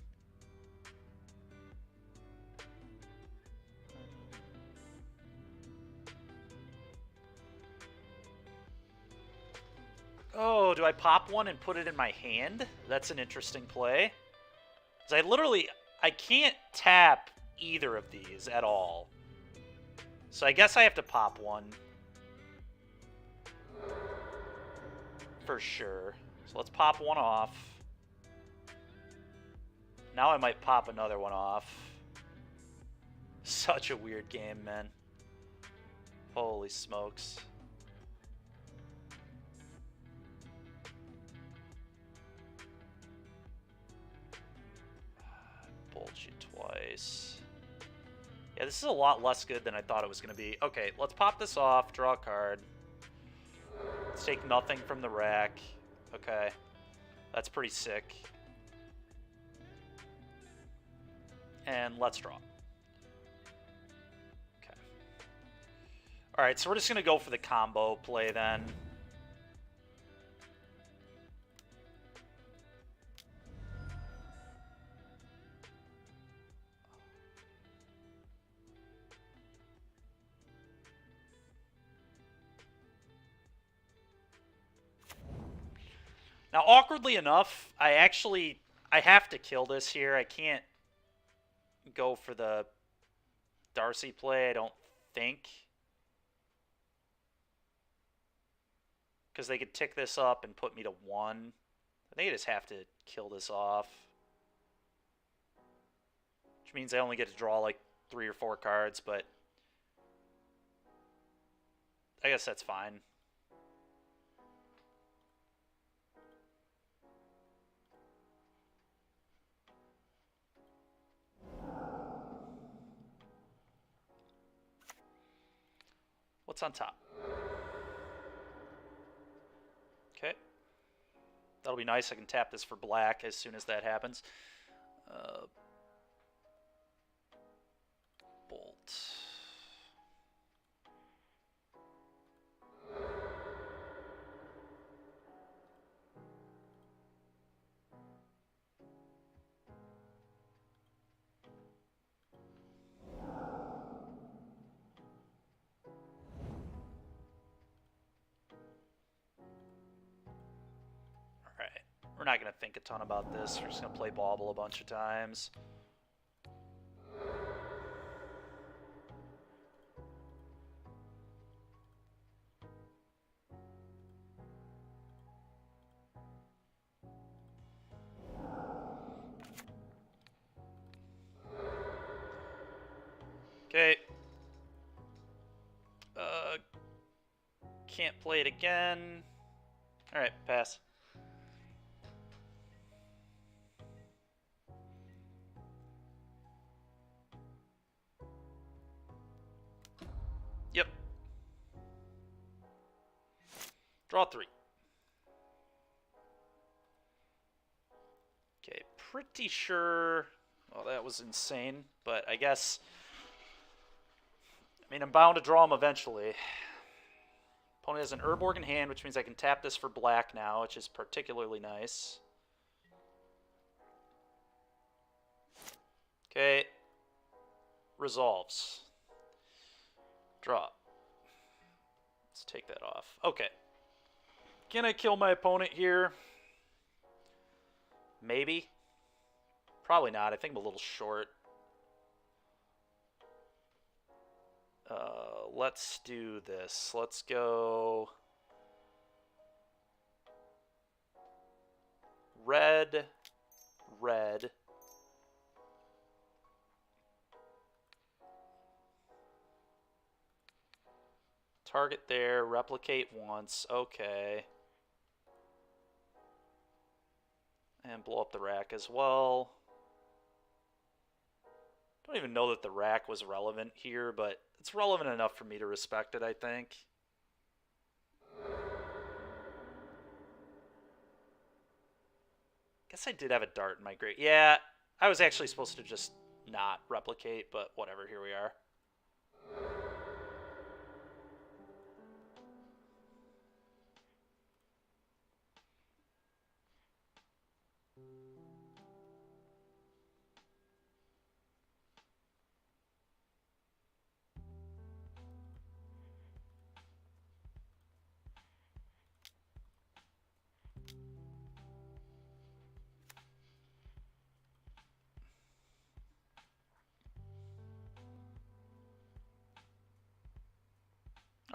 Oh, do I pop one and put it in my hand? That's an interesting play. Because I can't tap either of these at all. So I guess I have to pop one. For sure. So let's pop one off. Now I might pop another one off. Such a weird game, man. Holy smokes. cost you twice. Yeah, this is a lot less good than I thought it was going to be. Okay, let's pop this off, draw a card. Let's take nothing from the rack. Okay, that's pretty sick. And let's draw. Okay. Alright, so we're just going to go for the combo play then. Now, awkwardly enough, I have to kill this here. I can't go for the Darcy play, I don't think. Because they could tick this up and put me to 1. I think I just have to kill this off. Which means I only get to draw like 3 or 4 cards, but I guess that's fine. What's on top? Okay. That'll be nice. I can tap this for black as soon as that happens. Bolt. We're not going to think a ton about this. We're just going to play Bauble a bunch of times. Okay. Can't play it again. Alright, pass. Yep. Draw 3. Okay, pretty sure... Well, that was insane, but I guess... I mean, I'm bound to draw him eventually. Opponent has an Urborg in hand, which means I can tap this for black now, which is particularly nice. Okay. Resolves. Draw. Let's take that off. Okay. Can I kill my opponent here? Maybe. Probably not. I think I'm a little short. Let's do this. Let's go red, red. Target there, replicate once. Okay. And blow up the rack as well. Don't even know that the rack was relevant here, but it's relevant enough for me to respect it, I think. Guess I did have a dart in my grade. Yeah, I was actually supposed to just not replicate, but whatever, here we are.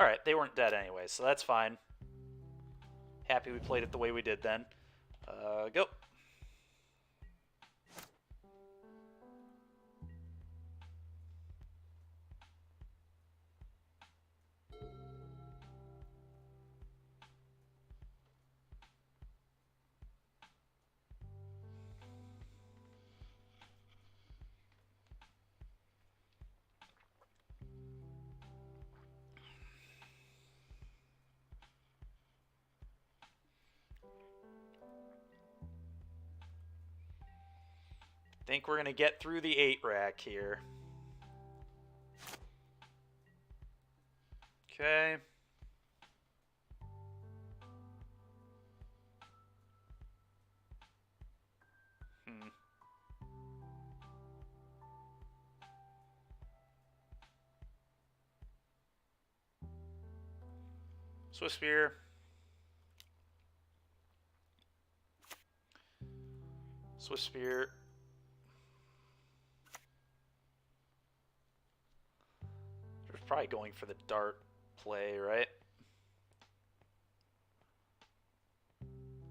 Alright, they weren't dead anyway, so that's fine. Happy we played it the way we did then. Go. think we're going to get through the 8 rack here. Okay. Swiss Spear. Swiss Spear. They're probably going for the dart play, right?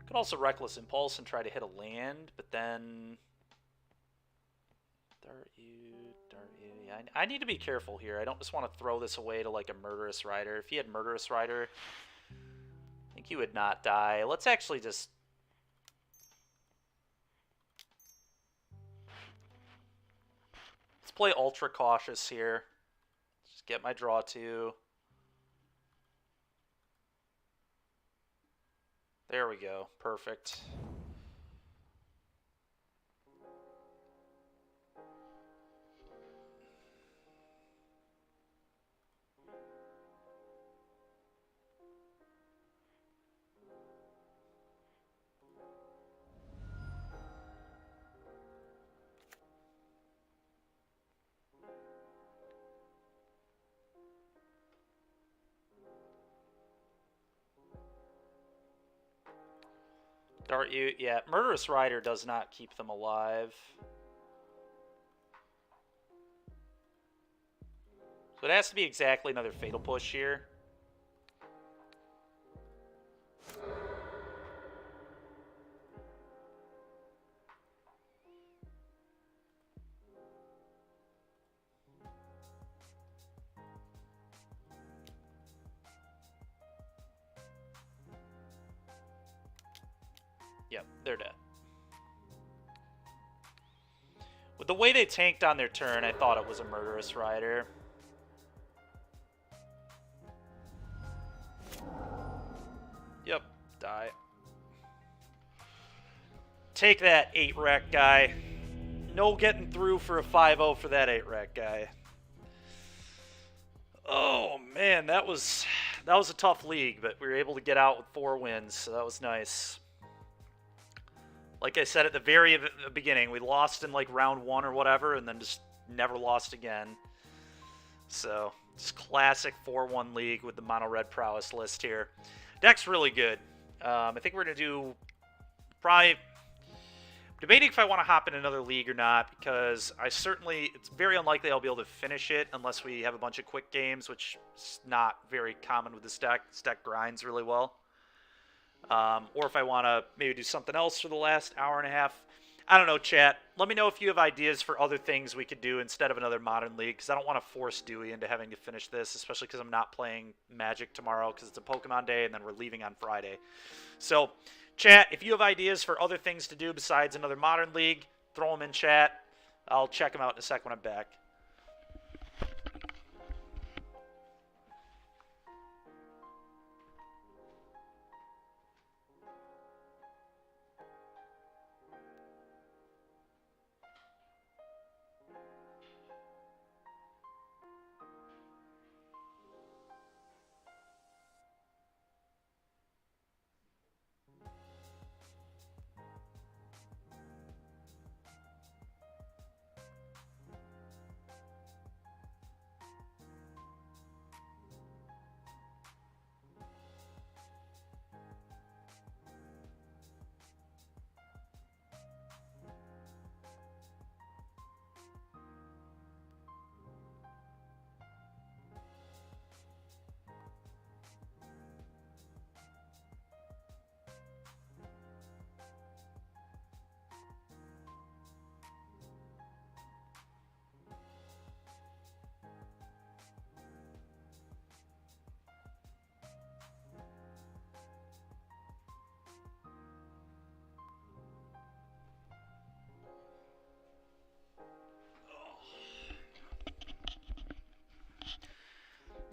Could also Reckless Impulse and try to hit a land, but then... Dart you. Yeah, I need to be careful here. I don't just want to throw this away to like a Murderous Rider. If he had Murderous Rider, I think he would not die. Let's actually just... Let's play Ultra Cautious here. Just get my draw 2. There we go. Perfect. Dart you, yeah. Murderous Rider does not keep them alive. So it has to be exactly another Fatal Push here. Yep, they're dead. With the way they tanked on their turn, I thought it was a Murderous Rider. Yep, die. Take that 8 wreck guy. No getting through for a 5-0 for that 8 wreck guy. Oh man, that was a tough league, but we were able to get out with 4 wins, so that was nice. Like I said at the very beginning, we lost in like round 1 or whatever, and then just never lost again. So, just classic 4-1 league with the Mono Red Prowess list here. Deck's really good. I think we're going to do probably... Debating if I want to hop in another league or not, because it's very unlikely I'll be able to finish it unless we have a bunch of quick games, which is not very common with this deck. This deck grinds really well. Or if I want to maybe do something else for the last hour and a half. I don't know, chat. Let me know if you have ideas for other things we could do instead of another Modern League, because I don't want to force Dewey into having to finish this, especially because I'm not playing Magic tomorrow because it's a Pokemon day, and then we're leaving on Friday. So, chat, if you have ideas for other things to do besides another Modern League, throw them in chat. I'll check them out in a sec when I'm back.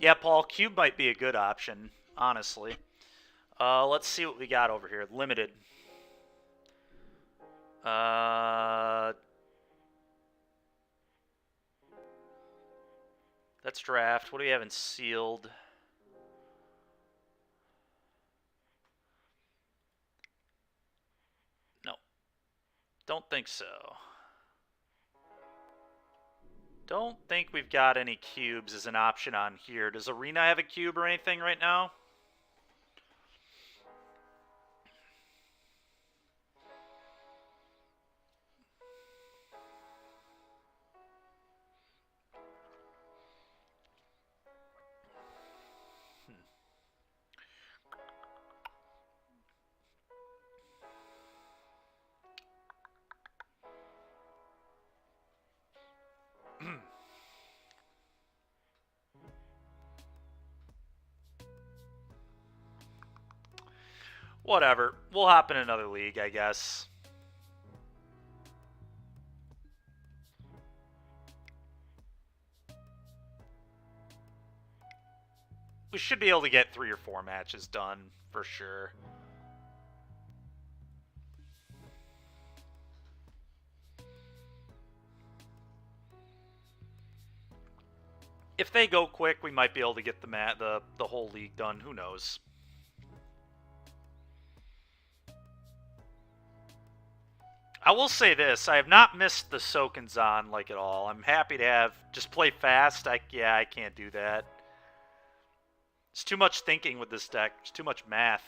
Yeah, Paul, Cube might be a good option, honestly. Let's see what we got over here. Limited. Let's draft. What do we have in sealed? No. Don't think so. Don't think we've got any cubes as an option on here. Does Arena have a cube or anything right now? Whatever. We'll hop in another league, I guess. We should be able to get 3 or 4 matches done, for sure. If they go quick, we might be able to get the whole league done. Who knows? I will say this, I have not missed the Sokenzan like at all. I'm happy to have just play fast. I can't do that. It's too much thinking with this deck. It's too much math.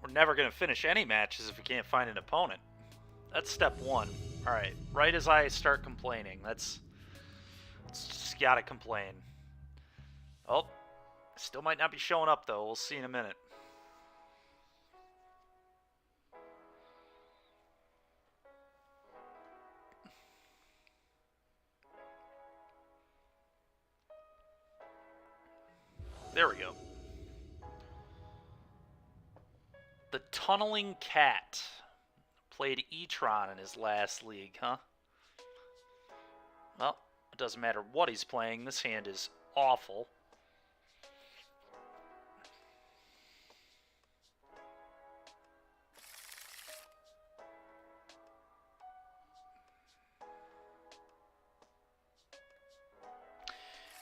We're never going to finish any matches if we can't find an opponent. That's step 1. Alright, right as I start complaining. That's just gotta complain. Oh, still might not be showing up though. We'll see in a minute. There we go. The Tunneling Cat played E-Tron in his last league, huh? Well, it doesn't matter what he's playing. This hand is awful.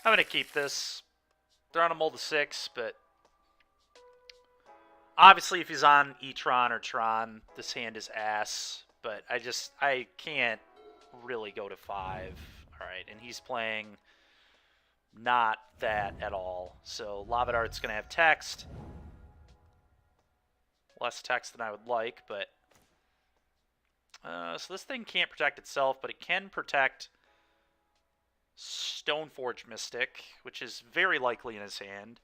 I'm going to keep this. They're on a mold of 6, but obviously if he's on E-Tron or Tron, this hand is ass. But I can't really go to 5. Alright, and he's playing not that at all. So Lavadart's going to have text. Less text than I would like, but... so this thing can't protect itself, but it can protect Stoneforge Mystic, which is very likely in his hand.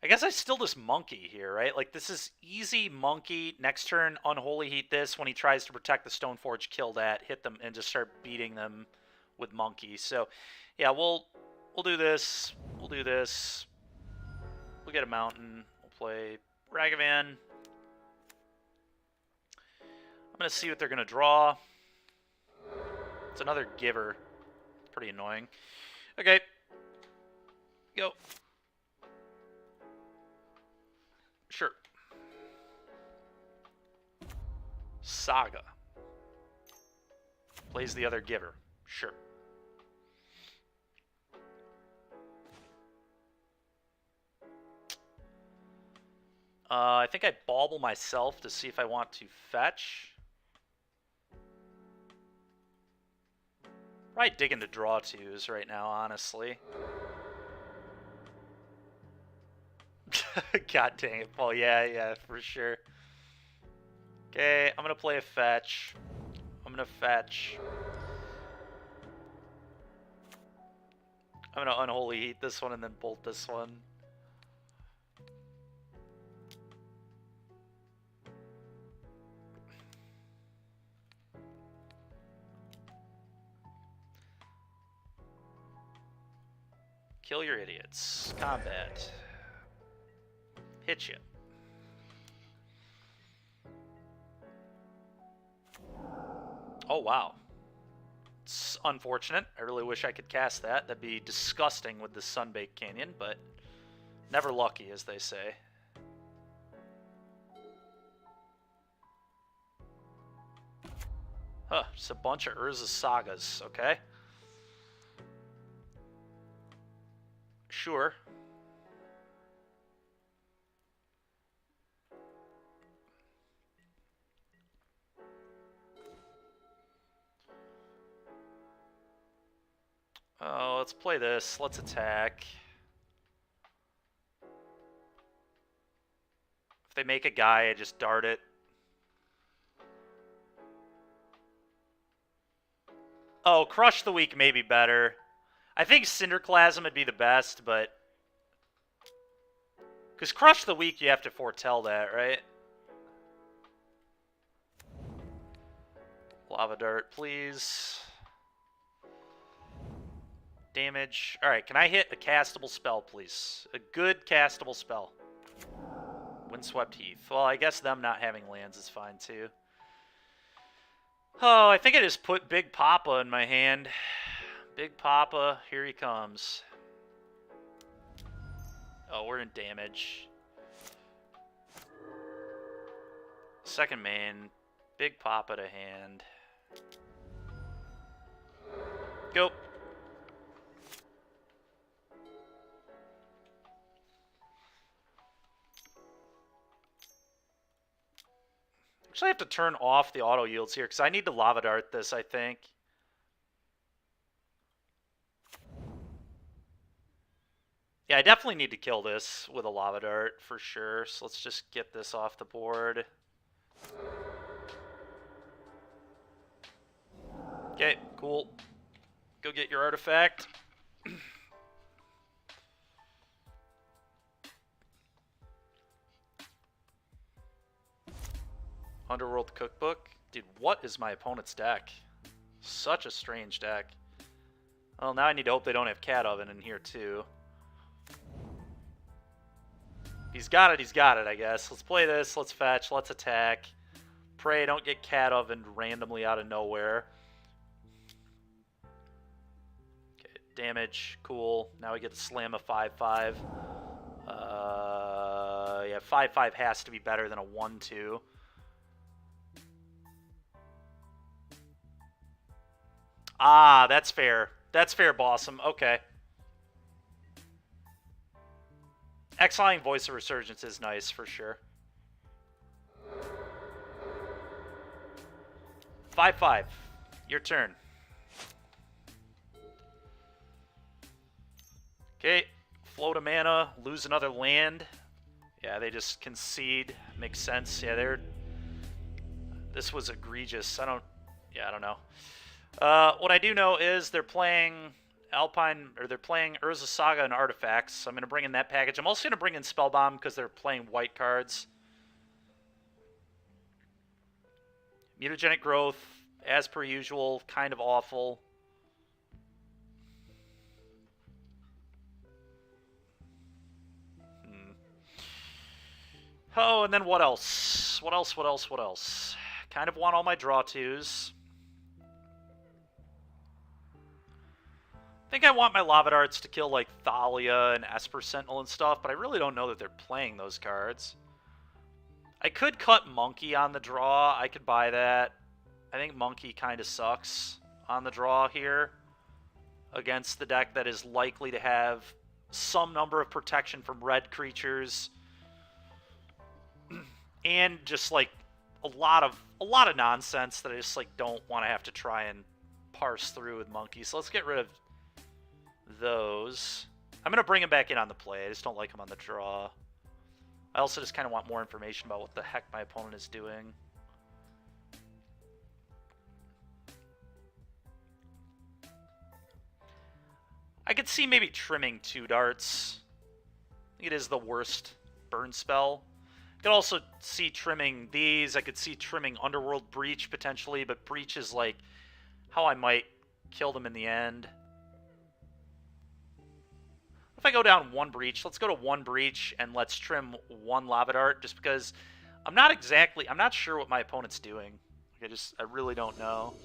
I guess I still just Monkey here, right? Like, this is easy Monkey. Next turn, Unholy Heat this. When he tries to protect the Stoneforge, kill that, hit them, and just start beating them with Monkey. So, yeah, we'll do this. We'll do this. We'll get a Mountain. We'll play Ragavan. I'm going to see what they're going to draw. It's another Giver. Pretty annoying. Okay. Go. Sure. Saga. Plays the other Giver. Sure. I think I bauble myself to see if I want to fetch. Probably dig into draw twos right now, honestly. God dang it, Paul. Yeah, for sure. Okay, I'm gonna play a fetch. I'm gonna fetch. I'm gonna unholy heat this one and then bolt this one. Kill your idiots. Combat. Hit you. Oh, wow. It's unfortunate. I really wish I could cast that. That'd be disgusting with the Sunbaked Canyon, but never lucky, as they say. Huh, just a bunch of Urza Sagas, okay? Sure. Oh, let's play this. Let's attack. If they make a guy, I just dart it. Oh, Crush the Weak may be better. I think Cinderclasm would be the best, but... Because Crush the Weak, you have to foretell that, right? Lava Dart, please. Damage. Alright, can I hit a castable spell, please? A good castable spell. Windswept Heath. Well, I guess them not having lands is fine, too. Oh, I think I just put Big Papa in my hand. Big Papa, here he comes. Oh, we're in damage. Second main. Big Papa to hand. Go. Actually, I have to turn off the auto yields here because I need to Lava Dart this, I think. Yeah, I definitely need to kill this with a Lava Dart for sure. So let's just get this off the board. Okay, cool. Go get your artifact. Underworld Cookbook. Dude, what is my opponent's deck? Such a strange deck. Well, now I need to hope they don't have Cat Oven in here, too. He's got it, I guess. Let's play this, let's fetch, let's attack. Pray don't get Cat Ovened randomly out of nowhere. Okay, damage, cool. Now we get to slam a 5/5. Yeah, 5/5 has to be better than a 1/2. Ah, that's fair. That's fair, Bossum. Okay. Exiling Voice of Resurgence is nice, for sure. 5/5. Your turn. Okay. Float a mana. Lose another land. Yeah, they just concede. Makes sense. Yeah, they're... This was egregious. I don't know. What I do know is they're playing Alpine, or they're playing Urza Saga and Artifacts. So I'm going to bring in that package. I'm also going to bring in Spellbomb because they're playing white cards. Mutagenic Growth, as per usual, kind of awful. Oh, and then what else? What else? Kind of want all my draw twos. I think I want my Lava Darts to kill, like, Thalia and Esper Sentinel and stuff, but I really don't know that they're playing those cards. I could cut Monkey on the draw. I could buy that. I think Monkey kind of sucks on the draw here against the deck that is likely to have some number of protection from red creatures and just, like, a lot of nonsense that I just, like, don't want to have to try and parse through with Monkey. So let's get rid of those. I'm going to bring him back in on the play. I just don't like him on the draw. I also just kind of want more information about what the heck my opponent is doing. I could see maybe trimming 2 darts. I think it is the worst burn spell. I could also see trimming these. I could see trimming Underworld Breach potentially, but Breach is like how I might kill them in the end. If I go down 1 Breach, let's go to 1 Breach and let's trim 1 Lava Dart, just because I'm not sure what my opponent's doing. Like I really don't know.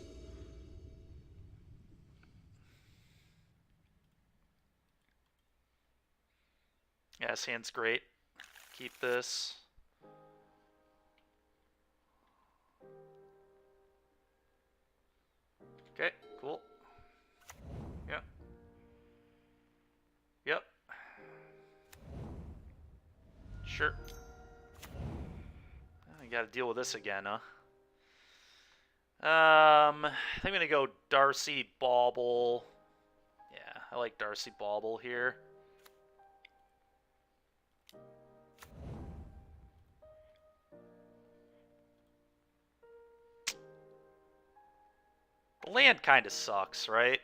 Yeah, his hand's great. Keep this. Okay, cool. Yep. Yep. Sure. I gotta deal with this again, huh? I think I'm gonna go Darcy Bauble. Yeah, I like Darcy Bauble here. The land kind of sucks, right?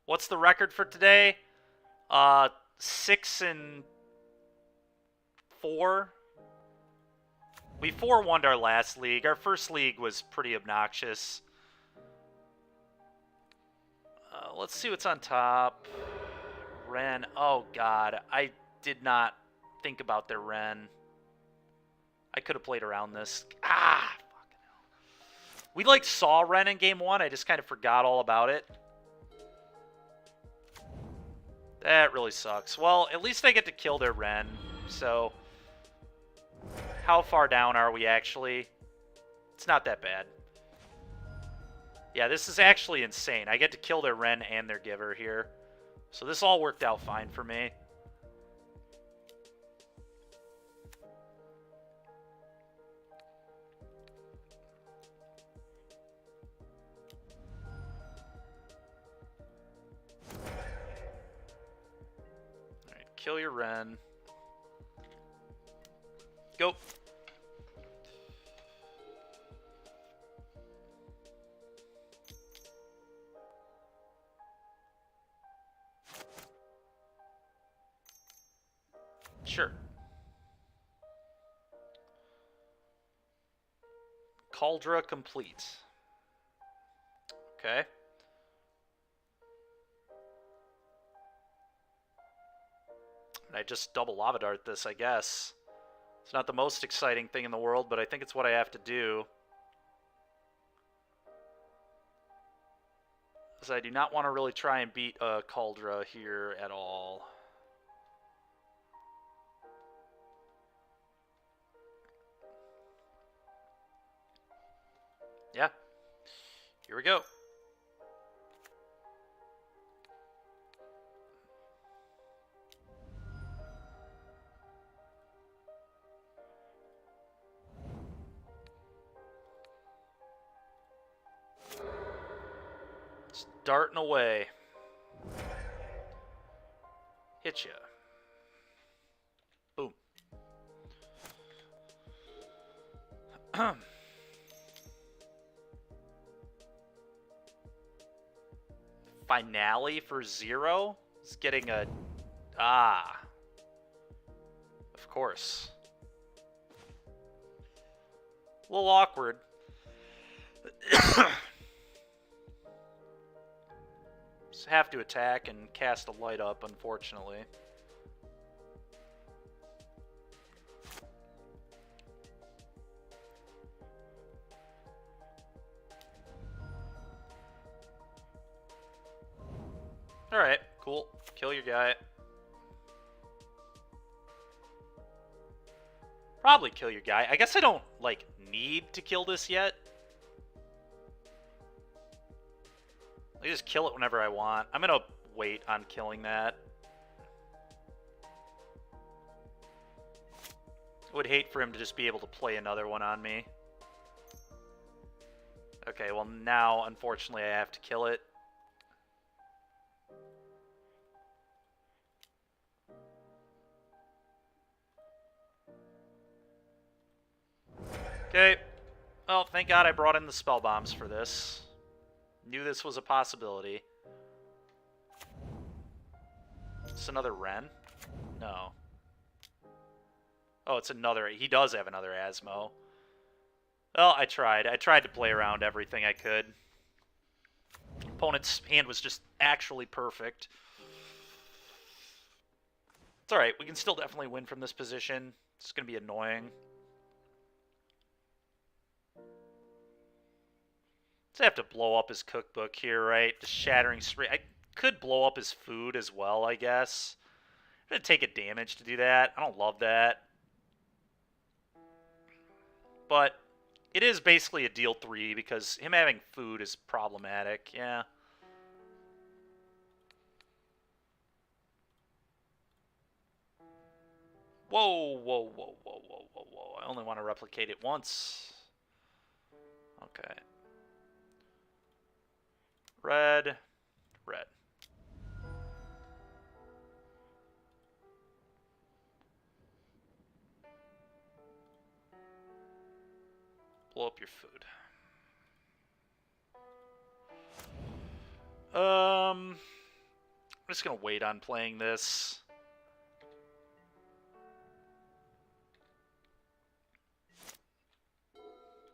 What's the record for today? 6-4. We 4-1'd our last league. Our first league was pretty obnoxious. Let's see what's on top. Ren. Oh, God. I did not think about their Ren. I could have played around this. Ah, fucking hell. We, like, saw Ren in game 1. I just kind of forgot all about it. That really sucks. Well, at least I get to kill their Ren. So, how far down are we, actually? It's not that bad. Yeah, this is actually insane. I get to kill their Ren and their Giver here. So this all worked out fine for me. Alright, kill your Ren. Go. Sure. Cauldra complete. Okay. And I just double Lava Dart this, I guess. It's not the most exciting thing in the world, but I think it's what I have to do. Because I do not want to really try and beat a Cauldra here at all. Yeah. Here we go. Just darting away. Hit ya. Boom. Finale for 0? It's getting a... Ah. Of course. A little awkward. Just have to attack and cast a light up, unfortunately. Alright, cool. Kill your guy. Probably kill your guy. I guess I don't, like, need to kill this yet. I just kill it whenever I want. I'm gonna wait on killing that. I would hate for him to just be able to play another one on me. Okay, well now, unfortunately, I have to kill it. Okay. Well, thank God I brought in the spell bombs for this. Knew this was a possibility. It's another Ren? No. Oh, it's another... He does have another Asmo. Well, I tried. I tried to play around everything I could. Opponent's hand was just actually perfect. It's alright. We can still definitely win from this position. It's going to be annoying. So I have to blow up his cookbook here, right? Just shattering spree. I could blow up his food as well, I guess. I'm going to take a damage to do that. I don't love that. But it is basically a deal 3 because him having food is problematic. Yeah. Whoa, whoa, whoa, whoa, whoa, whoa, whoa. I only want to replicate it once. Okay. Red. Red. Blow up your food. I'm just going to wait on playing this.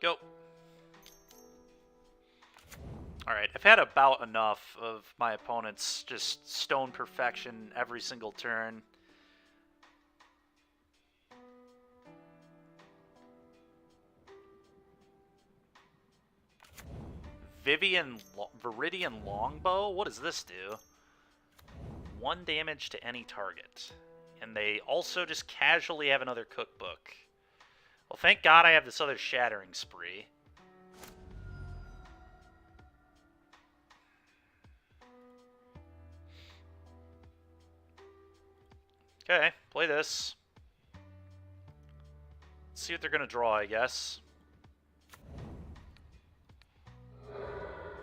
Go. Alright, I've had about enough of my opponent's just stone perfection every single turn. Viridian Longbow? What does this do? 1 damage to any target. And they also just casually have another cookbook. Well, thank God I have this other shattering spree. Okay, play this. Let's see what they're going to draw, I guess.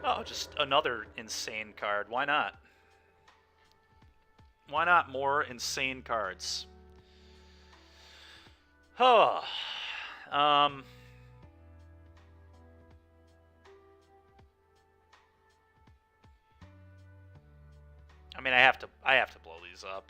Oh, just another insane card. Why not? Why not more insane cards? Oh. I mean, I have to blow these up.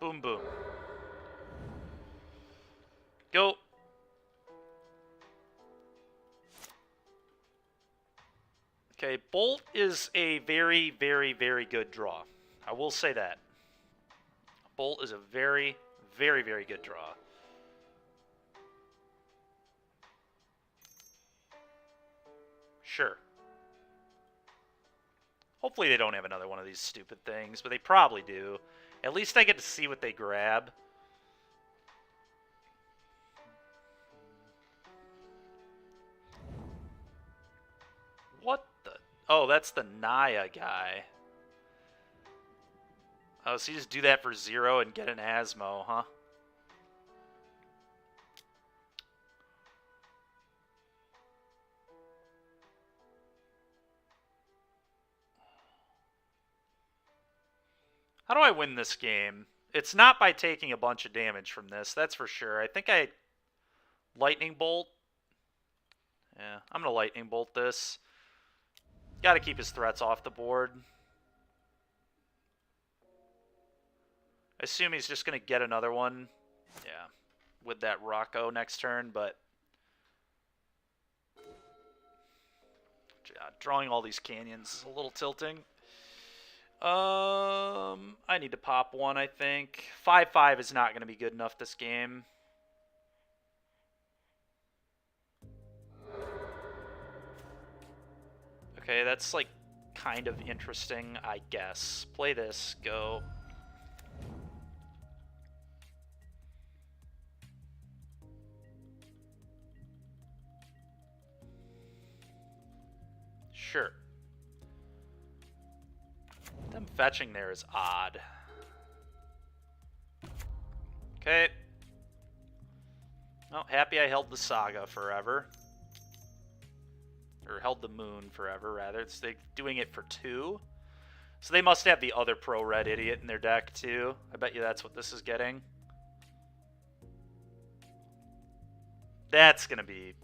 Boom, boom. Go. Okay, Bolt is a very, very, very good draw. I will say that. Bolt is a very, very, very good draw. Sure. Hopefully they don't have another one of these stupid things, but they probably do. At least I get to see what they grab. What the... Oh, that's the Naya guy. Oh, so you just do that for 0 and get an Asmo, huh? How do I win this game? It's not by taking a bunch of damage from this, that's for sure. I think I... Lightning Bolt? Yeah, I'm going to Lightning Bolt this. Got to keep his threats off the board. I assume he's just going to get another one. Yeah, with that Rocco next turn, but... drawing all these canyons is a little tilting. I need to pop one, I think. 5/5 is not going to be good enough this game. Okay, that's like kind of interesting, I guess. Play this, go. Sure. Them fetching there is odd. Okay. Oh, happy I held the Saga forever. Or held the Moon forever, rather. It's like doing it for 2. So they must have the other Pro Red Idiot in their deck, too. I bet you that's what this is getting. That's going to be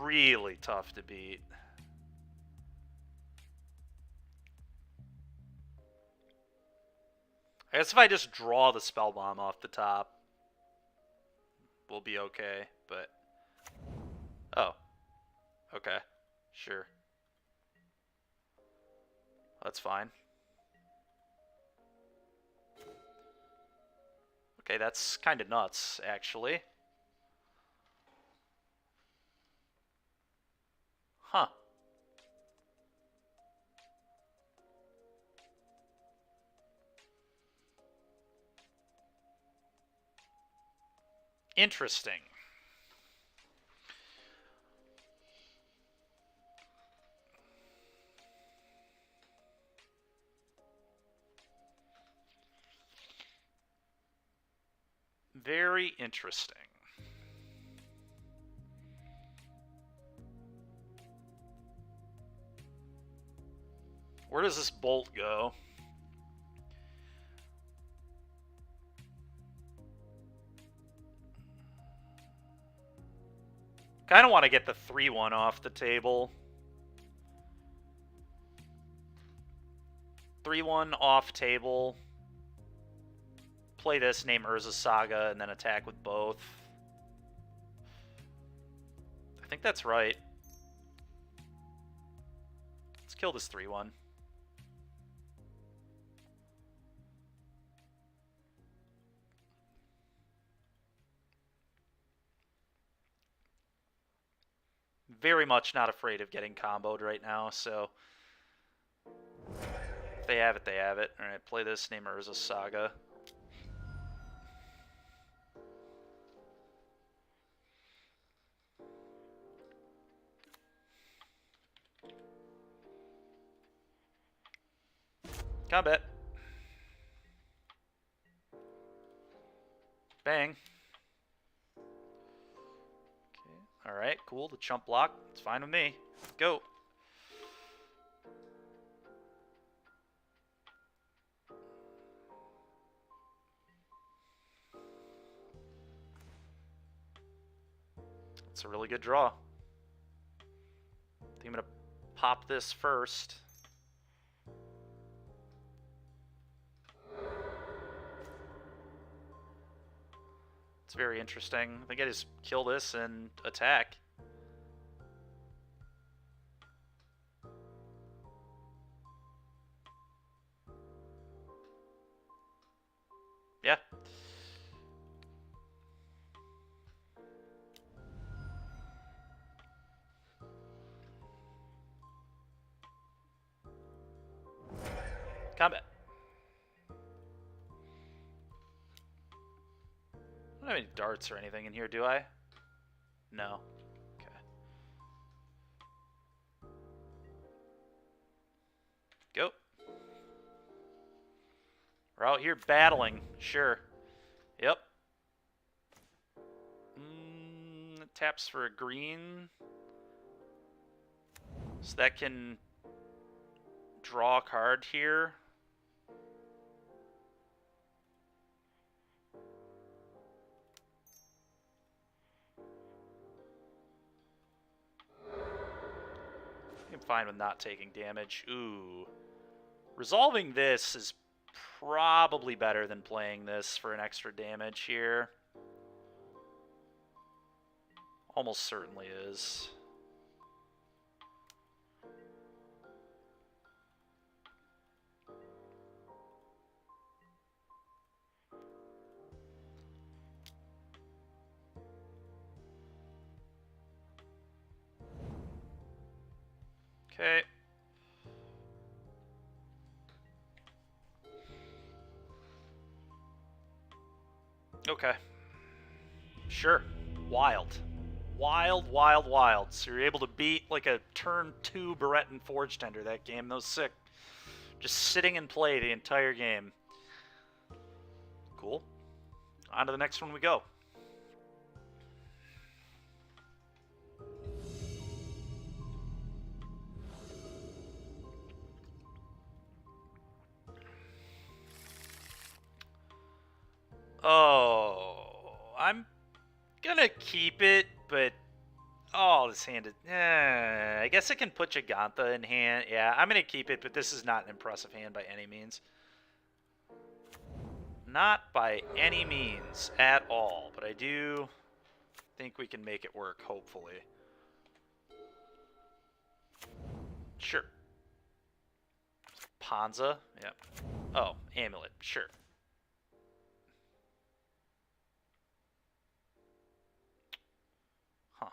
really tough to beat. I guess if I just draw the Spell Bomb off the top, we'll be okay, but... Oh. Okay. Sure. That's fine. Okay, that's kind of nuts, actually. Huh. Interesting. Very interesting. Where does this bolt go? Kind of want to get the 3-1 off the table. 3-1 off table. Play this, name Urza Saga, and then attack with both. I think that's right. Let's kill this 3-1. Very much not afraid of getting comboed right now, so if they have it, they have it. Alright, play this, name Urza Saga. Combat. Bang. Okay. Alright, cool. The chump block. It's fine with me. Go. It's a really good draw. I think I'm going to pop this first. It's very interesting. I think I just kill this and attack. Yeah. Combat. I don't have any darts or anything in here, do I? No. Okay. Go. We're out here battling. Sure. Yep. Taps for a green. So that can draw a card here. I'm fine with not taking damage. Ooh. Resolving this is probably better than playing this for an extra damage here. Almost certainly is. Okay. Okay. Sure. Wild. Wild, wild, wild. So you're able to beat like a turn 2 Berettan Forge Tender that game. That was sick. Just sitting in play the entire game. Cool. on to the next one we go. Oh, I'm gonna keep it, but oh, this hand is... I guess I can put Giganta in hand. Yeah, I'm gonna keep it, but this is not an impressive hand by any means. Not by any means at all, but I do think we can make it work, hopefully. Sure. Panza, yep. Oh, Amulet, sure. Huh.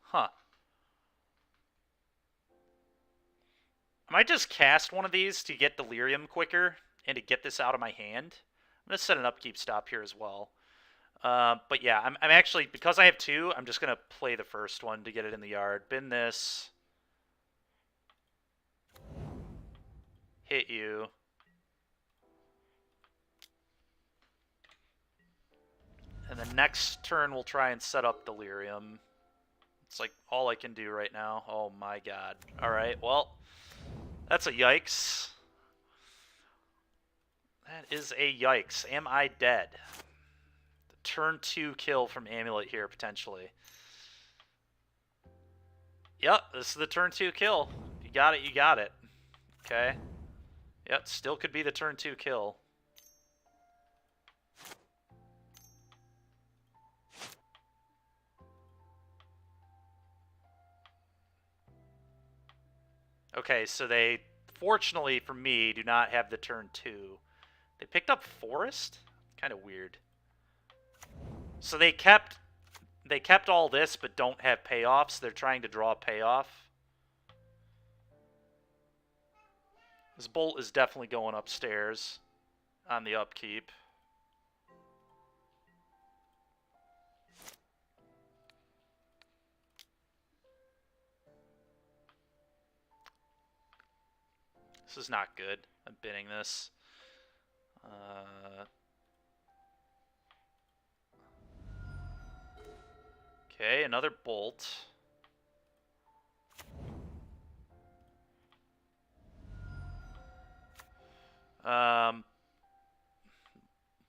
Huh. I might just cast one of these to get Delirium quicker and to get this out of my hand. I'm going to set an upkeep stop here as well. But yeah, I'm actually, because I have two, I'm just going to play the first one to get it in the yard. Bin this. Hit you. And the next turn we'll try and set up Delirium. It's like all I can do right now. Oh my god. Alright, well, that's a yikes. That is a yikes. Am I dead? The turn 2 kill from Amulet here, potentially. Yep, this is the turn 2 kill. If you got it, you got it. Okay. Yep, still could be the turn 2 kill. Okay, so they, fortunately for me, do not have the turn 2. They picked up Forest? Kind of weird. So they kept all this, but don't have payoffs. They're trying to draw a payoff. This bolt is definitely going upstairs on the upkeep. This is not good. I'm binning this. Okay, another bolt.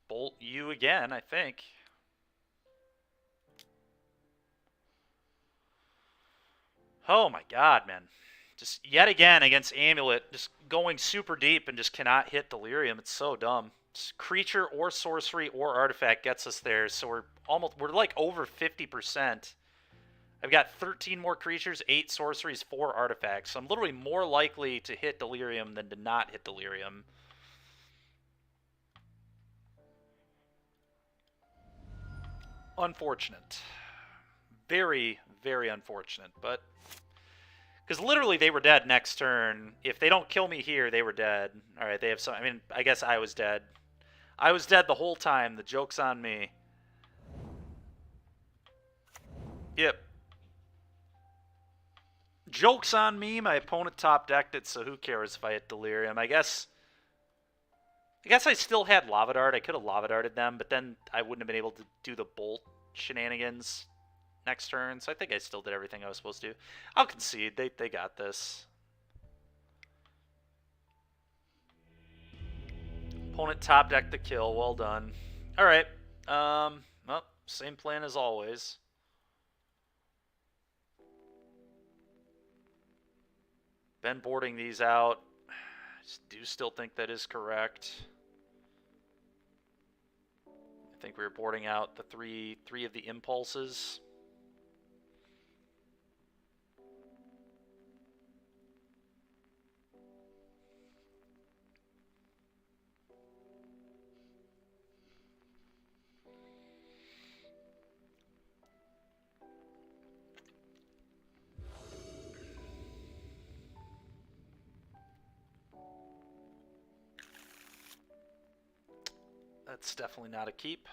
Bolt you again, I think. Oh my god, man. Just yet again against Amulet, just going super deep and just cannot hit Delirium. It's so dumb. Just creature or sorcery or artifact gets us there, so we're like over 50%. I've got 13 more creatures, 8 sorceries, 4 artifacts. So I'm literally more likely to hit Delirium than to not hit Delirium. Unfortunate. Very, very unfortunate, but... Because literally they were dead next turn. If they don't kill me here, they were dead. Alright, they have some... I mean, I guess I was dead. I was dead the whole time. The joke's on me. Yep. Joke's on me. My opponent top decked it, so who cares if I hit Delirium. I guess I still had Lava Dart. I could have Lava Darted them, but then I wouldn't have been able to do the Bolt shenanigans next turn, so I think I still did everything I was supposed to. I'll concede. They got this. Opponent top decked the kill. Well done. Alright. Well, same plan as always. Been boarding these out. I do still think that is correct. I think we were boarding out the three of the impulses. That's definitely not a keep.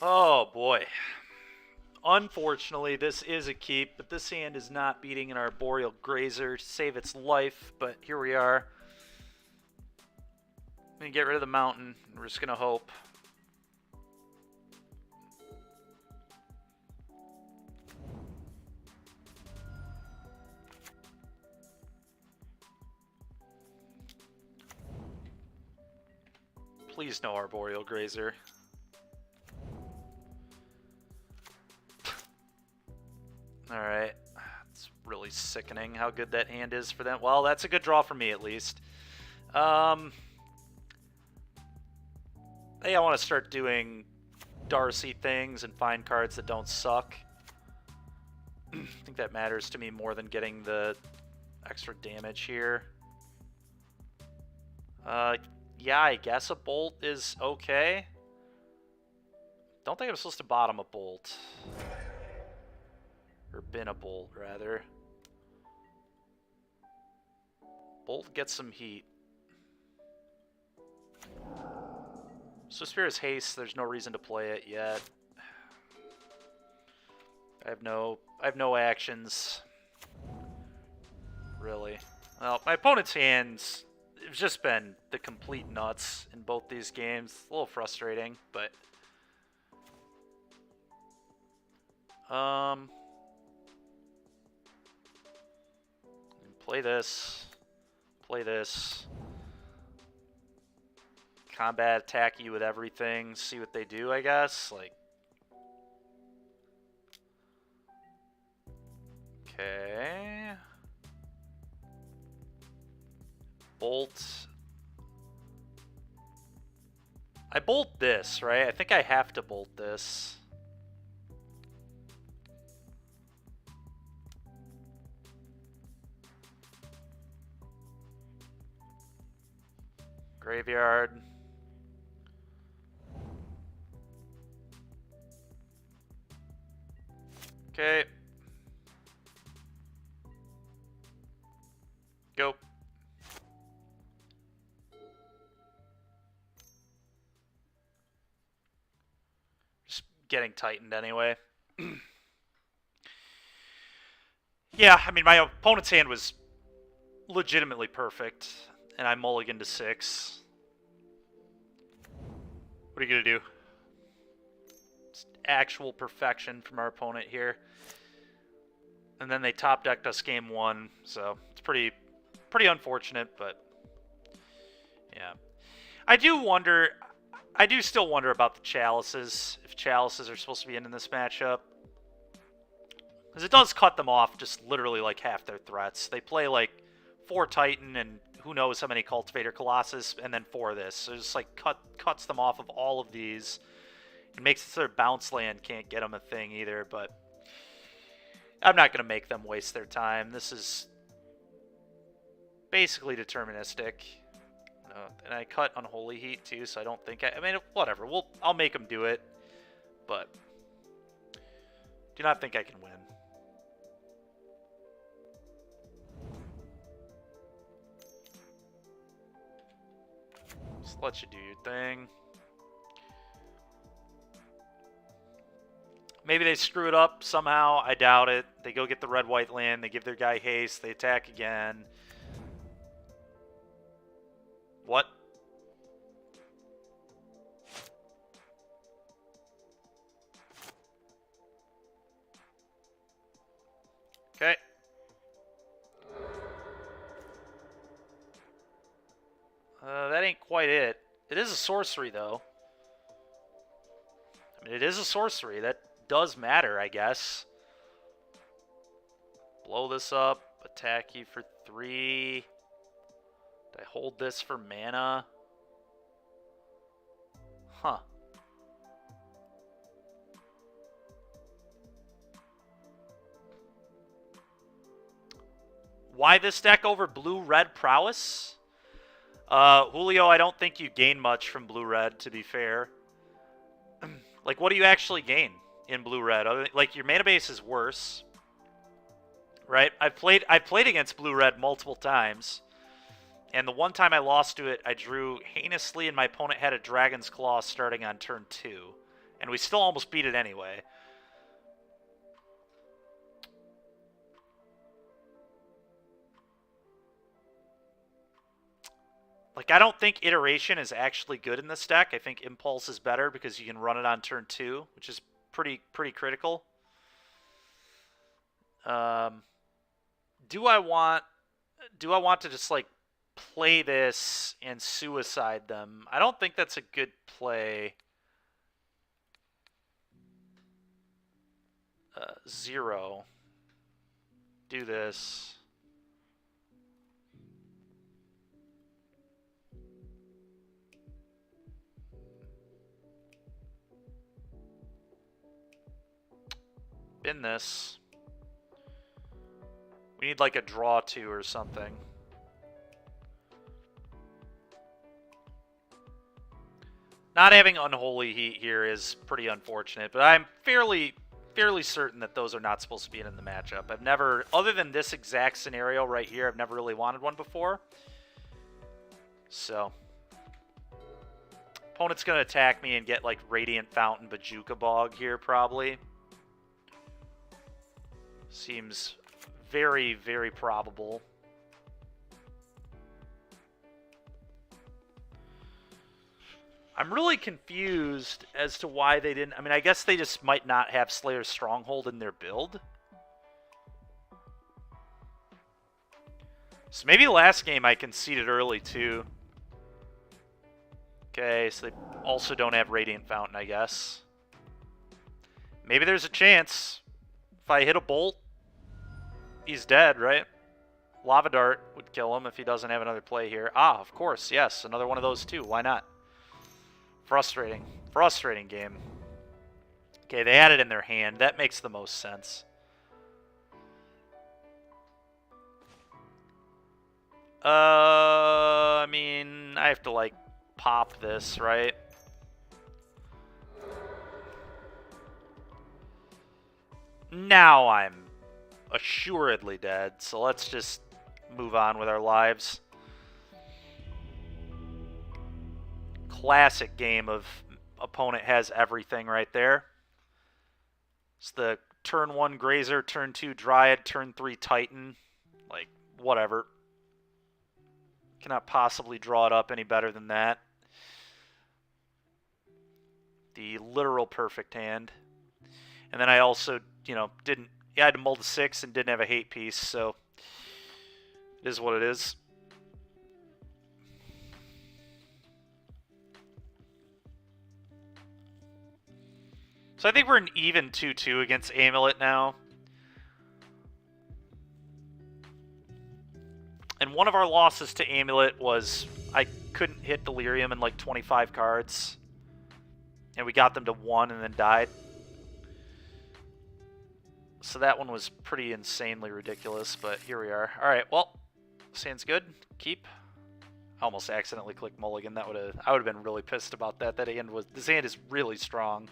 Oh boy. Unfortunately, this is a keep, but this hand is not beating an Arboreal Grazer to save its life, but here we are. I'm going to get rid of the mountain. We're just going to hope. Please no Arboreal Grazer. Alright. It's really sickening how good that hand is for them. Well, that's a good draw for me, at least. I think I want to start doing Darcy things and find cards that don't suck. I think that matters to me more than getting the extra damage here. Yeah, I guess a bolt is okay. Don't think I'm supposed to bottom a bolt. Or bin a bolt, rather. Bolt gets some heat. Suspirious Haste, there's no reason to play it yet. I have no actions. Really. Well, my opponent's hands have just been the complete nuts in both these games. A little frustrating, but play this. Play this. Combat attack you with everything. See what they do, I guess. Like, okay. Bolt. I bolt this, right? I think I have to bolt this. Graveyard. Okay. Go. Just getting tightened anyway. Yeah, I mean, my opponent's hand was legitimately perfect, and I mulliganed to 6. What are you going to do? It's actual perfection from our opponent here. And then they top decked us game 1, so it's pretty unfortunate, but yeah. I do still wonder about the Chalices, if Chalices are supposed to be in this matchup. Because it does cut them off just literally like half their threats. They play like 4 Titan and who knows how many Cultivator Colossus, and then 4 of this. So it's like cuts them off of all of these. It makes it so their bounce land can't get them a thing either, but I'm not going to make them waste their time. This is basically deterministic. And I cut Unholy Heat too, so I don't think I mean, whatever. I'll make them do it, but do not think I can win. Just let you do your thing. Maybe they screw it up somehow. I doubt it. They go get the red-white land. They give their guy haste. They attack again. What? Okay. That ain't quite it. It is a sorcery, though. I mean, it is a sorcery. That does matter, I guess. Blow this up. Attack you for 3. I hold this for mana. Huh. Why this deck over Blue Red Prowess? Julio, I don't think you gain much from Blue Red, to be fair. Like, what do you actually gain in Blue Red? Like, your mana base is worse. Right? I've played against Blue Red multiple times. And the one time I lost to it, I drew heinously, and my opponent had a Dragon's Claw starting on turn 2. And we still almost beat it anyway. Like, I don't think Iteration is actually good in this deck. I think Impulse is better because you can run it on turn 2, which is pretty critical. Do I want to just like play this and suicide them? I don't think that's a good play. 0. Do this. Bin this. We need like a draw 2 or something. Not having Unholy Heat here is pretty unfortunate, but I'm fairly certain that those are not supposed to be in the matchup. I've never, other than this exact scenario right here, I've never really wanted one before. So, opponent's going to attack me and get like Radiant Fountain Bajuka Bog here probably. Seems very probable. I'm really confused as to why they didn't. I mean, I guess they just might not have Slayer's Stronghold in their build. So maybe last game I conceded early too. Okay, so they also don't have Radiant Fountain, I guess. Maybe there's a chance. If I hit a bolt, he's dead, right? Lava Dart would kill him if he doesn't have another play here. Ah, of course, yes. Another one of those too. Why not? Frustrating. Frustrating game. Okay, they had it in their hand. That makes the most sense. I mean, I have to, like, pop this, right? Now I'm assuredly dead, so let's just move on with our lives. Classic game of opponent has everything right there. It's the turn 1 Grazer, turn 2 Dryad, turn 3 Titan. Like, whatever. Cannot possibly draw it up any better than that. The literal perfect hand. And then I also, you know, didn't... Yeah, I had to mold a 6 and didn't have a hate piece, so... It is what it is. So I think we're an even 2-2 against Amulet now. And one of our losses to Amulet was I couldn't hit Delirium in like 25 cards. And we got them to 1 and then died. So that one was pretty insanely ridiculous, but here we are. Alright, well, sounds good. Keep. I almost accidentally clicked Mulligan. I would have been really pissed about that. This hand is really strong.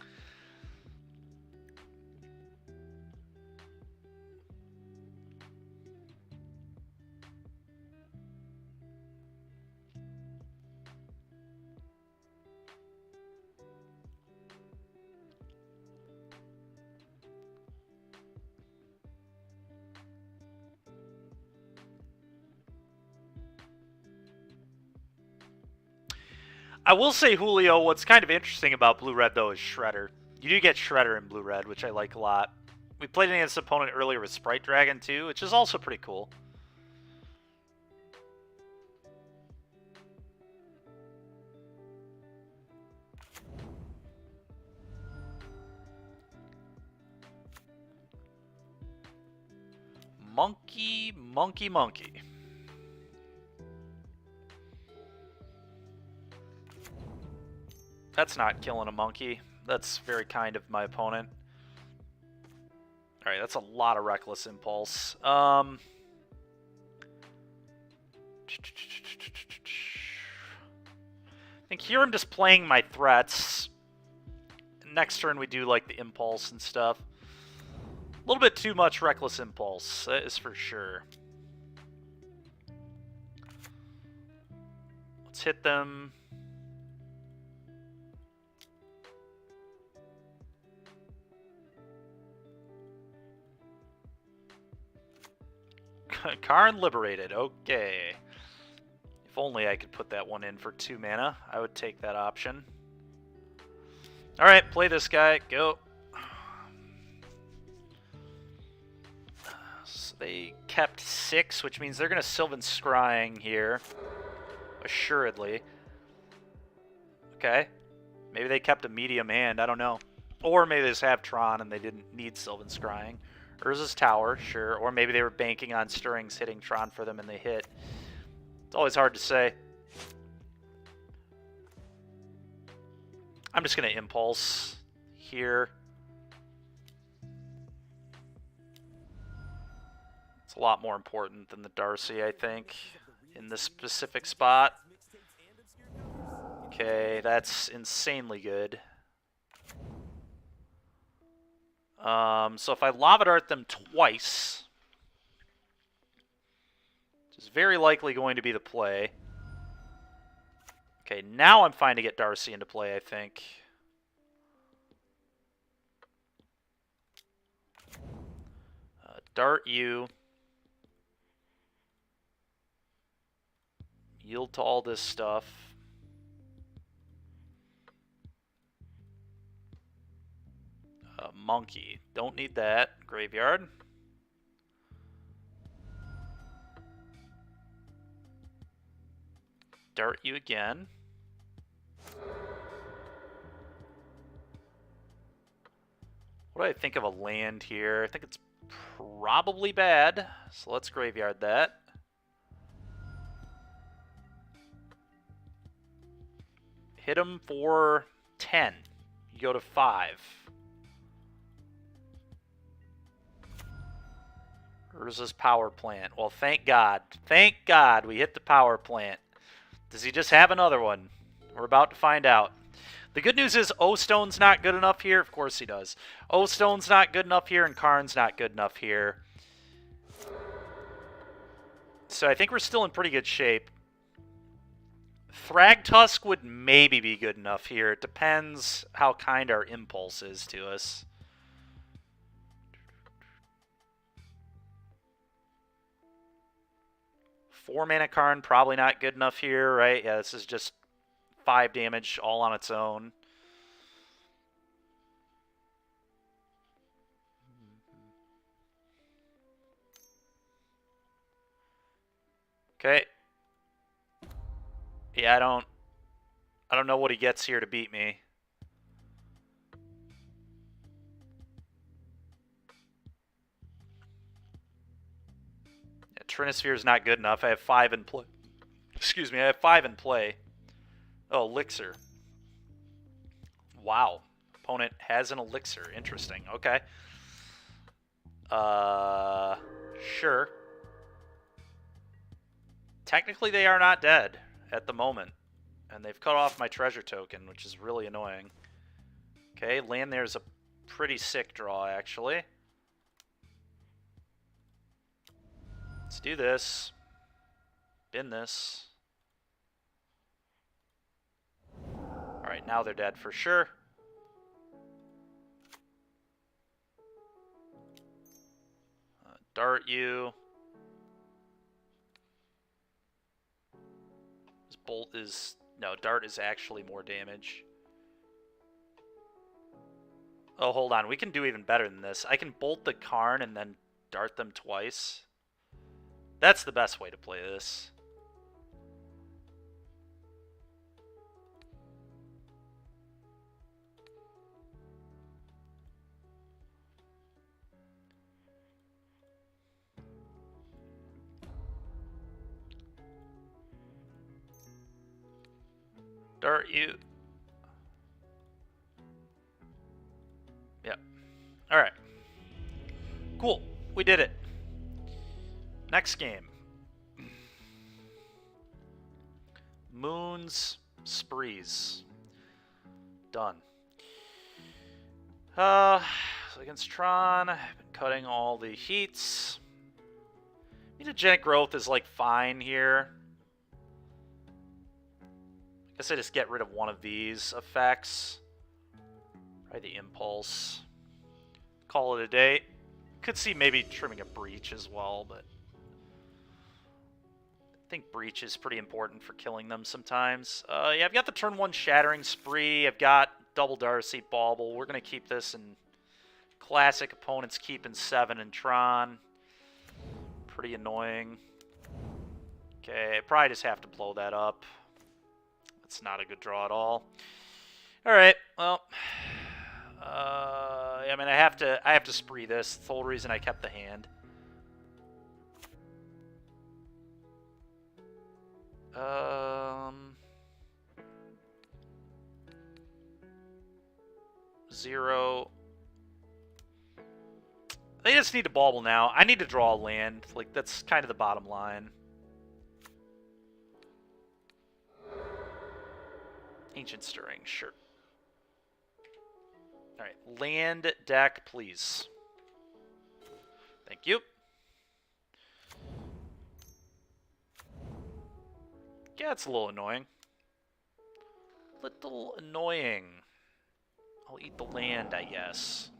I will say, Julio, what's kind of interesting about Blue-Red, though, is Shredder. You do get Shredder in Blue-Red, which I like a lot. We played against an opponent earlier with Sprite Dragon, too, which is also pretty cool. Monkey, monkey, monkey. That's not killing a monkey. That's very kind of my opponent. Alright, that's a lot of Reckless Impulse. I think here I'm just playing my threats. Next turn we do like the Impulse and stuff. A little bit too much Reckless Impulse, that is for sure. Let's hit them. Karn liberated, okay. If only I could put that one in for 2 mana. I would take that option. Alright, play this guy. Go. So they kept 6, which means they're going to Sylvan Scrying here. Assuredly. Okay. Maybe they kept a medium hand. I don't know. Or maybe they just have Tron and they didn't need Sylvan Scrying. Urza's Tower, sure. Or maybe they were banking on Stirrings hitting Tron for them and they hit. It's always hard to say. I'm just going to Impulse here. It's a lot more important than the Darcy, I think, in this specific spot. Okay, that's insanely good. So if I Lava Dart them twice, which is very likely going to be the play. Okay, now I'm fine to get Darcy into play, I think. Dart you. Yield to all this stuff. Monkey. Don't need that. Graveyard. Dart you again. What do I think of a land here? I think it's probably bad. So let's graveyard that. Hit him for 10. You go to 5. Urza's power plant. Well, thank God. Thank God we hit the power plant. Does he just have another one? We're about to find out. The good news is O-Stone's not good enough here. Of course he does. O-Stone's not good enough here, and Karn's not good enough here. So I think we're still in pretty good shape. Thragtusk would maybe be good enough here. It depends how kind our Impulse is to us. Four mana Karn, probably not good enough here, right? Yeah, this is just 5 damage all on its own. Okay. Yeah, I don't know what he gets here to beat me. Trinisphere is not good enough. I have 5 in play. Excuse me, I have 5 in play. Oh, Elixir. Wow. Opponent has an Elixir. Interesting. Okay. Sure. Technically, they are not dead at the moment. And they've cut off my treasure token, which is really annoying. Okay, land there is a pretty sick draw, actually. Let's do this. Bin this. Alright, now they're dead for sure. Dart you. This bolt is... No, dart is actually more damage. Oh, hold on. We can do even better than this. I can bolt the Karn and then dart them twice. That's the best way to play this. Dart you. Yep. Alright. Cool. We did it. Next game. Moon's Sprees. Done. So against Tron, I've been cutting all the heats. Mutagenic growth is like fine here. I guess I just get rid of one of these effects. Probably the Impulse. Call it a day. Could see maybe trimming a Breach as well, but I think Breach is pretty important for killing them sometimes. Yeah, I've got the turn 1 Shattering Spree. I've got Double Darcy, Bauble. We're going to keep this in classic opponents keeping 7 in Tron. Pretty annoying. Okay, I probably just have to blow that up. That's not a good draw at all. Alright, well... I mean, I have to spree this. That's the whole reason I kept the hand. 0. They just need to bauble now. I need to draw a land. Like, that's kind of the bottom line. Ancient Stirring, sure. Alright, land deck, please. Thank you. Yeah, it's a little annoying. Little annoying. I'll eat the land, I guess.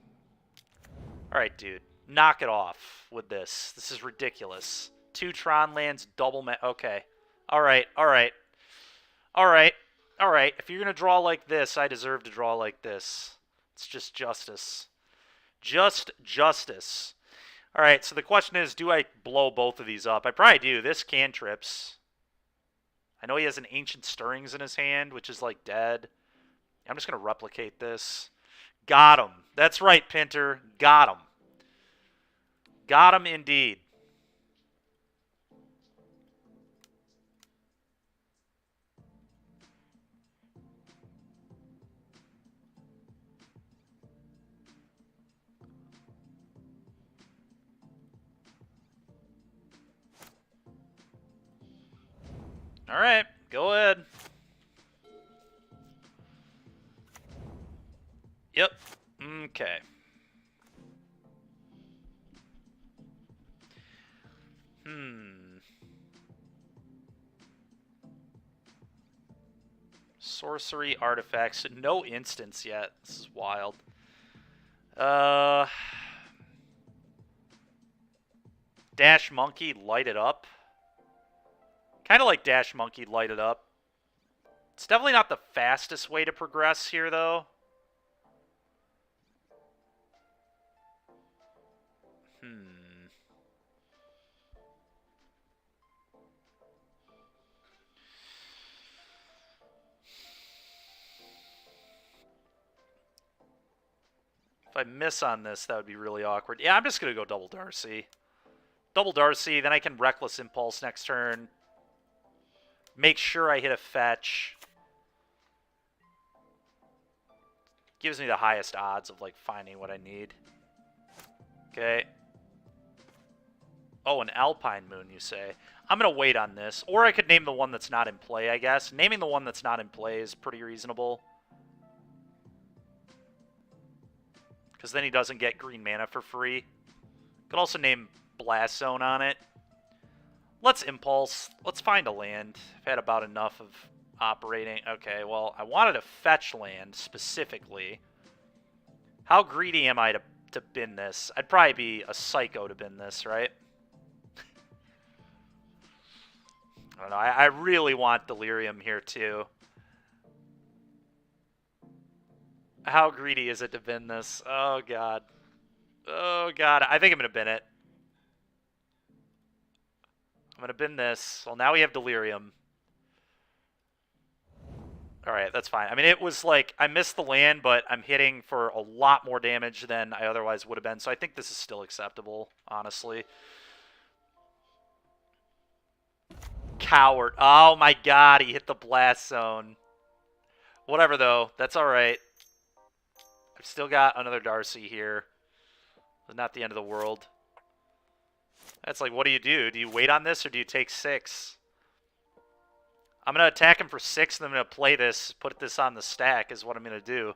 Alright, dude. Knock it off with this. This is ridiculous. 2 Tron lands, double okay. Alright, alright. Alright, alright. If you're going to draw like this, I deserve to draw like this. It's just justice. Just justice. Alright, so the question is, do I blow both of these up? I probably do. This cantrips. I know he has an Ancient Stirrings in his hand, which is like dead. I'm just going to replicate this. Got him. That's right, Pinter. Got him. Got him indeed. All right, go ahead. Yep. Okay. Sorcery artifacts. No instance yet. This is wild. Dash Monkey, light it up. Kind of like Dash Monkey, light it up. It's definitely not the fastest way to progress here, though. If I miss on this, that would be really awkward. Yeah, I'm just going to go Double Darcy. Double Darcy, then I can Reckless Impulse next turn. Make sure I hit a fetch. Gives me the highest odds of, like, finding what I need. Okay. Oh, an Alpine Moon, you say. I'm going to wait on this. Or I could name the one that's not in play, I guess. Naming the one that's not in play is pretty reasonable. Because then he doesn't get green mana for free. Could also name Blast Zone on it. Let's Impulse. Let's find a land. I've had about enough of operating. Okay, well, I wanted to fetch land specifically. How greedy am I to bin this? I'd probably be a psycho to bin this, right? I don't know. I really want Delirium here, too. How greedy is it to bin this? Oh, God. Oh, God. I think I'm going to bin it. I'm going to bin this. Well, now we have Delirium. Alright, that's fine. I mean, it was like, I missed the land, but I'm hitting for a lot more damage than I otherwise would have been. So I think this is still acceptable, honestly. Coward. Oh, my God. He hit the Blast Zone. Whatever, though. That's alright. I've still got another Darcy here. But not the end of the world. That's like, what do? Do you wait on this, or do you take 6? I'm going to attack him for 6, and I'm going to play this, put this on the stack is what I'm going to do.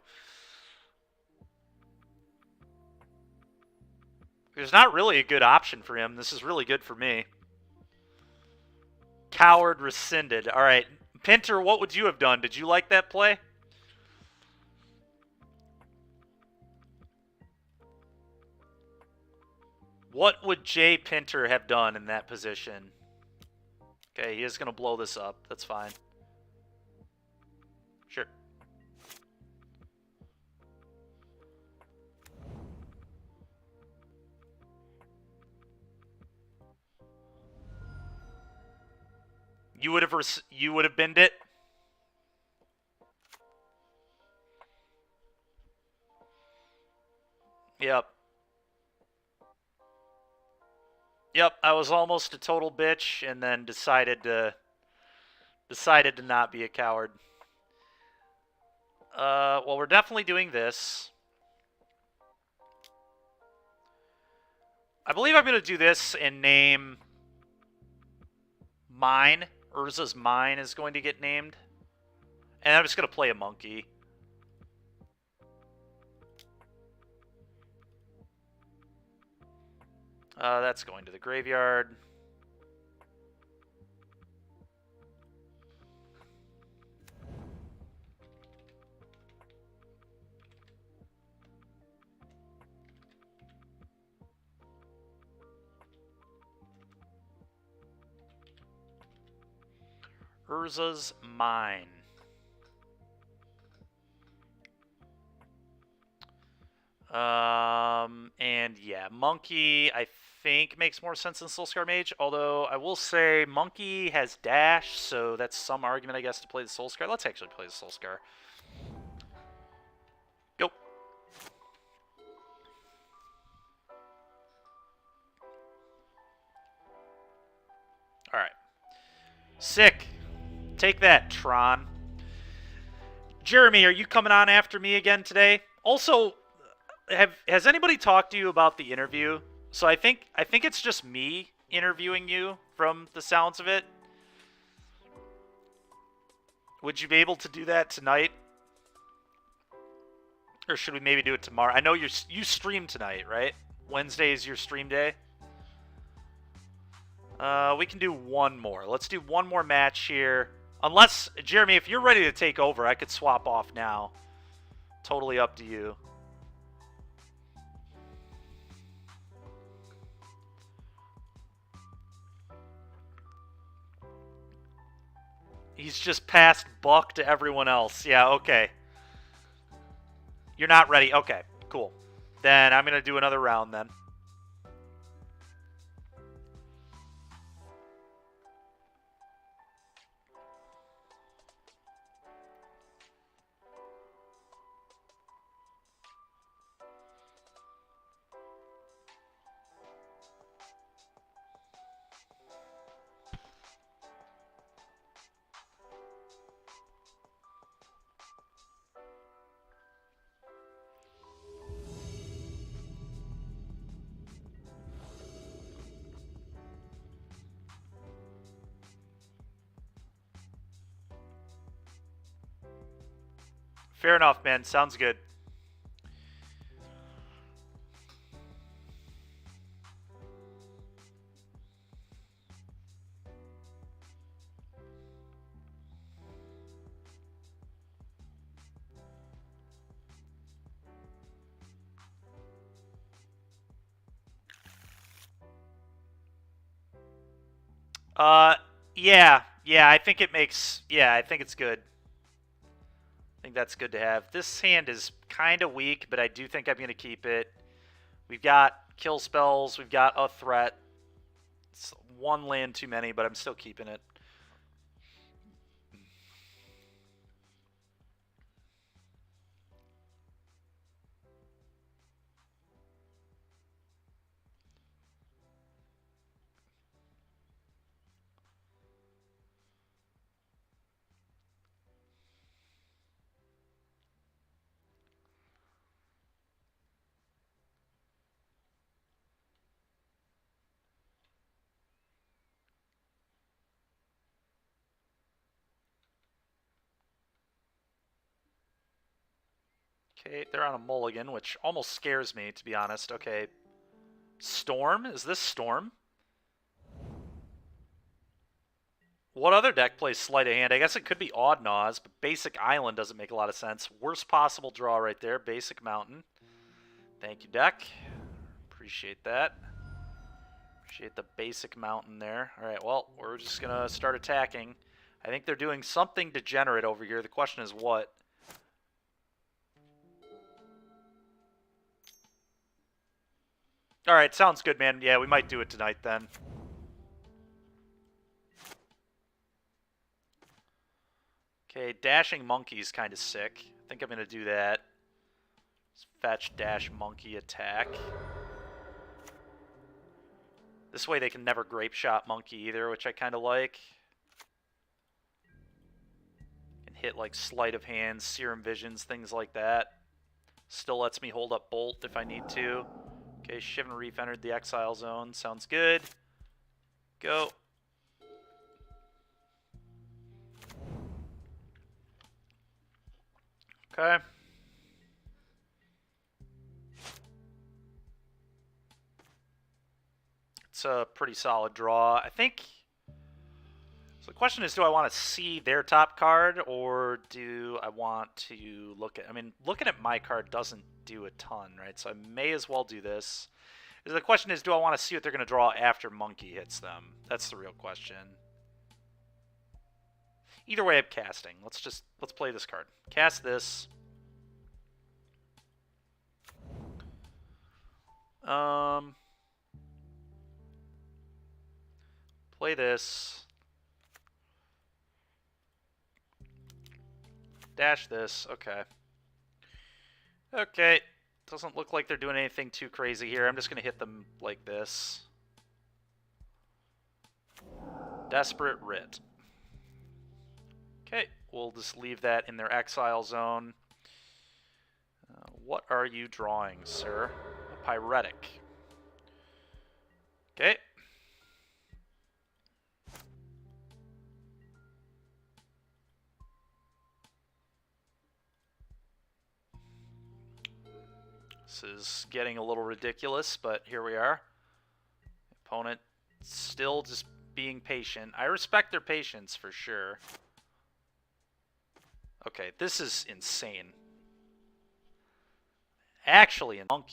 There's not really a good option for him. This is really good for me. Coward rescinded. All right. Pinter, what would you have done? Did you like that play? What would Jay Pinter have done in that position? Okay, he is going to blow this up. That's fine. Sure. You would have binned it? Yep. Yep, I was almost a total bitch and then decided to not be a coward. Well, we're definitely doing this. I believe I'm going to do this and name mine. Urza's mine is going to get named. And I'm just going to play a monkey. That's going to the graveyard. Urza's mine. And yeah, Monkey, I think, makes more sense than Soulscar Mage, although I will say Monkey has Dash, so that's some argument, I guess, to play the Soulscar. Let's actually play the Soulscar. Go. Alright. Sick. Take that, Tron. Jeremy, are you coming on after me again today? Also, has anybody talked to you about the interview? So I think it's just me interviewing you from the sounds of it. Would you be able to do that tonight? Or should we maybe do it tomorrow? I know you stream tonight, right? Wednesday is your stream day. We can do one more. Let's do one more match here. Unless, Jeremy, if you're ready to take over, I could swap off now. Totally up to you. He's just passed Buck to everyone else. Yeah, okay. You're not ready. Okay, cool. Then I'm going to do another round then. Fair enough, man. Sounds good. Yeah, I think it makes, I think it's good. I think that's good to have. This hand is kind of weak, but I do think I'm going to keep it. We've got kill spells. We've got a threat. It's one land too many, but I'm still keeping it. Okay, they're on a mulligan, which almost scares me, to be honest. Okay. Storm? Is this Storm? What other deck plays Sleight of Hand? I guess it could be Odd Naws, but Basic Island doesn't make a lot of sense. Worst possible draw right there. Basic Mountain. Thank you, deck. Appreciate that. Appreciate the basic mountain there. Alright, well, we're just going to start attacking. I think they're doing something degenerate over here. The question is what? Alright, sounds good, man. Yeah, we might do it tonight then. Okay, dashing monkey's kind of sick. I think I'm going to do that. Let's fetch dash monkey attack. This way they can never grape shot monkey either, which I kind of like. And hit like sleight of hand, serum visions, things like that. Still lets me hold up bolt if I need to. Okay, Shiv and Reef entered the exile zone. Sounds good. Go. Okay. It's a pretty solid draw. I think... So the question is, do I want to see their top card, or do I want to look at... I mean, looking at my card doesn't do a ton, right? So I may as well do this. The question is, do I want to see what they're going to draw after Monkey hits them? That's the real question. Either way, I'm casting. Let's play this card. Cast this. Play this. Dash this. Okay. Okay. Doesn't look like they're doing anything too crazy here. I'm just going to hit them like this. Desperate Writ. Okay. We'll just leave that in their exile zone. What are you drawing, sir? A Pyretic. Okay. This is getting a little ridiculous, but here we are. Opponent still just being patient. I respect their patience for sure. Okay, this is insane. Actually, in Monkey.